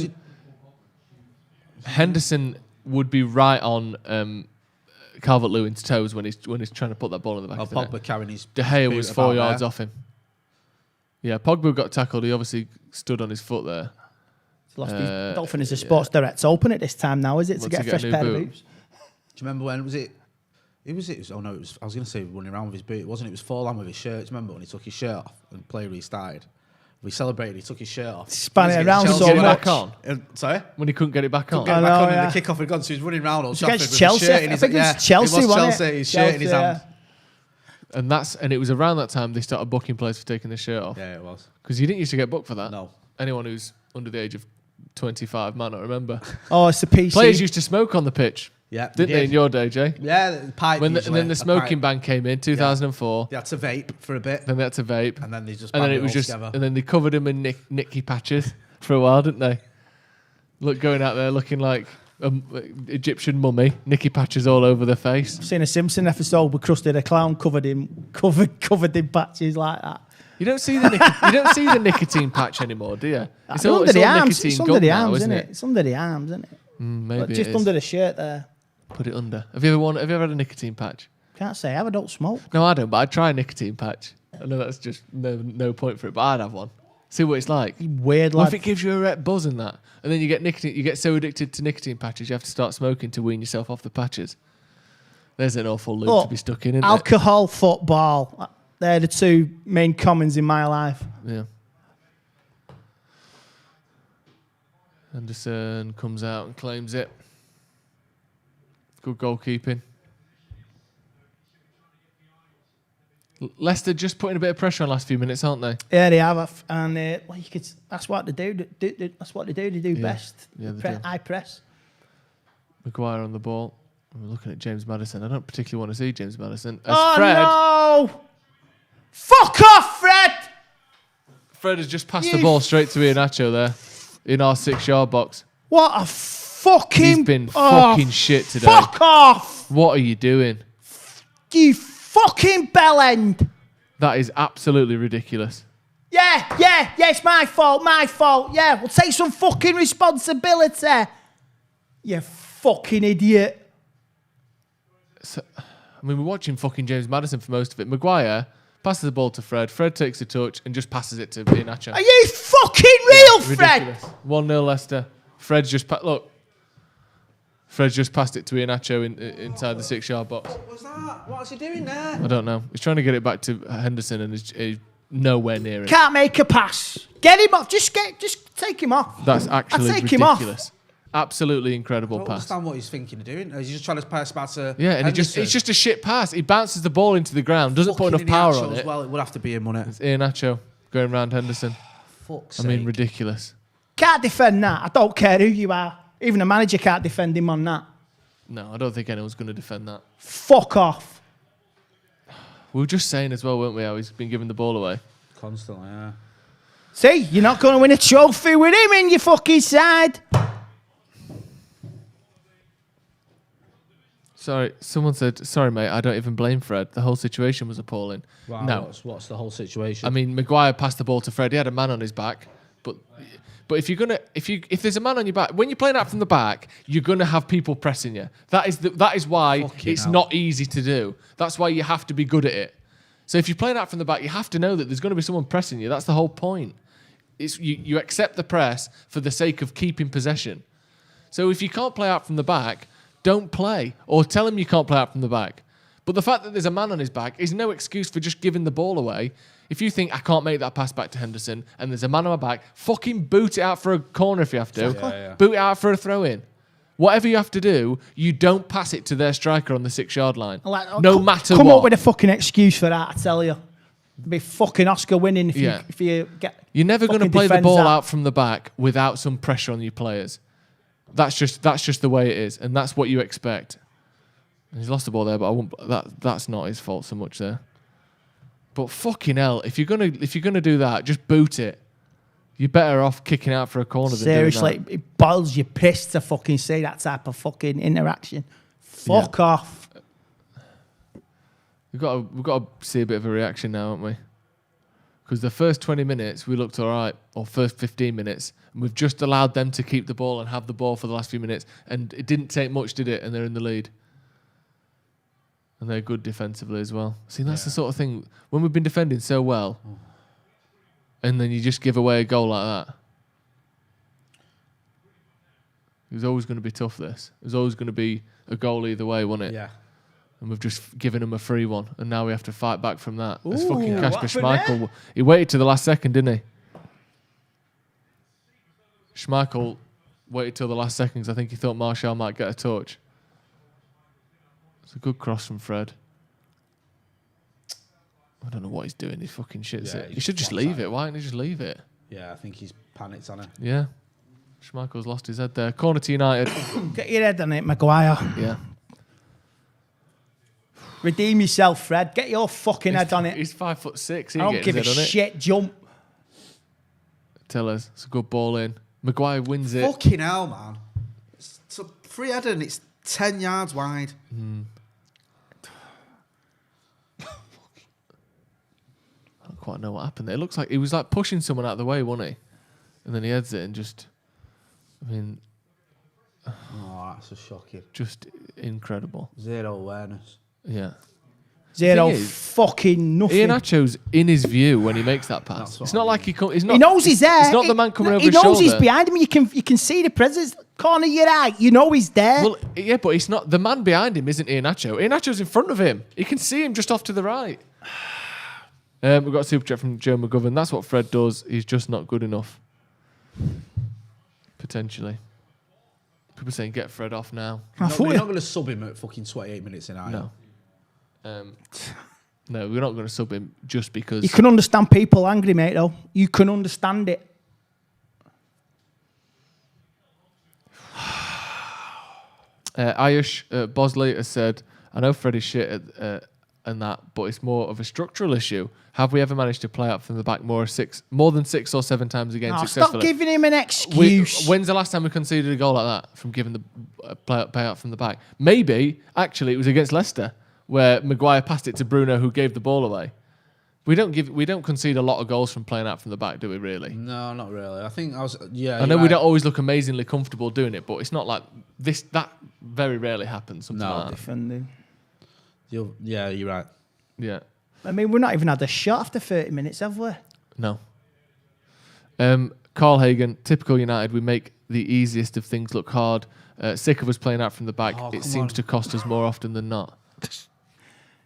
Speaker 14: Henderson would be right on Calvert-Lewin's toes when he's trying to put that ball in the back of the net.
Speaker 16: Pogba carrying his
Speaker 14: De Gea
Speaker 16: boot
Speaker 14: was 4
Speaker 16: about
Speaker 14: yards
Speaker 16: there.
Speaker 14: off him. Yeah, Pogba got tackled. He obviously stood on his foot there.
Speaker 15: He's lost his Dolphin as a Sports Direct Open at this time now, is it? To get a fresh
Speaker 14: new
Speaker 15: pair of
Speaker 14: boot.
Speaker 15: boots.
Speaker 16: Do you remember when was it? It was. Oh no! It was. I was going to say running around with his boot. It wasn't. It was Forlan with his shirt. Do you remember when he took his shirt off and play restarted? We celebrated. He took his shirt off.
Speaker 15: Span it around
Speaker 14: Chelsea
Speaker 15: so
Speaker 14: get it
Speaker 15: much.
Speaker 14: back on.
Speaker 16: Sorry,
Speaker 14: when he couldn't get it back on.
Speaker 16: Couldn't get it back on, and the kick-off had gone, so he was running around Old Trafford with
Speaker 15: Chelsea.
Speaker 16: his shirt in
Speaker 15: I
Speaker 16: his
Speaker 15: think
Speaker 16: hand.
Speaker 15: it's Chelsea,
Speaker 16: It was
Speaker 15: wasn't
Speaker 16: Chelsea.
Speaker 15: it?
Speaker 16: His shirt in his hand.
Speaker 14: And it was around that time they started booking players for taking their shirt off.
Speaker 16: Yeah, it was.
Speaker 14: Because you didn't used to get booked for that.
Speaker 16: No.
Speaker 14: Anyone who's under the age of 25 might not remember.
Speaker 15: Oh, it's the PC.
Speaker 14: Players used to smoke on the pitch.
Speaker 16: Yeah,
Speaker 14: Didn't they in your day, Jay?
Speaker 16: Yeah, the pipe.
Speaker 14: And
Speaker 16: usually,
Speaker 14: then the smoking ban came in 2004.
Speaker 16: They had to vape for a bit.
Speaker 14: Then they had to vape.
Speaker 16: And then they just
Speaker 14: and then
Speaker 16: banned
Speaker 14: it was
Speaker 16: all
Speaker 14: just
Speaker 16: together.
Speaker 14: and then they covered him in nicky patches for a while, didn't they? Look, going out there looking like an Egyptian mummy, nicky patches all over the face.
Speaker 15: I've seen a Simpson episode with Krusty the Clown covered in patches like that.
Speaker 14: You don't see the nicotine patch anymore, do you?
Speaker 15: It's under the arms. It's under the arms, isn't it? It's under the arms, isn't it?
Speaker 14: Maybe
Speaker 15: just under the shirt there.
Speaker 14: Put it under. Have you ever had a nicotine patch?
Speaker 15: Can't say I have. I don't smoke.
Speaker 14: No, I don't. But I'd try a nicotine patch. I know that's just no point for it, but I'd have one. See what it's like.
Speaker 15: Weird,
Speaker 14: What
Speaker 15: lad.
Speaker 14: if it gives you a red buzz in that, and then you get nicotine? You get so addicted to nicotine patches, you have to start smoking to wean yourself off the patches. There's an awful loop to be stuck in, isn't it?
Speaker 15: Alcohol, football. They're the two main commons in my life.
Speaker 14: Yeah. Anderson comes out and claims it. Good goalkeeping. Leicester just putting a bit of pressure on the last few minutes, aren't they?
Speaker 15: Yeah, they have, and that's what they do. That's what they do. They do best.
Speaker 14: Yeah, they do.
Speaker 15: High press.
Speaker 14: Maguire on the ball. We're looking at James Maddison. I don't particularly want to see James Maddison.
Speaker 15: Fred. No! Fuck off, Fred!
Speaker 14: Fred has just passed the ball straight to Iheanacho there in our 6-yard box.
Speaker 15: What a fucking...
Speaker 14: He's been fucking shit today.
Speaker 15: Fuck off!
Speaker 14: What are you doing?
Speaker 15: You fucking bellend!
Speaker 14: That is absolutely ridiculous.
Speaker 15: Yeah, it's my fault. Yeah, well, take some fucking responsibility. You fucking idiot.
Speaker 14: So, I mean, we're watching fucking James Maddison for most of it. Maguire passes the ball to Fred. Fred takes a touch and just passes it to Iheanacho.
Speaker 15: Are you fucking real, Fred?
Speaker 14: 1-0 Leicester. Fred's just passed it to Iheanacho inside the 6-yard box.
Speaker 16: What was that? What's he doing there?
Speaker 14: I don't know. He's trying to get it back to Henderson and he's nowhere near it.
Speaker 15: Can't make a pass. Get him off. Just take him off.
Speaker 14: That's actually
Speaker 15: take him off.
Speaker 14: ridiculous. Absolutely incredible
Speaker 16: I don't
Speaker 14: pass.
Speaker 16: understand what he's thinking of doing. He's just trying to pass back to
Speaker 14: Yeah, and it's just a shit pass. He bounces the ball into the ground, doesn't put enough power on it.
Speaker 16: Well, it would have to be him, wouldn't it?
Speaker 14: It's Iheanacho going round Henderson.
Speaker 16: Fuck's
Speaker 14: I mean,
Speaker 16: sake.
Speaker 14: ridiculous.
Speaker 15: Can't defend that. I don't care who you are. Even a manager can't defend him on that.
Speaker 14: No, I don't think anyone's going to defend that.
Speaker 15: Fuck off.
Speaker 14: We were just saying as well, weren't we, how he's been giving the ball away.
Speaker 16: Constantly, yeah.
Speaker 15: See, you're not going to win a trophy with him in your fucking side.
Speaker 14: Sorry, someone said, sorry, mate, I don't even blame Fred. The whole situation was appalling.
Speaker 16: Wow,
Speaker 14: No.
Speaker 16: what's the whole situation?
Speaker 14: I mean, Maguire passed the ball to Fred. He had a man on his back. But if there's a man on your back, when you're playing out from the back, you're gonna have people pressing you. That is why it's not easy to do. That's why you have to be good at it. So if you're playing out from the back, you have to know that there's going to be someone pressing you. That's the whole point. It's you accept the press for the sake of keeping possession. So if you can't play out from the back, don't play, or tell him you can't play out from the back. But the fact that there's a man on his back is no excuse for just giving the ball away. If you think I can't make that pass back to Henderson and there's a man on my back, fucking boot it out for a corner if you have to.
Speaker 16: Yeah.
Speaker 14: Boot it out for a throw in. Whatever you have to do, you don't pass it to their striker on the 6-yard line. No matter what.
Speaker 15: Come up with a fucking excuse for that, I tell you. It'd be fucking Oscar winning if you get.
Speaker 14: You're never going to play the ball out from the back without some pressure on your players. That's just the way it is, and that's what you expect. And he's lost the ball there, but that's not his fault so much there. But fucking hell, if you're gonna do that, just boot it. You're better off kicking out for a corner than doing
Speaker 15: Seriously,
Speaker 14: that.
Speaker 15: it boils your piss to fucking see that type of fucking interaction. Fuck off.
Speaker 14: We've got to see a bit of a reaction now, haven't we? Because the first 20 minutes we looked all right, or first 15 minutes, and we've just allowed them to keep the ball and have the ball for the last few minutes, and it didn't take much, did it? And they're in the lead. And they're good defensively as well. See, that's the sort of thing, when we've been defending so well, and then you just give away a goal like that. It was always going to be tough, this. It was always going to be a goal either way, wasn't it?
Speaker 16: Yeah.
Speaker 14: And we've just given them a free one, and now we have to fight back from that. It's
Speaker 15: Ooh,
Speaker 14: fucking
Speaker 15: what
Speaker 14: Kasper
Speaker 15: happened
Speaker 14: Schmeichel. He waited to the last second, didn't he? Schmeichel waited till the last second because I think he thought Martial might get a touch. It's a good cross from Fred. I don't know what he's doing. He fucking shits it. He should just leave it. Why didn't he just leave it?
Speaker 16: Yeah, I think he's panicked on it.
Speaker 14: Yeah. Schmeichel's lost his head there. Corner to United.
Speaker 15: Get your head on it, Maguire.
Speaker 14: Yeah.
Speaker 15: Redeem yourself, Fred. Get your fucking head on it.
Speaker 14: He's 5'6".
Speaker 15: I don't give a shit. Jump.
Speaker 14: Tell us. It's a good ball in. Maguire wins it.
Speaker 16: Fucking hell, man. It's a free header and it's 10 yards wide.
Speaker 14: I don't quite know what happened there. It looks like he was like pushing someone out of the way, wasn't he? And then he heads it and just, I mean...
Speaker 16: Oh, that's a shocking.
Speaker 14: Just incredible.
Speaker 16: Zero awareness.
Speaker 14: Yeah.
Speaker 15: Zero fucking nothing.
Speaker 14: Iheanacho's in his view when he makes that pass. It's not like he
Speaker 15: knows he's there.
Speaker 14: It's not the man coming over his
Speaker 15: shoulder.
Speaker 14: shoulder.
Speaker 15: He knows he's behind him. You can see the presence. Corner of your eye. You know he's there.
Speaker 14: Well, yeah, but it's not the man behind him. Isn't Iheanacho? Iheanacho's in front of him. He can see him just off to the right. We've got a super chat from Joe McGovern. That's what Fred does. He's just not good enough. Potentially. People saying get Fred off now.
Speaker 16: We're not going to sub him at fucking 28 minutes in, are you?
Speaker 14: No. No, we're not going to sub him just because...
Speaker 15: You can understand people angry, mate, though. You can understand it.
Speaker 14: Ayush Bosley has said, I know Fred is shit and that, but it's more of a structural issue. Have we ever managed to play up from the back more than 6 or 7 times a game successfully?
Speaker 15: Stop giving him an excuse.
Speaker 14: When's the last time we conceded a goal like that from giving the play out from the back? Maybe, actually, it was against Leicester, where Maguire passed it to Bruno, who gave the ball away. We don't concede a lot of goals from playing out from the back, do we? Really?
Speaker 16: No, not really. I think I
Speaker 14: know we don't always look amazingly comfortable doing it, but it's not like this. That very rarely happens. Something like that.
Speaker 15: Defending.
Speaker 16: You're right.
Speaker 14: Yeah.
Speaker 15: I mean, we've not even had a shot after 30 minutes, have we?
Speaker 14: No. Carl Hagen, typical United. We make the easiest of things look hard. Sick of us playing out from the back. It seems to cost us more often than not.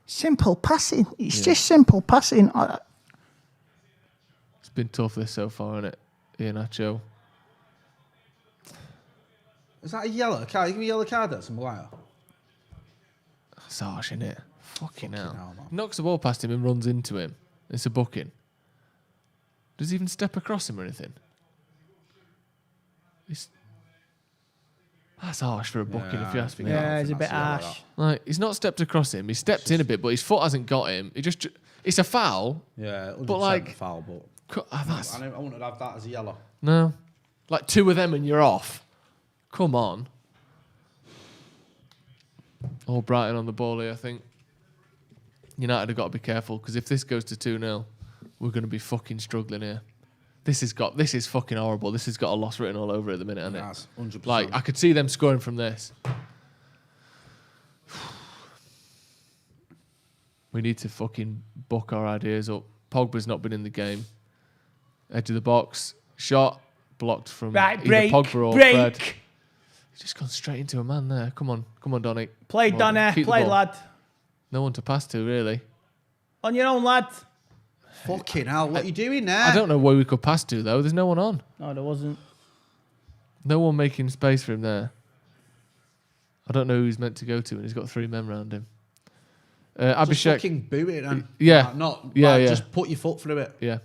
Speaker 15: Simple passing. It's just simple passing.
Speaker 14: It's been tough this so far, isn't it? Iheanacho.
Speaker 16: Is that a yellow card? You give me a yellow card there, Maguire?
Speaker 14: That's harsh, isn't it? Fucking hell. Knocks the ball past him and runs into him. It's a booking. Does he even step across him or anything? That's harsh for a booking, if you ask me.
Speaker 15: Yeah, it's a bit harsh.
Speaker 14: Like, he's not stepped across him. He stepped in a bit, but his foot hasn't got him. It's a foul.
Speaker 16: Yeah, 100%
Speaker 14: but like
Speaker 16: a foul, but
Speaker 14: I
Speaker 16: wouldn't have that as a yellow.
Speaker 14: No, like 2 of them and you're off. Come on. All Brighton on the ball here, I think. United have got to be careful because if this goes to 2-0, we're going to be fucking struggling here. This is fucking horrible. This has got a loss written all over it at the minute, hasn't it?
Speaker 16: Yes, 100%.
Speaker 14: Like, I could see them scoring from this. We need to fucking buck our ideas up. Pogba's not been in the game. Edge of the box. Shot. Blocked from either Pogba or Fred. He's just gone straight into a man there. Come on, Donny.
Speaker 15: Play, Donny. Play, lad.
Speaker 14: No one to pass to, really.
Speaker 15: On your own, lad.
Speaker 16: Fucking hell, what are you doing there?
Speaker 14: I don't know where we could pass to, though. There's no one on.
Speaker 15: No, there wasn't.
Speaker 14: No one making space for him there. I don't know who he's meant to go to, and he's got 3 men around him. Abhishek.
Speaker 16: Just fucking boot it, and just put your foot through it.
Speaker 14: Yeah.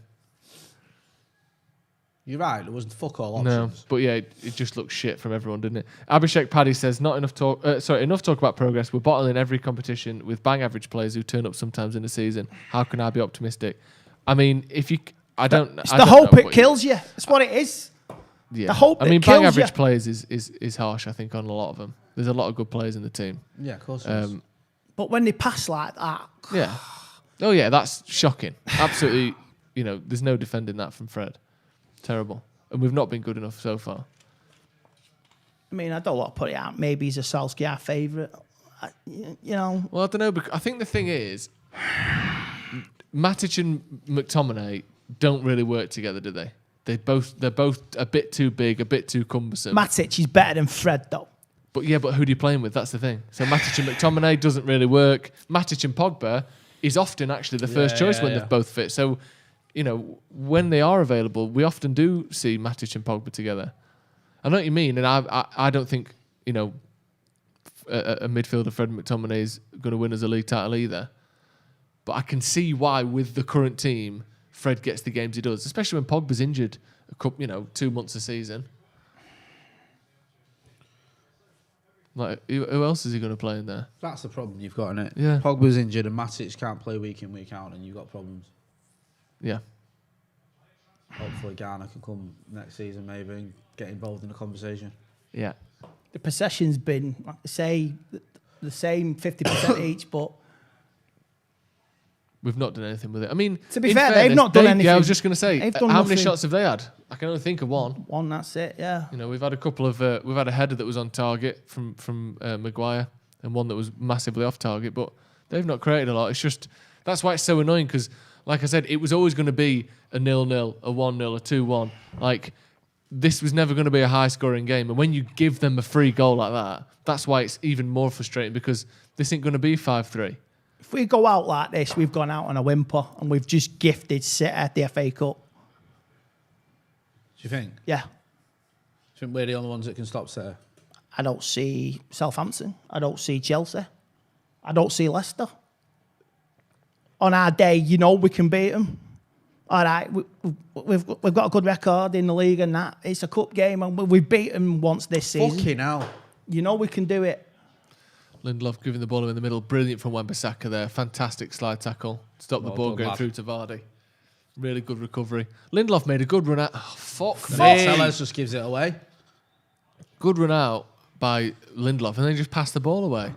Speaker 16: You're right, there wasn't fuck all options.
Speaker 14: No, but yeah, it just looks shit from everyone, didn't it? Abhishek Paddy says, enough talk about progress. We're bottling every competition with bang average players who turn up sometimes in the season. How can I be optimistic? I mean, it's
Speaker 15: the hope it kills you. That's what it is.
Speaker 14: Yeah.
Speaker 15: The hope
Speaker 14: I mean,
Speaker 15: it kills
Speaker 14: bang average
Speaker 15: you.
Speaker 14: players is harsh, I think, on a lot of them. There's a lot of good players in the team.
Speaker 16: Yeah, of course there is.
Speaker 15: But when they pass like that...
Speaker 14: Yeah. Oh, yeah, that's shocking. Absolutely, there's no defending that from Fred. Terrible. And we've not been good enough so far.
Speaker 15: I mean, I don't want to put it out. Maybe he's a Solskjaer favourite.
Speaker 14: Well, I don't know. Because I think the thing is, Matic and McTominay don't really work together, do they? They're both a bit too big, a bit too cumbersome.
Speaker 15: Matic is better than Fred, though.
Speaker 14: But who are you playing with? That's the thing. So Matic and McTominay doesn't really work. Matic and Pogba is often actually the first choice when they're both fit. So, when they are available, we often do see Matic and Pogba together. I know what you mean, and I don't think, a midfielder, Fred McTominay, is going to win us a league title either. But I can see why, with the current team, Fred gets the games he does, especially when Pogba's injured, 2 months a season. Like, who else is he going to play in there?
Speaker 16: That's the problem you've got, innit?
Speaker 14: Yeah.
Speaker 16: Pogba's injured and Matic can't play week in, week out, and you've got problems.
Speaker 14: Yeah.
Speaker 16: Hopefully Ghana can come next season maybe and get involved in the conversation.
Speaker 14: Yeah.
Speaker 15: The possession's been, like I say, the same 50% each, but...
Speaker 14: We've not done anything with it. I mean,
Speaker 15: to be fair, they've not done anything.
Speaker 14: Yeah, I was just going to say, how many
Speaker 15: nothing.
Speaker 14: shots have they had? I can only think of one.
Speaker 15: One, that's it, yeah.
Speaker 14: We've had a couple of... we've had a header that was on target from Maguire and one that was massively off target, but they've not created a lot. It's just... That's why it's so annoying, because, like I said, it was always going to be a 0-0, a 1-0, a 2-1. Like, this was never going to be a high-scoring game. And when you give them a free goal like that, that's why it's even more frustrating, because this ain't going to be 5-3.
Speaker 15: If we go out like this, we've gone out on a whimper and we've just gifted City at the FA Cup.
Speaker 16: Do you think?
Speaker 15: Yeah.
Speaker 16: Do you think we're the only ones that can stop City?
Speaker 15: I don't see Southampton. I don't see Chelsea. I don't see Leicester. On our day, we can beat them. All right, we've got a good record in the league and that. It's a cup game and we've beaten them once this season.
Speaker 16: Fucking hell.
Speaker 15: We can do it.
Speaker 14: Lindelof giving the ball in the middle. Brilliant from Wan-Bissaka there. Fantastic slide tackle. Stop the ball going through to Vardy. Really good recovery. Lindelof made a good run out. Oh, fuck me.
Speaker 16: Sellers just gives it away.
Speaker 14: Good run out by Lindelof and then just passed the ball away.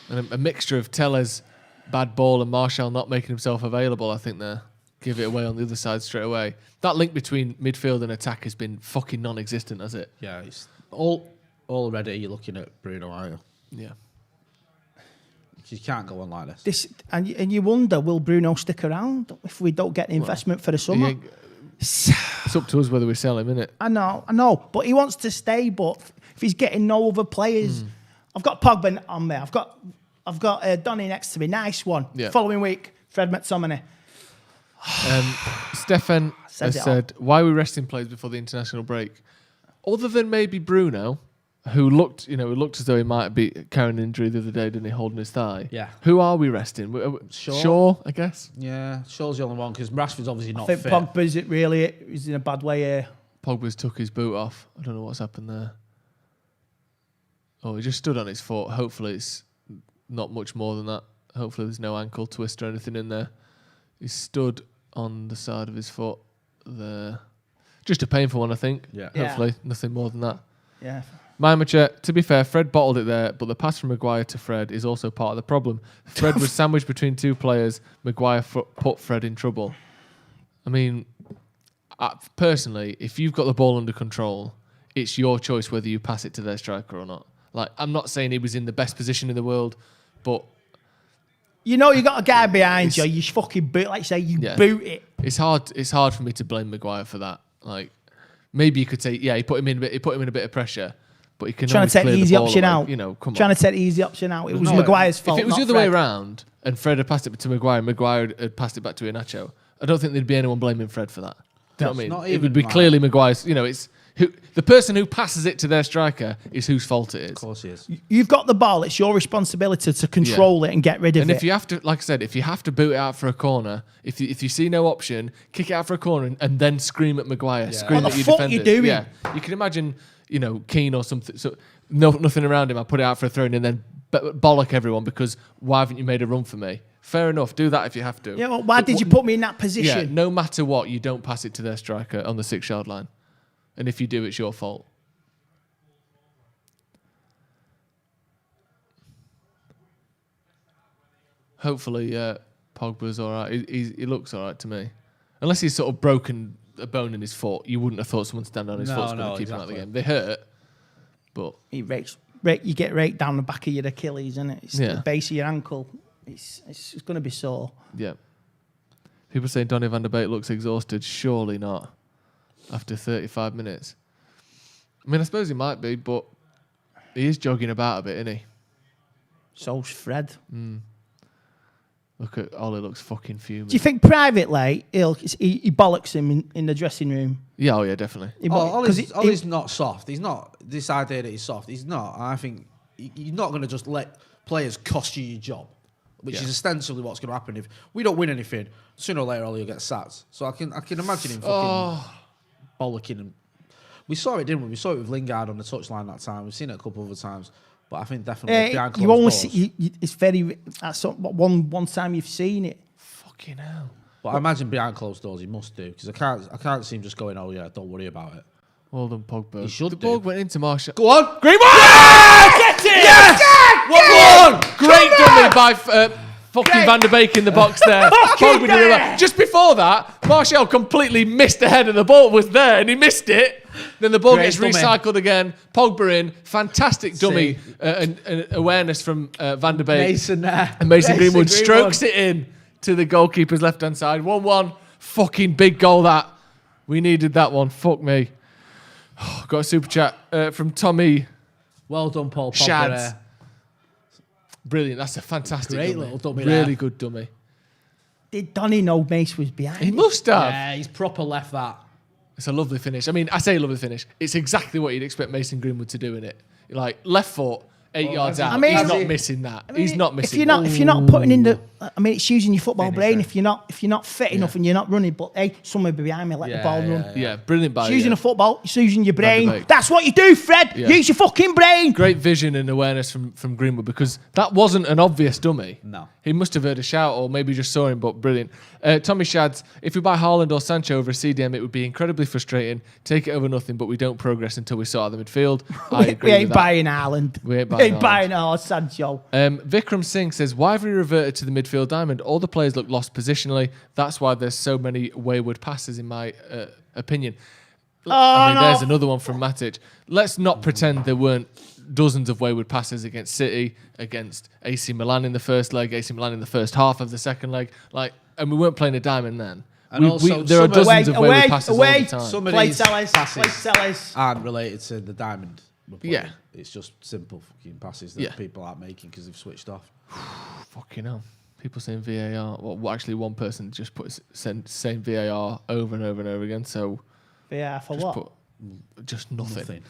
Speaker 14: And a mixture of Tellez, bad ball, and Martial not making himself available, I think, there. give it away on the other side straight away. That link between midfield and attack has been fucking non-existent, has it?
Speaker 16: Yeah, it's already you're looking at Bruno, aren't you?
Speaker 14: Yeah.
Speaker 16: You can't go on like this.
Speaker 15: And you wonder, will Bruno stick around if we don't get the investment for the summer?
Speaker 14: It's up to us whether we sell him, innit?
Speaker 15: I know, but he wants to stay. But if he's getting no other players, I've got Pogba on there. I've got Donny next to me. Nice one.
Speaker 14: Yeah.
Speaker 15: Following week, Fred McTominay.
Speaker 14: Stefan has said, why are we resting players before the international break? Other than maybe Bruno, who looked as though he might be carrying an injury the other day, didn't he, holding his thigh?
Speaker 16: Yeah.
Speaker 14: Who are we resting? Shaw, I guess.
Speaker 16: Yeah, Shaw's the only one because Rashford's obviously not
Speaker 15: fit. I think Pogba's he's in a bad way here.
Speaker 14: Pogba's took his boot off. I don't know what's happened there. Oh, he just stood on his foot. Hopefully it's not much more than that. Hopefully there's no ankle twist or anything in there. He stood on the side of his foot there. Just a painful one, I think.
Speaker 16: Yeah.
Speaker 14: Hopefully nothing more than that.
Speaker 15: Yeah.
Speaker 14: My mature, to be fair, Fred bottled it there, but the pass from Maguire to Fred is also part of the problem. Fred was sandwiched between two players. Maguire put Fred in trouble. I mean, personally, if you've got the ball under control, it's your choice whether you pass it to their striker or not. Like, I'm not saying he was in the best position in the world, but
Speaker 15: you got a guy behind you. You fucking boot, like you say, boot it.
Speaker 14: It's hard for me to blame Maguire for that. Like, maybe you could say, yeah, he put him in a bit of pressure. But he can
Speaker 15: trying to take the easy option out.
Speaker 14: Come on.
Speaker 15: Trying to take the easy option out. It was Maguire's fault.
Speaker 14: If it was the other way around and Fred had passed it to Maguire and Maguire had passed it back to Iheanacho, I don't think there'd be anyone blaming Fred for that. Do you know what I mean? It would be clearly Maguire's. It's the person who passes it to their striker is whose fault it is.
Speaker 16: Of course he is.
Speaker 15: You've got the ball. It's your responsibility to control it and get rid of it.
Speaker 14: And if you have to, like I said, if you have to boot it out for a corner, if you see no option, kick it out for a corner and then scream at Maguire, scream at your defenders.
Speaker 15: What the fuck you doing?
Speaker 14: Yeah, you can imagine, Keane or something. So nothing around him. I put it out for a throw and then bollock everyone because why haven't you made a run for me? Fair enough. Do that if you have to.
Speaker 15: Yeah. Well, why did you put me in that position?
Speaker 14: Yeah. No matter what, you don't pass it to their striker on the 6-yard line, and if you do, it's your fault. Hopefully, Pogba's all right. He looks all right to me. Unless he's sort of broken a bone in his foot, you wouldn't have thought someone standing on his foot's going to keep him out of the game. They hurt, but
Speaker 15: you get raked down the back of your Achilles, isn't it? It's the base of your ankle. It's going to be sore.
Speaker 14: Yeah. People saying Donny van der Beek looks exhausted. Surely not. After 35 minutes. I mean, I suppose he might be, but he is jogging about a bit, isn't he?
Speaker 15: So's Fred.
Speaker 14: Look at Ollie, looks fucking fuming.
Speaker 15: Do you think privately he bollocks him in the dressing room?
Speaker 14: Yeah, definitely.
Speaker 16: Ollie's not soft. He's not this idea that he's soft. He's not. I think you're not going to just let players cost you your job, which is ostensibly what's going to happen if we don't win anything. Sooner or later, Ollie will get sacked. So I can imagine him fucking bollocking him. We saw it, didn't we? We saw it with Lingard on the touchline that time. We've seen it a couple of other times. But I think definitely behind closed doors.
Speaker 15: It's very. That's one time you've seen it.
Speaker 14: Fucking hell.
Speaker 16: But I imagine behind closed doors he must do because I can't see him just going, oh yeah, don't worry about it.
Speaker 14: Well done, Pogba.
Speaker 16: He should.
Speaker 14: The ball went into Martial.
Speaker 16: Go on,
Speaker 14: Greenwood! Get it! Yes! 1-1. Great dummy by fucking Van der Beek in the box there. Pogba did it. Just before that, Martial completely missed the header. The ball was there and he missed it. Then the ball gets recycled again. Pogba in. Fantastic dummy and awareness from Van der Beek.
Speaker 16: Mason there.
Speaker 14: And Mason Greenwood strokes it in to the goalkeeper's left-hand side. 1-1. Fucking big goal that. We needed that one. Fuck me. Got a super chat from Tommy.
Speaker 16: Well done, Paul Pogba.
Speaker 14: Shads. Brilliant. That's a fantastic
Speaker 16: Great
Speaker 14: dummy.
Speaker 16: little dummy
Speaker 14: Really
Speaker 16: there.
Speaker 14: good dummy.
Speaker 15: Did Donny know Mace was behind?
Speaker 14: He must have.
Speaker 16: Yeah, he's proper left that.
Speaker 14: It's a lovely finish. I mean, I say lovely finish. It's exactly what you'd expect Mason Greenwood to do in it. Like, left foot, 8 yards out. He's not missing that. He's not missing that.
Speaker 15: If you're not putting in the... I mean, it's using your football brain. If you're not fit enough and you're not running, but hey, someone behind me, let the ball run.
Speaker 14: Yeah, brilliant by
Speaker 15: It's using a football. It's using your brain.
Speaker 14: Beek.
Speaker 15: That's what you do, Fred.
Speaker 14: Yeah.
Speaker 15: Use your fucking brain.
Speaker 14: Great vision and awareness from Greenwood because that wasn't an obvious dummy.
Speaker 16: No.
Speaker 14: He must have heard a shout or maybe just saw him, but brilliant. Tommy Shads, if we buy Haaland or Sancho over a CDM, it would be incredibly frustrating. Take it over nothing, but we don't progress until we sort out the midfield. I agree
Speaker 15: We ain't
Speaker 14: with that.
Speaker 15: buying Haaland.
Speaker 14: We ain't
Speaker 15: ain't buying a Sancho.
Speaker 14: Vikram Singh says, why have we reverted to the midfield diamond? All the players look lost positionally. That's why there's so many wayward passes, in my opinion. There's another one from Matic. Let's not pretend there weren't dozens of wayward passes against City, against AC Milan in the first leg, AC Milan in the first half of the second leg. And we weren't playing a diamond then.
Speaker 16: And also,
Speaker 14: there are dozens of wayward passes all the time.
Speaker 16: Some of
Speaker 15: Play
Speaker 16: these passes aren't related to the diamond.
Speaker 14: Yeah.
Speaker 16: It's just simple fucking passes that people aren't making because they've switched off.
Speaker 14: Fucking hell. People saying VAR. Well, actually, one person just saying VAR over and over and over again. So
Speaker 15: VAR for what?
Speaker 14: Just nothing.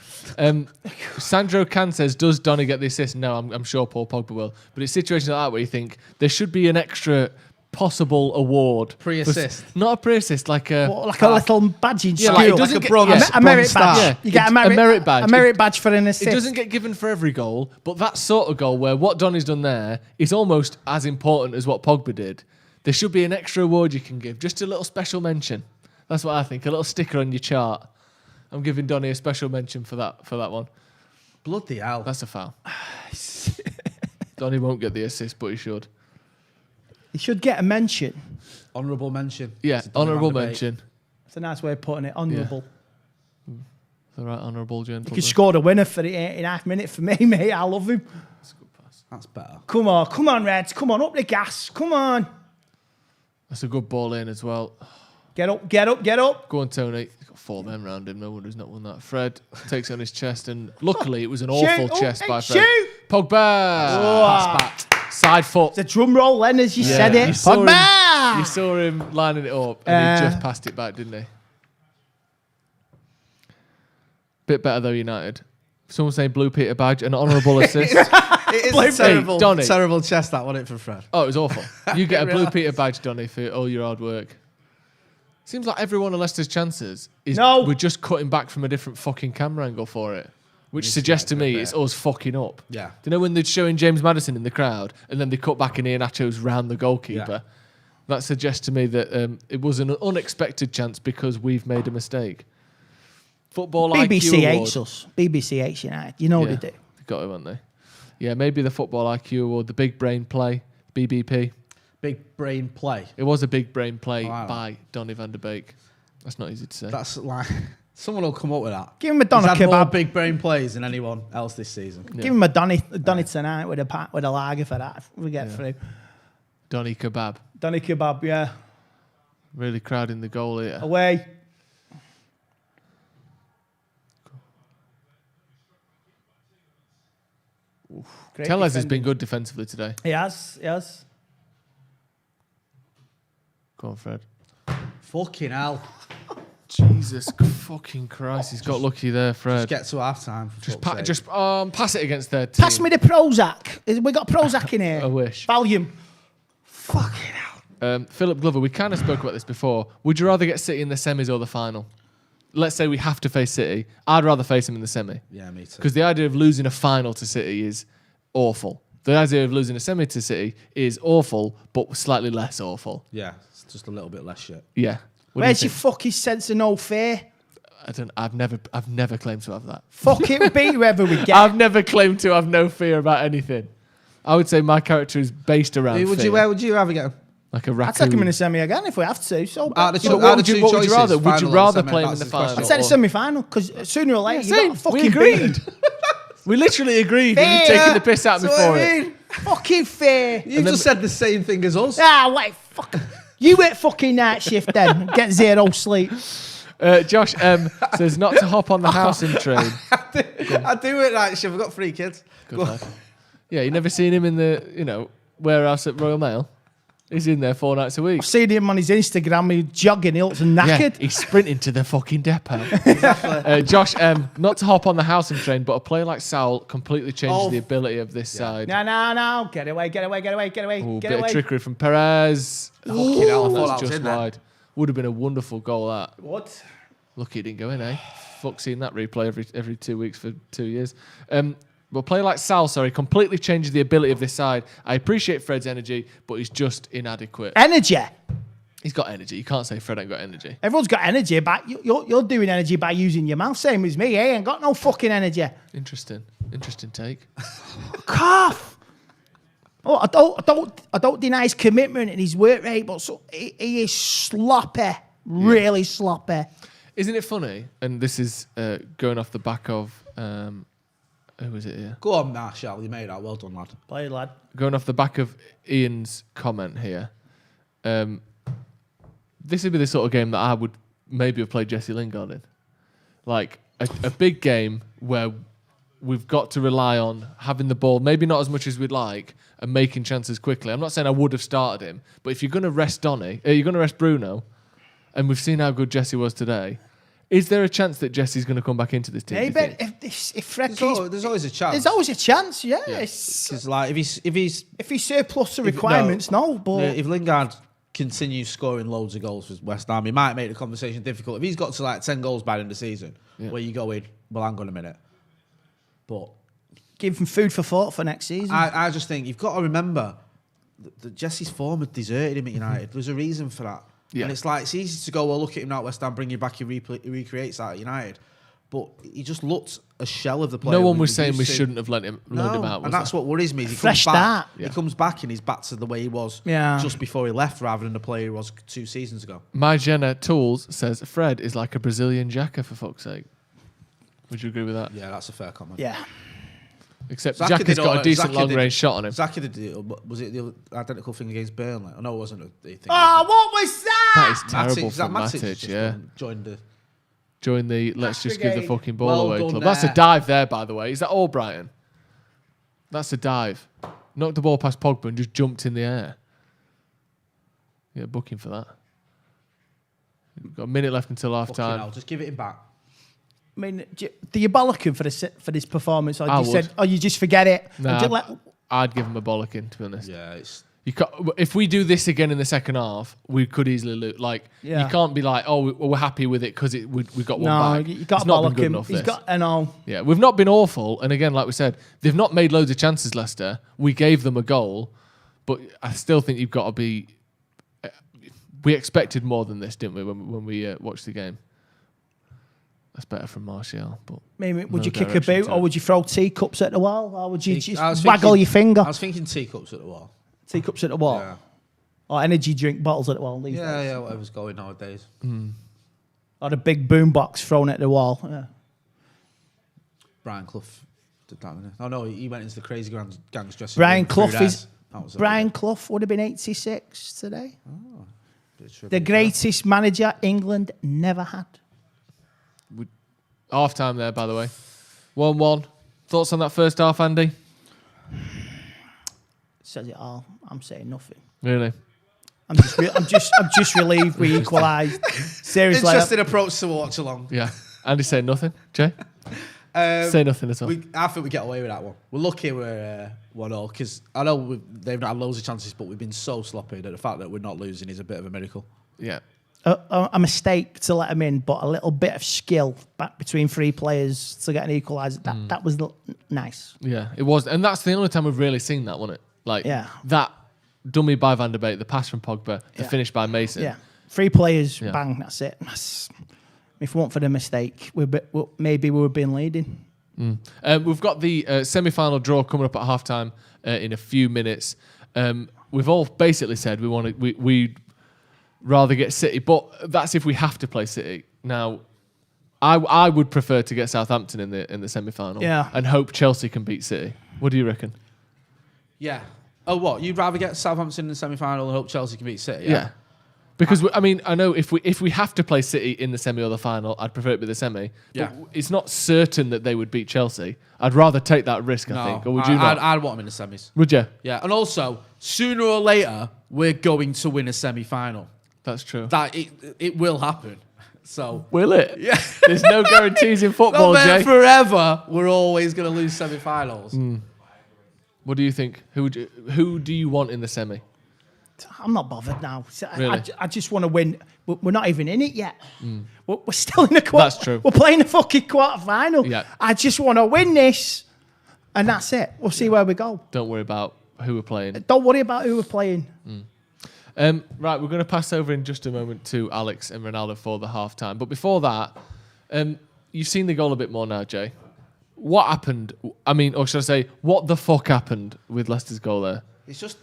Speaker 14: Sandro Can says, does Donny get the assist? No, I'm sure Paul Pogba will. But it's situations like that where you think there should be an extra possible award.
Speaker 16: Pre-assist.
Speaker 14: Not a pre-assist, like a...
Speaker 15: What, like a little badge in school?
Speaker 14: Like
Speaker 15: a merit badge. You get a merit badge. A merit badge for an assist.
Speaker 14: It doesn't get given for every goal, but that sort of goal where what Donny's done there is almost as important as what Pogba did. There should be an extra award you can give, just a little special mention. That's what I think, a little sticker on your chart. I'm giving Donny a special mention for that one.
Speaker 16: Bloody hell.
Speaker 14: That's a foul. Donny won't get the assist, but he should.
Speaker 15: He should get a mention.
Speaker 16: Honourable mention.
Speaker 14: Yeah, honourable mention.
Speaker 15: It's a nice way of putting it. Honourable.
Speaker 14: Yeah. The right honourable gentleman.
Speaker 15: He could score the winner for the 8.5 minute for me, mate. I love him.
Speaker 14: That's a good pass.
Speaker 16: That's better.
Speaker 15: Come on, Reds. Come on, up the gas. Come on.
Speaker 14: That's a good ball in as well.
Speaker 15: Get up.
Speaker 14: Go on, Tony. He's got 4 men round him. No wonder he's not won that. Fred takes it on his chest, and luckily it was an awful chest by Fred. Pogba. Pass back. Side foot.
Speaker 15: It's a drum roll then, as you said it. Pogba.
Speaker 14: You saw him lining it up, and he just passed it back, didn't he? Bit better though, United. Someone saying Blue Peter badge, an honourable assist.
Speaker 16: It is a terrible chest, that, wasn't it, for Fred?
Speaker 14: Oh, it was awful. You get a Blue Peter badge, Donny, for all your hard work. Seems like every one of Leicester's chances is we're just cutting back from a different fucking camera angle for it. Which suggests to me it's us fucking up.
Speaker 16: Yeah.
Speaker 14: Do you know when they're showing James Maddison in the crowd and then they cut back and Iheanacho's round the goalkeeper? Yeah. That suggests to me that it was an unexpected chance because we've made a mistake. Football
Speaker 15: BBC
Speaker 14: IQ
Speaker 15: hates
Speaker 14: award.
Speaker 15: us. BBC hates United. You know what they do.
Speaker 14: They've got to, haven't they? Yeah, maybe the Football IQ award, the Big Brain Play, BBP.
Speaker 16: Big Brain Play.
Speaker 14: It was a Big Brain Play by Donny van der Beek. That's not easy to say.
Speaker 16: That's like... Someone will come up with that.
Speaker 15: Give him a Donny kebab.
Speaker 16: More big brain plays than anyone else this season.
Speaker 15: Give him a Donny tonight with a lager for that. If we get through.
Speaker 14: Donny kebab.
Speaker 15: Donny kebab, yeah.
Speaker 14: Really crowding the goal here.
Speaker 15: Away.
Speaker 14: Tellez has been good defensively today.
Speaker 15: He has.
Speaker 14: Go on, Fred.
Speaker 16: Fucking hell.
Speaker 14: Jesus fucking Christ, he's got lucky there, Fred.
Speaker 16: Just get to half time.
Speaker 14: Just pass it against their team.
Speaker 15: Pass me the Prozac. We got Prozac in here.
Speaker 14: I wish.
Speaker 15: Valium. Fucking hell.
Speaker 14: Philip Glover, we kind of spoke about this before. Would you rather get City in the semis or the final? Let's say we have to face City. I'd rather face them in the semi.
Speaker 16: Yeah, me too.
Speaker 14: Because the idea of losing a final to City is awful. The idea of losing a semi to City is awful, but slightly less awful.
Speaker 16: Yeah, it's just a little bit less shit.
Speaker 14: Yeah.
Speaker 15: Where's your fucking sense of no fear?
Speaker 14: I've never claimed to have that.
Speaker 15: Fuck it, beat whoever we get.
Speaker 14: I've never claimed to have no fear about anything. I would say my character is based around fear.
Speaker 16: Where would you have again?
Speaker 14: Like a raccoon.
Speaker 15: I'd take him in the semi again if we have to. So
Speaker 14: what would you rather? Would you rather play him in the final?
Speaker 15: I'd say the semi-final because sooner or later you got fucking beat.
Speaker 14: We literally agreed. You're taking the piss out of me for it.
Speaker 15: Fucking fair.
Speaker 16: You just said the same thing as us.
Speaker 15: Wait, fuck. You work fucking night shift then. Get 0 sleep.
Speaker 14: Josh says not to hop on the housing train.
Speaker 16: I do it night shift. I've got 3 kids.
Speaker 14: Good lad. Yeah, you never seen him in the warehouse at Royal Mail? He's in there 4 nights a week.
Speaker 15: I've seen him on his Instagram. He's jogging. He looks knackered.
Speaker 14: Yeah, he's sprinting to the fucking depot. Exactly. Josh, not to hop on the housing train, but a player like Saul completely changes the ability of this side.
Speaker 15: No. Get away.
Speaker 14: Ooh, bit of trickery from Perez.
Speaker 16: Fucking hell,
Speaker 14: that's just wide. Would have been a wonderful goal, that.
Speaker 15: What?
Speaker 14: Lucky it didn't go in, eh? Fuck seeing that replay every 2 weeks for 2 years. But a player like Sal, completely changes the ability of this side. I appreciate Fred's energy, but he's just inadequate.
Speaker 15: Energy?
Speaker 14: He's got energy. You can't say Fred ain't got energy.
Speaker 15: Everyone's got energy, but you're doing energy by using your mouth. Same as me, eh? I ain't got no fucking energy.
Speaker 14: Interesting. Interesting take.
Speaker 15: Calf. Oh, I don't deny his commitment and his work rate, but he is sloppy, really sloppy.
Speaker 14: Isn't it funny? And this is going off the back of who is it here?
Speaker 16: Go on, Marshall. You made that. Well done, lad.
Speaker 15: Play, lad.
Speaker 14: Going off the back of Ian's comment here, this would be the sort of game that I would maybe have played Jesse Lingard in. Like a big game where we've got to rely on having the ball, maybe not as much as we'd like, and making chances quickly. I'm not saying I would have started him, but if you're going to rest Donny, you're going to rest Bruno, and we've seen how good Jesse was today, is there a chance that Jesse's going to come back into this team?
Speaker 15: Maybe if Fred
Speaker 16: there's always a chance.
Speaker 15: There's always a chance, yeah.
Speaker 16: Because like if he's
Speaker 15: surplus the requirements, no. But
Speaker 16: if Lingard continues scoring loads of goals for West Ham, he might make the conversation difficult. If he's got to like 10 goals by the end of the season, where you go in, well, hang on a minute. But
Speaker 15: give him food for thought for next season.
Speaker 16: I just think you've got to remember that Jesse's form had deserted him at United. There's a reason for that. Yeah. And it's like, it's easy to go, well, look at him now at West Ham, bring you back, he recreates that at United. But he just looked a shell of the player.
Speaker 14: No one was saying we shouldn't have loaned him out.
Speaker 16: And that's what worries me. He
Speaker 15: Fresh
Speaker 16: comes back,
Speaker 15: start.
Speaker 16: He comes back and he's back to the way he was just before he left, rather than the player he was 2 seasons ago.
Speaker 14: My Jenna Tools says Fred is like a Brazilian Xhaka, for fuck's sake. Would you agree with that?
Speaker 16: Yeah, that's a fair comment.
Speaker 15: Yeah.
Speaker 14: Except Xhaka's got a decent long-range shot on him.
Speaker 16: Xhaka was it the identical thing against Burnley? Oh, no, it wasn't the thing.
Speaker 15: Oh, what was that?
Speaker 14: That is terrible from Matic, yeah.
Speaker 16: Join the
Speaker 14: let's just give the fucking ball
Speaker 16: well
Speaker 14: away
Speaker 16: done
Speaker 14: club.
Speaker 16: there.
Speaker 14: That's a dive there, by the way. Is that all, Brighton? That's a dive. Knocked the ball past Pogba and just jumped in the air. Yeah, booking for that. We've got a minute left until half time.
Speaker 16: Just give it him back.
Speaker 15: I mean, do you bollock him for this performance, or you just forget it?
Speaker 14: Nah, I'd give him a bollocking, to be honest.
Speaker 16: Yeah,
Speaker 14: if we do this again in the second half, we could easily lose. Like, you can't be like, oh, we're happy with it because we got one back.
Speaker 15: No, you got to bollock him.
Speaker 14: Yeah, we've not been awful, and again, like we said, they've not made loads of chances. Leicester, we gave them a goal, but I still think you've got to be. We expected more than this, didn't we? When we watched the game. That's better from Martial, but
Speaker 15: maybe would you kick a boot, or would you throw teacups at the wall, or would you just waggle
Speaker 16: thinking,
Speaker 15: your finger?
Speaker 16: I was thinking teacups at the wall.
Speaker 15: Teacups at the wall, or energy drink bottles at the wall.
Speaker 16: Yeah, whatever's going nowadays.
Speaker 15: Or the big boom box thrown at the wall. Yeah.
Speaker 16: Brian Clough did that, didn't he? Oh no, he went into the crazy gangs dressing.
Speaker 15: Brian Clough would have been 86 today.
Speaker 16: Oh,
Speaker 15: the greatest manager England never had.
Speaker 14: Half time there, by the way. 1-1. Thoughts on that first half, Andy?
Speaker 15: Says it all. I'm saying nothing.
Speaker 14: Really?
Speaker 15: I'm just relieved we equalised. Seriously.
Speaker 16: Interesting approach to watch along.
Speaker 14: Yeah. Andy's saying nothing. Jay? Say nothing at all.
Speaker 16: I think we get away with that one. We're lucky we're 1-0 because I know they've not had loads of chances, but we've been so sloppy that the fact that we're not losing is a bit of a miracle.
Speaker 14: Yeah.
Speaker 15: A mistake to let him in, but a little bit of skill back between 3 players to get an equaliser. That was nice.
Speaker 14: Yeah, it was. And that's the only time we've really seen that, wasn't it? Like, that dummy by Van der Beek, the pass from Pogba, the finish by Mason.
Speaker 15: Yeah. 3 players, bang, that's it. If it weren't for the mistake, maybe we would have been leading.
Speaker 14: We've got the semi-final draw coming up at half-time in a few minutes. We've all basically said we'd rather get City, but that's if we have to play City. Now, I would prefer to get Southampton in the semi-final and hope Chelsea can beat City. What do you reckon?
Speaker 16: Yeah. Oh, what? You'd rather get Southampton in the semi-final and hope Chelsea can beat City?
Speaker 14: Yeah. Because, I mean, I know if we have to play City in the semi or the final, I'd prefer it be the semi.
Speaker 16: Yeah.
Speaker 14: But it's not certain that they would beat Chelsea. I'd rather take that risk, I think. Or would you not?
Speaker 16: I'd want them in the semis.
Speaker 14: Would you?
Speaker 16: Yeah. And also, sooner or later, we're going to win a semi-final.
Speaker 14: That's true.
Speaker 16: That it will happen. So
Speaker 14: will it?
Speaker 16: Yeah.
Speaker 14: There's no guarantees in football, Jay.
Speaker 16: Forever, we're always going to lose semi-finals.
Speaker 14: What do you think? Who do you want in the semi?
Speaker 15: I'm not bothered now.
Speaker 14: Really?
Speaker 15: I just want to win. We're not even in it yet. We're still in the quarter.
Speaker 14: That's true.
Speaker 15: We're playing the fucking quarter final.
Speaker 14: Yeah.
Speaker 15: I just want to win this, and that's it. We'll see where we go.
Speaker 14: Don't worry about who we're playing.
Speaker 15: Don't worry about who we're playing.
Speaker 14: Right, we're going to pass over in just a moment to Alex and Ronaldo for the half-time. But before that, you've seen the goal a bit more now, Jay. what happened? I mean, or should I say, what the fuck happened with Leicester's goal there?
Speaker 16: It's just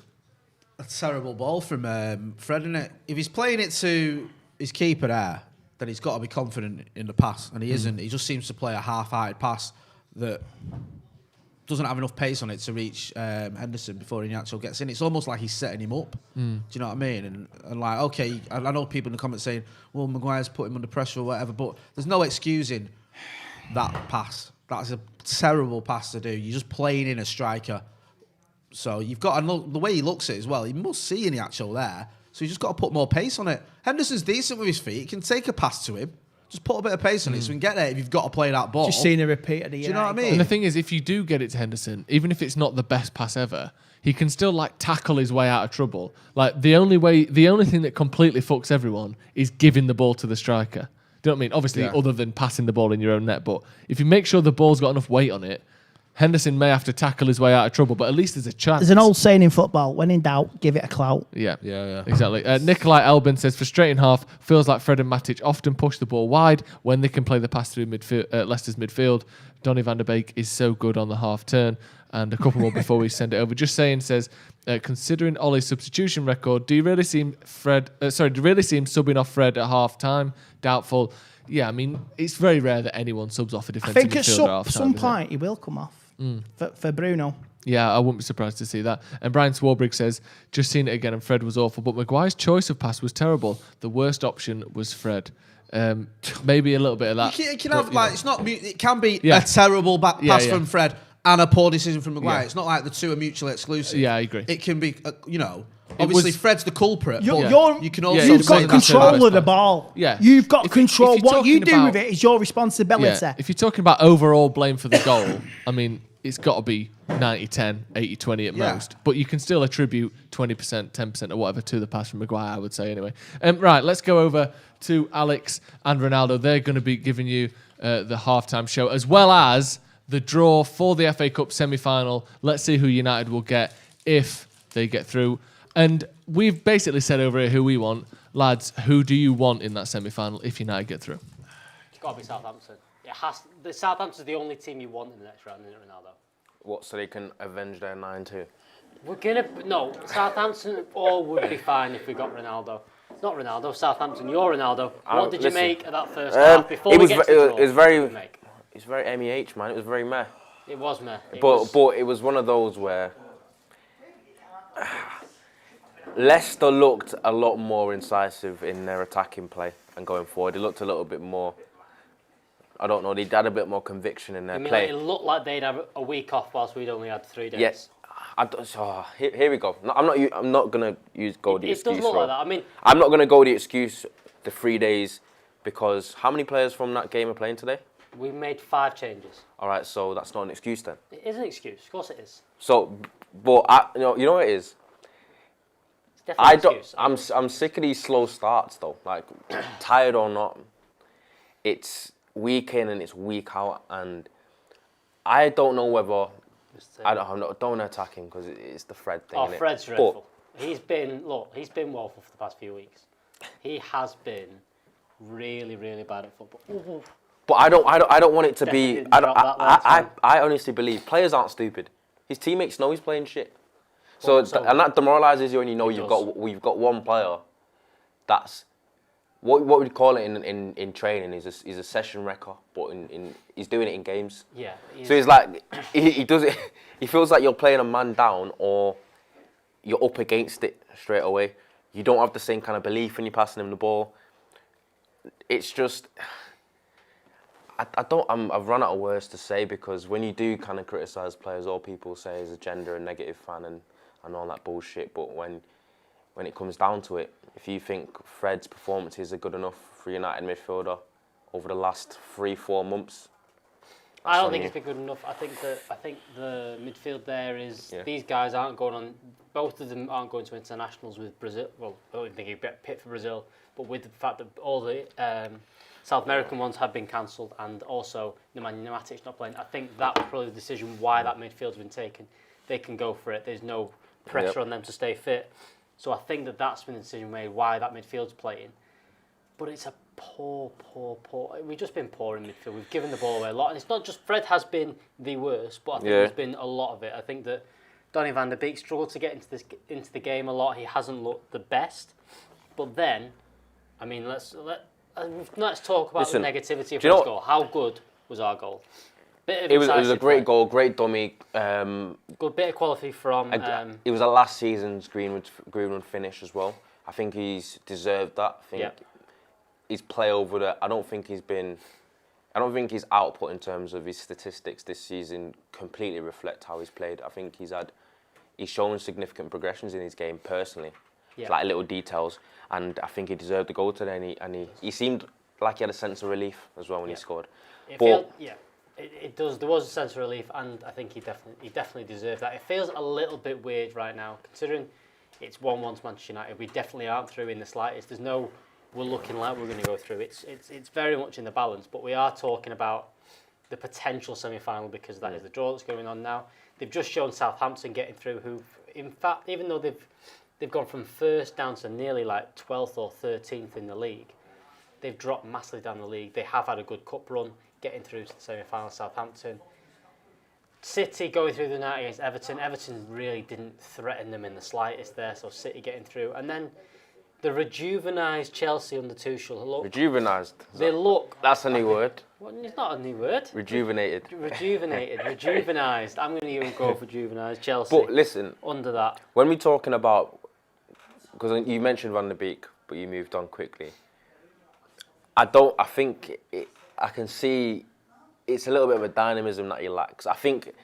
Speaker 16: a terrible ball from Fred, isn't it? If he's playing it to his keeper there, then he's got to be confident in the pass, and he isn't. He just seems to play a half-hearted pass that doesn't have enough pace on it to reach Henderson before he actually gets in. It's almost like he's setting him up. Do you know what I mean? And like, okay, I know people in the comments saying, well, Maguire's put him under pressure or whatever, but there's no excusing that pass. That's a terrible pass to do. You're just playing in a striker. So you've got to look, the way he looks at it as well, he must see in the actual there. So you just got to put more pace on it. Henderson's decent with his feet. He can take a pass to him. Just put a bit of pace on it so we can get there if you've got to play that ball.
Speaker 15: Just seeing a repeat of the.
Speaker 16: Do you know what I mean?
Speaker 14: And the thing is, if you do get it to Henderson, even if it's not the best pass ever, he can still like tackle his way out of trouble. Like the only thing that completely fucks everyone is giving the ball to the striker. Do you know what I mean? Obviously, other than passing the ball in your own net, but if you make sure the ball's got enough weight on it, Henderson may have to tackle his way out of trouble, but at least there's a chance.
Speaker 15: There's an old saying in football: when in doubt, give it a clout.
Speaker 14: Yeah, exactly. Nikolai Elbin says, frustrating half, feels like Fred and Matic often push the ball wide when they can play the pass through Leicester's midfield. Donny van der Beek is so good on the half turn. And a couple more before we send it over. Just saying, says, considering Ollie's substitution record, do you really see subbing off Fred at half time? Doubtful. Yeah, I mean, it's very rare that anyone subs off a defensive midfielder at half time.
Speaker 15: I think at some point he will come off for Bruno.
Speaker 14: Yeah, I wouldn't be surprised to see that. And Brian Swarbrick says, just seen it again and Fred was awful, but Maguire's choice of pass was terrible. The worst option was Fred. Maybe a little bit of that.
Speaker 16: You can have, like, it's not. It can be a terrible pass from Fred and a poor decision from Maguire. It's not like the two are mutually exclusive.
Speaker 14: Yeah, I agree.
Speaker 16: It can be, obviously Fred's the culprit, but you can also
Speaker 15: you've got control of the ball.
Speaker 14: Yeah.
Speaker 15: You've got control. What you do with it is your responsibility.
Speaker 14: Yeah. If you're talking about overall blame for the goal, I mean, it's got to be 90-10, 80-20 at most. But you can still attribute 20%, 10% or whatever to the pass from Maguire, I would say anyway. Right, let's go over to Alex and Ronaldo. They're going to be giving you the halftime show, as well as the draw for the FA Cup semi-final. Let's see who United will get if they get through. And we've basically said over here who we want. Lads, who do you want in that semi-final if United get through?
Speaker 2: It's got to be Southampton. Southampton's the only team you want in the next round, isn't it, Ronaldo?
Speaker 17: What, so they can avenge their 9-2?
Speaker 2: No, Southampton all would be fine if we got Ronaldo. Not Ronaldo, Southampton. You're Ronaldo. What did you make of that first half before we get to the draw?
Speaker 17: It's very MEH, man. It was very meh.
Speaker 2: It was meh.
Speaker 17: But it was one of those where Leicester looked a lot more incisive in their attacking play and going forward. It looked a little bit more, I don't know, they had a bit more conviction in their play.
Speaker 2: It looked like they'd have a week off whilst we'd only had 3 days.
Speaker 17: Yes. Here we go. I'm not going to go the excuse.
Speaker 2: It does look like that. I mean,
Speaker 17: I'm not going to go the excuse, the 3 days, because how many players from that game are playing today?
Speaker 2: We made 5 changes.
Speaker 17: All right, so that's not an excuse then.
Speaker 2: It is an excuse. Of course it is.
Speaker 17: So, but you know what it is?
Speaker 2: It's definitely an excuse.
Speaker 17: I'm sick of these slow starts though. Like, tired or not, it's week in and it's week out, and I don't know whether I don't know attacking because it's the Fred thing.
Speaker 2: Oh, Fred's dreadful. He's been woeful for the past few weeks. He has been really, really bad at football.
Speaker 17: But I don't want it to be. I honestly believe players aren't stupid. His teammates know he's playing shit. And that demoralises you when you know we've got one player that's what we call it in training is a session wrecker, but he's doing it in games.
Speaker 2: Yeah.
Speaker 17: So he's like he does it. He feels like you're playing a man down or you're up against it straight away. You don't have the same kind of belief when you're passing him the ball. It's just. I've run out of words to say because when you do kind of criticise players, all people say is agenda and negative fan and all that bullshit. But when it comes down to it, if you think Fred's performances are good enough for United midfielder over the last 3-4 months,
Speaker 2: I don't think it's been good enough. I think the midfield there is these guys aren't going on. Both of them aren't going to internationals with Brazil. Well, I don't think he'd get picked for Brazil, but with the fact that all the South American ones have been cancelled, and also Nemanja Matic not playing. I think that was probably the decision why that midfield's been taken. They can go for it. There's no pressure on them to stay fit. So I think that's been the decision made why that midfield's playing. But it's a poor. We've just been poor in midfield. We've given the ball away a lot, and it's not just Fred has been the worst, but I think there's been a lot of it. I think that Donny van der Beek struggled to get into the game a lot. He hasn't looked the best, but then, I mean, let's talk about the negativity of his goal. How good was our goal?
Speaker 17: It was a great goal, great dummy.
Speaker 2: Good bit of quality from.
Speaker 17: It was a last season's Greenwood finish as well. I think he's deserved that. I think his play over there. I don't think his output in terms of his statistics this season completely reflect how he's played. I think he's shown significant progressions in his game personally, like little details, and I think he deserved the goal today. And he seemed like he had a sense of relief as well when he scored.
Speaker 2: It does. There was a sense of relief, and I think he definitely deserved that. It feels a little bit weird right now, considering it's 1-1 to Manchester United. We definitely aren't through in the slightest. There's no we're looking like we're going to go through. It's very much in the balance, but we are talking about the potential semi-final because that is the draw that's going on now. They've just shown Southampton getting through, who, in fact, even though they've gone from first down to nearly like 12th or 13th in the league, they've dropped massively down the league. They have had a good cup run, getting through to the semi-final. Southampton. City going through the night against Everton. Everton really didn't threaten them in the slightest there, so City getting through. And then the rejuvenised Chelsea under Tuchel look.
Speaker 17: Rejuvenised?
Speaker 2: They look.
Speaker 17: That's a new word.
Speaker 2: Well, it's not a new word.
Speaker 17: Rejuvenated.
Speaker 2: Rejuvenised. I'm going to even go for rejuvenised Chelsea.
Speaker 17: But listen,
Speaker 2: under that.
Speaker 17: When we're talking about, because you mentioned Van der Beek, but you moved on quickly. I can see it's a little bit of a dynamism that he lacks. I think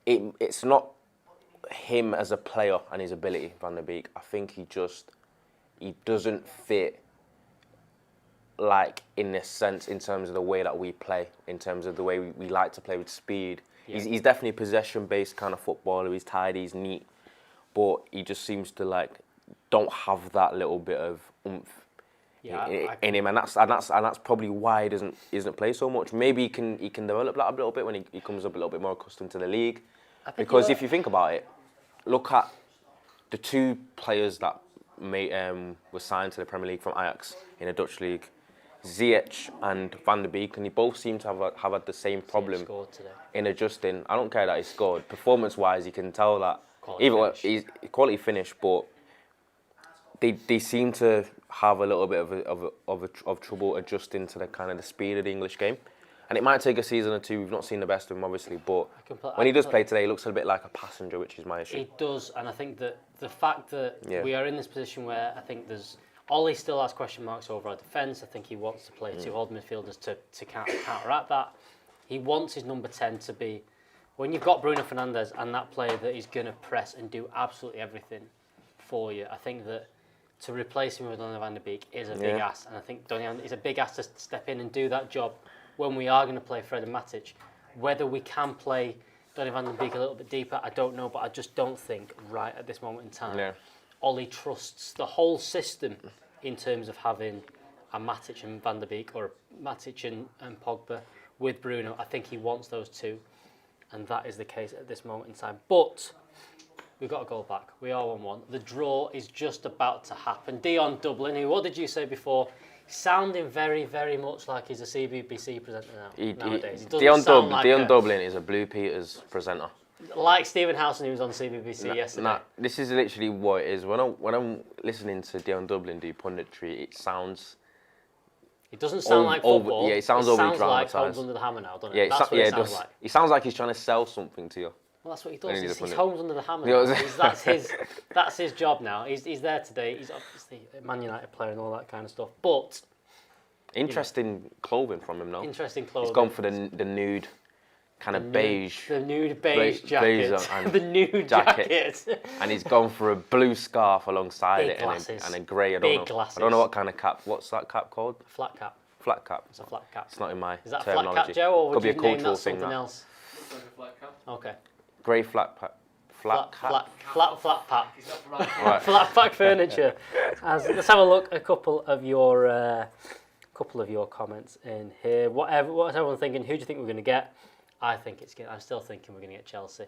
Speaker 17: it's not him as a player and his ability, Van der Beek. I think he doesn't fit, like, in this sense, in terms of the way that we play, in terms of the way we like to play with speed. Yeah. He's definitely a possession-based kind of footballer. He's tidy, he's neat, but he just seems to, like, don't have that little bit of oomph in him, and that's probably why he doesn't play so much. Maybe he can develop that a little bit when he comes up a little bit more accustomed to the league. Because if you think about it, look at the two players that were signed to the Premier League from Ajax in the Dutch league, Ziyech and Van der Beek, and they both seem to have had the same problem in adjusting. I don't care that he scored. Performance-wise, you can tell that he's quality finish, but they seem to have a little bit of trouble adjusting to the kind of the speed of the English game. And it might take a season or two. We've not seen the best of him, obviously, but when he does play today, he looks a bit like a passenger, which is my issue.
Speaker 2: He does, and I think that the fact that we are in this position where I think Ollie still has question marks over our defence. I think he wants to play two holding midfielders to counteract that. He wants his number 10 to be, when you've got Bruno Fernandes and that player that is going to press and do absolutely everything for you, I think that to replace him with Donny van der Beek is a big ask, and I think Donny is a big ask to step in and do that job when we are going to play Fred and Matic. Whether we can play Donny van der Beek a little bit deeper, I don't know, but I just don't think right at this moment in time Ollie trusts the whole system in terms of having a Matic and Van der Beek, or Matic and Pogba with Bruno. I think he wants those two, and that is the case at this moment in time. But we've got a goal back. We are 1-1. The draw is just about to happen. Dion Dublin, who, what did you say before? Sounding very, very much like he's a CBBC presenter nowadays.
Speaker 17: Dion Dublin is a Blue Peters presenter.
Speaker 2: Like Stephen Howson, who was on CBBC yesterday.
Speaker 17: Nah, this is literally what it is. When I'm listening to Dion Dublin do punditry, it sounds...
Speaker 2: It doesn't sound like football.
Speaker 17: Yeah, it sounds overly
Speaker 2: It
Speaker 17: dramatised.
Speaker 2: sounds like Homes Under the Hammer now, doesn't it? That's what it sounds like.
Speaker 17: It sounds like he's trying to sell something to you.
Speaker 2: Well, that's what he does. He's Homes Under the Hammer now. That's his job now. He's there today. He's obviously a Man United player and all that kind of stuff. But...
Speaker 17: Interesting clothing from him, though.
Speaker 2: Interesting clothing.
Speaker 17: He's gone for the nude, kind of beige.
Speaker 2: The nude beige jacket. The nude jacket.
Speaker 17: And he's gone for a blue scarf alongside
Speaker 2: it
Speaker 17: and a grey. I don't know what kind of cap. What's that cap called?
Speaker 2: Flat cap.
Speaker 17: Flat cap.
Speaker 2: It's a flat cap.
Speaker 17: It's not in my
Speaker 2: terminology. Is that
Speaker 17: terminology.
Speaker 2: A flat cap, Joe, or would
Speaker 17: Could
Speaker 2: you
Speaker 17: be a
Speaker 2: name
Speaker 17: cultural
Speaker 2: that
Speaker 17: thing,
Speaker 2: something else?
Speaker 9: Looks like a flat cap.
Speaker 2: Okay.
Speaker 17: Grey flat cap. Flat
Speaker 2: pack. Flat pack furniture. Let's have a look at a couple of your comments in here. What's everyone thinking? Who do you think we're going to get? I'm still thinking we're going to get Chelsea.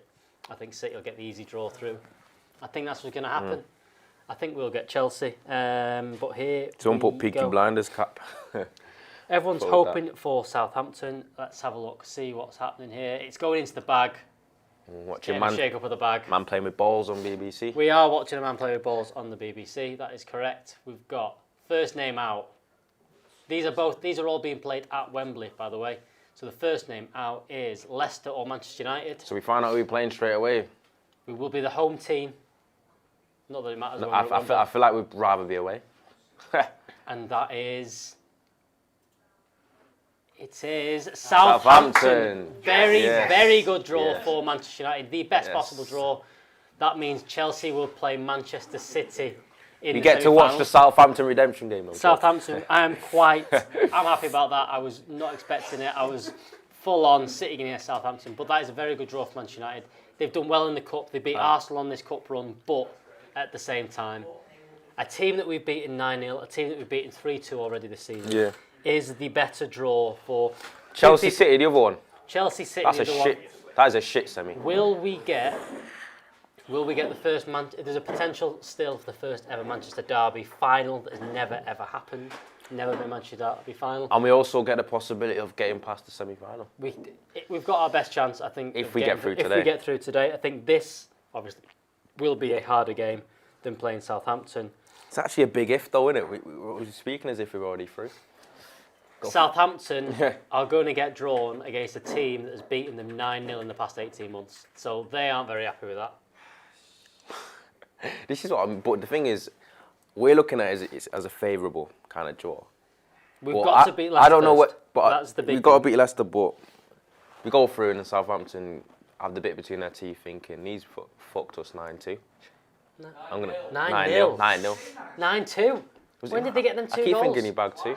Speaker 2: I think City will get the easy draw through. I think that's what's going to happen. I think we'll get Chelsea. But here
Speaker 17: Someone
Speaker 2: we
Speaker 17: put Peaky
Speaker 2: go.
Speaker 17: Blinders cap.
Speaker 2: Everyone's
Speaker 17: Thought of
Speaker 2: hoping for Southampton. Let's have a look, see what's happening here. It's going into the bag.
Speaker 17: Watching
Speaker 2: man shake up of the bag.
Speaker 17: Man playing with balls on BBC.
Speaker 2: We are watching a man play with balls on the BBC. That is correct. We've got first name out. These are all being played at Wembley, by the way. So the first name out is Leicester or Manchester United.
Speaker 17: So we find out who we're playing straight away.
Speaker 2: We will be the home team. Not that it matters.
Speaker 17: No, I feel like we'd rather be away.
Speaker 2: And that is. It is Southampton. Very good draw for Manchester United. The best possible draw. That means Chelsea will play Manchester City in
Speaker 17: You
Speaker 2: the
Speaker 17: get to watch the Southampton redemption game.
Speaker 2: Southampton, I'm happy about that. I was not expecting it. I was full on sitting in Southampton, but that is a very good draw for Manchester United. They've done well in the cup. They beat Arsenal on this cup run, but at the same time, a team that we've beaten 9-0, a team that we've beaten 3-2 already this season, is the better draw for
Speaker 17: Chelsea City, the other one.
Speaker 2: Chelsea City,
Speaker 17: That's
Speaker 2: the
Speaker 17: a
Speaker 2: other
Speaker 17: shit. That is a shit semi.
Speaker 2: Will we get the first there's a potential still for the first ever Manchester derby final that has never ever happened. Never been Manchester derby final.
Speaker 17: And we also get the possibility of getting past the semi-final.
Speaker 2: We've got our best chance, I think.
Speaker 17: If we get through today.
Speaker 2: If we get through today, I think this obviously will be a harder game than playing Southampton.
Speaker 17: It's actually a big if, though, isn't it? We're speaking as if we're already through.
Speaker 2: Southampton are going to get drawn against a team that has beaten them 9-0 in the past 18 months. So they aren't very happy with that.
Speaker 17: This is what but the thing is, we're looking at it as a favourable kind of draw.
Speaker 2: We've got to beat Leicester.
Speaker 17: I don't know but
Speaker 2: that's the big
Speaker 17: we've got to beat Leicester, but we go through and Southampton have the bit between their teeth thinking, these fucked us 9-2.
Speaker 2: No.
Speaker 17: I'm going to
Speaker 2: 9-0.
Speaker 17: 9-0.
Speaker 2: 9-2. When did they get them 2 goals?
Speaker 17: I keep thinking he bagged 2.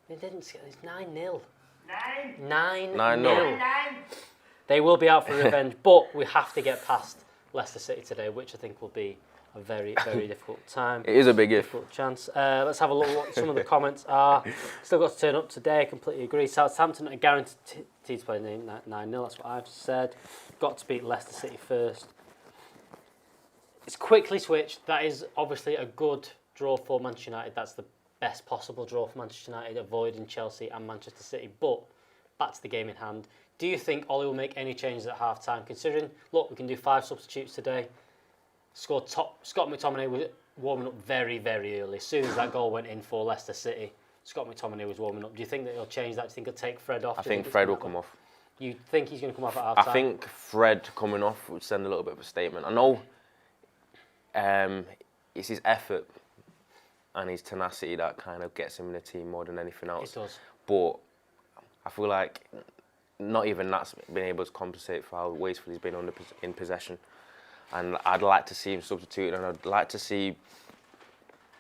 Speaker 2: They didn't. It's 9-0.
Speaker 17: 9-0.
Speaker 2: They will be out for revenge, but we have to get past Leicester City today, which I think will be a very, very difficult time.
Speaker 17: It is a big
Speaker 2: difficult chance. Let's have a look at what some of the comments are. Still got to turn up today. I completely agree. Southampton are guaranteed to play 9-0. That's what I've said. Got to beat Leicester City first. It's quickly switched. That is obviously a good draw for Manchester United. That's the best possible draw for Manchester United, avoiding Chelsea and Manchester City. But back to the game in hand. Do you think Ollie will make any changes at half-time? Considering, look, we can do 5 substitutes today. Scott McTominay was warming up very, very early. As soon as that goal went in for Leicester City, Scott McTominay was warming up. Do you think that he'll change that? Do you think he'll take Fred off?
Speaker 17: I think Fred will come off.
Speaker 2: You think he's going to come off at half-time?
Speaker 17: I think Fred coming off would send a little bit of a statement. I know it's his effort and his tenacity that kind of gets him in the team more than anything else.
Speaker 2: It does.
Speaker 17: But I feel like not even that's been able to compensate for how wasteful he's been in possession. And I'd like to see him substituted, and I'd like to see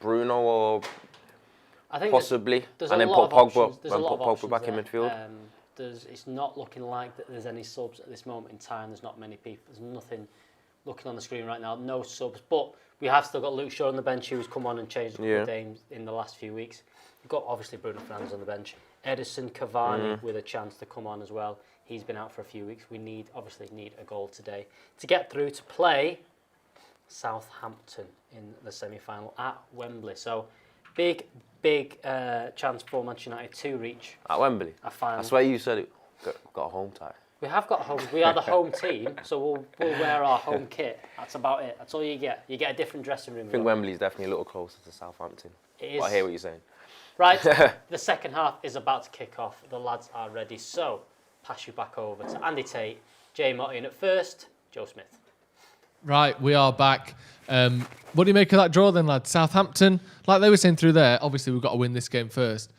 Speaker 17: Bruno or possibly, and then put Pogba back in midfield.
Speaker 2: It's not looking like that there's any subs at this moment in time. There's not many people. There's nothing looking on the screen right now. No subs, but we have still got Luke Shaw on the bench, who's come on and changed the games in the last few weeks. We've got obviously Bruno Fernandes on the bench. Edison Cavani with a chance to come on as well. He's been out for a few weeks. We obviously need a goal today to get through to play Southampton in the semi-final at Wembley. So big chance for Manchester United to reach
Speaker 17: at Wembley.
Speaker 2: A final.
Speaker 17: I swear you said it got a home tie.
Speaker 2: We have got home. We are the home team, so we'll wear our home kit. That's about it. That's all you get. You get a different dressing room.
Speaker 17: I think Wembley's definitely a little closer to Southampton.
Speaker 2: It is.
Speaker 17: But I hear what you're saying.
Speaker 2: Right, the second half is about to kick off. The lads are ready. So, pass you back over to Andy Tate, Jay Motti, and at first, Joe Smith.
Speaker 14: Right, we are back. What do you make of that draw then, lads? Southampton, like they were saying through there, obviously we've got to win this game first.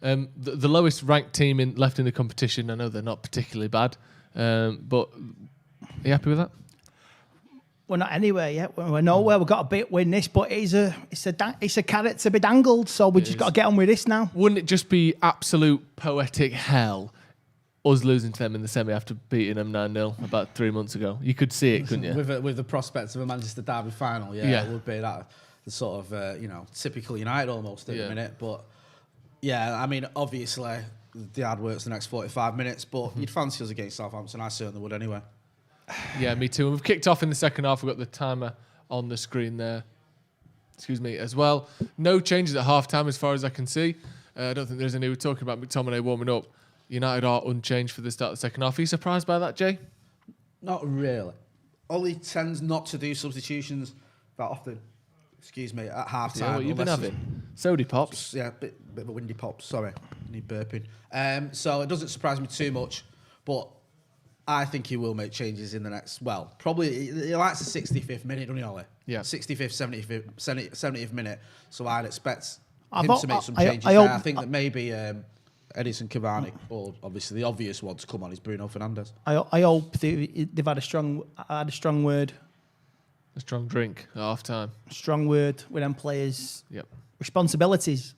Speaker 14: The lowest ranked team left in the competition. I know they're not particularly bad, but are you happy with that?
Speaker 15: We're not anywhere yet. We're nowhere. We've got to win this, but it's a carrot to be dangled. So we just got to get on with this now.
Speaker 14: Wouldn't it just be absolute poetic hell, us losing to them in the semi after beating them 9-0 about 3 months ago? You could see it, couldn't you?
Speaker 16: With the prospects of a Manchester derby final, it would be that the sort of typical United almost at the minute. But yeah, I mean, obviously the hard work's the next 45 minutes, but you'd fancy us against Southampton. I certainly would anyway.
Speaker 14: Yeah, me too. And we've kicked off in the second half. We've got the timer on the screen there. as well. No changes at half-time as far as I can see. I don't think there's any. We're talking about McTominay warming up. United are unchanged for the start of the second half. Are you surprised by that, Jay?
Speaker 16: Not really. Ollie tends not to do substitutions that often. At half time.
Speaker 14: Yeah, what you've been having? Sody pops.
Speaker 16: Yeah, bit of a windy pop. Sorry, I need burping. So it doesn't surprise me too much, but I think he will make changes in the next. Well, probably he likes the 65th minute, doesn't he, Ollie?
Speaker 14: Yeah.
Speaker 16: 65th, 70th minute. So I'd expect him
Speaker 15: thought-
Speaker 16: to make some
Speaker 15: I-
Speaker 16: changes.
Speaker 15: I
Speaker 16: there.
Speaker 15: hope-
Speaker 16: I think that maybe Edison Cavani, or obviously the obvious one to come on is Bruno Fernandes.
Speaker 15: I hope they've had a strong word.
Speaker 14: A strong drink at half time.
Speaker 15: Strong word with them players.
Speaker 14: Yep.
Speaker 15: Responsibilities.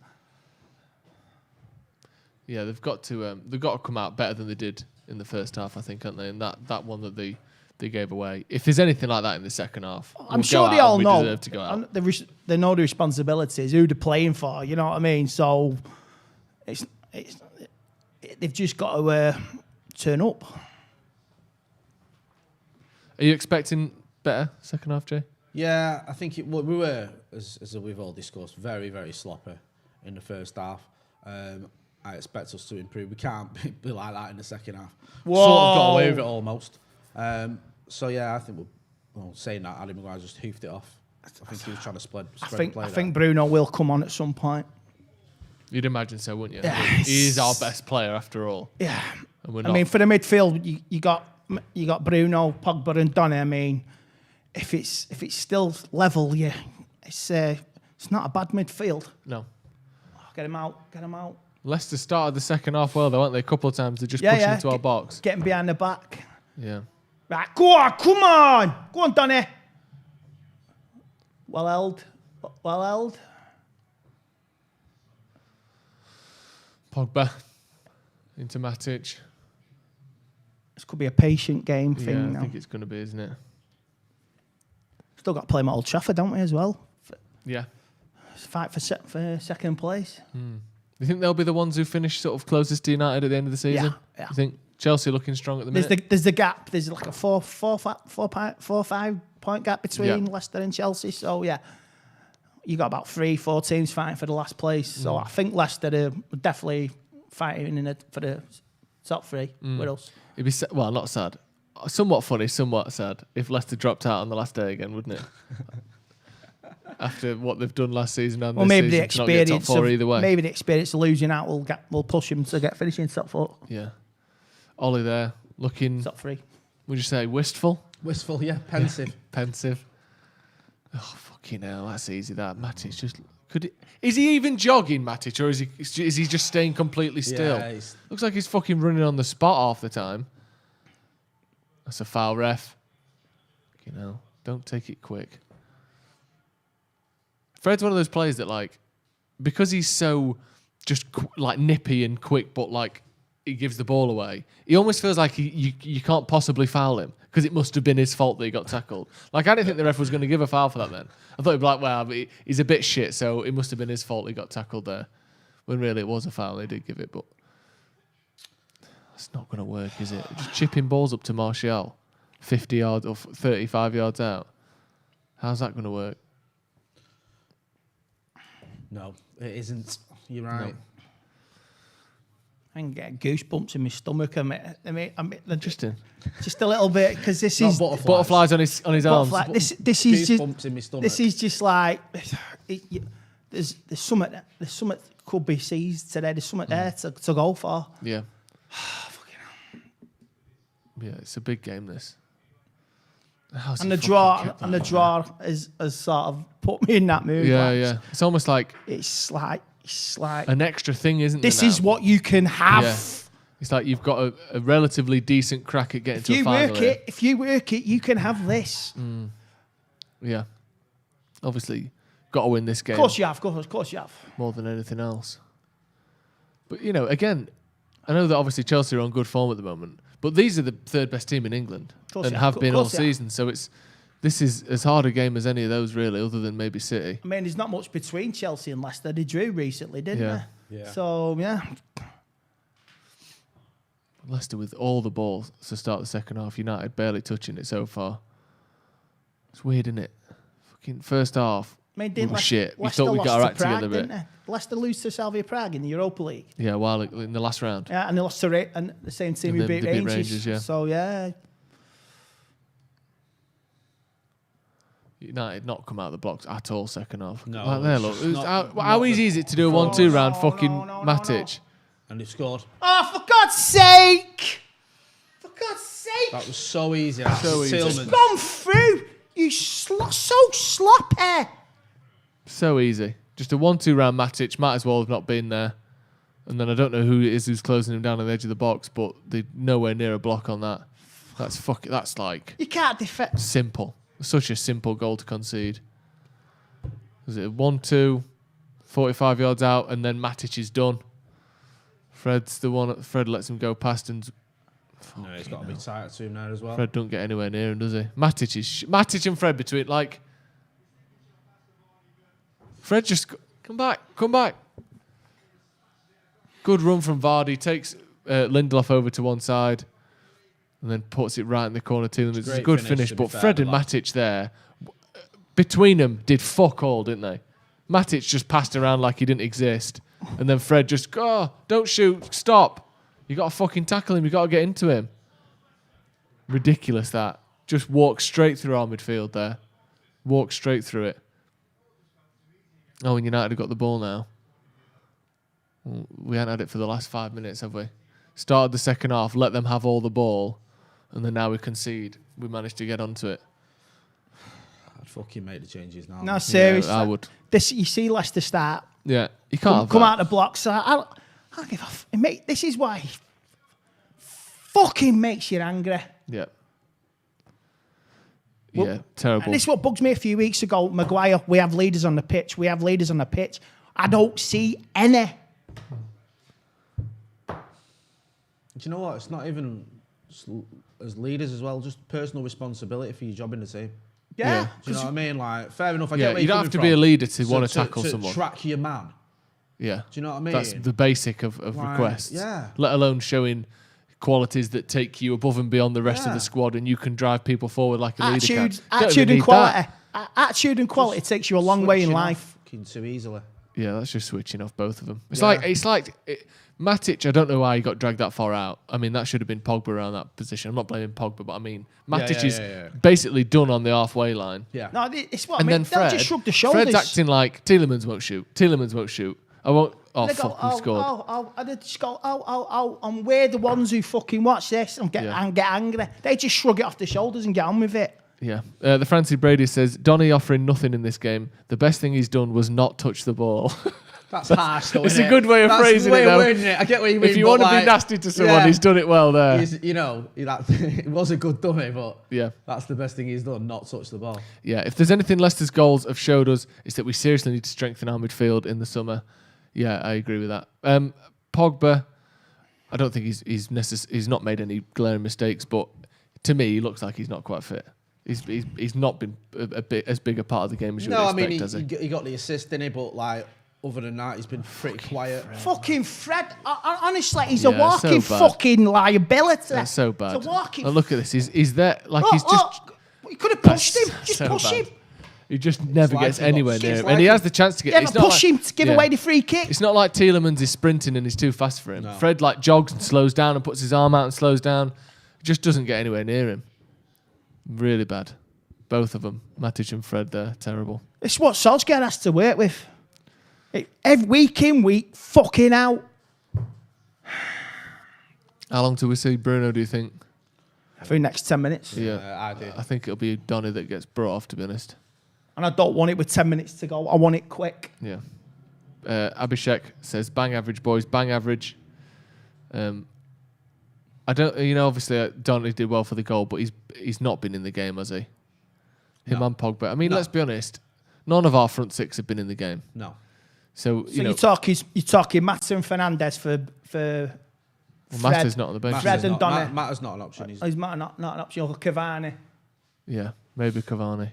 Speaker 14: Yeah, they've got to come out better than they did in the first half, I think, aren't they? And that one that they gave away. If there's anything like that in the second half,
Speaker 15: I'm sure they all know.
Speaker 14: Deserve to go out.
Speaker 15: They know the responsibilities, who they're playing for. You know what I mean? So they've just got to turn up.
Speaker 14: Are you expecting better second half, Jay?
Speaker 16: Yeah, I think we were, as we've all discussed, very, very sloppy in the first half. I expect us to improve. We can't be like that in the second half.
Speaker 15: Whoa.
Speaker 16: Sort of got away with it almost. So yeah, I think saying that, Ali Maguire just hoofed it off. I think he was trying to spread the play.
Speaker 15: I think Bruno will come on at some point.
Speaker 14: You'd imagine so, wouldn't you?
Speaker 15: Yeah,
Speaker 14: he is our best player after all.
Speaker 15: Yeah.
Speaker 14: And we're
Speaker 15: I
Speaker 14: not.
Speaker 15: mean, for the midfield, you got Bruno, Pogba, and Donny. I mean, if it's still level, it's not a bad midfield.
Speaker 14: No.
Speaker 15: Get him out.
Speaker 14: Leicester started the second half well, though, weren't they? A couple of times they just pushed into our box.
Speaker 15: Getting behind the back.
Speaker 14: Yeah.
Speaker 15: Right, go on, Donny. Well held.
Speaker 14: Pogba into Matic.
Speaker 15: This could be a patient game thing now.
Speaker 14: I think it's going to be, isn't it?
Speaker 15: Still got to play them at Old Trafford, don't we, as well?
Speaker 14: Yeah.
Speaker 15: Fight for second place.
Speaker 14: Do you think they'll be the ones who finish sort of closest to United at the end of the season?
Speaker 15: Yeah.
Speaker 14: You think Chelsea looking strong at the minute?
Speaker 15: There's the gap. There's like a 4-5 point gap between Leicester and Chelsea. So yeah, you got about 3-4 teams fighting for the last place. So I think Leicester are definitely fighting for the top three with us.
Speaker 14: It'd be not sad, somewhat funny, somewhat sad if Leicester dropped out on the last day again, wouldn't it? After what they've done last season and this
Speaker 15: maybe
Speaker 14: season,
Speaker 15: the experience
Speaker 14: top four either way.
Speaker 15: Maybe the experience of losing out will push him to get finishing top four.
Speaker 14: Yeah. Ollie there looking
Speaker 15: top three.
Speaker 14: Would you say wistful?
Speaker 16: Wistful, yeah, pensive.
Speaker 14: Pensive. Oh fucking hell, that's easy. That Matic just is he even jogging, Matic, or is he just staying completely still?
Speaker 16: Yeah,
Speaker 14: looks like he's fucking running on the spot half the time. That's a foul, ref. You know, don't take it quick. Fred's one of those players that, because he's so just nippy and quick, but he gives the ball away. He almost feels like you can't possibly foul him because it must have been his fault that he got tackled. I didn't think the ref was going to give a foul for that then. I thought he'd be but he's a bit shit, so it must have been his fault he got tackled there. When really it was a foul, they did give it, but it's not going to work, is it? Just chipping balls up to Martial, 50 yards or 35 yards out. How's that going to work?
Speaker 16: No, it isn't. You're right.
Speaker 14: No.
Speaker 15: I can get goosebumps in my stomach. I mean,
Speaker 14: interesting.
Speaker 15: Just a little bit because this is
Speaker 14: butterflies on his arms.
Speaker 15: This is just
Speaker 16: goosebumps in my stomach.
Speaker 15: This is just there's something could be seized today. There's something there to go for.
Speaker 14: Yeah. Yeah, it's a big game. This.
Speaker 15: And the draw has sort of put me in that mood.
Speaker 14: Yeah. It's almost like
Speaker 15: it's like
Speaker 14: an extra thing, isn't it?
Speaker 15: This is what you can have.
Speaker 14: Yeah. It's like you've got a relatively decent crack at getting to a final.
Speaker 15: If you work it, you can have this.
Speaker 14: Yeah. Obviously, got to win this game.
Speaker 15: Of course you have. Of course you have.
Speaker 14: More than anything else. But again, I know that obviously Chelsea are on good form at the moment, but these are the third best team in England and have been all season. So this is as hard a game as any of those really, other than maybe City.
Speaker 15: I mean, there's not much between Chelsea and Leicester. They drew recently, didn't they?
Speaker 16: Yeah.
Speaker 15: So yeah.
Speaker 14: Leicester with all the ball to start the second half. United barely touching it so far. It's weird, isn't it? Fucking first half,
Speaker 15: I mean,
Speaker 14: we were shit. We thought we got our act together a bit.
Speaker 15: Leicester lose to Slavia Prague in the Europa League.
Speaker 14: Yeah, while in the last round.
Speaker 15: Yeah, and they lost to and the same team who beat Rangers. Yeah. So, yeah.
Speaker 14: United not come out of the blocks at all second half.
Speaker 16: No.
Speaker 14: Like there, look. How easy is it to do a 1-2 round fucking Matic?
Speaker 16: And they've scored.
Speaker 15: Oh, for God's sake! For God's sake!
Speaker 16: That was so easy.
Speaker 14: So easy.
Speaker 15: Just gone through. You so sloppy.
Speaker 14: So easy. Just a 1-2 round Matic. Might as well have not been there. And then I don't know who it is who's closing him down on the edge of the box, but they're nowhere near a block on that. That's like...
Speaker 15: You can't defend...
Speaker 14: Simple. Such a simple goal to concede. Was it 1-2, 45 yards out, and then Matic is done. Fred's the one... Fred lets him go past and...
Speaker 16: No, he's got to be tight to him now as well.
Speaker 14: Fred don't get anywhere near him, does he? Matic and Fred between, like... Fred just... Come back. Good run from Vardy. Takes Lindelof over to one side and then puts it right in the corner to them. It's a good finish, but Fred and Matic there, between them, did fuck all, didn't they? Matic just passed around like he didn't exist. And then Fred just, don't shoot, stop. You got to fucking tackle him. You got to get into him. Ridiculous, that. Just walk straight through our midfield there. Walk straight through it. Oh, and United have got the ball now. We haven't had it for the last 5 minutes, have we? Started the second half, let them have all the ball, and then now we concede. We managed to get onto it.
Speaker 16: I'd fucking make the changes now.
Speaker 15: No, seriously.
Speaker 14: Yeah, I would.
Speaker 15: You see Leicester start.
Speaker 14: Yeah, you can't
Speaker 15: come out the blocks. So I'll give off. This is why he fucking makes you angry.
Speaker 14: Yeah. Yeah, terrible.
Speaker 15: This is what bugs me a few weeks ago. Maguire, we have leaders on the pitch. I don't see any.
Speaker 16: Do you know what? It's not even as leaders as well, just personal responsibility for your job in the team.
Speaker 15: Yeah.
Speaker 16: Do you know what I mean? Like, fair enough. I get where
Speaker 14: you don't have to be a leader to want to tackle
Speaker 16: to
Speaker 14: someone.
Speaker 16: Track your man.
Speaker 14: Yeah.
Speaker 16: Do you know what I mean?
Speaker 14: That's the basic of requests.
Speaker 16: Yeah.
Speaker 14: Let alone showing qualities that take you above and beyond the rest of the squad, and you can drive people forward like a leader can.
Speaker 15: Attitude and quality. Attitude and quality takes you a long way in life.
Speaker 16: Fucking too easily.
Speaker 14: Yeah, that's just switching off both of them. It's like Matic. I don't know why he got dragged that far out. I mean, that should have been Pogba around that position. I'm not blaming Pogba, but I mean, Matic is basically done on the halfway line.
Speaker 16: Yeah.
Speaker 15: No, it's what
Speaker 14: and
Speaker 15: I mean.
Speaker 14: Then Fred,
Speaker 15: just shrug the shoulders.
Speaker 14: Fred's acting like Tielemans won't shoot. I won't. Oh, fuck, we scored.
Speaker 15: And they just go, and we're the ones who fucking watch this and get angry. They just shrug it off their shoulders and get on with it.
Speaker 14: Yeah. The Francie Brady says, Donny offering nothing in this game. The best thing he's done was not touch the ball.
Speaker 16: That's harsh, though,
Speaker 14: It's a good way of phrasing it, though.
Speaker 16: I get what you mean.
Speaker 14: If you want to be nasty to someone, he's done it well there.
Speaker 16: It was a good dummy, but
Speaker 14: yeah, that's
Speaker 16: the best thing he's done, not touch the ball.
Speaker 14: Yeah, if there's anything Leicester's goals have showed us, it's that we seriously need to strengthen our midfield in the summer. Yeah, I agree with that. Pogba, I don't think he's not made any glaring mistakes, but to me, he looks like he's not quite fit. He's not been a bit as big a part of the game as you would expect, has he?
Speaker 16: He got the assist, didn't he? But like, other than that, he's been pretty quiet.
Speaker 15: Fucking Fred, honestly, he's a walking fucking liability.
Speaker 14: That's so bad.
Speaker 15: It's a walking.
Speaker 14: Look at this. He's there, like he's just.
Speaker 15: You could have pushed him. Just
Speaker 14: so
Speaker 15: push
Speaker 14: bad.
Speaker 15: him.
Speaker 14: He just never gets anywhere near him, and he has the chance to get.
Speaker 15: It's push him to give away the free kick.
Speaker 14: It's not like Tielemans is sprinting and he's too fast for him. No. Fred like jogs and slows down and puts his arm out and slows down. He just doesn't get anywhere near him. Really bad. Both of them, Matic and Fred, they're terrible.
Speaker 15: It's what Solskjaer has to work with. Every week in, week fucking out.
Speaker 14: How long till we see Bruno, do you think?
Speaker 15: For the next 10 minutes.
Speaker 14: Yeah,
Speaker 16: I do.
Speaker 14: I think it'll be Donny that gets brought off, to be honest.
Speaker 15: And I don't want it with 10 minutes to go. I want it quick.
Speaker 14: Yeah. Abhishek says, bang average, boys, bang average. I don't, obviously Donny did well for the goal, but he's not been in the game, has he? Him and Pogba. I mean, let's be honest. None of our front six have been in the game.
Speaker 16: No.
Speaker 14: So
Speaker 15: you're talking Mata and Fernandez for Fred.
Speaker 14: Mata's not on the bench.
Speaker 15: Fred and Donny.
Speaker 16: Mata's not an option.
Speaker 15: He's not an option. Or Cavani.
Speaker 14: Yeah, maybe Cavani.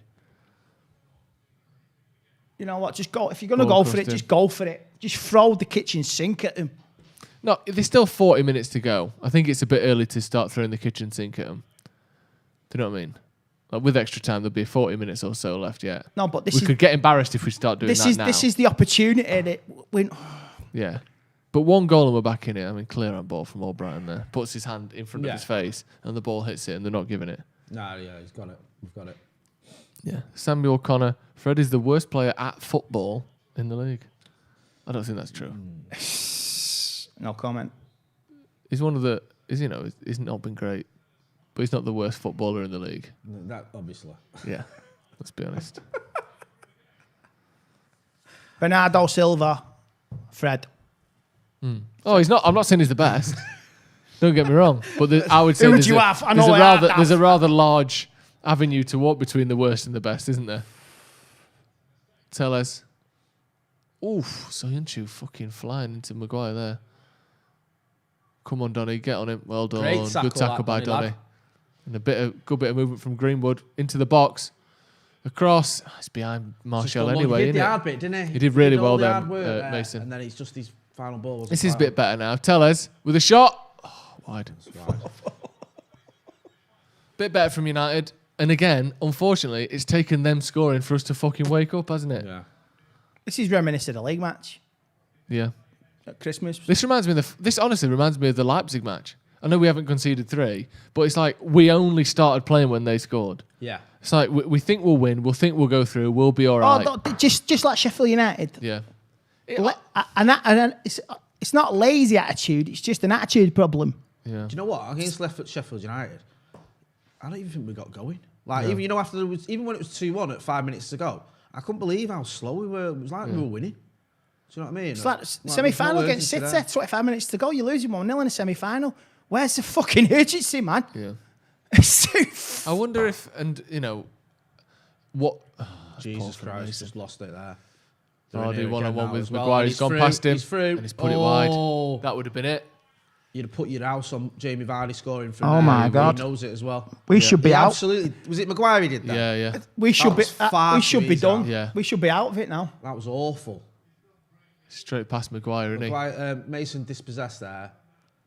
Speaker 15: You know what? Just go. If you're going to go for it, just go for it. Just throw the kitchen sink at him.
Speaker 14: No, there's still 40 minutes to go. I think it's a bit early to start throwing the kitchen sink at him. Do you know what I mean? Like with extra time, there'll be 40 minutes or so left yet.
Speaker 15: No, but
Speaker 14: we could get embarrassed if we start doing that now.
Speaker 15: This is the opportunity that
Speaker 14: Yeah. But one goal and we're back in it. I mean, clear on ball from Albrighton there. Puts his hand in front of his face and the ball hits it and they're not giving it.
Speaker 16: Nah, yeah, he's got it. We've got it.
Speaker 14: Yeah. Samuel Connor. Fred is the worst player at football in the league. I don't think that's true.
Speaker 15: No comment.
Speaker 14: He's one of the... he's not been great. But he's not the worst footballer in the league.
Speaker 16: That, obviously.
Speaker 14: Yeah. Let's be honest.
Speaker 15: Bernardo Silva. Fred.
Speaker 14: Oh, he's not. I'm not saying he's the best. Don't get me wrong, but I would say there's a rather large avenue to walk between the worst and the best, isn't there? Tell us. Oof, Soyuncu fucking flying into Maguire there. Come on, Donny, get on him. Well done. Good tackle by Donny. And good bit of movement from Greenwood into the box. Across. It's behind Martial anyway,
Speaker 16: He did
Speaker 14: isn't
Speaker 16: the
Speaker 14: it?
Speaker 16: hard bit, didn't he?
Speaker 14: He did really well
Speaker 16: there,
Speaker 14: then, Mason.
Speaker 16: And then it's just his final ball.
Speaker 14: This is a bit better now. Tellez with a shot. Oh, wide. Bit better from United. And again, unfortunately, it's taken them scoring for us to fucking wake up, hasn't it?
Speaker 16: Yeah.
Speaker 15: This is reminiscent of the league match.
Speaker 14: Yeah.
Speaker 15: At Christmas.
Speaker 14: This honestly reminds me of the Leipzig match. I know we haven't conceded 3, but it's like we only started playing when they scored.
Speaker 16: Yeah.
Speaker 14: It's like we think we'll win. We'll think we'll go through. We'll be all right.
Speaker 15: Oh, just like Sheffield United.
Speaker 14: Yeah.
Speaker 15: And it's not lazy attitude. It's just an attitude problem.
Speaker 14: Yeah.
Speaker 16: Do you know what? Against Sheffield United, I don't even think we got going. Like even when it was 2-1 at 5 minutes to go, I couldn't believe how slow we were. It was like we were winning. Do you know what I mean?
Speaker 15: It's like semi-final against City. 25 minutes to go. You're losing 1-0 in a semi-final. Where's the fucking urgency, man?
Speaker 14: Yeah.
Speaker 15: It's
Speaker 14: I wonder if, what?
Speaker 16: Jesus Christ, just lost it there.
Speaker 14: Vardy one-on-one with Maguire. He's gone past him.
Speaker 16: He's through.
Speaker 14: And he's put it wide. That would have been it.
Speaker 16: You'd have put your house on Jamie Vardy scoring from
Speaker 15: Oh
Speaker 16: there.
Speaker 15: my God.
Speaker 16: He knows it as well.
Speaker 15: We should be out.
Speaker 16: Absolutely. Was it Maguire who did that?
Speaker 14: Yeah.
Speaker 15: We should be done.
Speaker 14: Yeah.
Speaker 15: We should be out of it now.
Speaker 16: That was awful.
Speaker 14: Straight past Maguire, isn't he?
Speaker 16: Mason dispossessed there.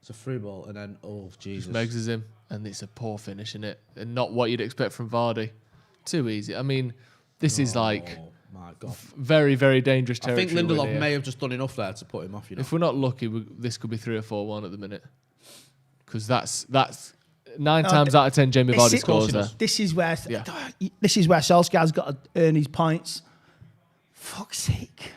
Speaker 16: It's a through ball, and then Jesus.
Speaker 14: Megs him, and it's a poor finish, isn't it? And not what you'd expect from Vardy. Too easy. I mean, this is like
Speaker 16: my God.
Speaker 14: Very, very dangerous territory.
Speaker 16: I think Lindelof may have just done enough there to put him off.
Speaker 14: If we're not lucky, this could be 3 or 4-1 at the minute. Because that's 9 times out of 10 Jamie Vardy scores there.
Speaker 15: This is where Solskjaer's got to earn his points. Fuck's sake.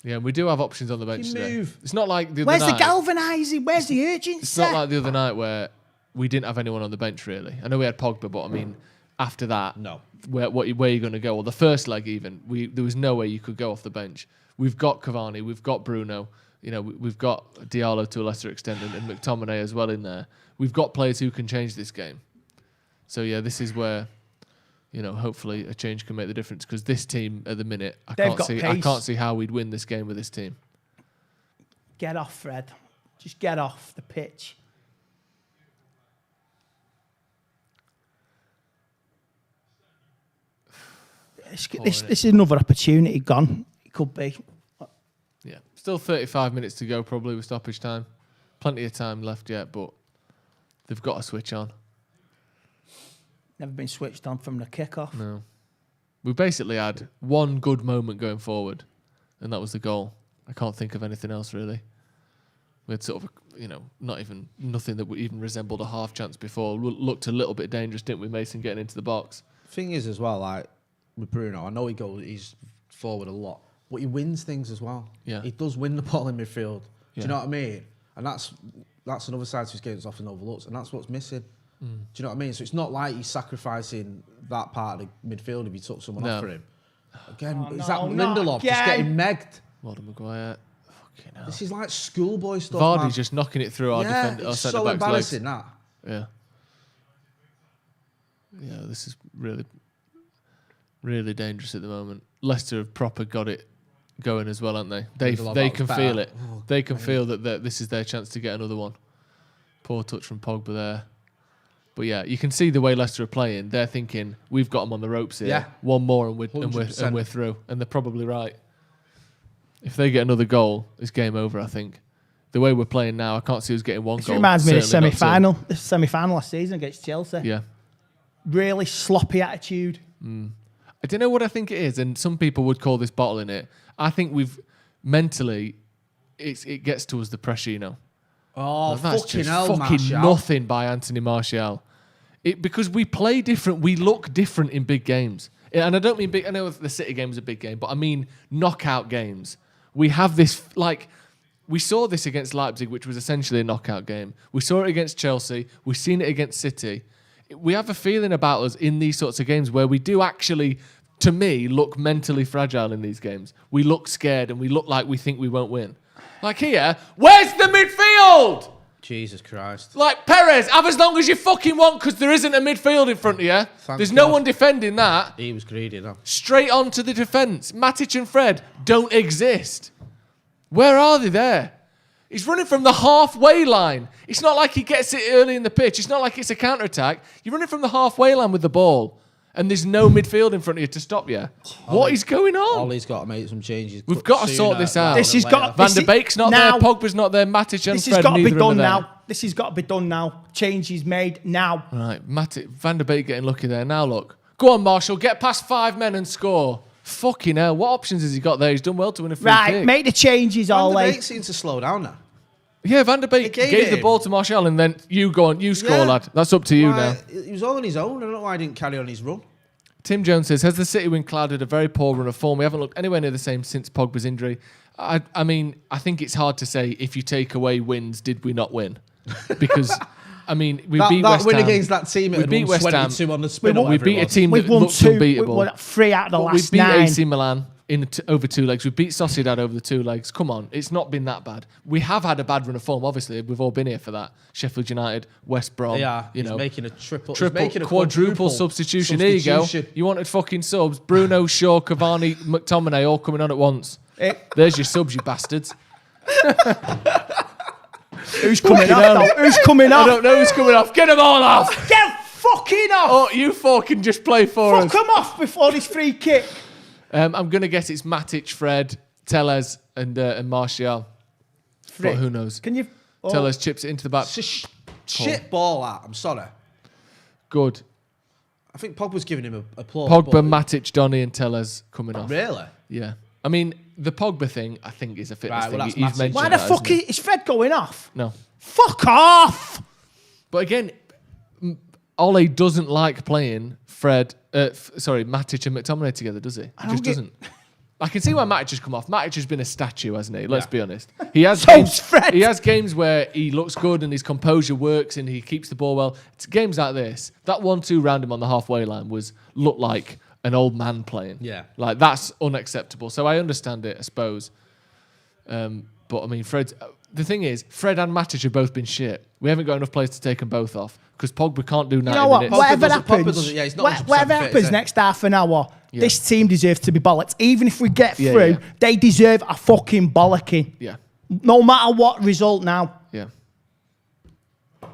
Speaker 14: Yeah, we do have options on the bench today. It's not like the other
Speaker 15: night.
Speaker 14: Where's
Speaker 15: the galvanising? Where's the urgency?
Speaker 14: It's not like the other night where we didn't have anyone on the bench, really. I know we had Pogba, but I mean, after that,
Speaker 16: no.
Speaker 14: Where are you going to go? Or the first leg even, there was no way you could go off the bench. We've got Cavani, we've got Bruno, we've got Diallo to a lesser extent, and McTominay as well in there. We've got players who can change this game. So yeah, this is where... hopefully a change can make the difference because this team at the minute, I can't see how we'd win this game with this team.
Speaker 15: Get off, Fred. Just get off the pitch. This is another opportunity gone. It could be.
Speaker 14: Yeah, still 35 minutes to go probably with stoppage time. Plenty of time left yet, but they've got to switch on.
Speaker 15: Never been switched on from the kickoff.
Speaker 14: No. We basically had one good moment going forward, and that was the goal. I can't think of anything else, really. We had sort of, nothing that even resembled a half chance before. Looked a little bit dangerous, didn't we, Mason, getting into the box?
Speaker 16: Thing is, as well, like with Bruno, I know he's forward a lot, but he wins things as well.
Speaker 14: Yeah.
Speaker 16: He does win the ball in midfield.
Speaker 14: Yeah.
Speaker 16: Do you know what I mean? And that's another side to his game that's often overlooked, and that's what's missing. Do you know what I mean? So it's not like he's sacrificing that part of the midfield if he took someone off for him. Again, Lindelof just getting megged.
Speaker 14: Walden Maguire. Fucking hell.
Speaker 16: This is like schoolboy stuff.
Speaker 14: Vardy's just knocking it through our defender.
Speaker 16: It's so embarrassing,
Speaker 14: legs.
Speaker 16: That.
Speaker 14: Yeah. Yeah, this is really, really dangerous at the moment. Leicester have proper got it going as well, aren't they? They can feel it. They can feel that this is their chance to get another one. Poor touch from Pogba there. But yeah, you can see the way Leicester are playing. They're thinking we've got them on the ropes here.
Speaker 16: Yeah.
Speaker 14: One more and we're through. And they're probably right. If they get another goal, it's game over. I think the way we're playing now, I can't see us getting one goal.
Speaker 15: It reminds me of the semi-final. The semi-final last season against Chelsea.
Speaker 14: Yeah.
Speaker 15: really sloppy attitude.
Speaker 14: I don't know what I think it is, and some people would call this bottling it. I think we've mentally, it gets to us the pressure, you know.
Speaker 16: Oh,
Speaker 14: that's
Speaker 16: fucking
Speaker 14: just
Speaker 16: hell,
Speaker 14: fucking
Speaker 16: Martial.
Speaker 14: nothing by Anthony Martial. Because we play different, we look different in big games. And I don't mean big, I know the City game was a big game, but I mean knockout games. We have this, like, we saw this against Leipzig, which was essentially a knockout game. We saw it against Chelsea. We've seen it against City. We have a feeling about us in these sorts of games where we do actually, to me, look mentally fragile in these games. We look scared and we look like we think we won't win. Like here, where's the midfield?
Speaker 16: Jesus Christ.
Speaker 14: Like, Perez, have as long as you fucking want because there isn't a midfield in front of you. There's no one defending that.
Speaker 16: He was greedy, though.
Speaker 14: Straight on to the defence. Matic and Fred don't exist. Where are they there? He's running from the halfway line. It's not like he gets it early in the pitch. It's not like it's a counter-attack. You're running from the halfway line with the ball and there's no midfield in front of you to stop you. What is going on?
Speaker 16: Ollie's got to make some changes.
Speaker 14: We've got to sort this out.
Speaker 15: This has got
Speaker 14: Van der Beek's not there. Pogba's not there. Matic and
Speaker 15: This
Speaker 14: Fred,
Speaker 15: has got to be
Speaker 14: neither of
Speaker 15: done
Speaker 14: them are
Speaker 15: now.
Speaker 14: there.
Speaker 15: This has got to be done now. Changes made now.
Speaker 14: Right, Van der Beek getting lucky there. Now look. Go on, Marshall. Get past 5 men and score. Fucking hell. What options has he got there? He's done well to win a free kick.
Speaker 15: Make the changes, Ollie.
Speaker 16: Van der Beek seems to slow down now.
Speaker 14: Yeah, Van der Beek gave the ball to Martial and then you go on. You score, lad. That's up to you now.
Speaker 16: He was all on his own. I don't know why he didn't carry on his run.
Speaker 14: Tim Jones says, has the City win clouded a very poor run of form? We haven't looked anywhere near the same since Pogba's injury. I mean, I think it's hard to say if you take away wins, did we not win? Because, I mean, we beat West Ham.
Speaker 16: That win against that team,
Speaker 14: we beat West Ham.
Speaker 16: 22 on the spin.
Speaker 14: We beat a team that looked unbeatable.
Speaker 15: We won 3 out of the last
Speaker 14: we beat
Speaker 15: 9.
Speaker 14: AC Milan over 2 legs. We beat Sociedad over the 2 legs. Come on, it's not been that bad. We have had a bad run of form, obviously. We've all been here for that. Sheffield United, West Brom.
Speaker 16: Yeah,
Speaker 14: you know,
Speaker 16: making a triple,
Speaker 14: quadruple substitution. Here you go. You wanted fucking subs. Bruno, Shaw, Cavani, McTominay all coming on at once. There's your subs, you bastards.
Speaker 15: Who's coming off? Who's coming off?
Speaker 14: I don't know who's coming off. Get them all off.
Speaker 15: Get fucking off.
Speaker 14: Oh, you fucking just play for us.
Speaker 15: Fuck them off before this free kick.
Speaker 14: I'm going to guess it's Matic, Fred, Tellez and Martial. But who knows?
Speaker 15: Can you...
Speaker 14: Tellez chips it into the back.
Speaker 16: Shit ball out. I'm sorry.
Speaker 14: Good.
Speaker 16: I think Pogba's giving him applause.
Speaker 14: Pogba, Matic, Donny and Tellez coming off.
Speaker 16: Really?
Speaker 14: Yeah. I mean, the Pogba thing, I think, is a fitness thing. He's mentioned
Speaker 15: Why the
Speaker 14: that,
Speaker 15: fuck
Speaker 14: isn't
Speaker 15: is Fred going off?
Speaker 14: No.
Speaker 15: Fuck off!
Speaker 14: But again, Ole doesn't like playing Matic and McTominay together, does he? He just doesn't. I can see why Matic has come off. Matic has been a statue, hasn't he? Let's be honest. He has He has games where he looks good and his composure works and he keeps the ball well. It's games like this. That 1-2 round him on the halfway line looked like an old man playing.
Speaker 16: Yeah.
Speaker 14: Like, that's unacceptable. So I understand it, I suppose. But I mean, the thing is, Fred and Matic have both been shit. We haven't got enough players to take them both off because Pogba can't do 90 minutes.
Speaker 15: You know what? Whatever
Speaker 16: whatever
Speaker 15: happens next half an hour, this team deserves to be bollocked. Even if we get through, they deserve a fucking bollocking.
Speaker 14: Yeah.
Speaker 15: No matter what result now.
Speaker 14: Yeah.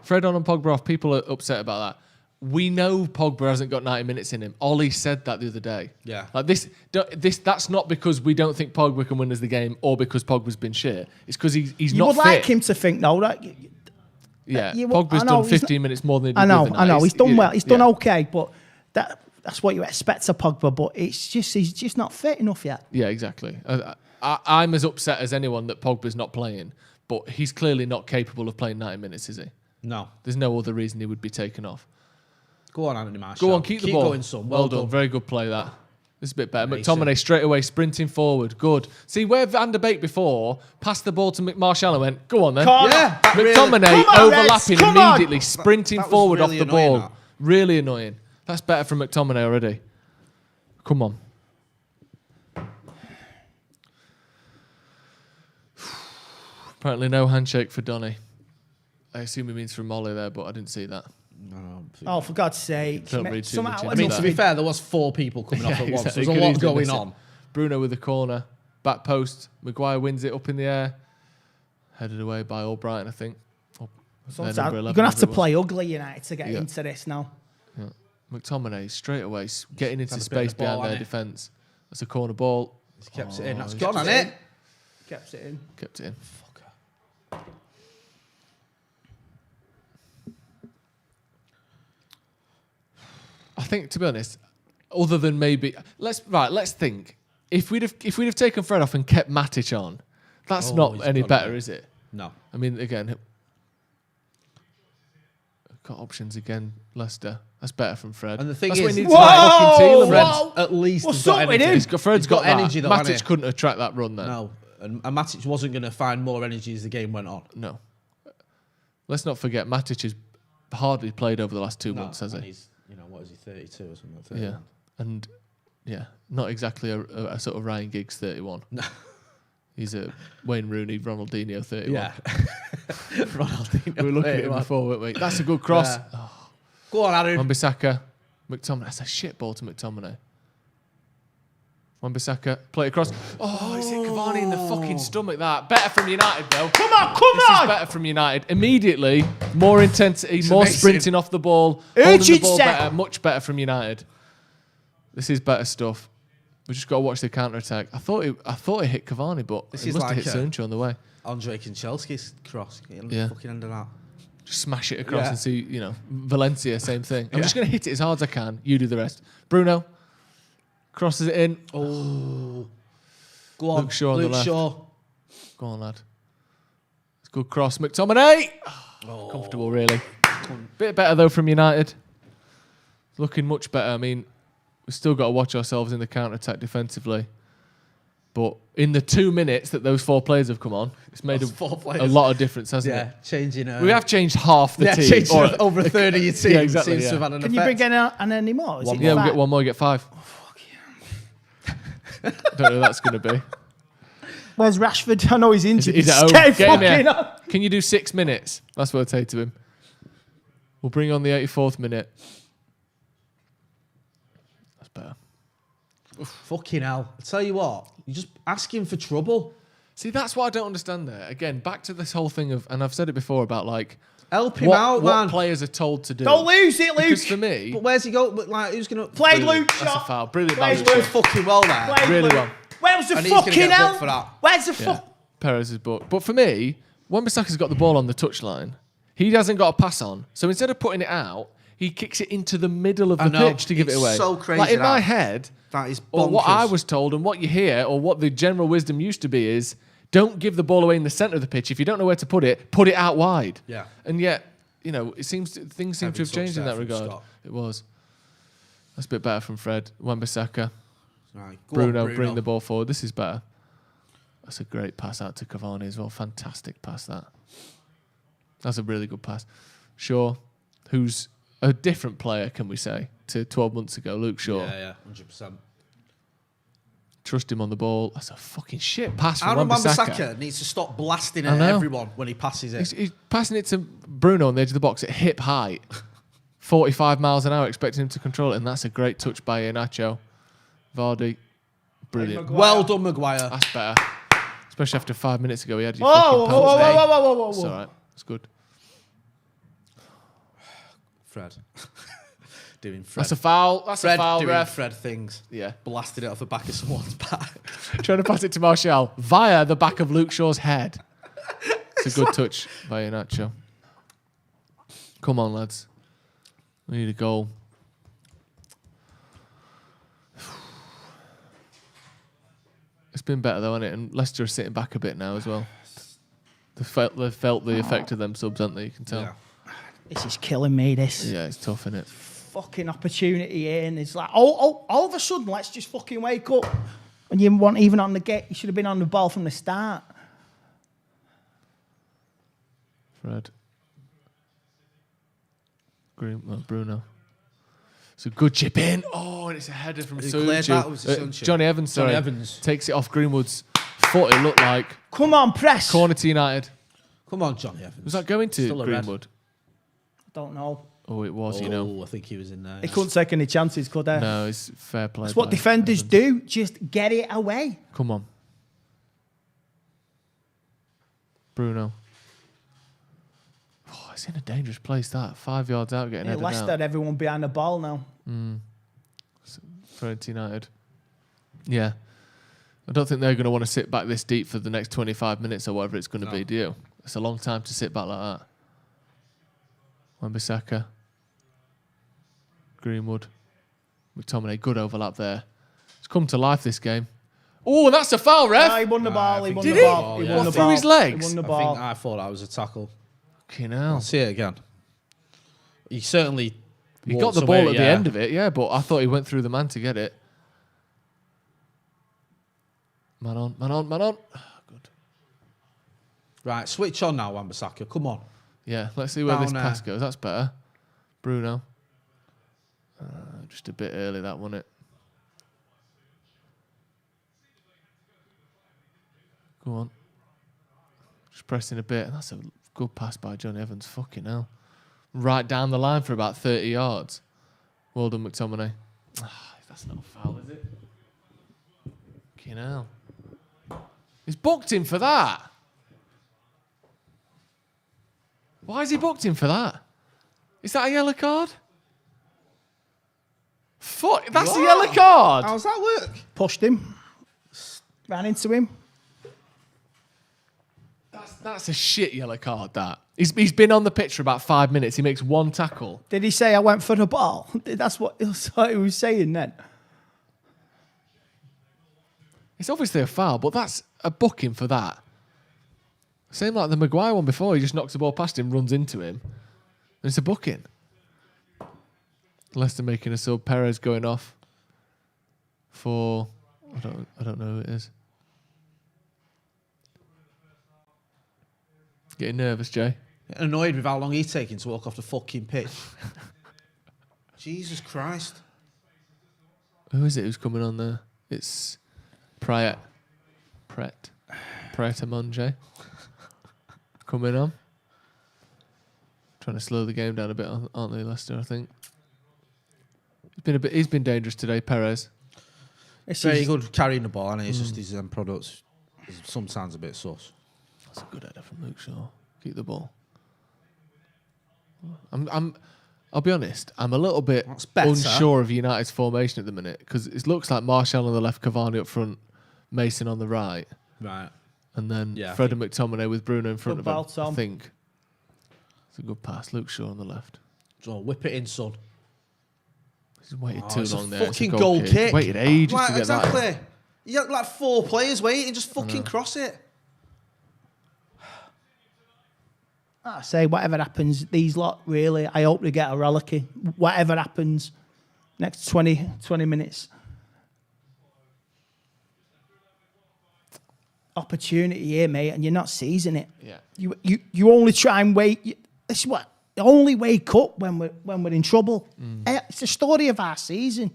Speaker 14: Fred on and Pogba off. People are upset about that. We know Pogba hasn't got 90 minutes in him. Ollie said that the other day.
Speaker 16: Yeah.
Speaker 14: Like that's not because we don't think Pogba can win us the game or because Pogba's been shit. It's because he's not fit.
Speaker 15: You would like him to think, though, that...
Speaker 14: Yeah, Pogba's done 15 minutes more than he did the other night.
Speaker 15: I know. He's done well. He's done okay, but that's what you expect of Pogba, but he's just not fit enough yet.
Speaker 14: Yeah, exactly. I'm as upset as anyone that Pogba's not playing, but he's clearly not capable of playing 90 minutes, is he?
Speaker 16: No.
Speaker 14: There's no other reason he would be taken off.
Speaker 16: Go on, Anthony Martial.
Speaker 14: Go on, keep the ball.
Speaker 16: Going, son.
Speaker 14: Well done. Very good play, that. This is a bit better. McTominay straight away sprinting forward. Good. See, where Van der Beek before passed the ball to Martial and went, go on then.
Speaker 16: Yeah.
Speaker 14: McTominay overlapping immediately, sprinting
Speaker 16: that was
Speaker 14: forward
Speaker 16: really
Speaker 14: off the
Speaker 16: annoying,
Speaker 14: ball.
Speaker 16: that.
Speaker 14: Really annoying. That's better from McTominay already. Come on. Apparently no handshake for Donny. I assume he means from Molly there, but I didn't see that.
Speaker 15: Oh, for God's sake.
Speaker 14: Don't read too much into
Speaker 16: I mean,
Speaker 14: that.
Speaker 16: to be fair, there was 4 people coming off at once. There's a lot going on.
Speaker 14: Bruno with the corner. Back post. Maguire wins it up in the air. Headed away by Albrighton, I think.
Speaker 15: You're going to have to play ugly, United, to get into this now.
Speaker 14: Yeah. McTominay straight away, getting into space behind their defence. That's a corner ball.
Speaker 16: He's kept it in. That's gone, hasn't it?
Speaker 15: Kept it in.
Speaker 14: Kept it in. Fucker. think, to be honest, other than maybe let's think. If we'd have taken Fred off and kept Matic on, that's not any better, is it?
Speaker 16: No.
Speaker 14: I mean, again, got options again. Leicester. That's better from Fred.
Speaker 16: And the thing
Speaker 14: that's
Speaker 16: is,
Speaker 14: what he needs to fucking
Speaker 16: Fred's at least
Speaker 15: What's
Speaker 16: got
Speaker 15: up with
Speaker 16: energy.
Speaker 15: him?
Speaker 14: Fred's got that.
Speaker 16: energy. Though,
Speaker 14: Matic couldn't attract that run then.
Speaker 16: No, and Matic wasn't going to find more energy as the game went on.
Speaker 14: No. Let's not forget, Matic has hardly played over the last 2 months, has he?
Speaker 16: He's, what is he, 32 or something?
Speaker 14: 31. Yeah, and not exactly a sort of Ryan Giggs 31. No. He's a Wayne Rooney, Ronaldinho 31.
Speaker 16: Yeah. Ronaldinho.
Speaker 14: We were looking at him before, weren't we? That's a good cross.
Speaker 16: Yeah. Oh. Go on, Aaron.
Speaker 14: Wan-Bissaka, McTominay. That's a shit ball to McTominay. Wan-Bissaka, play across. Oh, it's hit Cavani in the fucking stomach. That better from United though.
Speaker 15: Come on!
Speaker 14: This is better from United. Immediately, more intensity, more sprinting off the ball, holding the ball better, much better from United. This is better stuff. We just got to watch the counter attack. I thought it hit Cavani, but
Speaker 16: This
Speaker 14: it
Speaker 16: is
Speaker 14: must
Speaker 16: like
Speaker 14: have hit Sancho on the way.
Speaker 16: Andre Kanchelski's cross.
Speaker 14: Yeah.
Speaker 16: Fucking end of that.
Speaker 14: Just smash it across and see, Valencia, same thing. I'm just going to hit it as hard as I can. You do the rest. Bruno crosses it in.
Speaker 16: Oh, go on,
Speaker 14: Luke Shaw on the left.
Speaker 16: Shaw.
Speaker 14: Go on, lad. It's a good cross. McTominay. Comfortable, really. Bit better though from United. Looking much better. I mean, we've still got to watch ourselves in the counter attack defensively. But in the 2 minutes that those 4 players have come on, it's made a lot of difference, hasn't it?
Speaker 16: Changing.
Speaker 14: We have changed half the team.
Speaker 16: Changed over a third of your team.
Speaker 14: Yeah, exactly.
Speaker 16: Seems to have had an
Speaker 15: Can you bring any more?
Speaker 14: We'll get one more, you get 5. Oh, fuck yeah. Don't know who that's going to be.
Speaker 15: Where's Rashford? I know he's injured.
Speaker 14: He's at home.
Speaker 15: Stay
Speaker 14: Get him
Speaker 15: fucking
Speaker 14: here.
Speaker 15: on.
Speaker 14: Can you do 6 minutes? That's what I'll say to him. We'll bring on the 84th minute. That's better.
Speaker 16: Fucking hell. I tell you what, you're just asking for trouble.
Speaker 14: See, that's what I don't understand there. Again, back to this whole thing of, and I've said it before about like,
Speaker 16: help him out, man.
Speaker 14: What players are told to do.
Speaker 15: Don't lose it, Luke.
Speaker 14: Because for me,
Speaker 16: but where's he go? But like, who's gonna
Speaker 15: play
Speaker 14: brilliant.
Speaker 15: Luke?
Speaker 14: That's a foul. Brilliant.
Speaker 16: He's doing fucking well there.
Speaker 14: Really well.
Speaker 15: Where's the
Speaker 16: And he's gonna
Speaker 15: fucking
Speaker 16: get
Speaker 15: hell?
Speaker 16: booked for that.
Speaker 15: Where's the fuck?
Speaker 14: Perez's book. But for me, Wan-Bissaka's got the ball on the touchline. He hasn't got a pass on. So instead of putting it out, he kicks it into the middle of the pitch to give it away.
Speaker 16: So crazy.
Speaker 14: Like in my head,
Speaker 16: that is bonkers.
Speaker 14: or what I was told and what you hear, or what the general wisdom used to be is, don't give the ball away in the centre of the pitch. If you don't know where to put it out wide.
Speaker 16: Yeah.
Speaker 14: And yet, it seems things seem to have changed in that regard.
Speaker 16: Scott.
Speaker 14: It was. That's a bit better from Fred. Wan-Bissaka.
Speaker 16: Right. Go
Speaker 14: Bruno,
Speaker 16: on, Bruno,
Speaker 14: bring the ball forward. This is better. That's a great pass out to Cavani as well. Fantastic pass, that. That's a really good pass. Shaw, who's a different player, can we say, to 12 months ago. Luke Shaw.
Speaker 16: Yeah, 100%.
Speaker 14: Trust him on the ball. That's a fucking shit pass from
Speaker 16: Aaron
Speaker 14: Wan-Bissaka.
Speaker 16: Wan-Bissaka needs to stop blasting at everyone when he passes it.
Speaker 14: He's passing it to Bruno on the edge of the box at hip height. 45 miles an hour, expecting him to control it. And that's a great touch by Iheanacho. Vardy. Brilliant.
Speaker 16: Well done, Maguire.
Speaker 14: That's better. Especially after 5 minutes ago, he had your
Speaker 15: Whoa,
Speaker 14: fucking
Speaker 15: whoa,
Speaker 14: penalty.
Speaker 15: whoa.
Speaker 14: It's all right. It's good.
Speaker 16: Fred. Doing Fred.
Speaker 14: That's a foul. That's
Speaker 16: Fred
Speaker 14: a foul,
Speaker 16: doing
Speaker 14: ref.
Speaker 16: Fred things.
Speaker 14: Yeah.
Speaker 16: Blasted it off the back of someone's back.
Speaker 14: Trying to pass it to Martial via the back of Luke Shaw's head. It's a good touch by Iheanacho. Come on, lads. We need a goal. It's been better though, hasn't it? And Leicester are sitting back a bit now as well. They've felt the effect of them subs, haven't they? You can tell.
Speaker 16: Yeah.
Speaker 15: This is killing me, this.
Speaker 14: Yeah, it's tough, isn't it?
Speaker 15: Fucking opportunity here, and it's like, all of a sudden, let's just fucking wake up. And you weren't even on the gate. You should have been on the ball from the start.
Speaker 14: Fred. Bruno. It's a good chip in. Oh, and it's a header from Johnny Evans. Sorry, takes it off Greenwood's foot. It looked like.
Speaker 15: Come on, press.
Speaker 14: Corner to United.
Speaker 16: Come on, Johnny Evans.
Speaker 14: Was that going to Greenwood?
Speaker 15: Don't know.
Speaker 14: Oh, it was.
Speaker 16: I think he was in there.
Speaker 15: He couldn't take any chances, could he?
Speaker 14: No, it's fair play.
Speaker 15: That's what defenders do. Just get it away.
Speaker 14: Come on, Bruno. Oh, it's in a dangerous place. That 5 yards out, getting headed
Speaker 15: Leicester had everyone behind the ball now.
Speaker 14: For United. Yeah. I don't think they're going to want to sit back this deep for the next 25 minutes or whatever it's going to be, do you? It's a long time to sit back like that. Wan-Bissaka. Greenwood. McTominay, good overlap there. It's come to life, this game. Oh, that's a foul, ref.
Speaker 15: No, he won the ball. He won
Speaker 14: Did
Speaker 15: the ball.
Speaker 14: he?
Speaker 15: He won the
Speaker 14: Through
Speaker 15: ball.
Speaker 14: his legs?
Speaker 15: He won the ball.
Speaker 16: I thought that was a tackle.
Speaker 14: Fucking hell.
Speaker 16: I'll see it again. He certainly...
Speaker 14: He got the ball at the end of it, yeah, but I thought he went through the man to get it. Man on. Good.
Speaker 16: Right, switch on now, Wan-Bissaka. Come on.
Speaker 14: Yeah, let's see where this pass goes. That's better. Bruno. Just a bit early, that, wasn't it? Go on. Just pressing a bit. That's a good pass by Johnny Evans. Fucking hell. Right down the line for about 30 yards. Well done, McTominay. That's not a foul, is it? Fucking hell. He's booked him for that. Why is he booked him for that? Is that a yellow card? Fuck, that's a yellow card.
Speaker 16: How's that work?
Speaker 15: Pushed him. Ran into him.
Speaker 14: That's a shit yellow card, that. He's been on the pitch for about 5 minutes. He makes one tackle.
Speaker 15: Did he say I went for the ball? That's what he was saying then.
Speaker 14: It's obviously a foul, but that's a booking for that. Same like the Maguire one before. He just knocks the ball past him, runs into him. And it's a booking. Leicester making a sub. Perez going off for... I don't know who it is. Getting nervous, Jay.
Speaker 16: Getting annoyed with how long he's taking to walk off the fucking pitch. Jesus Christ.
Speaker 14: Who is it who's coming on there? It's Pret Monge. Coming on. Trying to slow the game down a bit, aren't they, Leicester, I think. He's been dangerous today, Perez.
Speaker 16: It's very good carrying the ball, and it's just his end products. Sometimes a bit sus.
Speaker 14: That's a good header from Luke Shaw. Keep the ball. I'll be honest, I'm a little bit unsure of United's formation at the minute, because it looks like Martial on the left, Cavani up front, Mason on the right.
Speaker 16: Right.
Speaker 14: And then Fred and McTominay with Bruno in front of him,
Speaker 15: Tom.
Speaker 14: I think. It's a good pass. Luke Shaw on the left.
Speaker 16: So whip it in, son.
Speaker 14: He's waited too long there.
Speaker 16: Fucking goal kick.
Speaker 14: Waited ages to get
Speaker 16: exactly.
Speaker 14: that.
Speaker 16: You got like 4 players waiting, just fucking cross it.
Speaker 15: I say, whatever happens, these lot, really, I hope they get a reliquary. Whatever happens, next 20 minutes. Opportunity here, mate, and you're not seizing it.
Speaker 14: Yeah.
Speaker 15: You only try and wait. This is what, only wake up when we're in trouble. It's the story of our season.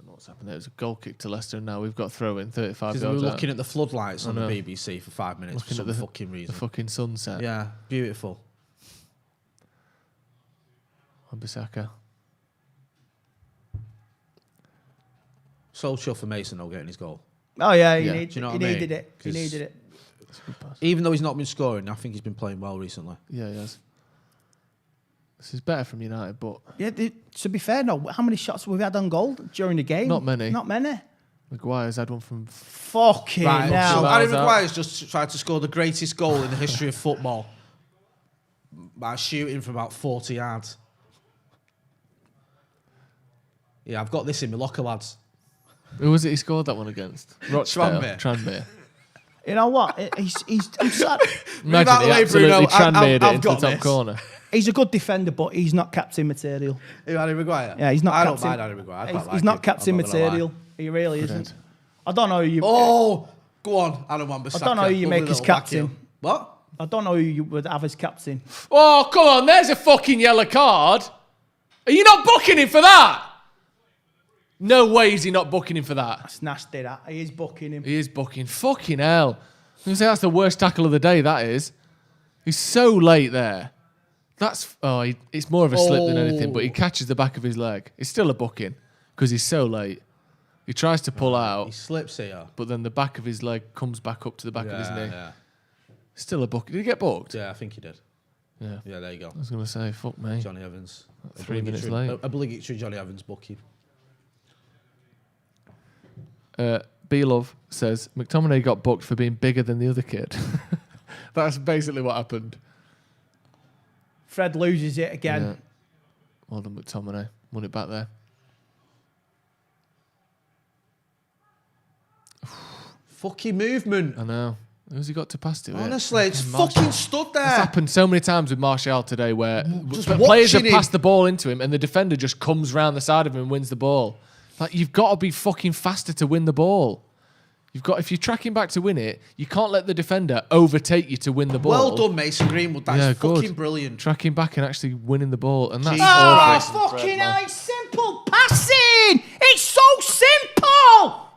Speaker 14: What's happened there? It was a goal kick to Leicester, and now we've got throw in 35 yards.
Speaker 16: Because we were looking at the floodlights on the BBC for 5 minutes
Speaker 14: looking
Speaker 16: for
Speaker 14: at
Speaker 16: some fucking reason.
Speaker 14: The fucking sunset.
Speaker 16: Yeah, beautiful.
Speaker 14: Wan-Bissaka.
Speaker 16: So chuffed for Mason though getting his goal.
Speaker 15: Oh yeah, he
Speaker 16: needed
Speaker 15: it. He needed it.
Speaker 16: Even though he's not been scoring, I think he's been playing well recently.
Speaker 14: Yeah, he has. This is better from United, but...
Speaker 15: Yeah, to be fair, no. How many shots have we had on goal during the game?
Speaker 14: Not many.
Speaker 15: Not many.
Speaker 14: Maguire's had one from...
Speaker 15: Fucking hell.
Speaker 16: So Harry Maguire's just tried to score the greatest goal in the history of football by shooting from about 40 yards. Yeah, I've got this in my locker, lads.
Speaker 14: Who was it he scored that one against? Tranmere.
Speaker 15: You know what? I'm sorry.
Speaker 14: Imagine he absolutely Tranmered it into the top corner.
Speaker 15: He's a good defender, but he's not captain material.
Speaker 16: Who, Harry Maguire?
Speaker 15: Yeah, he's not
Speaker 16: I
Speaker 15: captain.
Speaker 16: don't mind Harry Maguire.
Speaker 15: He's not captain material. He really isn't. I don't know who you...
Speaker 16: Oh, go on, Adam Wan-Bissaka.
Speaker 15: I don't know who you make as captain.
Speaker 16: What?
Speaker 15: I don't know who you would have as captain.
Speaker 14: Oh, come on, there's a fucking yellow card. Are you not booking him for that? No way is he not booking him for that.
Speaker 15: That's nasty, that. He is booking him.
Speaker 14: He is booking. Fucking hell. I was going to say that's the worst tackle of the day, that is. He's so late there. That's... it's more of a slip than anything, but he catches the back of his leg. It's still a booking because he's so late. He tries to pull out.
Speaker 16: He slips here.
Speaker 14: But then the back of his leg comes back up to the back of his knee.
Speaker 16: Yeah.
Speaker 14: Still a booking. Did he get booked?
Speaker 16: Yeah, I think he did.
Speaker 14: Yeah.
Speaker 16: Yeah, there you go.
Speaker 14: I was going to say, fuck me.
Speaker 16: Johnny Evans.
Speaker 14: 3 minutes late.
Speaker 16: Obligatory Johnny Evans booking.
Speaker 14: B-Love says, McTominay got booked for being bigger than the other kid. That's basically what happened.
Speaker 15: Fred loses it again.
Speaker 14: Yeah. Well done, McTominay. Won it back there.
Speaker 16: Fucking movement.
Speaker 14: I know. Who's he got to pass to?
Speaker 16: Honestly, it's fucking stood there.
Speaker 14: It's happened so many times with Martial today where
Speaker 16: Just
Speaker 14: players have
Speaker 16: watching
Speaker 14: passed the ball into him and the defender just comes round the side of him and wins the ball. Like, you've got to be fucking faster to win the ball. If you're tracking back to win it, you can't let the defender overtake you to win the ball.
Speaker 16: Well done, Mason Greenwood. That's fucking brilliant.
Speaker 14: Tracking back and actually winning the ball. And that's
Speaker 15: fucking hell, it's simple passing. It's so simple.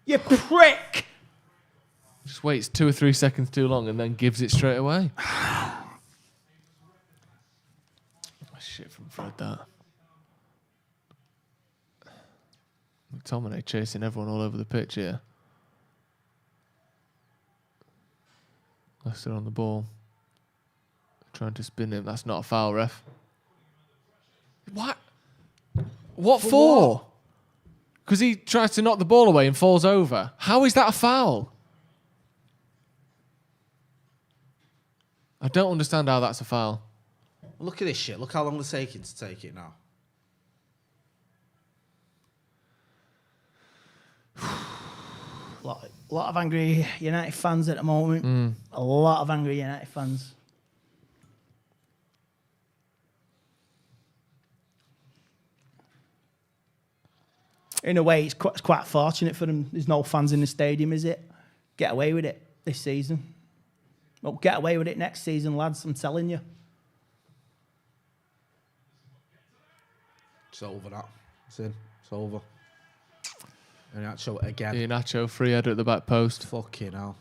Speaker 15: You prick.
Speaker 14: Just waits 2 or 3 seconds too long and then gives it straight away. Shit from Fred, that. McTominay chasing everyone all over the pitch here. Leicester on the ball. Trying to spin him. That's not a foul, ref. What? What for? Because he tries to knock the ball away and falls over. How is that a foul? I don't understand how that's a foul.
Speaker 16: Look at this shit. Look how long it's taking to take it now.
Speaker 15: A lot of angry United fans at the moment. A lot of angry United fans. In a way, it's quite fortunate for them. There's no fans in the stadium, is it? Get away with it this season. Well, get away with it next season, lads. I'm telling you.
Speaker 16: It's over that. It's in. It's over. Iheanacho again.
Speaker 14: Iheanacho, free header at the back post.
Speaker 16: Fucking hell.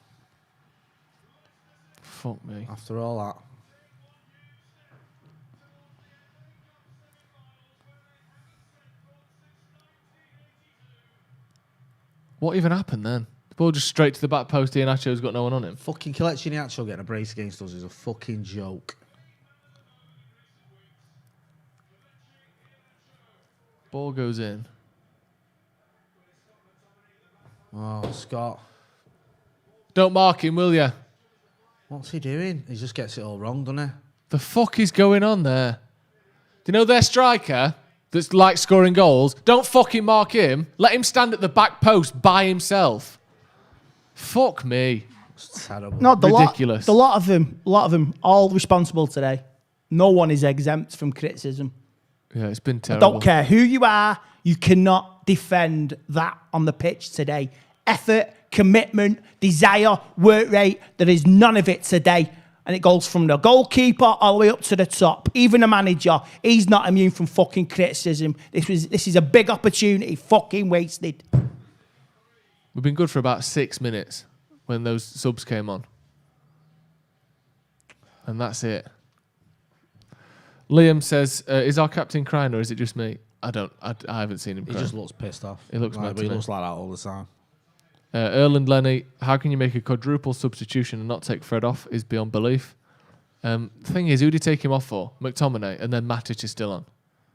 Speaker 14: Fuck me.
Speaker 16: After all that.
Speaker 14: What even happened then? The ball just straight to the back post. Iheanacho's got no one on him.
Speaker 16: Fucking Kelechi Iheanacho getting a brace against us is a fucking joke.
Speaker 14: Ball goes in.
Speaker 16: Oh, Scott.
Speaker 14: Don't mark him, will ya?
Speaker 16: What's he doing? He just gets it all wrong, doesn't he?
Speaker 14: The fuck is going on there? Do you know their striker that's like scoring goals? Don't fucking mark him. Let him stand at the back post by himself. Fuck me.
Speaker 16: It's terrible.
Speaker 15: No,
Speaker 14: ridiculous.
Speaker 15: A lot of them, all responsible today. No one is exempt from criticism.
Speaker 14: Yeah, it's been terrible.
Speaker 15: I don't care who you are. You cannot defend that on the pitch today. Effort, commitment, desire, work rate. There is none of it today. And it goes from the goalkeeper all the way up to the top. Even the manager, he's not immune from fucking criticism. This is a big opportunity, fucking wasted.
Speaker 14: We've been good for about 6 minutes when those subs came on. And that's it. Liam says, is our captain crying or is it just me? I haven't seen him cry.
Speaker 16: He just looks pissed off.
Speaker 14: He looks mad.
Speaker 16: He looks like that all the time.
Speaker 14: Erland Lenny, how can you make a quadruple substitution and not take Fred off is beyond belief. The thing is, who did he take him off for? McTominay, and then Matic is still on.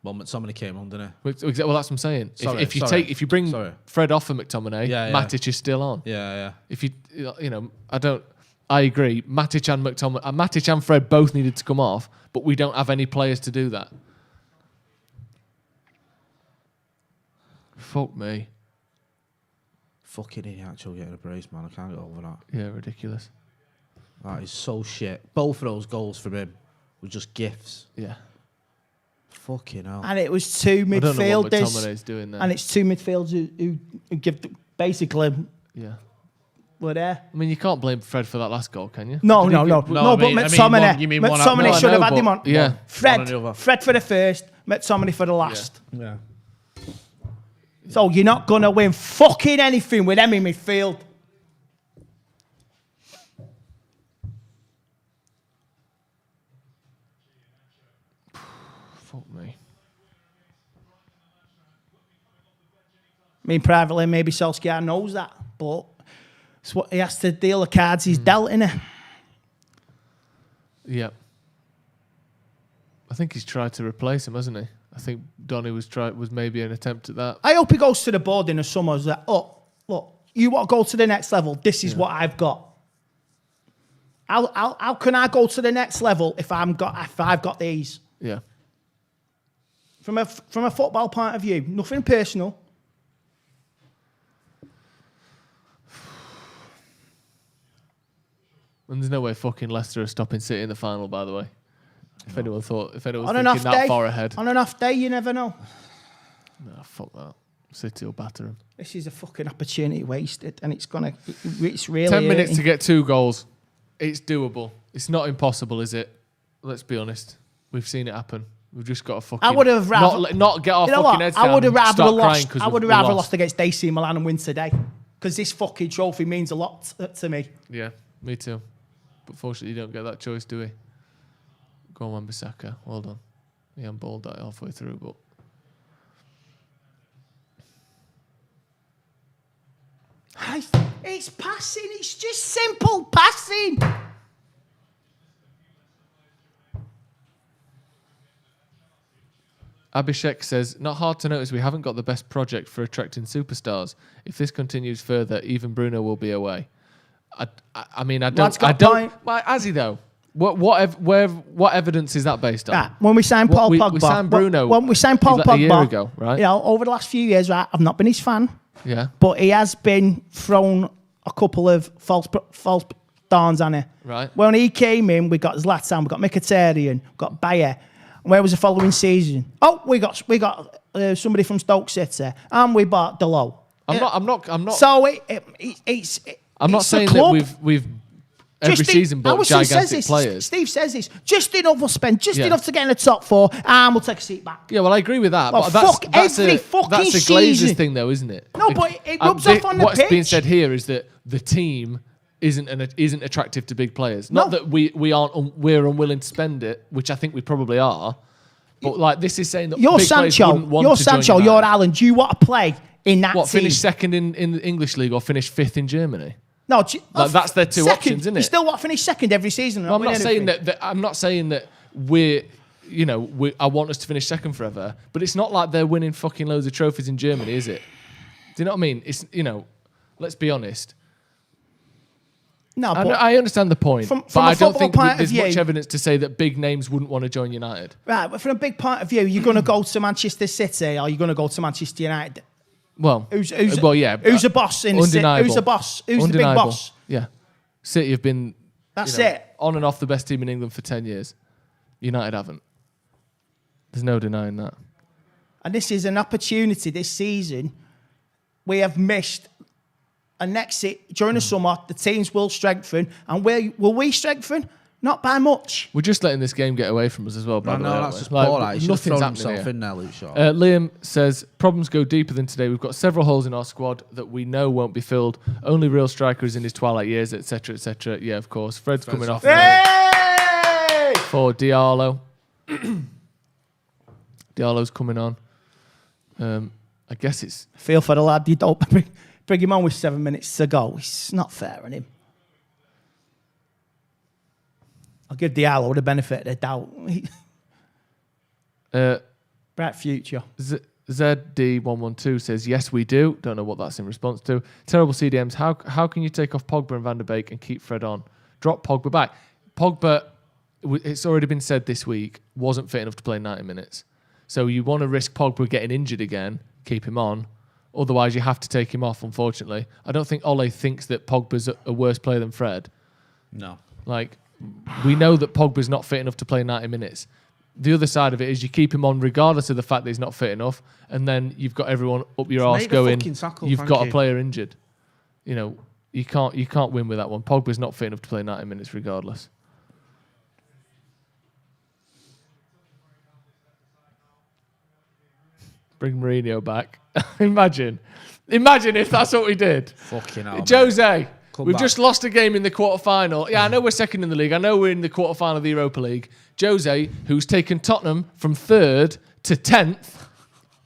Speaker 16: Well, McTominay came on, didn't he?
Speaker 14: Well, that's what I'm saying.
Speaker 16: Sorry,
Speaker 14: if you bring Fred off for McTominay, Matic is still on.
Speaker 16: Yeah.
Speaker 14: If I agree. Matic and Fred both needed to come off, but we don't have any players to do that. Fuck me.
Speaker 16: Fucking Iheanacho getting a brace, man. I can't get over that.
Speaker 14: Yeah, ridiculous.
Speaker 16: That is so shit. Both of those goals from him were just gifts.
Speaker 14: Yeah.
Speaker 16: Fucking hell.
Speaker 15: And it was two midfielders.
Speaker 14: I don't know what McTominay's doing there.
Speaker 15: And it's two midfielders who give basically.
Speaker 14: Yeah.
Speaker 15: Were there.
Speaker 14: I mean, you can't blame Fred for that last goal, can you?
Speaker 15: No, but McTominay should have had him on.
Speaker 14: Yeah.
Speaker 15: Fred for the first, McTominay for the last.
Speaker 16: Yeah.
Speaker 15: So you're not going to win fucking anything with them in midfield.
Speaker 14: Fuck me.
Speaker 15: I mean, privately, maybe Solskjaer knows that, but it's what he has to deal the cards he's dealt, innit?
Speaker 14: Yeah. I think he's tried to replace him, hasn't he? I think Donny was maybe an attempt at that.
Speaker 15: I hope he goes to the board in the summer that, look, you want to go to the next level, this is what I've got. How can I go to the next level if I've got these?
Speaker 14: Yeah.
Speaker 15: From a football point of view, nothing personal.
Speaker 14: And there's no way fucking Leicester are stopping City in the final, by the way. If anyone was
Speaker 15: on
Speaker 14: thinking that far ahead.
Speaker 15: On an off day, you never know.
Speaker 14: No, fuck that. City will batter them.
Speaker 15: This is a fucking opportunity wasted, and it's really
Speaker 14: 10 minutes
Speaker 15: hurting.
Speaker 14: to get 2 goals. It's doable. It's not impossible, is it? Let's be honest. We've seen it happen. We've just got to fucking...
Speaker 15: I would have rather...
Speaker 14: Not get our fucking heads down.
Speaker 15: I would have rather
Speaker 14: lost.
Speaker 15: I would have rather lost against AC Milan and win today, because this fucking trophy means a lot to me.
Speaker 14: Yeah, me too. But fortunately, you don't get that choice, do we? Go on, Wan-Bissaka. Well done. We haven't balled that halfway through, but...
Speaker 15: It's passing. It's just simple passing.
Speaker 14: Abhishek says, not hard to notice we haven't got the best project for attracting superstars. If this continues further, even Bruno will be away. I mean, I don't. Why, has he though? What evidence is that based on?
Speaker 15: When we signed Paul Pogba,
Speaker 14: we signed Bruno.
Speaker 15: When we signed Paul Pogba
Speaker 14: a year ago, right?
Speaker 15: You know, over the last few years, right, I've not been his fan.
Speaker 14: Yeah.
Speaker 15: But he has been thrown a couple of false dawns on it.
Speaker 14: Right.
Speaker 15: When he came in, we got Zlatan, we got Mkhitaryan, we got Bayer. Where was the following season? Oh, we got somebody from Stoke City, and we bought Delo.
Speaker 14: I'm not.
Speaker 15: So
Speaker 14: I'm not saying that we've every season bought gigantic players.
Speaker 15: Steve says this. Just enough we'll spend, just enough to get in the top 4, and we'll take a seat back.
Speaker 14: Yeah, well, I agree with that.
Speaker 15: Well,
Speaker 14: but that's
Speaker 15: every
Speaker 14: a Glazers
Speaker 15: season.
Speaker 14: thing, though, isn't it?
Speaker 15: No, but it rubs off on the pitch.
Speaker 14: What's being said here is that the team isn't attractive to big players. Not that we're unwilling to spend it, which I think we probably are. But like this is saying that
Speaker 15: you're
Speaker 14: big players wouldn't want to join United.
Speaker 15: you're Alan. Do you want to play in that team?
Speaker 14: Finish second in the English league or finish 5th in Germany?
Speaker 15: No,
Speaker 14: that's their two options, isn't it?
Speaker 15: You still want to finish second every season.
Speaker 14: No, I'm not saying that. I'm not saying that we're. I want us to finish second forever, but it's not like they're winning fucking loads of trophies in Germany, is it? Do you know what I mean? It's let's be honest.
Speaker 15: No, but
Speaker 14: I understand the point, but I don't think there's much
Speaker 15: view,
Speaker 14: evidence to say that big names wouldn't want to join United.
Speaker 15: Right, but from a big point of view, you're going to go to Manchester City or you're going to go to Manchester United.
Speaker 14: Well,
Speaker 15: who's
Speaker 14: a
Speaker 15: boss in the city? Who's the boss? Who's the big boss?
Speaker 14: Yeah, City have been
Speaker 15: it
Speaker 14: on and off the best team in England for 10 years. United haven't. There's no denying that.
Speaker 15: And this is an opportunity this season we have missed. And during the summer, the teams will strengthen. And will we strengthen? Not by much.
Speaker 14: We're just letting this game get away from us as well, by the way.
Speaker 16: That's just poor. He should have thrown himself in there, Luke Shaw.
Speaker 14: Liam says, problems go deeper than today. We've got several holes in our squad that we know won't be filled. Only real striker is in his twilight years, etc., etc. Yeah, of course. Fred's coming off for Diallo. Diallo's coming on. I guess it's...
Speaker 15: Feel for the lad. You don't bring him on with 7 minutes to go. It's not fair on him. I'll give Diallo the benefit of the doubt. Bright future.
Speaker 14: ZD112 says, yes, we do. Don't know what that's in response to. Terrible CDMs. How can you take off Pogba and Van der Beek and keep Fred on? Drop Pogba back. Pogba, it's already been said this week, wasn't fit enough to play 90 minutes. So you want to risk Pogba getting injured again, keep him on. Otherwise, you have to take him off, unfortunately. I don't think Ole thinks that Pogba's a worse player than Fred.
Speaker 16: No.
Speaker 14: We know that Pogba's not fit enough to play 90 minutes. The other side of it is you keep him on regardless of the fact that he's not fit enough, and then you've got everyone up your arse going, you've got a player injured. You can't win with that one. Pogba's not fit enough to play 90 minutes regardless. Bring Mourinho back. Imagine if that's what we did.
Speaker 16: Fucking hell,
Speaker 14: Jose, we've just lost a game in the quarter-final. Yeah, I know we're second in the league. I know we're in the quarter-final of the Europa League. Jose, who's taken Tottenham from 3rd to 10th. Do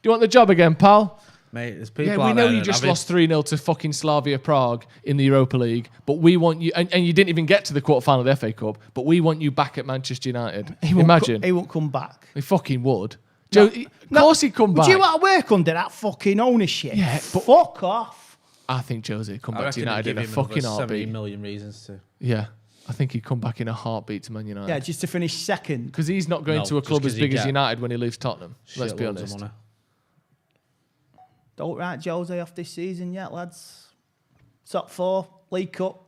Speaker 14: you want the job again, pal?
Speaker 16: Mate, there's people
Speaker 14: we know you just lost 3-0 to fucking Slavia Prague in the Europa League, but we want you, and you didn't even get to the quarter-final of the FA Cup, but we want you back at Manchester United. Imagine.
Speaker 15: He won't come back.
Speaker 14: He fucking would. Of course he'd come back.
Speaker 15: Would you want to work under that fucking ownership?
Speaker 14: Yeah, but
Speaker 15: fuck off.
Speaker 14: I think Jose would come back to United in a fucking heartbeat.
Speaker 16: 70 million reasons to.
Speaker 14: Yeah. I think he'd come back in a heartbeat to Man United.
Speaker 15: Yeah, just to finish second.
Speaker 14: Because he's not going to a club as big as United when he leaves Tottenham. Let's be honest.
Speaker 15: Don't write Jose off this season yet, lads. Top 4, League Cup.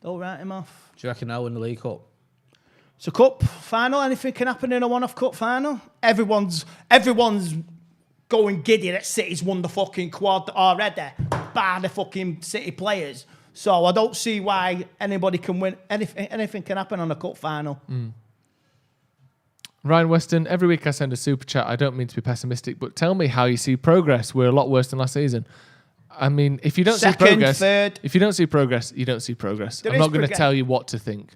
Speaker 15: Don't write him off.
Speaker 16: Do you reckon they'll win the League Cup?
Speaker 15: It's a cup final. Anything can happen in a one-off cup final. Everyone's going giddy that City's won the fucking quad already by the fucking City players. So I don't see why anybody can win. Anything can happen on a cup final.
Speaker 14: Ryan Weston, every week I send a super chat. I don't mean to be pessimistic, but tell me how you see progress. We're a lot worse than last season. I mean, if you don't see progress, if you don't see progress, you don't see progress. I'm not going to tell you what to think.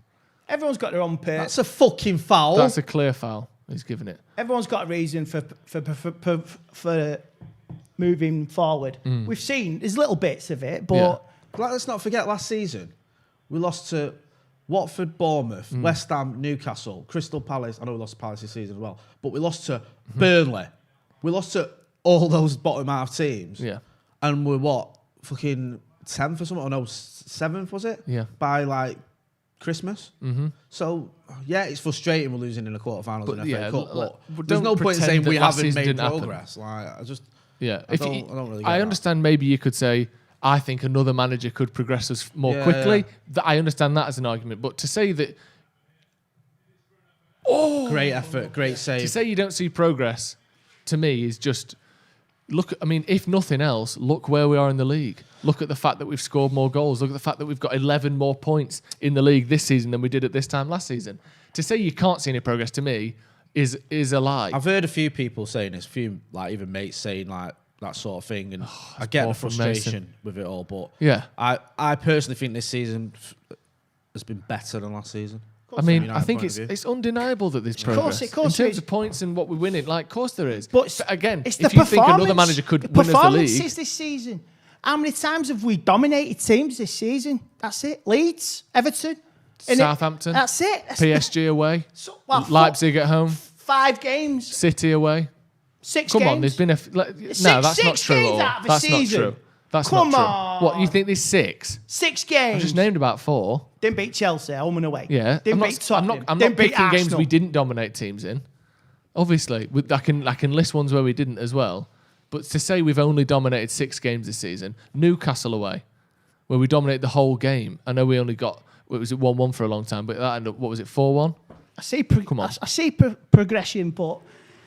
Speaker 15: Everyone's got their own pace.
Speaker 16: That's a fucking foul.
Speaker 14: That's a clear foul. He's given it.
Speaker 15: Everyone's got a reason for moving forward. We've seen there's little bits of it, but
Speaker 16: let's not forget last season we lost to Watford, Bournemouth, West Ham, Newcastle, Crystal Palace. I know we lost to Palace this season as well, but we lost to Burnley. We lost to all those bottom half teams.
Speaker 14: Yeah,
Speaker 16: and we're what, fucking 10th or something? Oh no, 7th was it?
Speaker 14: Yeah,
Speaker 16: by like Christmas. So yeah, it's frustrating we're losing in the quarterfinals in the FA Cup. But there's no point in saying we haven't made progress. Like I just I don't really.
Speaker 14: I understand. Maybe you could say, I think another manager could progress us more quickly. I understand that as an argument, but to say that,
Speaker 16: great effort, great save.
Speaker 14: To say you don't see progress, to me, is just look. I mean, if nothing else, look where we are in the league. Look at the fact that we've scored more goals. Look at the fact that we've got 11 more points in the league this season than we did at this time last season. To say you can't see any progress, to me, is a lie.
Speaker 16: I've heard a few people saying this, like even mates saying like that sort of thing, and I get the frustration with it all. But I personally think this season has been better than last season.
Speaker 14: I mean, I think it's undeniable that there's progress.
Speaker 15: Of course
Speaker 14: in terms of points and what we're winning. Like, of course there is.
Speaker 15: But
Speaker 14: again,
Speaker 15: it's
Speaker 14: if you think another manager could win us the league,
Speaker 15: performances this season. How many times have we dominated teams this season? That's it. Leeds, Everton,
Speaker 14: Southampton.
Speaker 15: That's it.
Speaker 14: PSG away. Leipzig at home.
Speaker 15: 5 games.
Speaker 14: City away.
Speaker 15: 6
Speaker 14: Come
Speaker 15: games.
Speaker 14: on, there's been a... no, that's not true. That's not true. That's not true. What, you think there's 6?
Speaker 15: 6 games.
Speaker 14: I just named about 4.
Speaker 15: Didn't beat Chelsea, home and away.
Speaker 14: Yeah.
Speaker 15: Didn't beat Tottenham.
Speaker 14: I'm not picking games we didn't dominate teams in. Obviously, I can list ones where we didn't as well. But to say we've only dominated 6 games this season, Newcastle away, where we dominated the whole game. I know we only got, was it 1-1 for a long time, but that ended up, what was it, 4-1?
Speaker 15: I see progression, but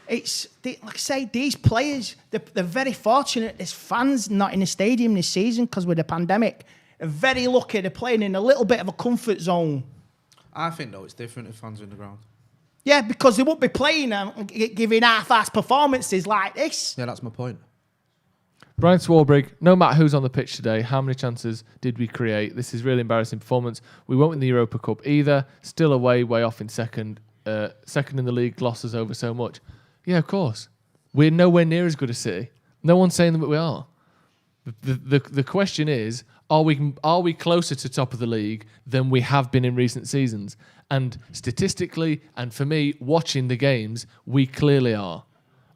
Speaker 15: it's like I say, these players, they're very fortunate. There's fans not in the stadium this season because with the pandemic. They're very lucky. They're playing in a little bit of a comfort zone.
Speaker 16: I think though it's different if fans are in the ground.
Speaker 15: Yeah, because they won't be playing and giving half-assed performances like this.
Speaker 16: Yeah, that's my point.
Speaker 14: Brian Swarbrick, no matter who's on the pitch today, how many chances did we create? This is really embarrassing performance. We won't win the Europa Cup either. Still way off in second. Second in the league, losses over so much. Yeah, of course. We're nowhere near as good as City. No one's saying that we are. The question is, are we closer to top of the league than we have been in recent seasons? And statistically, and for me, watching the games, we clearly are.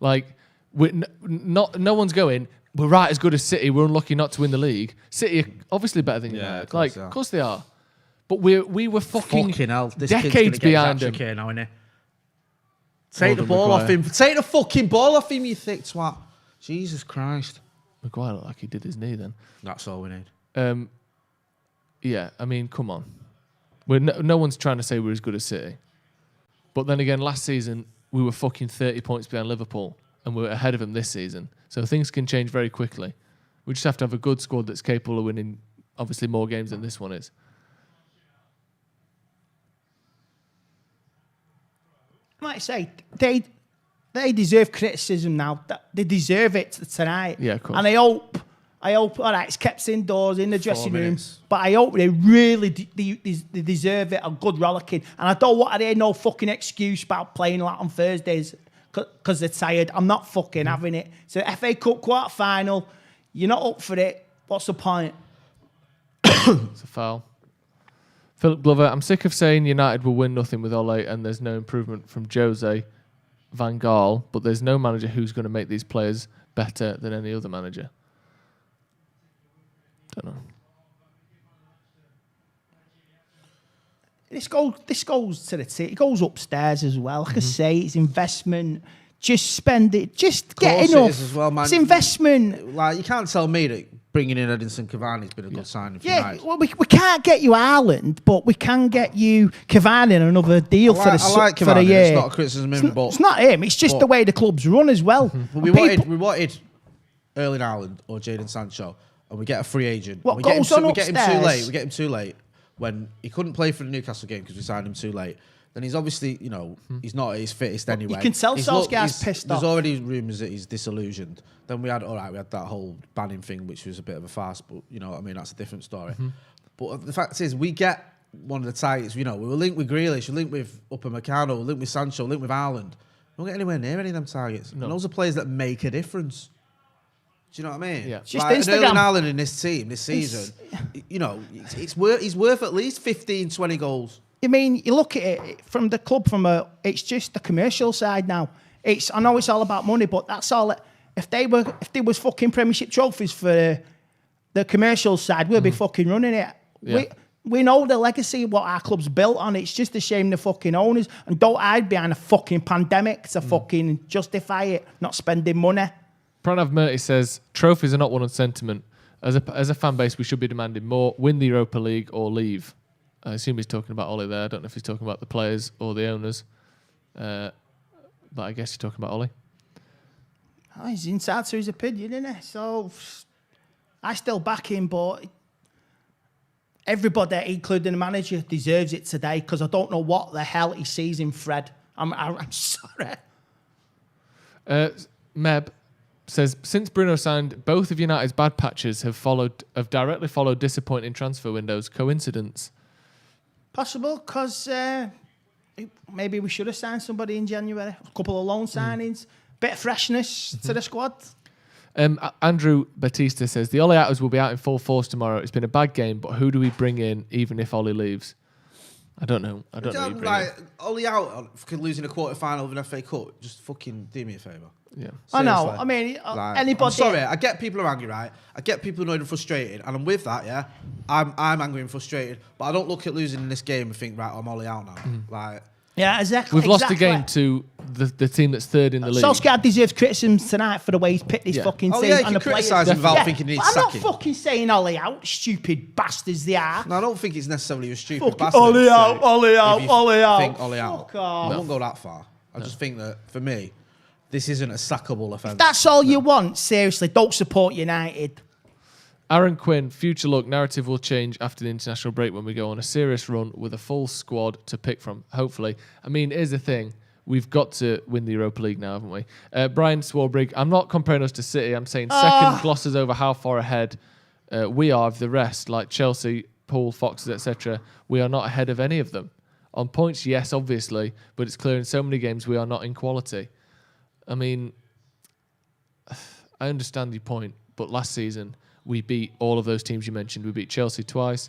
Speaker 14: Like, no one's going, we're right as good as City, we're unlucky not to win the league. City are obviously better than United. Of course they are. But we were fucking
Speaker 16: hell, this
Speaker 14: decades behind them.
Speaker 16: Now, innit? Take the ball off him. Take the fucking ball off him, you thick twat. Jesus Christ.
Speaker 14: Maguire looked like he did his knee then.
Speaker 16: That's all we need.
Speaker 14: Yeah, I mean, come on. No one's trying to say we're as good as City. But then again, last season, we were fucking 30 points behind Liverpool, and we're ahead of them this season. So things can change very quickly. We just have to have a good squad that's capable of winning, obviously, more games than this one is.
Speaker 15: Like I say, they deserve criticism now. They deserve it tonight.
Speaker 14: Yeah, of course.
Speaker 15: And I hope, all right, it's kept indoors in the dressing room, but I hope they really they deserve it, a good rollicking. And I don't want to hear no fucking excuse about playing like on Thursdays because they're tired. I'm not fucking having it. So FA Cup quarter-final, you're not up for it. What's the point?
Speaker 14: It's a foul. Philip Glover, I'm sick of saying United will win nothing with Ole and there's no improvement from Jose Van Gaal, but there's no manager who's going to make these players better than any other manager. Don't know.
Speaker 15: This goes to the team. It goes upstairs as well. Like I say, it's investment. Just spend it. Just get enough.
Speaker 16: It is as well, man.
Speaker 15: It's investment.
Speaker 16: Like, you can't tell me that bringing in Edinson Cavani's been a good signing for United.
Speaker 15: Well, we can't get you Ireland, but we can get you Cavani on another deal for the year.
Speaker 16: It's not a criticism of him, but
Speaker 15: it's not him. It's just the way the club's run as well.
Speaker 16: We wanted Erling Haaland or Jadon Sancho, and we get a free agent.
Speaker 15: What
Speaker 16: we
Speaker 15: goes
Speaker 16: get
Speaker 15: on
Speaker 16: we get him too
Speaker 15: upstairs?
Speaker 16: late. We get him too late when he couldn't play for the Newcastle game because we signed him too late. Then he's obviously, he's not at his fittest anyway.
Speaker 15: You can tell Solskjaer's pissed off.
Speaker 16: There's already rumours that he's disillusioned. Then we had that whole banning thing, which was a bit of a farce, but you know what I mean, that's a different story. But the fact is, we get one of the targets, we were linked with Grealish, we're linked with Upamecano, we're linked with Sancho, we're linked with Haaland. We don't get anywhere near any of them targets. No. And those are players that make a difference. Do you know what I mean?
Speaker 15: Yeah.
Speaker 16: Like, Erling Haaland in this team, this season, he's worth at least 15, 20 goals.
Speaker 15: I mean, you look at it from the club, it's just the commercial side now. I know it's all about money, but that's all. If there was fucking Premiership trophies for the commercial side, we'd be fucking running it.
Speaker 14: Yeah.
Speaker 15: We know the legacy of what our club's built on. It's just a shame the fucking owners and don't hide behind a fucking pandemic to fucking justify it, not spending money.
Speaker 14: Pranav Murty says trophies are not one on sentiment. As a fan base, we should be demanding more. Win the Europa League or leave. I assume he's talking about Ollie there. I don't know if he's talking about the players or the owners. But I guess he's talking about Ollie.
Speaker 15: Oh, he's entitled to his opinion, isn't he? So I still back him, but everybody, including the manager, deserves it today because I don't know what the hell he sees in Fred. I'm sorry.
Speaker 14: Meb says, since Bruno signed, both of United's bad patches have directly followed disappointing transfer windows. Coincidence?
Speaker 15: Possible, because maybe we should have signed somebody in January. A couple of loan signings, bit of freshness to the squad.
Speaker 14: Andrew Batista says, the Ollie Outers will be out in full force tomorrow. It's been a bad game, but who do we bring in even if Ollie leaves? I don't know. I don't know who you bring in.
Speaker 16: Ollie out for losing a quarter-final of an FA Cup. Just fucking do me a favour.
Speaker 14: Yeah.
Speaker 15: I know. I mean, anybody...
Speaker 16: I'm sorry, I get people are angry, right? I get people annoyed and frustrated, and I'm with that, yeah? I'm angry and frustrated, but I don't look at losing in this game and think, right, I'm Ollie out now.
Speaker 15: Yeah, exactly.
Speaker 14: We've lost the game to the team that's third in the league.
Speaker 15: Solskjaer deserves criticism tonight for the way he's picked his fucking team.
Speaker 16: Yeah, you can criticise him without thinking he needs
Speaker 15: I'm not
Speaker 16: sacking.
Speaker 15: fucking saying Ollie out, stupid bastards they are.
Speaker 16: No, I don't think it's necessarily a stupid
Speaker 15: bastard. Ollie out, Ollie out, Ollie out.
Speaker 16: Think Ollie out.
Speaker 15: Fuck off.
Speaker 16: I won't go that far. I just think that, for me, this isn't a sackable offence.
Speaker 15: If that's all you want, seriously, don't support United.
Speaker 14: Aaron Quinn, future look, narrative will change after the international break when we go on a serious run with a full squad to pick from, hopefully. I mean, here's the thing. We've got to win the Europa League now, haven't we? Brian Swarbrigg, I'm not comparing us to City. I'm saying second glosses over how far ahead we are of the rest, like Chelsea, Pool, Foxes, etc. We are not ahead of any of them. On points, yes, obviously, but it's clear in so many games we are not in quality. I mean, I understand your point, but last season we beat all of those teams you mentioned. We beat Chelsea twice,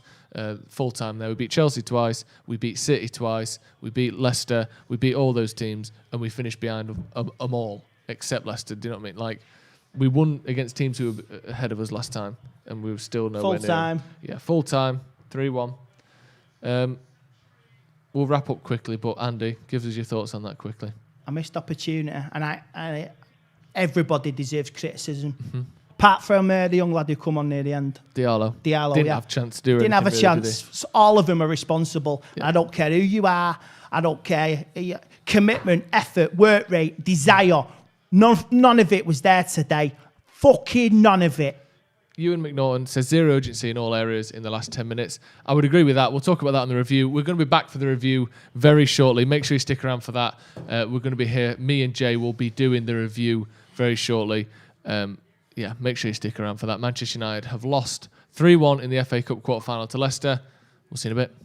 Speaker 14: full time there. We beat Chelsea twice. We beat City twice. We beat Leicester. We beat all those teams, and we finished behind them all, except Leicester. Do you know what I mean? Like, we won against teams who were ahead of us last time, and we were still nowhere near.
Speaker 15: Full time.
Speaker 14: Yeah, full time, 3-1. We'll wrap up quickly, but Andy, give us your thoughts on that quickly.
Speaker 15: A missed opportunity, and everybody deserves criticism. Apart from the young lad who come on near the end.
Speaker 14: Diallo didn't have a chance to do it.
Speaker 15: Didn't have a chance. So all of them are responsible. Yeah. I don't care who you are. I don't care. Commitment, effort, work rate, desire. None of it was there today. Fucking none of it.
Speaker 14: Ewan McNaughton says zero urgency in all areas in the last 10 minutes. I would agree with that. We'll talk about that in the review. We're going to be back for the review very shortly. Make sure you stick around for that. We're going to be here. Me and Jay will be doing the review very shortly. Make sure you stick around for that. Manchester United have lost 3-1 in the FA Cup quarter-final to Leicester. We'll see you in a bit.